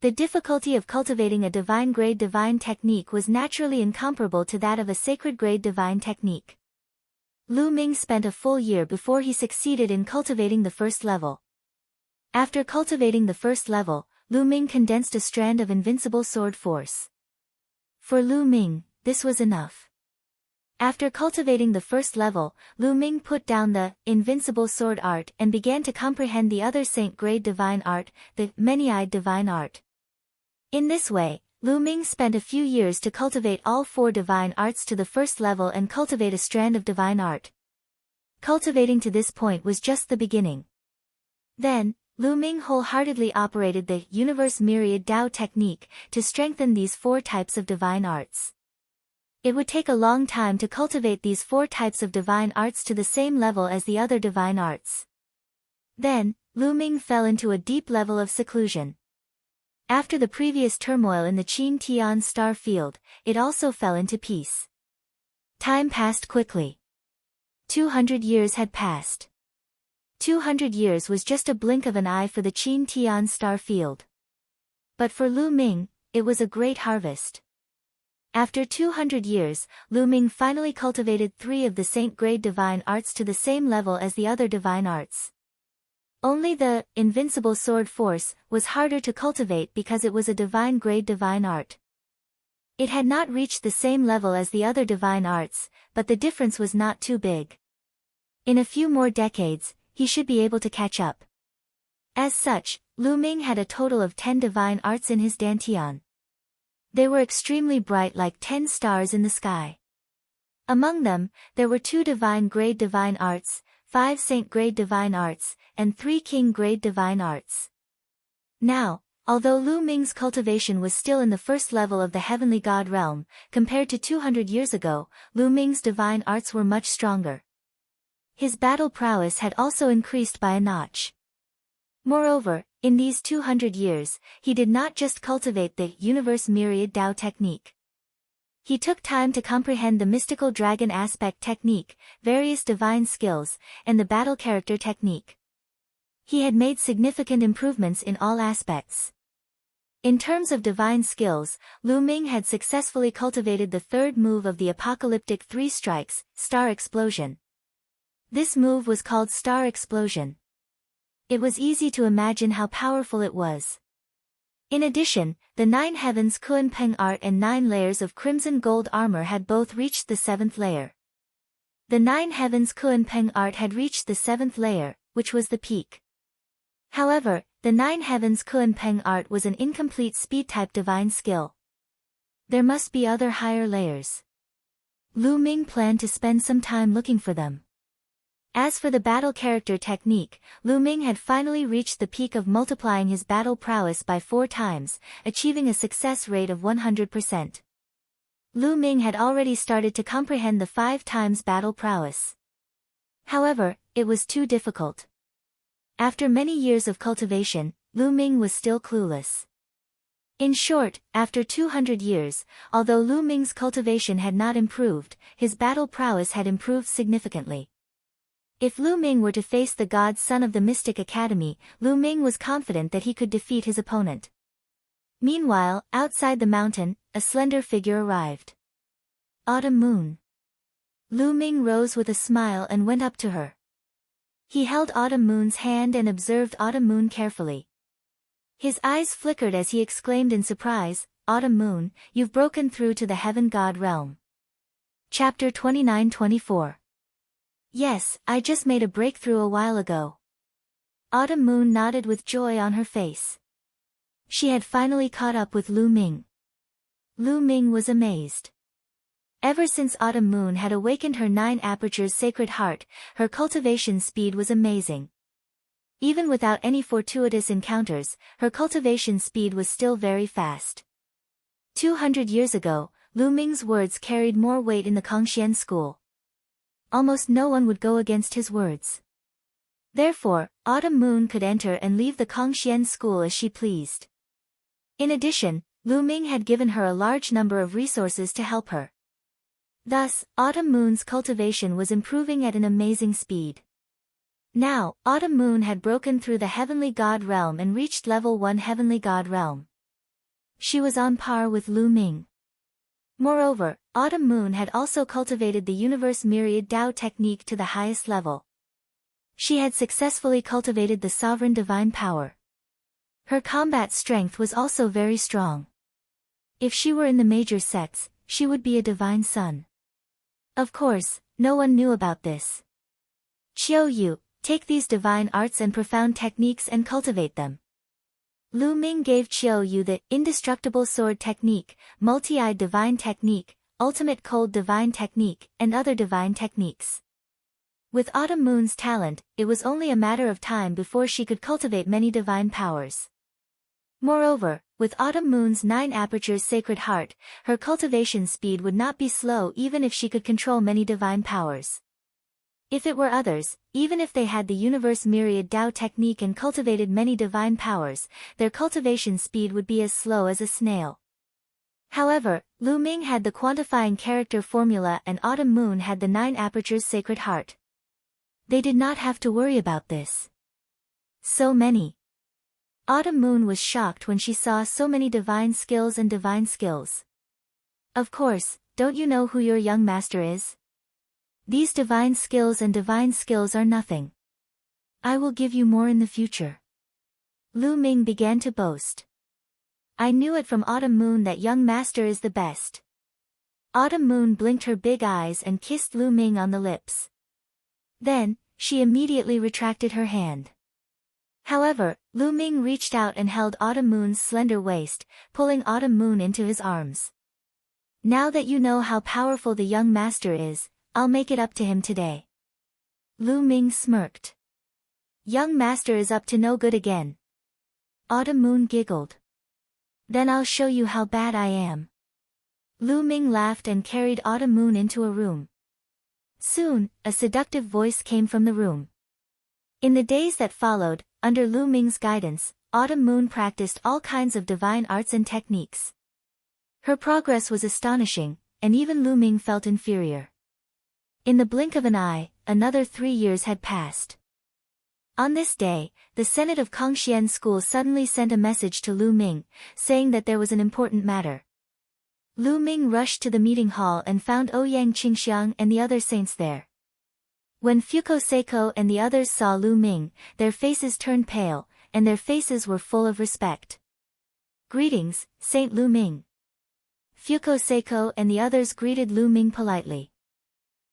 Speaker 1: The difficulty of cultivating a divine-grade divine technique was naturally incomparable to that of a sacred-grade divine technique. Lu Ming spent a full year before he succeeded in cultivating the first level. After cultivating the first level, Lu Ming condensed a strand of invincible sword force. For Lu Ming, this was enough. After cultivating the first level, Lu Ming put down the invincible sword art and began to comprehend the other saint-grade divine art, the many-eyed divine art. In this way, Lu Ming spent a few years to cultivate all 4 divine arts to the first level and cultivate a strand of divine art. Cultivating to this point was just the beginning. Then, Lu Ming wholeheartedly operated the universe myriad Dao technique to strengthen these 4 types of divine arts. It would take a long time to cultivate these 4 types of divine arts to the same level as the other divine arts. Then, Lu Ming fell into a deep level of seclusion. After the previous turmoil in the Qin Tian star field, it also fell into peace. Time passed quickly. 200 years had passed. 200 years was just a blink of an eye for the Qin Tian star field. But for Lu Ming, it was a great harvest. After 200 years, Lu Ming finally cultivated 3 of the saint-grade divine arts to the same level as the other divine arts. Only the invincible sword force was harder to cultivate because it was a divine-grade divine art. It had not reached the same level as the other divine arts, but the difference was not too big. In a few more decades, he should be able to catch up. As such, Lu Ming had a total of 10 divine arts in his dantian. They were extremely bright like 10 stars in the sky. Among them, there were 2 divine-grade divine arts, 5 saint-grade divine arts, and 3 king-grade divine arts. Now, although Lu Ming's cultivation was still in the first level of the heavenly god realm, compared to 200 years ago, Lu Ming's divine arts were much stronger. His battle prowess had also increased by a notch. Moreover, in these 200 years, he did not just cultivate the universe myriad Dao technique. He took time to comprehend the mystical dragon aspect technique, various divine skills, and the battle character technique. He had made significant improvements in all aspects. In terms of divine skills, Lu Ming had successfully cultivated the 3rd move of the apocalyptic 3 strikes, Star Explosion. This move was called Star Explosion. It was easy to imagine how powerful it was. In addition, the 9 heavens Kuan Peng art and 9 layers of crimson gold armor had both reached the 7th layer. The 9 heavens Kuan Peng art had reached the 7th layer, which was the peak. However, the 9 heavens Kuan Peng art was an incomplete speed-type divine skill. There must be other higher layers. Lu Ming planned to spend some time looking for them. As for the battle character technique, Lu Ming had finally reached the peak of multiplying his battle prowess by 4 times, achieving a success rate of 100%. Lu Ming had already started to comprehend the 5 times battle prowess. However, it was too difficult. After many years of cultivation, Lu Ming was still clueless. In short, after 200 years, although Lu Ming's cultivation had not improved, his battle prowess had improved significantly. If Lu Ming were to face the god son of the Mystic Academy, Lu Ming was confident that he could defeat his opponent. Meanwhile, outside the mountain, a slender figure arrived. Autumn Moon. Lu Ming rose with a smile and went up to her. He held Autumn Moon's hand and observed Autumn Moon carefully. His eyes flickered as he exclaimed in surprise, "Autumn Moon, you've broken through to the Heaven God realm." Chapter 29-24. Yes, I just made a breakthrough a while ago. Autumn Moon nodded with joy on her face. She had finally caught up with Lu Ming. Lu Ming was amazed. Ever since Autumn Moon had awakened her 9 apertures sacred heart, her cultivation speed was amazing. Even without any fortuitous encounters, her cultivation speed was still very fast. 200 years ago, Lu Ming's words carried more weight in the Kongxian school. Almost no one would go against his words. Therefore, Autumn Moon could enter and leave the Kongxian school as she pleased. In addition, Lu Ming had given her a large number of resources to help her. Thus, Autumn Moon's cultivation was improving at an amazing speed. Now, Autumn Moon had broken through the Heavenly God realm and reached level 1 Heavenly God realm. She was on par with Lu Ming. Moreover, Autumn Moon had also cultivated the Universe Myriad Tao technique to the highest level. She had successfully cultivated the Sovereign Divine Power. Her combat strength was also very strong. If she were in the major sects, she would be a Divine Son. Of course, no one knew about this. Qiu Yu, take these divine arts and profound techniques and cultivate them. Lu Ming gave Qiu Yu the indestructible sword technique, multi-eyed divine technique, ultimate cold divine technique, and other divine techniques. With Autumn Moon's talent, it was only a matter of time before she could cultivate many divine powers. Moreover, with Autumn Moon's 9 apertures sacred heart, her cultivation speed would not be slow even if she could control many divine powers. If it were others, even if they had the Universe Myriad Tao technique and cultivated many divine powers, their cultivation speed would be as slow as a snail. However, Lu Ming had the quantifying character formula and Autumn Moon had the 9 apertures sacred heart. They did not have to worry about this. So many. Autumn Moon was shocked when she saw so many divine skills and divine skills. Of course, don't you know who your young master is? These divine skills and divine skills are nothing. I will give you more in the future. Lu Ming began to boast. I knew it from Autumn Moon that young master is the best. Autumn Moon blinked her big eyes and kissed Lu Ming on the lips. Then, she immediately retracted her hand. However, Lu Ming reached out and held Autumn Moon's slender waist, pulling Autumn Moon into his arms. Now that you know how powerful the young master is, I'll make it up to him today. Lu Ming smirked. Young master is up to no good again. Autumn Moon giggled. Then I'll show you how bad I am. Lu Ming laughed and carried Autumn Moon into a room. Soon, a seductive voice came from the room. In the days that followed, under Lu Ming's guidance, Autumn Moon practiced all kinds of divine arts and techniques. Her progress was astonishing, and even Lu Ming felt inferior. In the blink of an eye, another 3 years had passed. On this day, the Senate of Kongxian School suddenly sent a message to Lu Ming, saying that there was an important matter. Lu Ming rushed to the meeting hall and found Ouyang Qingxiang and the other saints there. When Fuko Seiko and the others saw Lu Ming, their faces turned pale, and their faces were full of respect. Greetings, Saint Lu Ming. Fuko Seiko and the others greeted Lu Ming politely.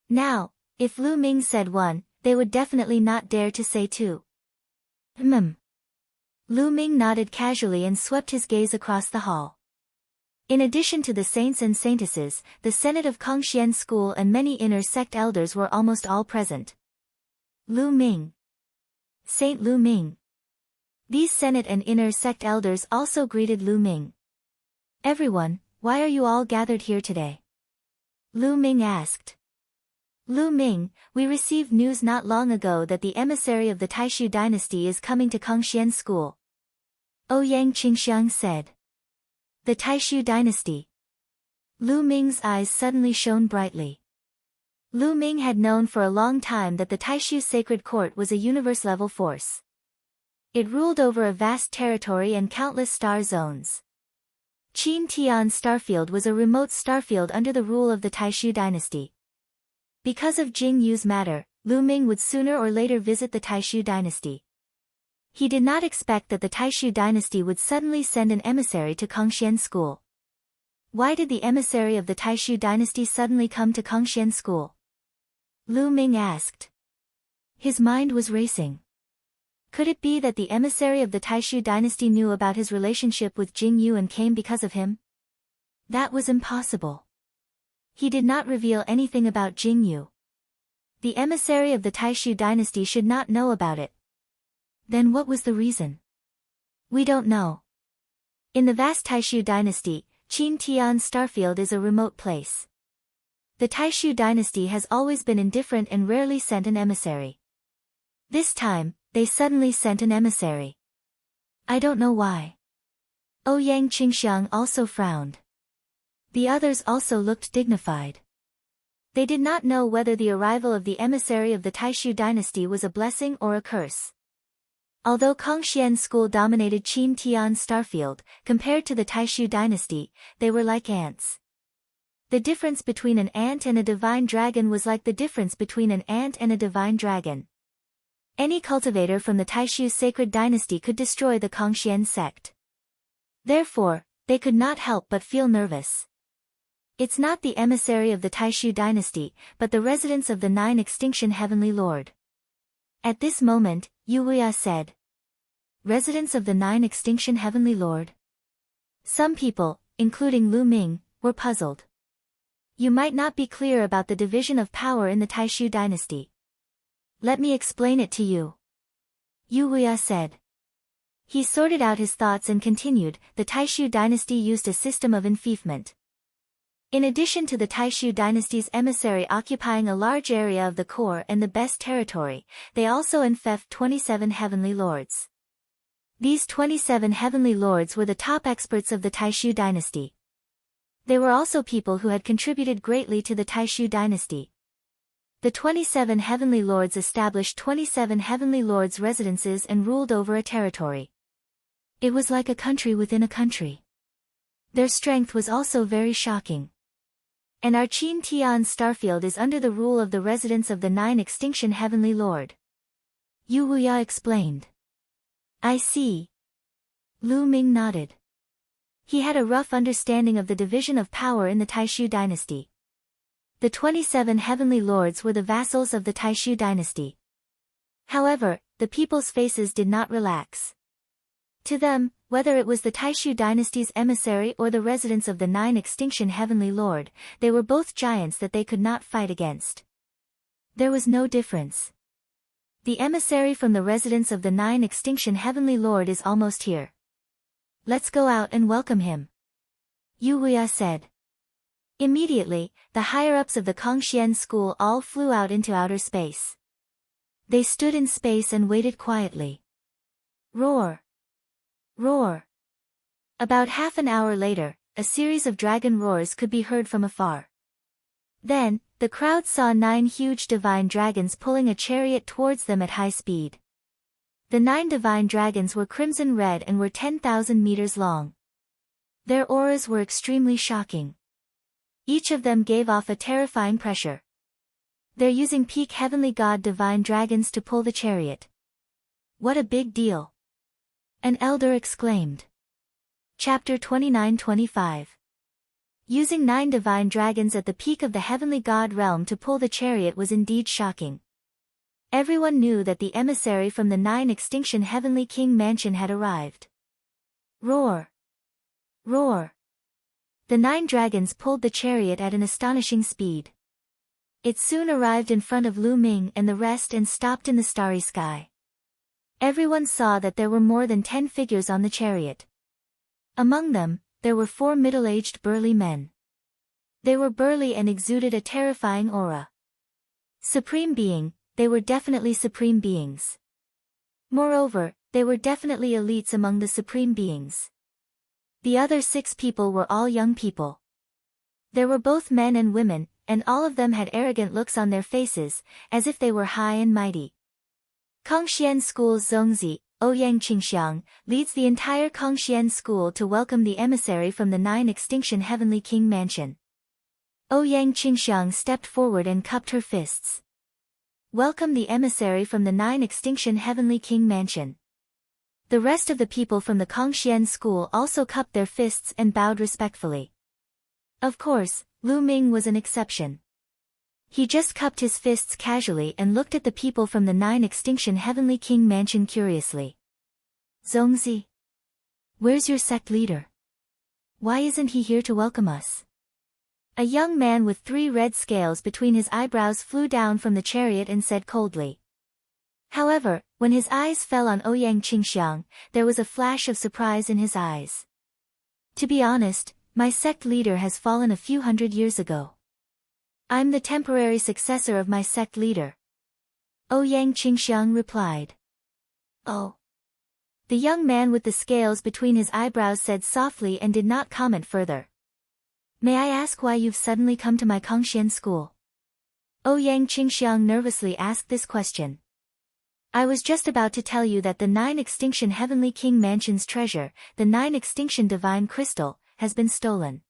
Speaker 1: Now, if Lu Ming said 1, they would definitely not dare to say 2. Lu Ming nodded casually and swept his gaze across the hall. In addition to the saints and saintesses, the Senate of Kongxian School and many inner sect elders were almost all present. Lu Ming. Saint Lu Ming. These Senate and inner sect elders also greeted Lu Ming. Everyone, why are you all gathered here today? Lu Ming asked. Lu Ming, we received news not long ago that the emissary of the Taishu dynasty is coming to Kongxian school. Ouyang Qingxiang said. The Taishu dynasty. Lu Ming's eyes suddenly shone brightly. Lu Ming had known for a long time that the Taishu sacred court was a universe-level force. It ruled over a vast territory and countless star zones. Qin Tian Starfield was a remote starfield under the rule of the Taishu dynasty. Because of Jing Yu's matter, Lu Ming would sooner or later visit the Taishu dynasty. He did not expect that the Taishu dynasty would suddenly send an emissary to Kongxian school. Why did the emissary of the Taishu dynasty suddenly come to Kongxian school? Lu Ming asked. His mind was racing. Could it be that the emissary of the Taishu dynasty knew about his relationship with Jing Yu and came because of him? That was impossible. He did not reveal anything about Jing Yu. The emissary of the Taishu dynasty should not know about it. Then what was the reason? We don't know. In the vast Taishu dynasty, Qin Tian Starfield is a remote place. The Taishu dynasty has always been indifferent and rarely sent an emissary. This time, they suddenly sent an emissary. I don't know why. Ouyang Qingxiang also frowned. The others also looked dignified. They did not know whether the arrival of the emissary of the Taishu dynasty was a blessing or a curse. Although Kongxian school dominated Qin Tian Starfield, compared to the Taishu dynasty, they were like ants. The difference between an ant and a divine dragon was like the difference between an ant and a divine dragon. Any cultivator from the Taishu sacred dynasty could destroy the Kongxian sect. Therefore, they could not help but feel nervous. It's not the emissary of the Taishu dynasty, but the residents of the Nine Extinction Heavenly Lord. At this moment, Yu Wuya said. Residents of the Nine Extinction Heavenly Lord? Some people, including Lu Ming, were puzzled. You might not be clear about the division of power in the Taishu dynasty. Let me explain it to you. Yu Wuya said. He sorted out his thoughts and continued, the Taishu dynasty used a system of enfeoffment. In addition to the Taishu dynasty's emissary occupying a large area of the core and the best territory, they also enfeoffed 27 heavenly lords. These 27 heavenly lords were the top experts of the Taishu dynasty. They were also people who had contributed greatly to the Taishu dynasty. The 27 heavenly lords established 27 heavenly lords' residences and ruled over a territory. It was like a country within a country. Their strength was also very shocking. And our Qin Tian Starfield is under the rule of the residents of the Nine Extinction Heavenly Lord. Yu Wuya explained. I see. Lu Ming nodded. He had a rough understanding of the division of power in the Taishu dynasty. The 27 heavenly lords were the vassals of the Taishu dynasty. However, the people's faces did not relax. To them, whether it was the Taishu dynasty's emissary or the residents of the Nine Extinction Heavenly Lord, they were both giants that they could not fight against. There was no difference. The emissary from the residents of the Nine Extinction Heavenly Lord is almost here. Let's go out and welcome him. Yu Wuya said. Immediately, the higher-ups of the Kongxian school all flew out into outer space. They stood in space and waited quietly. Roar! Roar! About half an hour later, a series of dragon roars could be heard from afar. Then, the crowd saw 9 huge divine dragons pulling a chariot towards them at high speed. The 9 divine dragons were crimson red and were 10,000 meters long. Their auras were extremely shocking. Each of them gave off a terrifying pressure. They're using peak heavenly god divine dragons to pull the chariot. What a big deal! An elder exclaimed. Chapter 29-25. Using 9 divine dragons at the peak of the heavenly god realm to pull the chariot was indeed shocking. Everyone knew that the emissary from the 9 Extinction Heavenly King Mansion had arrived. Roar! Roar! The 9 dragons pulled the chariot at an astonishing speed. It soon arrived in front of Lu Ming and the rest and stopped in the starry sky. Everyone saw that there were more than 10 figures on the chariot. Among them, there were 4 middle-aged burly men. They were burly and exuded a terrifying aura. Supreme being, they were definitely supreme beings. Moreover, they were definitely elites among the supreme beings. The other 6 people were all young people. There were both men and women, and all of them had arrogant looks on their faces, as if they were high and mighty. Kangxian School's Zongzi, Ouyang Qingxiang, leads the entire Kangxian School to welcome the emissary from the 9 Extinction Heavenly King Mansion. Ouyang Qingxiang stepped forward and cupped her fists. Welcome the emissary from the 9 Extinction Heavenly King Mansion. The rest of the people from the Kangxian School also cupped their fists and bowed respectfully. Of course, Lu Ming was an exception. He just cupped his fists casually and looked at the people from the 9 Extinction Heavenly King Mansion curiously. Zongzi. Where's your sect leader? Why isn't he here to welcome us? A young man with 3 red scales between his eyebrows flew down from the chariot and said coldly. However, when his eyes fell on Ouyang Qingxiang, there was a flash of surprise in his eyes. To be honest, my sect leader has fallen a few hundred years ago. I'm the temporary successor of my sect leader. Ouyang Qingxiang replied. Oh. The young man with the scales between his eyebrows said softly and did not comment further. May I ask why you've suddenly come to my Kangxian school? Ouyang Qingxiang nervously asked this question. I was just about to tell you that the 9 Extinction Heavenly King Mansion's treasure, the 9 Extinction Divine Crystal, has been stolen.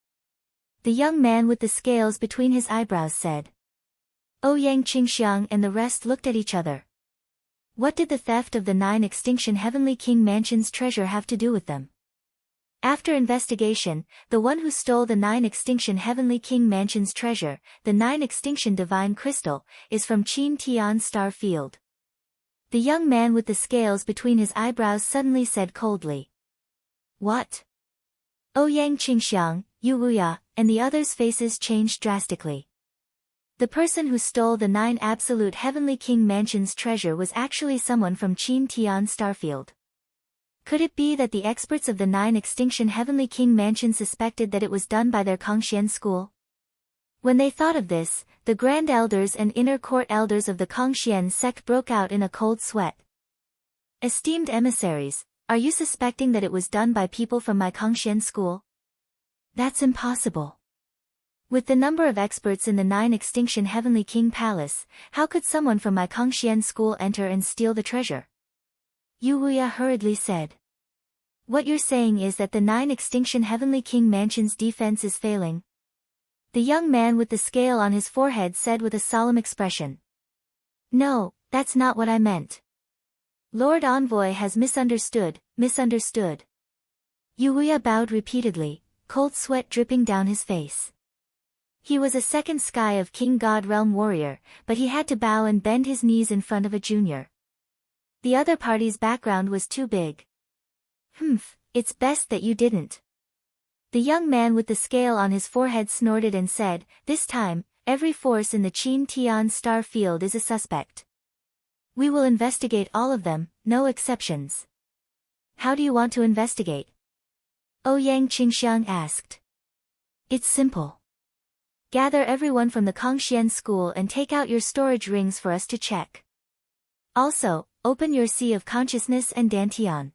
Speaker 1: The young man with the scales between his eyebrows said. Ouyang Qingxiang and the rest looked at each other. What did the theft of the 9 Extinction Heavenly King Mansion's treasure have to do with them? After investigation, the one who stole the 9 Extinction Heavenly King Mansion's treasure, the 9 Extinction Divine Crystal, is from Qin Tian Star Field. The young man with the scales between his eyebrows suddenly said coldly. What? Ouyang Qingxiang, Yu Wuya, and the others' faces changed drastically. The person who stole the 9 Absolute Heavenly King Mansion's treasure was actually someone from Qin Tian Starfield. Could it be that the experts of the 9 Extinction Heavenly King Mansion suspected that it was done by their Kangxian school? When they thought of this, the Grand Elders and Inner Court Elders of the Kangxian sect broke out in a cold sweat. Esteemed emissaries, are you suspecting that it was done by people from my Kangxian school? That's impossible. With the number of experts in the 9 Extinction Heavenly King Palace, how could someone from my Kangxian school enter and steal the treasure? Yu Wuya hurriedly said. What you're saying is that the 9 Extinction Heavenly King Mansion's defense is failing? The young man with the scale on his forehead said with a solemn expression. No, that's not what I meant. Lord Envoy has misunderstood. Yu Wuya bowed repeatedly, cold sweat dripping down his face. He was a second sky of King God Realm warrior, but he had to bow and bend his knees in front of a junior. The other party's background was too big. It's best that you didn't. The young man with the scale on his forehead snorted and said, this time, every force in the Qin Tian Star Field is a suspect. We will investigate all of them, no exceptions. How do you want to investigate? Ouyang Qingxiang asked. It's simple. Gather everyone from the Kangxian school and take out your storage rings for us to check. Also, open your Sea of Consciousness and Dantian.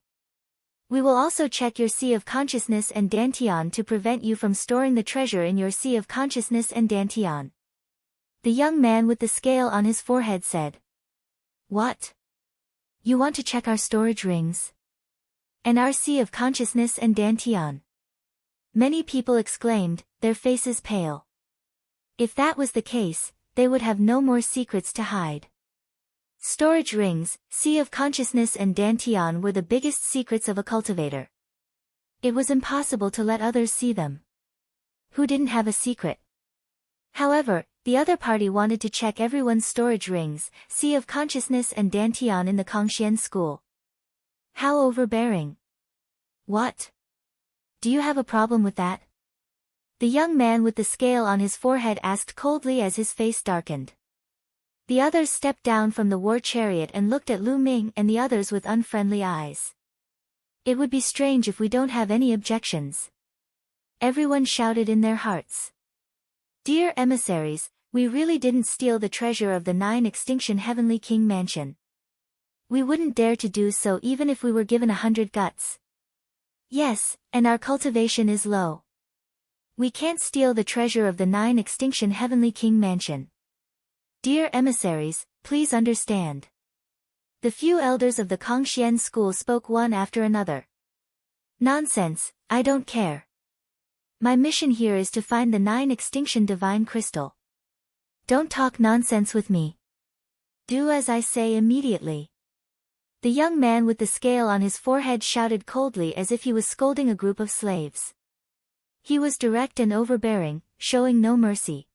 Speaker 1: We will also check your Sea of Consciousness and Dantian to prevent you from storing the treasure in your Sea of Consciousness and Dantian. The young man with the scale on his forehead said. What? You want to check our storage rings? And our Sea of Consciousness and Dantian? Many people exclaimed, their faces pale. If that was the case, they would have no more secrets to hide. Storage rings, Sea of Consciousness and Dantian were the biggest secrets of a cultivator. It was impossible to let others see them. Who didn't have a secret? However, the other party wanted to check everyone's storage rings, Sea of Consciousness and Dantian in the Kangxian school. How overbearing. What? Do you have a problem with that? The young man with the scale on his forehead asked coldly as his face darkened. The others stepped down from the war chariot and looked at Lu Ming and the others with unfriendly eyes. It would be strange if we don't have any objections. Everyone shouted in their hearts. Dear emissaries, We really didn't steal the treasure of the 9 extinction Heavenly King mansion. We wouldn't dare to do so even if we were given 100 guts. Yes, and our cultivation is low. We can't steal the treasure of the 9 extinction Heavenly King mansion. Dear emissaries, please understand. The few elders of the Kongxian school spoke one after another. Nonsense, I don't care. My mission here is to find the 9 extinction divine crystal. Don't talk nonsense with me. Do as I say immediately. The young man with the scale on his forehead shouted coldly as if he was scolding a group of slaves. He was direct and overbearing, showing no mercy.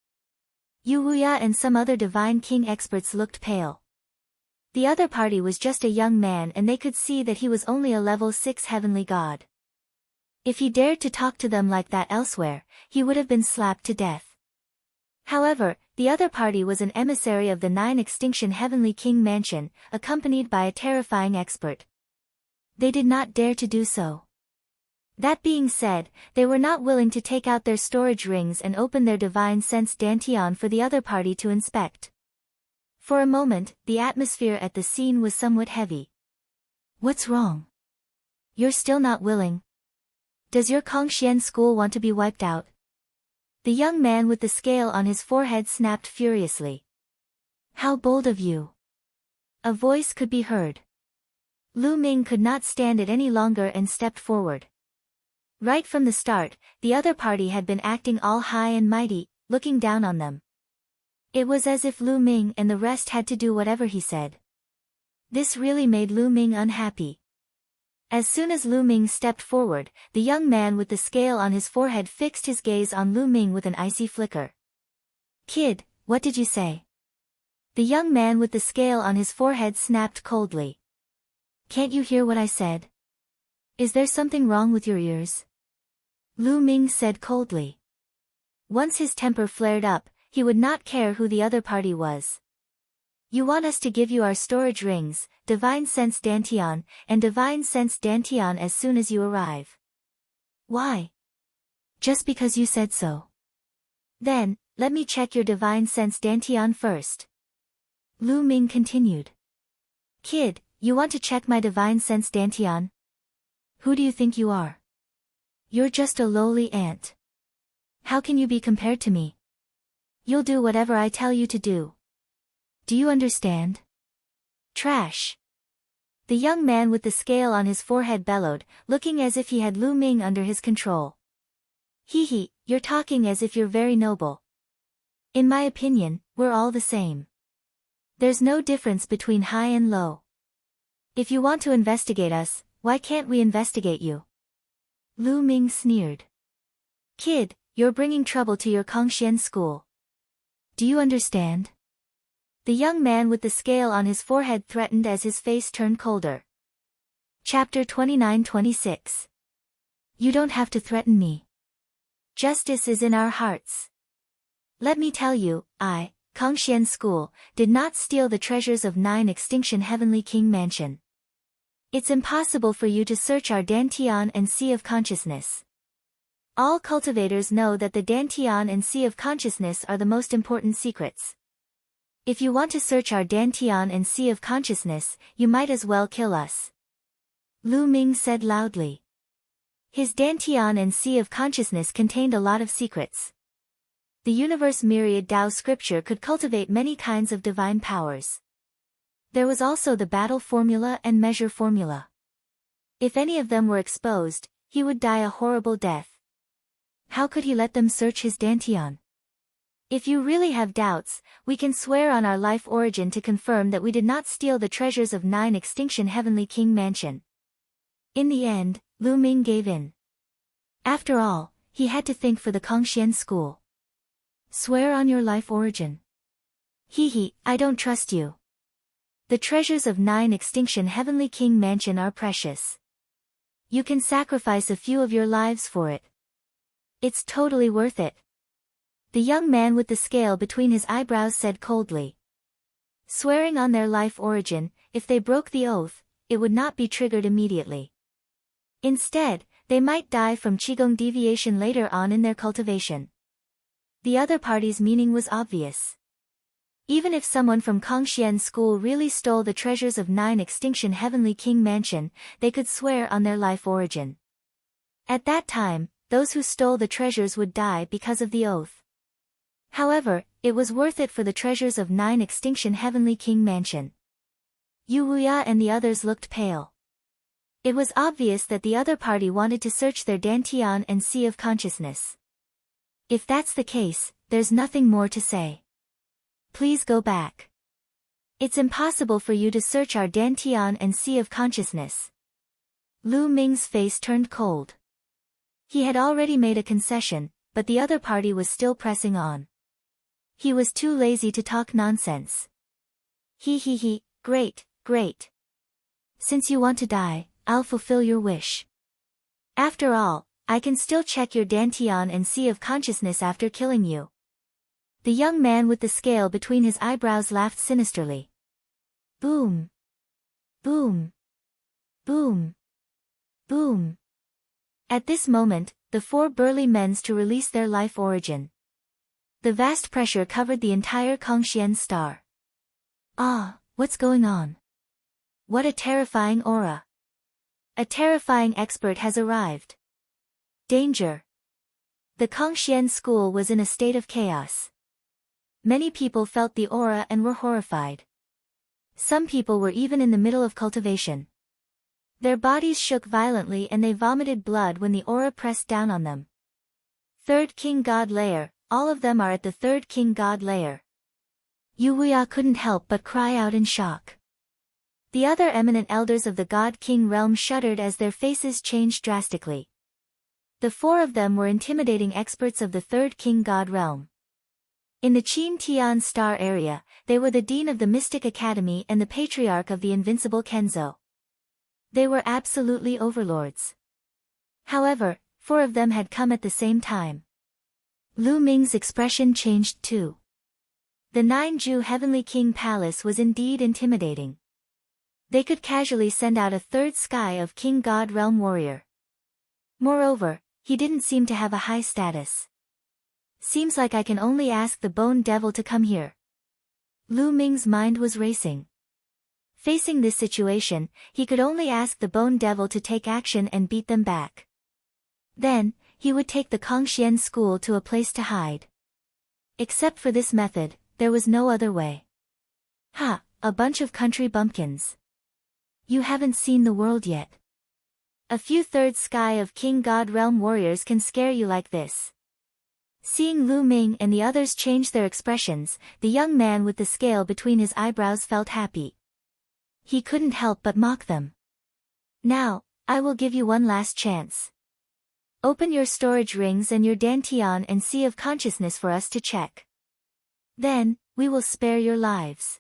Speaker 1: Yu Wuya and some other divine king experts looked pale. The other party was just a young man and they could see that he was only a level 6 heavenly god. If he dared to talk to them like that elsewhere, he would have been slapped to death. However, the other party was an emissary of the 9 extinction Heavenly King mansion, accompanied by a terrifying expert. They did not dare to do so. That being said, they were not willing to take out their storage rings and open their divine sense dantian for the other party to inspect. For a moment, the atmosphere at the scene was somewhat heavy. What's wrong? You're still not willing? Does your Kongxian school want to be wiped out? The young man with the scale on his forehead snapped furiously. How bold of you! A voice could be heard. Lu Ming could not stand it any longer and stepped forward. Right from the start, the other party had been acting all high and mighty, looking down on them. It was as if Lu Ming and the rest had to do whatever he said. This really made Lu Ming unhappy. As soon as Lu Ming stepped forward, the young man with the scale on his forehead fixed his gaze on Lu Ming with an icy flicker. Kid, what did you say? The young man with the scale on his forehead snapped coldly. Can't you hear what I said? Is there something wrong with your ears? Lu Ming said coldly. Once his temper flared up, he would not care who the other party was. You want us to give you our storage rings, Divine Sense Dantian, and Divine Sense Dantian as soon as you arrive. Why? Just because you said so. Then, let me check your Divine Sense Dantian first. Lu Ming continued. Kid, you want to check my Divine Sense Dantian? Who do you think you are? You're just a lowly ant. How can you be compared to me? You'll do whatever I tell you to do. Do you understand? Trash. The young man with the scale on his forehead bellowed, looking as if he had Lu Ming under his control. Hee hee, you're talking as if you're very noble. In my opinion, we're all the same. There's no difference between high and low. If you want to investigate us, why can't we investigate you? Lu Ming sneered. Kid, you're bringing trouble to your Kongxian school. Do you understand? The young man with the scale on his forehead threatened as his face turned colder. Chapter 29-26. You don't have to threaten me. Justice is in our hearts. Let me tell you, I, Kongxian School, did not steal the treasures of 9 extinction Heavenly King mansion. It's impossible for you to search our Dantian and Sea of Consciousness. All cultivators know that the Dantian and Sea of Consciousness are the most important secrets. If you want to search our Dantian and Sea of Consciousness, you might as well kill us. Lu Ming said loudly. His Dantian and Sea of Consciousness contained a lot of secrets. The universe myriad Tao scripture could cultivate many kinds of divine powers. There was also the battle formula and measure formula. If any of them were exposed, he would die a horrible death. How could he let them search his Dantian? If you really have doubts, we can swear on our life origin to confirm that we did not steal the treasures of 9 extinction Heavenly King mansion. In the end, Lu Ming gave in. After all, he had to think for the Kongxian school. Swear on your life origin. Hee hee, I don't trust you. The treasures of 9 extinction Heavenly King mansion are precious. You can sacrifice a few of your lives for it. It's totally worth it. The young man with the scale between his eyebrows said coldly. Swearing on their life origin, if they broke the oath, it would not be triggered immediately. Instead, they might die from Qigong deviation later on in their cultivation. The other party's meaning was obvious. Even if someone from Kongxian's school really stole the treasures of 9 Extinction Heavenly King Mansion, they could swear on their life origin. At that time, those who stole the treasures would die because of the oath. However, it was worth it for the treasures of 9 Extinction Heavenly King Mansion. Yu Wuya and the others looked pale. It was obvious that the other party wanted to search their Dantian and Sea of Consciousness. If that's the case, there's nothing more to say. Please go back. It's impossible for you to search our Dantian and Sea of Consciousness. Lu Ming's face turned cold. He had already made a concession, but the other party was still pressing on. He was too lazy to talk nonsense. Great, great. Since you want to die, I'll fulfill your wish. After all, I can still check your Dantian and Sea of Consciousness after killing you. The young man with the scale between his eyebrows laughed sinisterly. Boom. Boom. Boom. Boom. At this moment, the 4 burly men to release their life origin. The vast pressure covered the entire Kongxian star. Ah, what's going on? What a terrifying aura. A terrifying expert has arrived. Danger. The Kongxian school was in a state of chaos. Many people felt the aura and were horrified. Some people were even in the middle of cultivation. Their bodies shook violently and they vomited blood when the aura pressed down on them. 3rd King God Layer, all of them are at the 3rd King God Layer. Yu Wuya couldn't help but cry out in shock. The other eminent elders of the God King realm shuddered as their faces changed drastically. The 4 of them were intimidating experts of the 3rd King God realm. In the Qin Tian Star area, they were the Dean of the Mystic Academy and the Patriarch of the Invincible Kenzo. They were absolutely overlords. However, 4 of them had come at the same time. Lu Ming's expression changed too. The 9-Ju Heavenly King Palace was indeed intimidating. They could casually send out a 3rd sky of King God Realm Warrior. Moreover, he didn't seem to have a high status. Seems like I can only ask the Bone Devil to come here. Lu Ming's mind was racing. Facing this situation, he could only ask the Bone Devil to take action and beat them back. Then, he would take the Kongxian school to a place to hide. Except for this method, there was no other way. Ha, a bunch of country bumpkins. You haven't seen the world yet. A few 3rd sky of King God Realm warriors can scare you like this. Seeing Lu Ming and the others change their expressions, the young man with the scale between his eyebrows felt happy. He couldn't help but mock them. Now, I will give you one last chance. Open your storage rings and your Dantian and Sea of Consciousness for us to check. Then, we will spare your lives.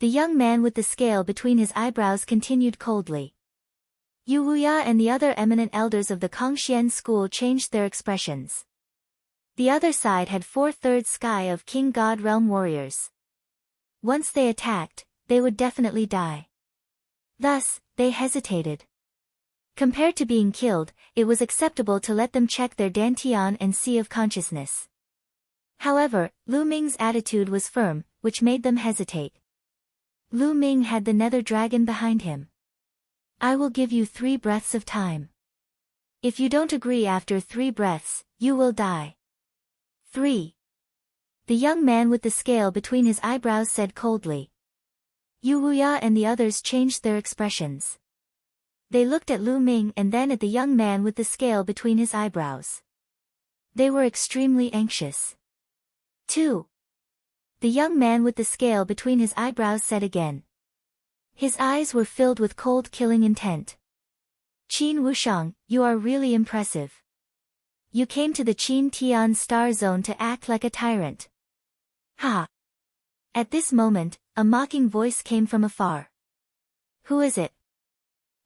Speaker 1: The young man with the scale between his eyebrows continued coldly. Yu Wuya and the other eminent elders of the Kongxian school changed their expressions. The other side had 4 3rd sky of King God Realm warriors. Once they attacked, they would definitely die. Thus, they hesitated. Compared to being killed, it was acceptable to let them check their Dantian and Sea of Consciousness. However, Lu Ming's attitude was firm, which made them hesitate. Lu Ming had the Nether Dragon behind him. I will give you 3 breaths of time. If you don't agree after 3 breaths, you will die. 3. The young man with the scale between his eyebrows said coldly. Yu Wuya and the others changed their expressions. They looked at Lu Ming and then at the young man with the scale between his eyebrows. They were extremely anxious. 2. The young man with the scale between his eyebrows said again. His eyes were filled with cold killing intent. Qin Wushang, you are really impressive. You came to the Qin Tian Star Zone to act like a tyrant. Ha! At this moment, a mocking voice came from afar. Who is it?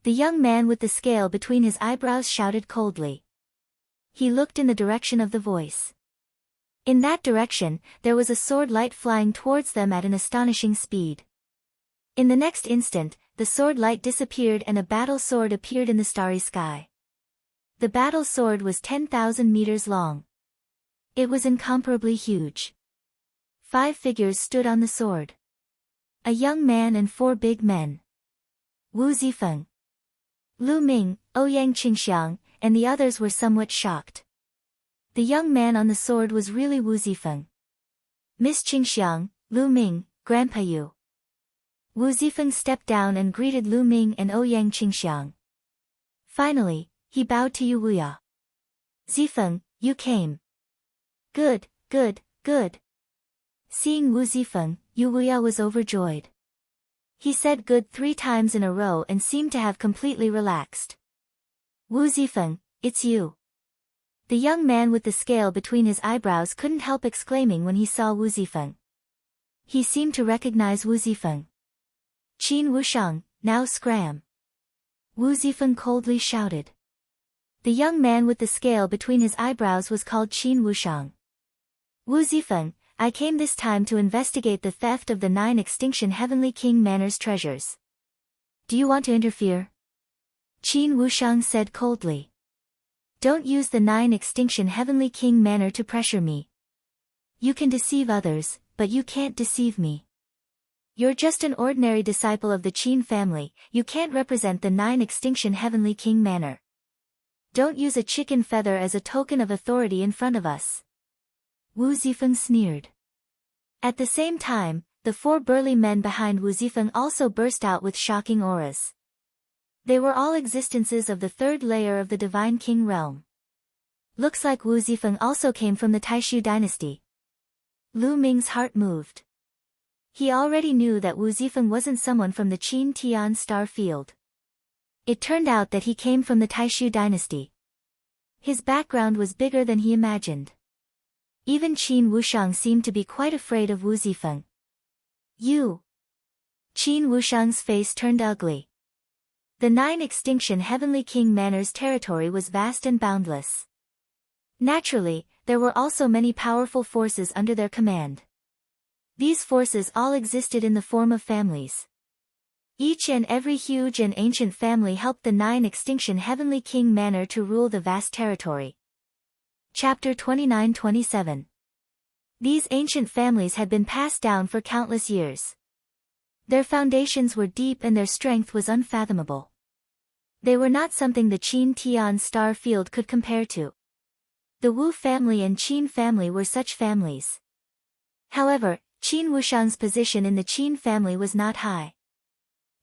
Speaker 1: The young man with the scale between his eyebrows shouted coldly. He looked in the direction of the voice. In that direction, there was a sword light flying towards them at an astonishing speed. In the next instant, the sword light disappeared and a battle sword appeared in the starry sky. The battle sword was 10,000 meters long. It was incomparably huge. 5 figures stood on the sword. A young man and 4 big men. Wu Zifeng, Lu Ming, Ouyang Qingxiang, and the others were somewhat shocked. The young man on the sword was really Wu Zifeng. Miss Qingxiang, Lu Ming, Grandpa Yu. Wu Zifeng stepped down and greeted Lu Ming and Ouyang Qingxiang. Finally, he bowed to Yu Wuya. Zifeng, you came. Good, good, good. Seeing Wu Zifeng, Yu Wuya was overjoyed. He said good 3 times in a row and seemed to have completely relaxed. Wu Zifeng, it's you. The young man with the scale between his eyebrows couldn't help exclaiming when he saw Wu Zifeng. He seemed to recognize Wu Zifeng. Qin Wushang, now scram. Wu Zifeng coldly shouted. The young man with the scale between his eyebrows was called Qin Wushang. Wu Zifeng, I came this time to investigate the theft of the 9 Extinction Heavenly King Manor's treasures. Do you want to interfere? Qin Wushang said coldly. Don't use the 9 Extinction Heavenly King Manor to pressure me. You can deceive others, but you can't deceive me. You're just an ordinary disciple of the Qin family, you can't represent the 9 Extinction Heavenly King Manor. Don't use a chicken feather as a token of authority in front of us. Wu Zifeng sneered. At the same time, the 4 burly men behind Wu Zifeng also burst out with shocking auras. They were all existences of the 3rd layer of the Divine King realm. Looks like Wu Zifeng also came from the Taishu dynasty. Lu Ming's heart moved. He already knew that Wu Zifeng wasn't someone from the Qin Tian star field. It turned out that he came from the Taishu dynasty. His background was bigger than he imagined. Even Qin Wushang seemed to be quite afraid of Wu Zifeng. You! Qin Wushang's face turned ugly. The 9 Extinction Heavenly King Manor's territory was vast and boundless. Naturally, there were also many powerful forces under their command. These forces all existed in the form of families. Each and every huge and ancient family helped the 9 Extinction Heavenly King Manor to rule the vast territory. Chapter 29-27. These ancient families had been passed down for countless years. Their foundations were deep and their strength was unfathomable. They were not something the Qin Tian star field could compare to. The Wu family and Qin family were such families. However, Qin Wushang's position in the Qin family was not high.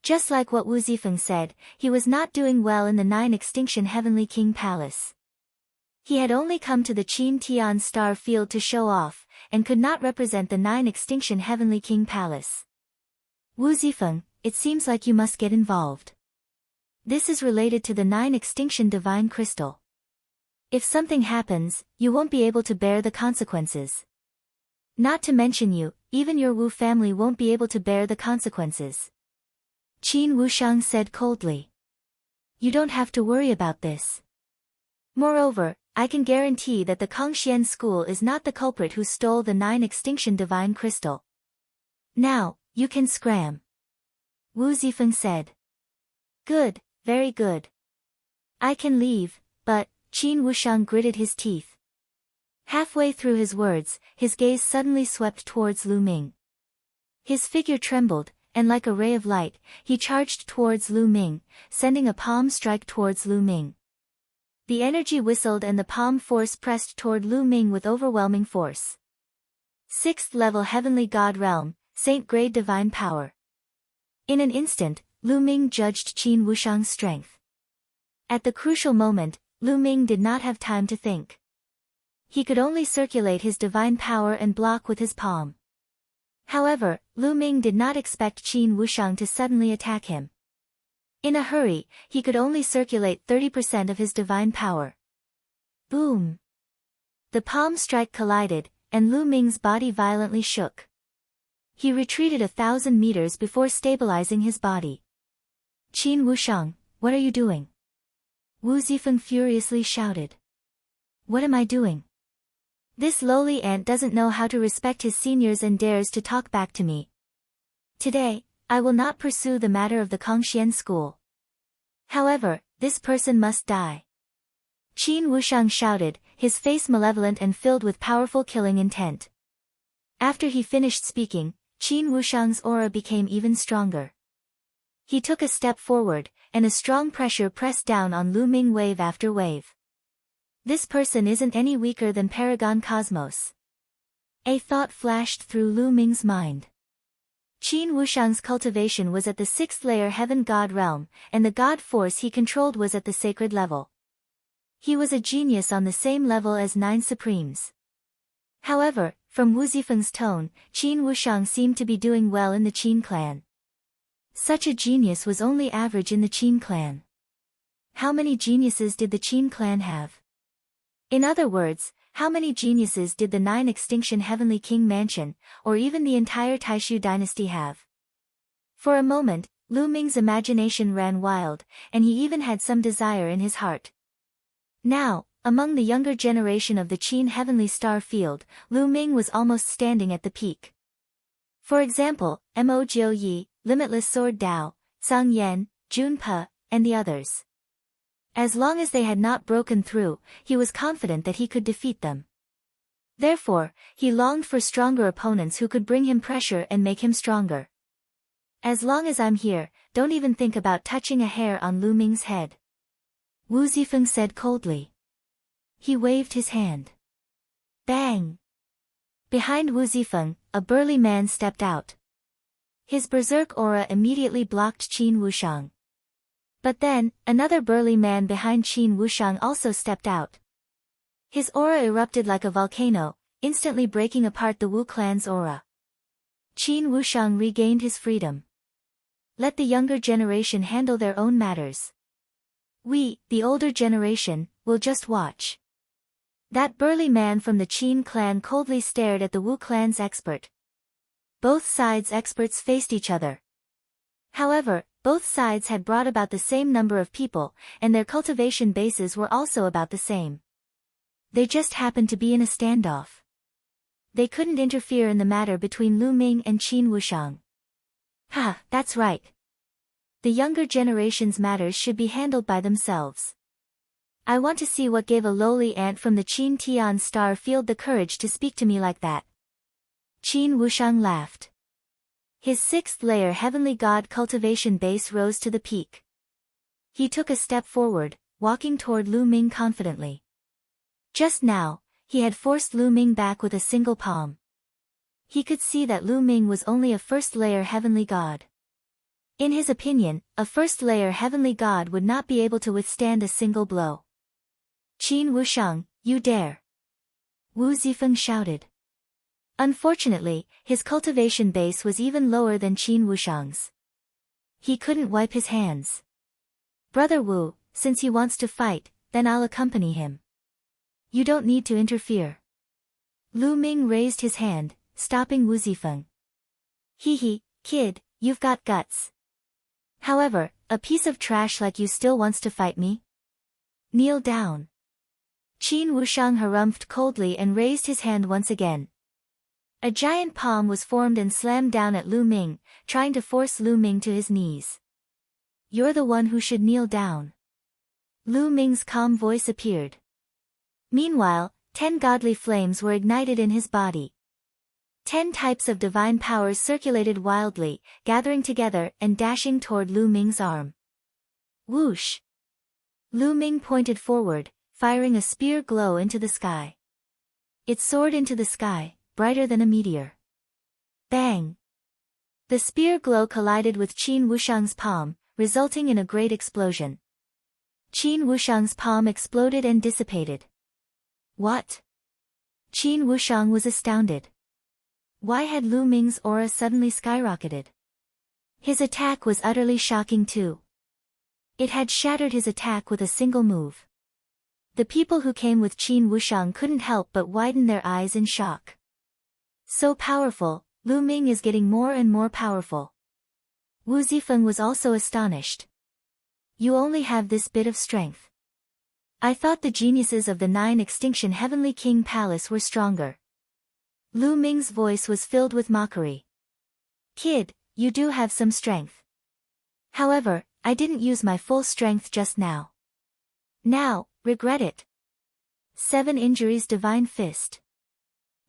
Speaker 1: Just like what Wu Zifeng said, he was not doing well in the 9 Extinction Heavenly King Palace. He had only come to the Qin Tian star field to show off, and could not represent the 9 Extinction Heavenly King Palace. Wu Zifeng, it seems like you must get involved. This is related to the 9 Extinction Divine Crystal. If something happens, you won't be able to bear the consequences. Not to mention you, even your Wu family won't be able to bear the consequences. Qin Wushang said coldly. You don't have to worry about this. Moreover, I can guarantee that the Kongxian school is not the culprit who stole the 9 Extinction Divine Crystal. Now, you can scram. Wu Zifeng said. Good, very good. I can leave, but, Qin Wushang gritted his teeth. Halfway through his words, his gaze suddenly swept towards Lu Ming. His figure trembled, and like a ray of light, he charged towards Lu Ming, sending a palm strike towards Lu Ming. The energy whistled and the palm force pressed toward Lu Ming with overwhelming force. 6th level Heavenly God Realm, Saint Grade Divine Power. In an instant, Lu Ming judged Qin Wushang's strength. At the crucial moment, Lu Ming did not have time to think. He could only circulate his divine power and block with his palm. However, Lu Ming did not expect Qin Wushang to suddenly attack him. In a hurry, he could only circulate 30% of his divine power. Boom! The palm strike collided, and Lu Ming's body violently shook. He retreated 1,000 meters before stabilizing his body. Qin Wushang, what are you doing? Wu Zifeng furiously shouted. What am I doing? This lowly ant doesn't know how to respect his seniors and dares to talk back to me. Today, I will not pursue the matter of the Kongxian school. However, this person must die. Qin Wushang shouted, his face malevolent and filled with powerful killing intent. After he finished speaking, Qin Wushang's aura became even stronger. He took a step forward, and a strong pressure pressed down on Lu Ming wave after wave. This person isn't any weaker than Paragon Cosmos. A thought flashed through Lu Ming's mind. Qin Wushang's cultivation was at the 6th layer heaven god realm, and the god force he controlled was at the sacred level. He was a genius on the same level as 9 supremes. However, from Wu Zifeng's tone, Qin Wushang seemed to be doing well in the Qin clan. Such a genius was only average in the Qin clan. How many geniuses did the Qin clan have? In other words, how many geniuses did the 9 Extinction Heavenly King Mansion, or even the entire Taishu dynasty have? For a moment, Lu Ming's imagination ran wild, and he even had some desire in his heart. Now, among the younger generation of the Qin Heavenly Star Field, Lu Ming was almost standing at the peak. For example, Mo Jiu Yi, Limitless Sword Dao, Zhang Yan, Jun Pe, and the others. As long as they had not broken through, he was confident that he could defeat them. Therefore, he longed for stronger opponents who could bring him pressure and make him stronger. As long as I'm here, don't even think about touching a hair on Lu Ming's head, Wu Zifeng said coldly. He waved his hand. Bang! Behind Wu Zifeng, a burly man stepped out. His berserk aura immediately blocked Qin Wushang. But then, another burly man behind Qin Wushang also stepped out. His aura erupted like a volcano, instantly breaking apart the Wu clan's aura. Qin Wushang regained his freedom. Let the younger generation handle their own matters. We, the older generation, will just watch. That burly man from the Qin clan coldly stared at the Wu clan's expert. Both sides' experts faced each other. However, both sides had brought about the same number of people, and their cultivation bases were also about the same. They just happened to be in a standoff. They couldn't interfere in the matter between Lu Ming and Qin Wushang. Ha, that's right. The younger generation's matters should be handled by themselves. I want to see what gave a lowly ant from the Qin Tian star field the courage to speak to me like that. Qin Wushang laughed. His 6th layer heavenly god cultivation base rose to the peak. He took a step forward, walking toward Lu Ming confidently. Just now, he had forced Lu Ming back with a single palm. He could see that Lu Ming was only a 1st layer heavenly god. In his opinion, a 1st layer heavenly god would not be able to withstand a single blow. Qin Wushang, you dare! Wu Zifeng shouted. Unfortunately, his cultivation base was even lower than Qin Wushang's. He couldn't wipe his hands. Brother Wu, since he wants to fight, then I'll accompany him. You don't need to interfere. Lu Ming raised his hand, stopping Wu Zifeng. Hee, kid, you've got guts. However, a piece of trash like you still wants to fight me? Kneel down. Qin Wushang harumphed coldly and raised his hand once again. A giant palm was formed and slammed down at Lu Ming, trying to force Lu Ming to his knees. You're the one who should kneel down. Lu Ming's calm voice appeared. Meanwhile, 10 godly flames were ignited in his body. 10 types of divine powers circulated wildly, gathering together and dashing toward Lu Ming's arm. Whoosh! Lu Ming pointed forward, firing a spear glow into the sky. It soared into the sky, brighter than a meteor. Bang! The spear glow collided with Qin Wushang's palm, resulting in a great explosion. Qin Wushang's palm exploded and dissipated. What? Qin Wushang was astounded. Why had Lu Ming's aura suddenly skyrocketed? His attack was utterly shocking too. It had shattered his attack with a single move. The people who came with Qin Wushang couldn't help but widen their eyes in shock. So powerful, Lu Ming is getting more and more powerful. Wu Zifeng was also astonished. You only have this bit of strength. I thought the geniuses of the 9 Extinction Heavenly King Palace were stronger. Lu Ming's voice was filled with mockery. Kid, you do have some strength. However, I didn't use my full strength just now. Now, Regret it. 7 injuries divine fist.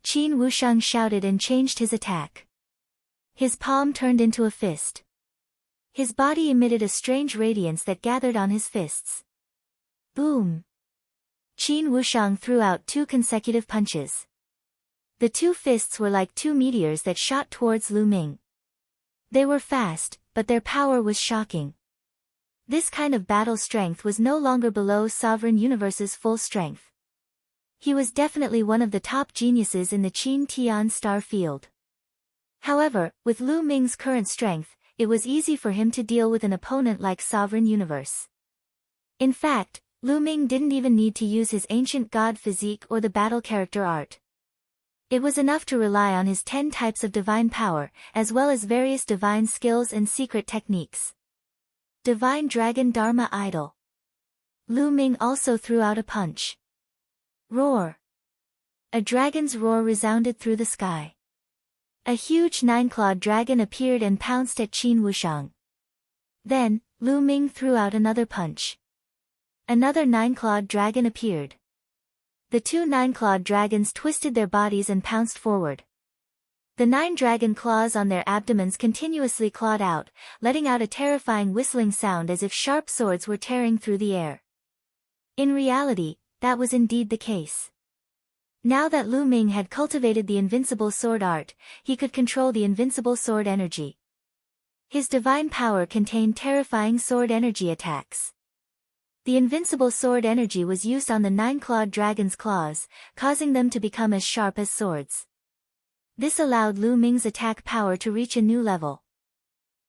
Speaker 1: Qin Wushang shouted and changed his attack. His palm turned into a fist. His body emitted a strange radiance that gathered on his fists. Boom! Qin Wushang threw out 2 consecutive punches. The 2 fists were like 2 meteors that shot towards Lu Ming. They were fast, but their power was shocking. This kind of battle strength was no longer below Sovereign Universe's full strength. He was definitely one of the top geniuses in the Qin Tian star field. However, with Lu Ming's current strength, it was easy for him to deal with an opponent like Sovereign Universe. In fact, Lu Ming didn't even need to use his ancient god physique or the battle character art. It was enough to rely on his 10 types of divine power, as well as various divine skills and secret techniques. Divine Dragon Dharma Idol. Lu Ming also threw out a punch. Roar! A dragon's roar resounded through the sky. A huge 9-clawed dragon appeared and pounced at Qin Wushang. Then, Lu Ming threw out another punch. Another 9-clawed dragon appeared. The 2 9-clawed dragons twisted their bodies and pounced forward. The 9 dragon claws on their abdomens continuously clawed out, letting out a terrifying whistling sound as if sharp swords were tearing through the air. In reality, that was indeed the case. Now that Lu Ming had cultivated the invincible sword art, he could control the invincible sword energy. His divine power contained terrifying sword energy attacks. The invincible sword energy was used on the 9-clawed dragon's claws, causing them to become as sharp as swords. This allowed Lu Ming's attack power to reach a new level.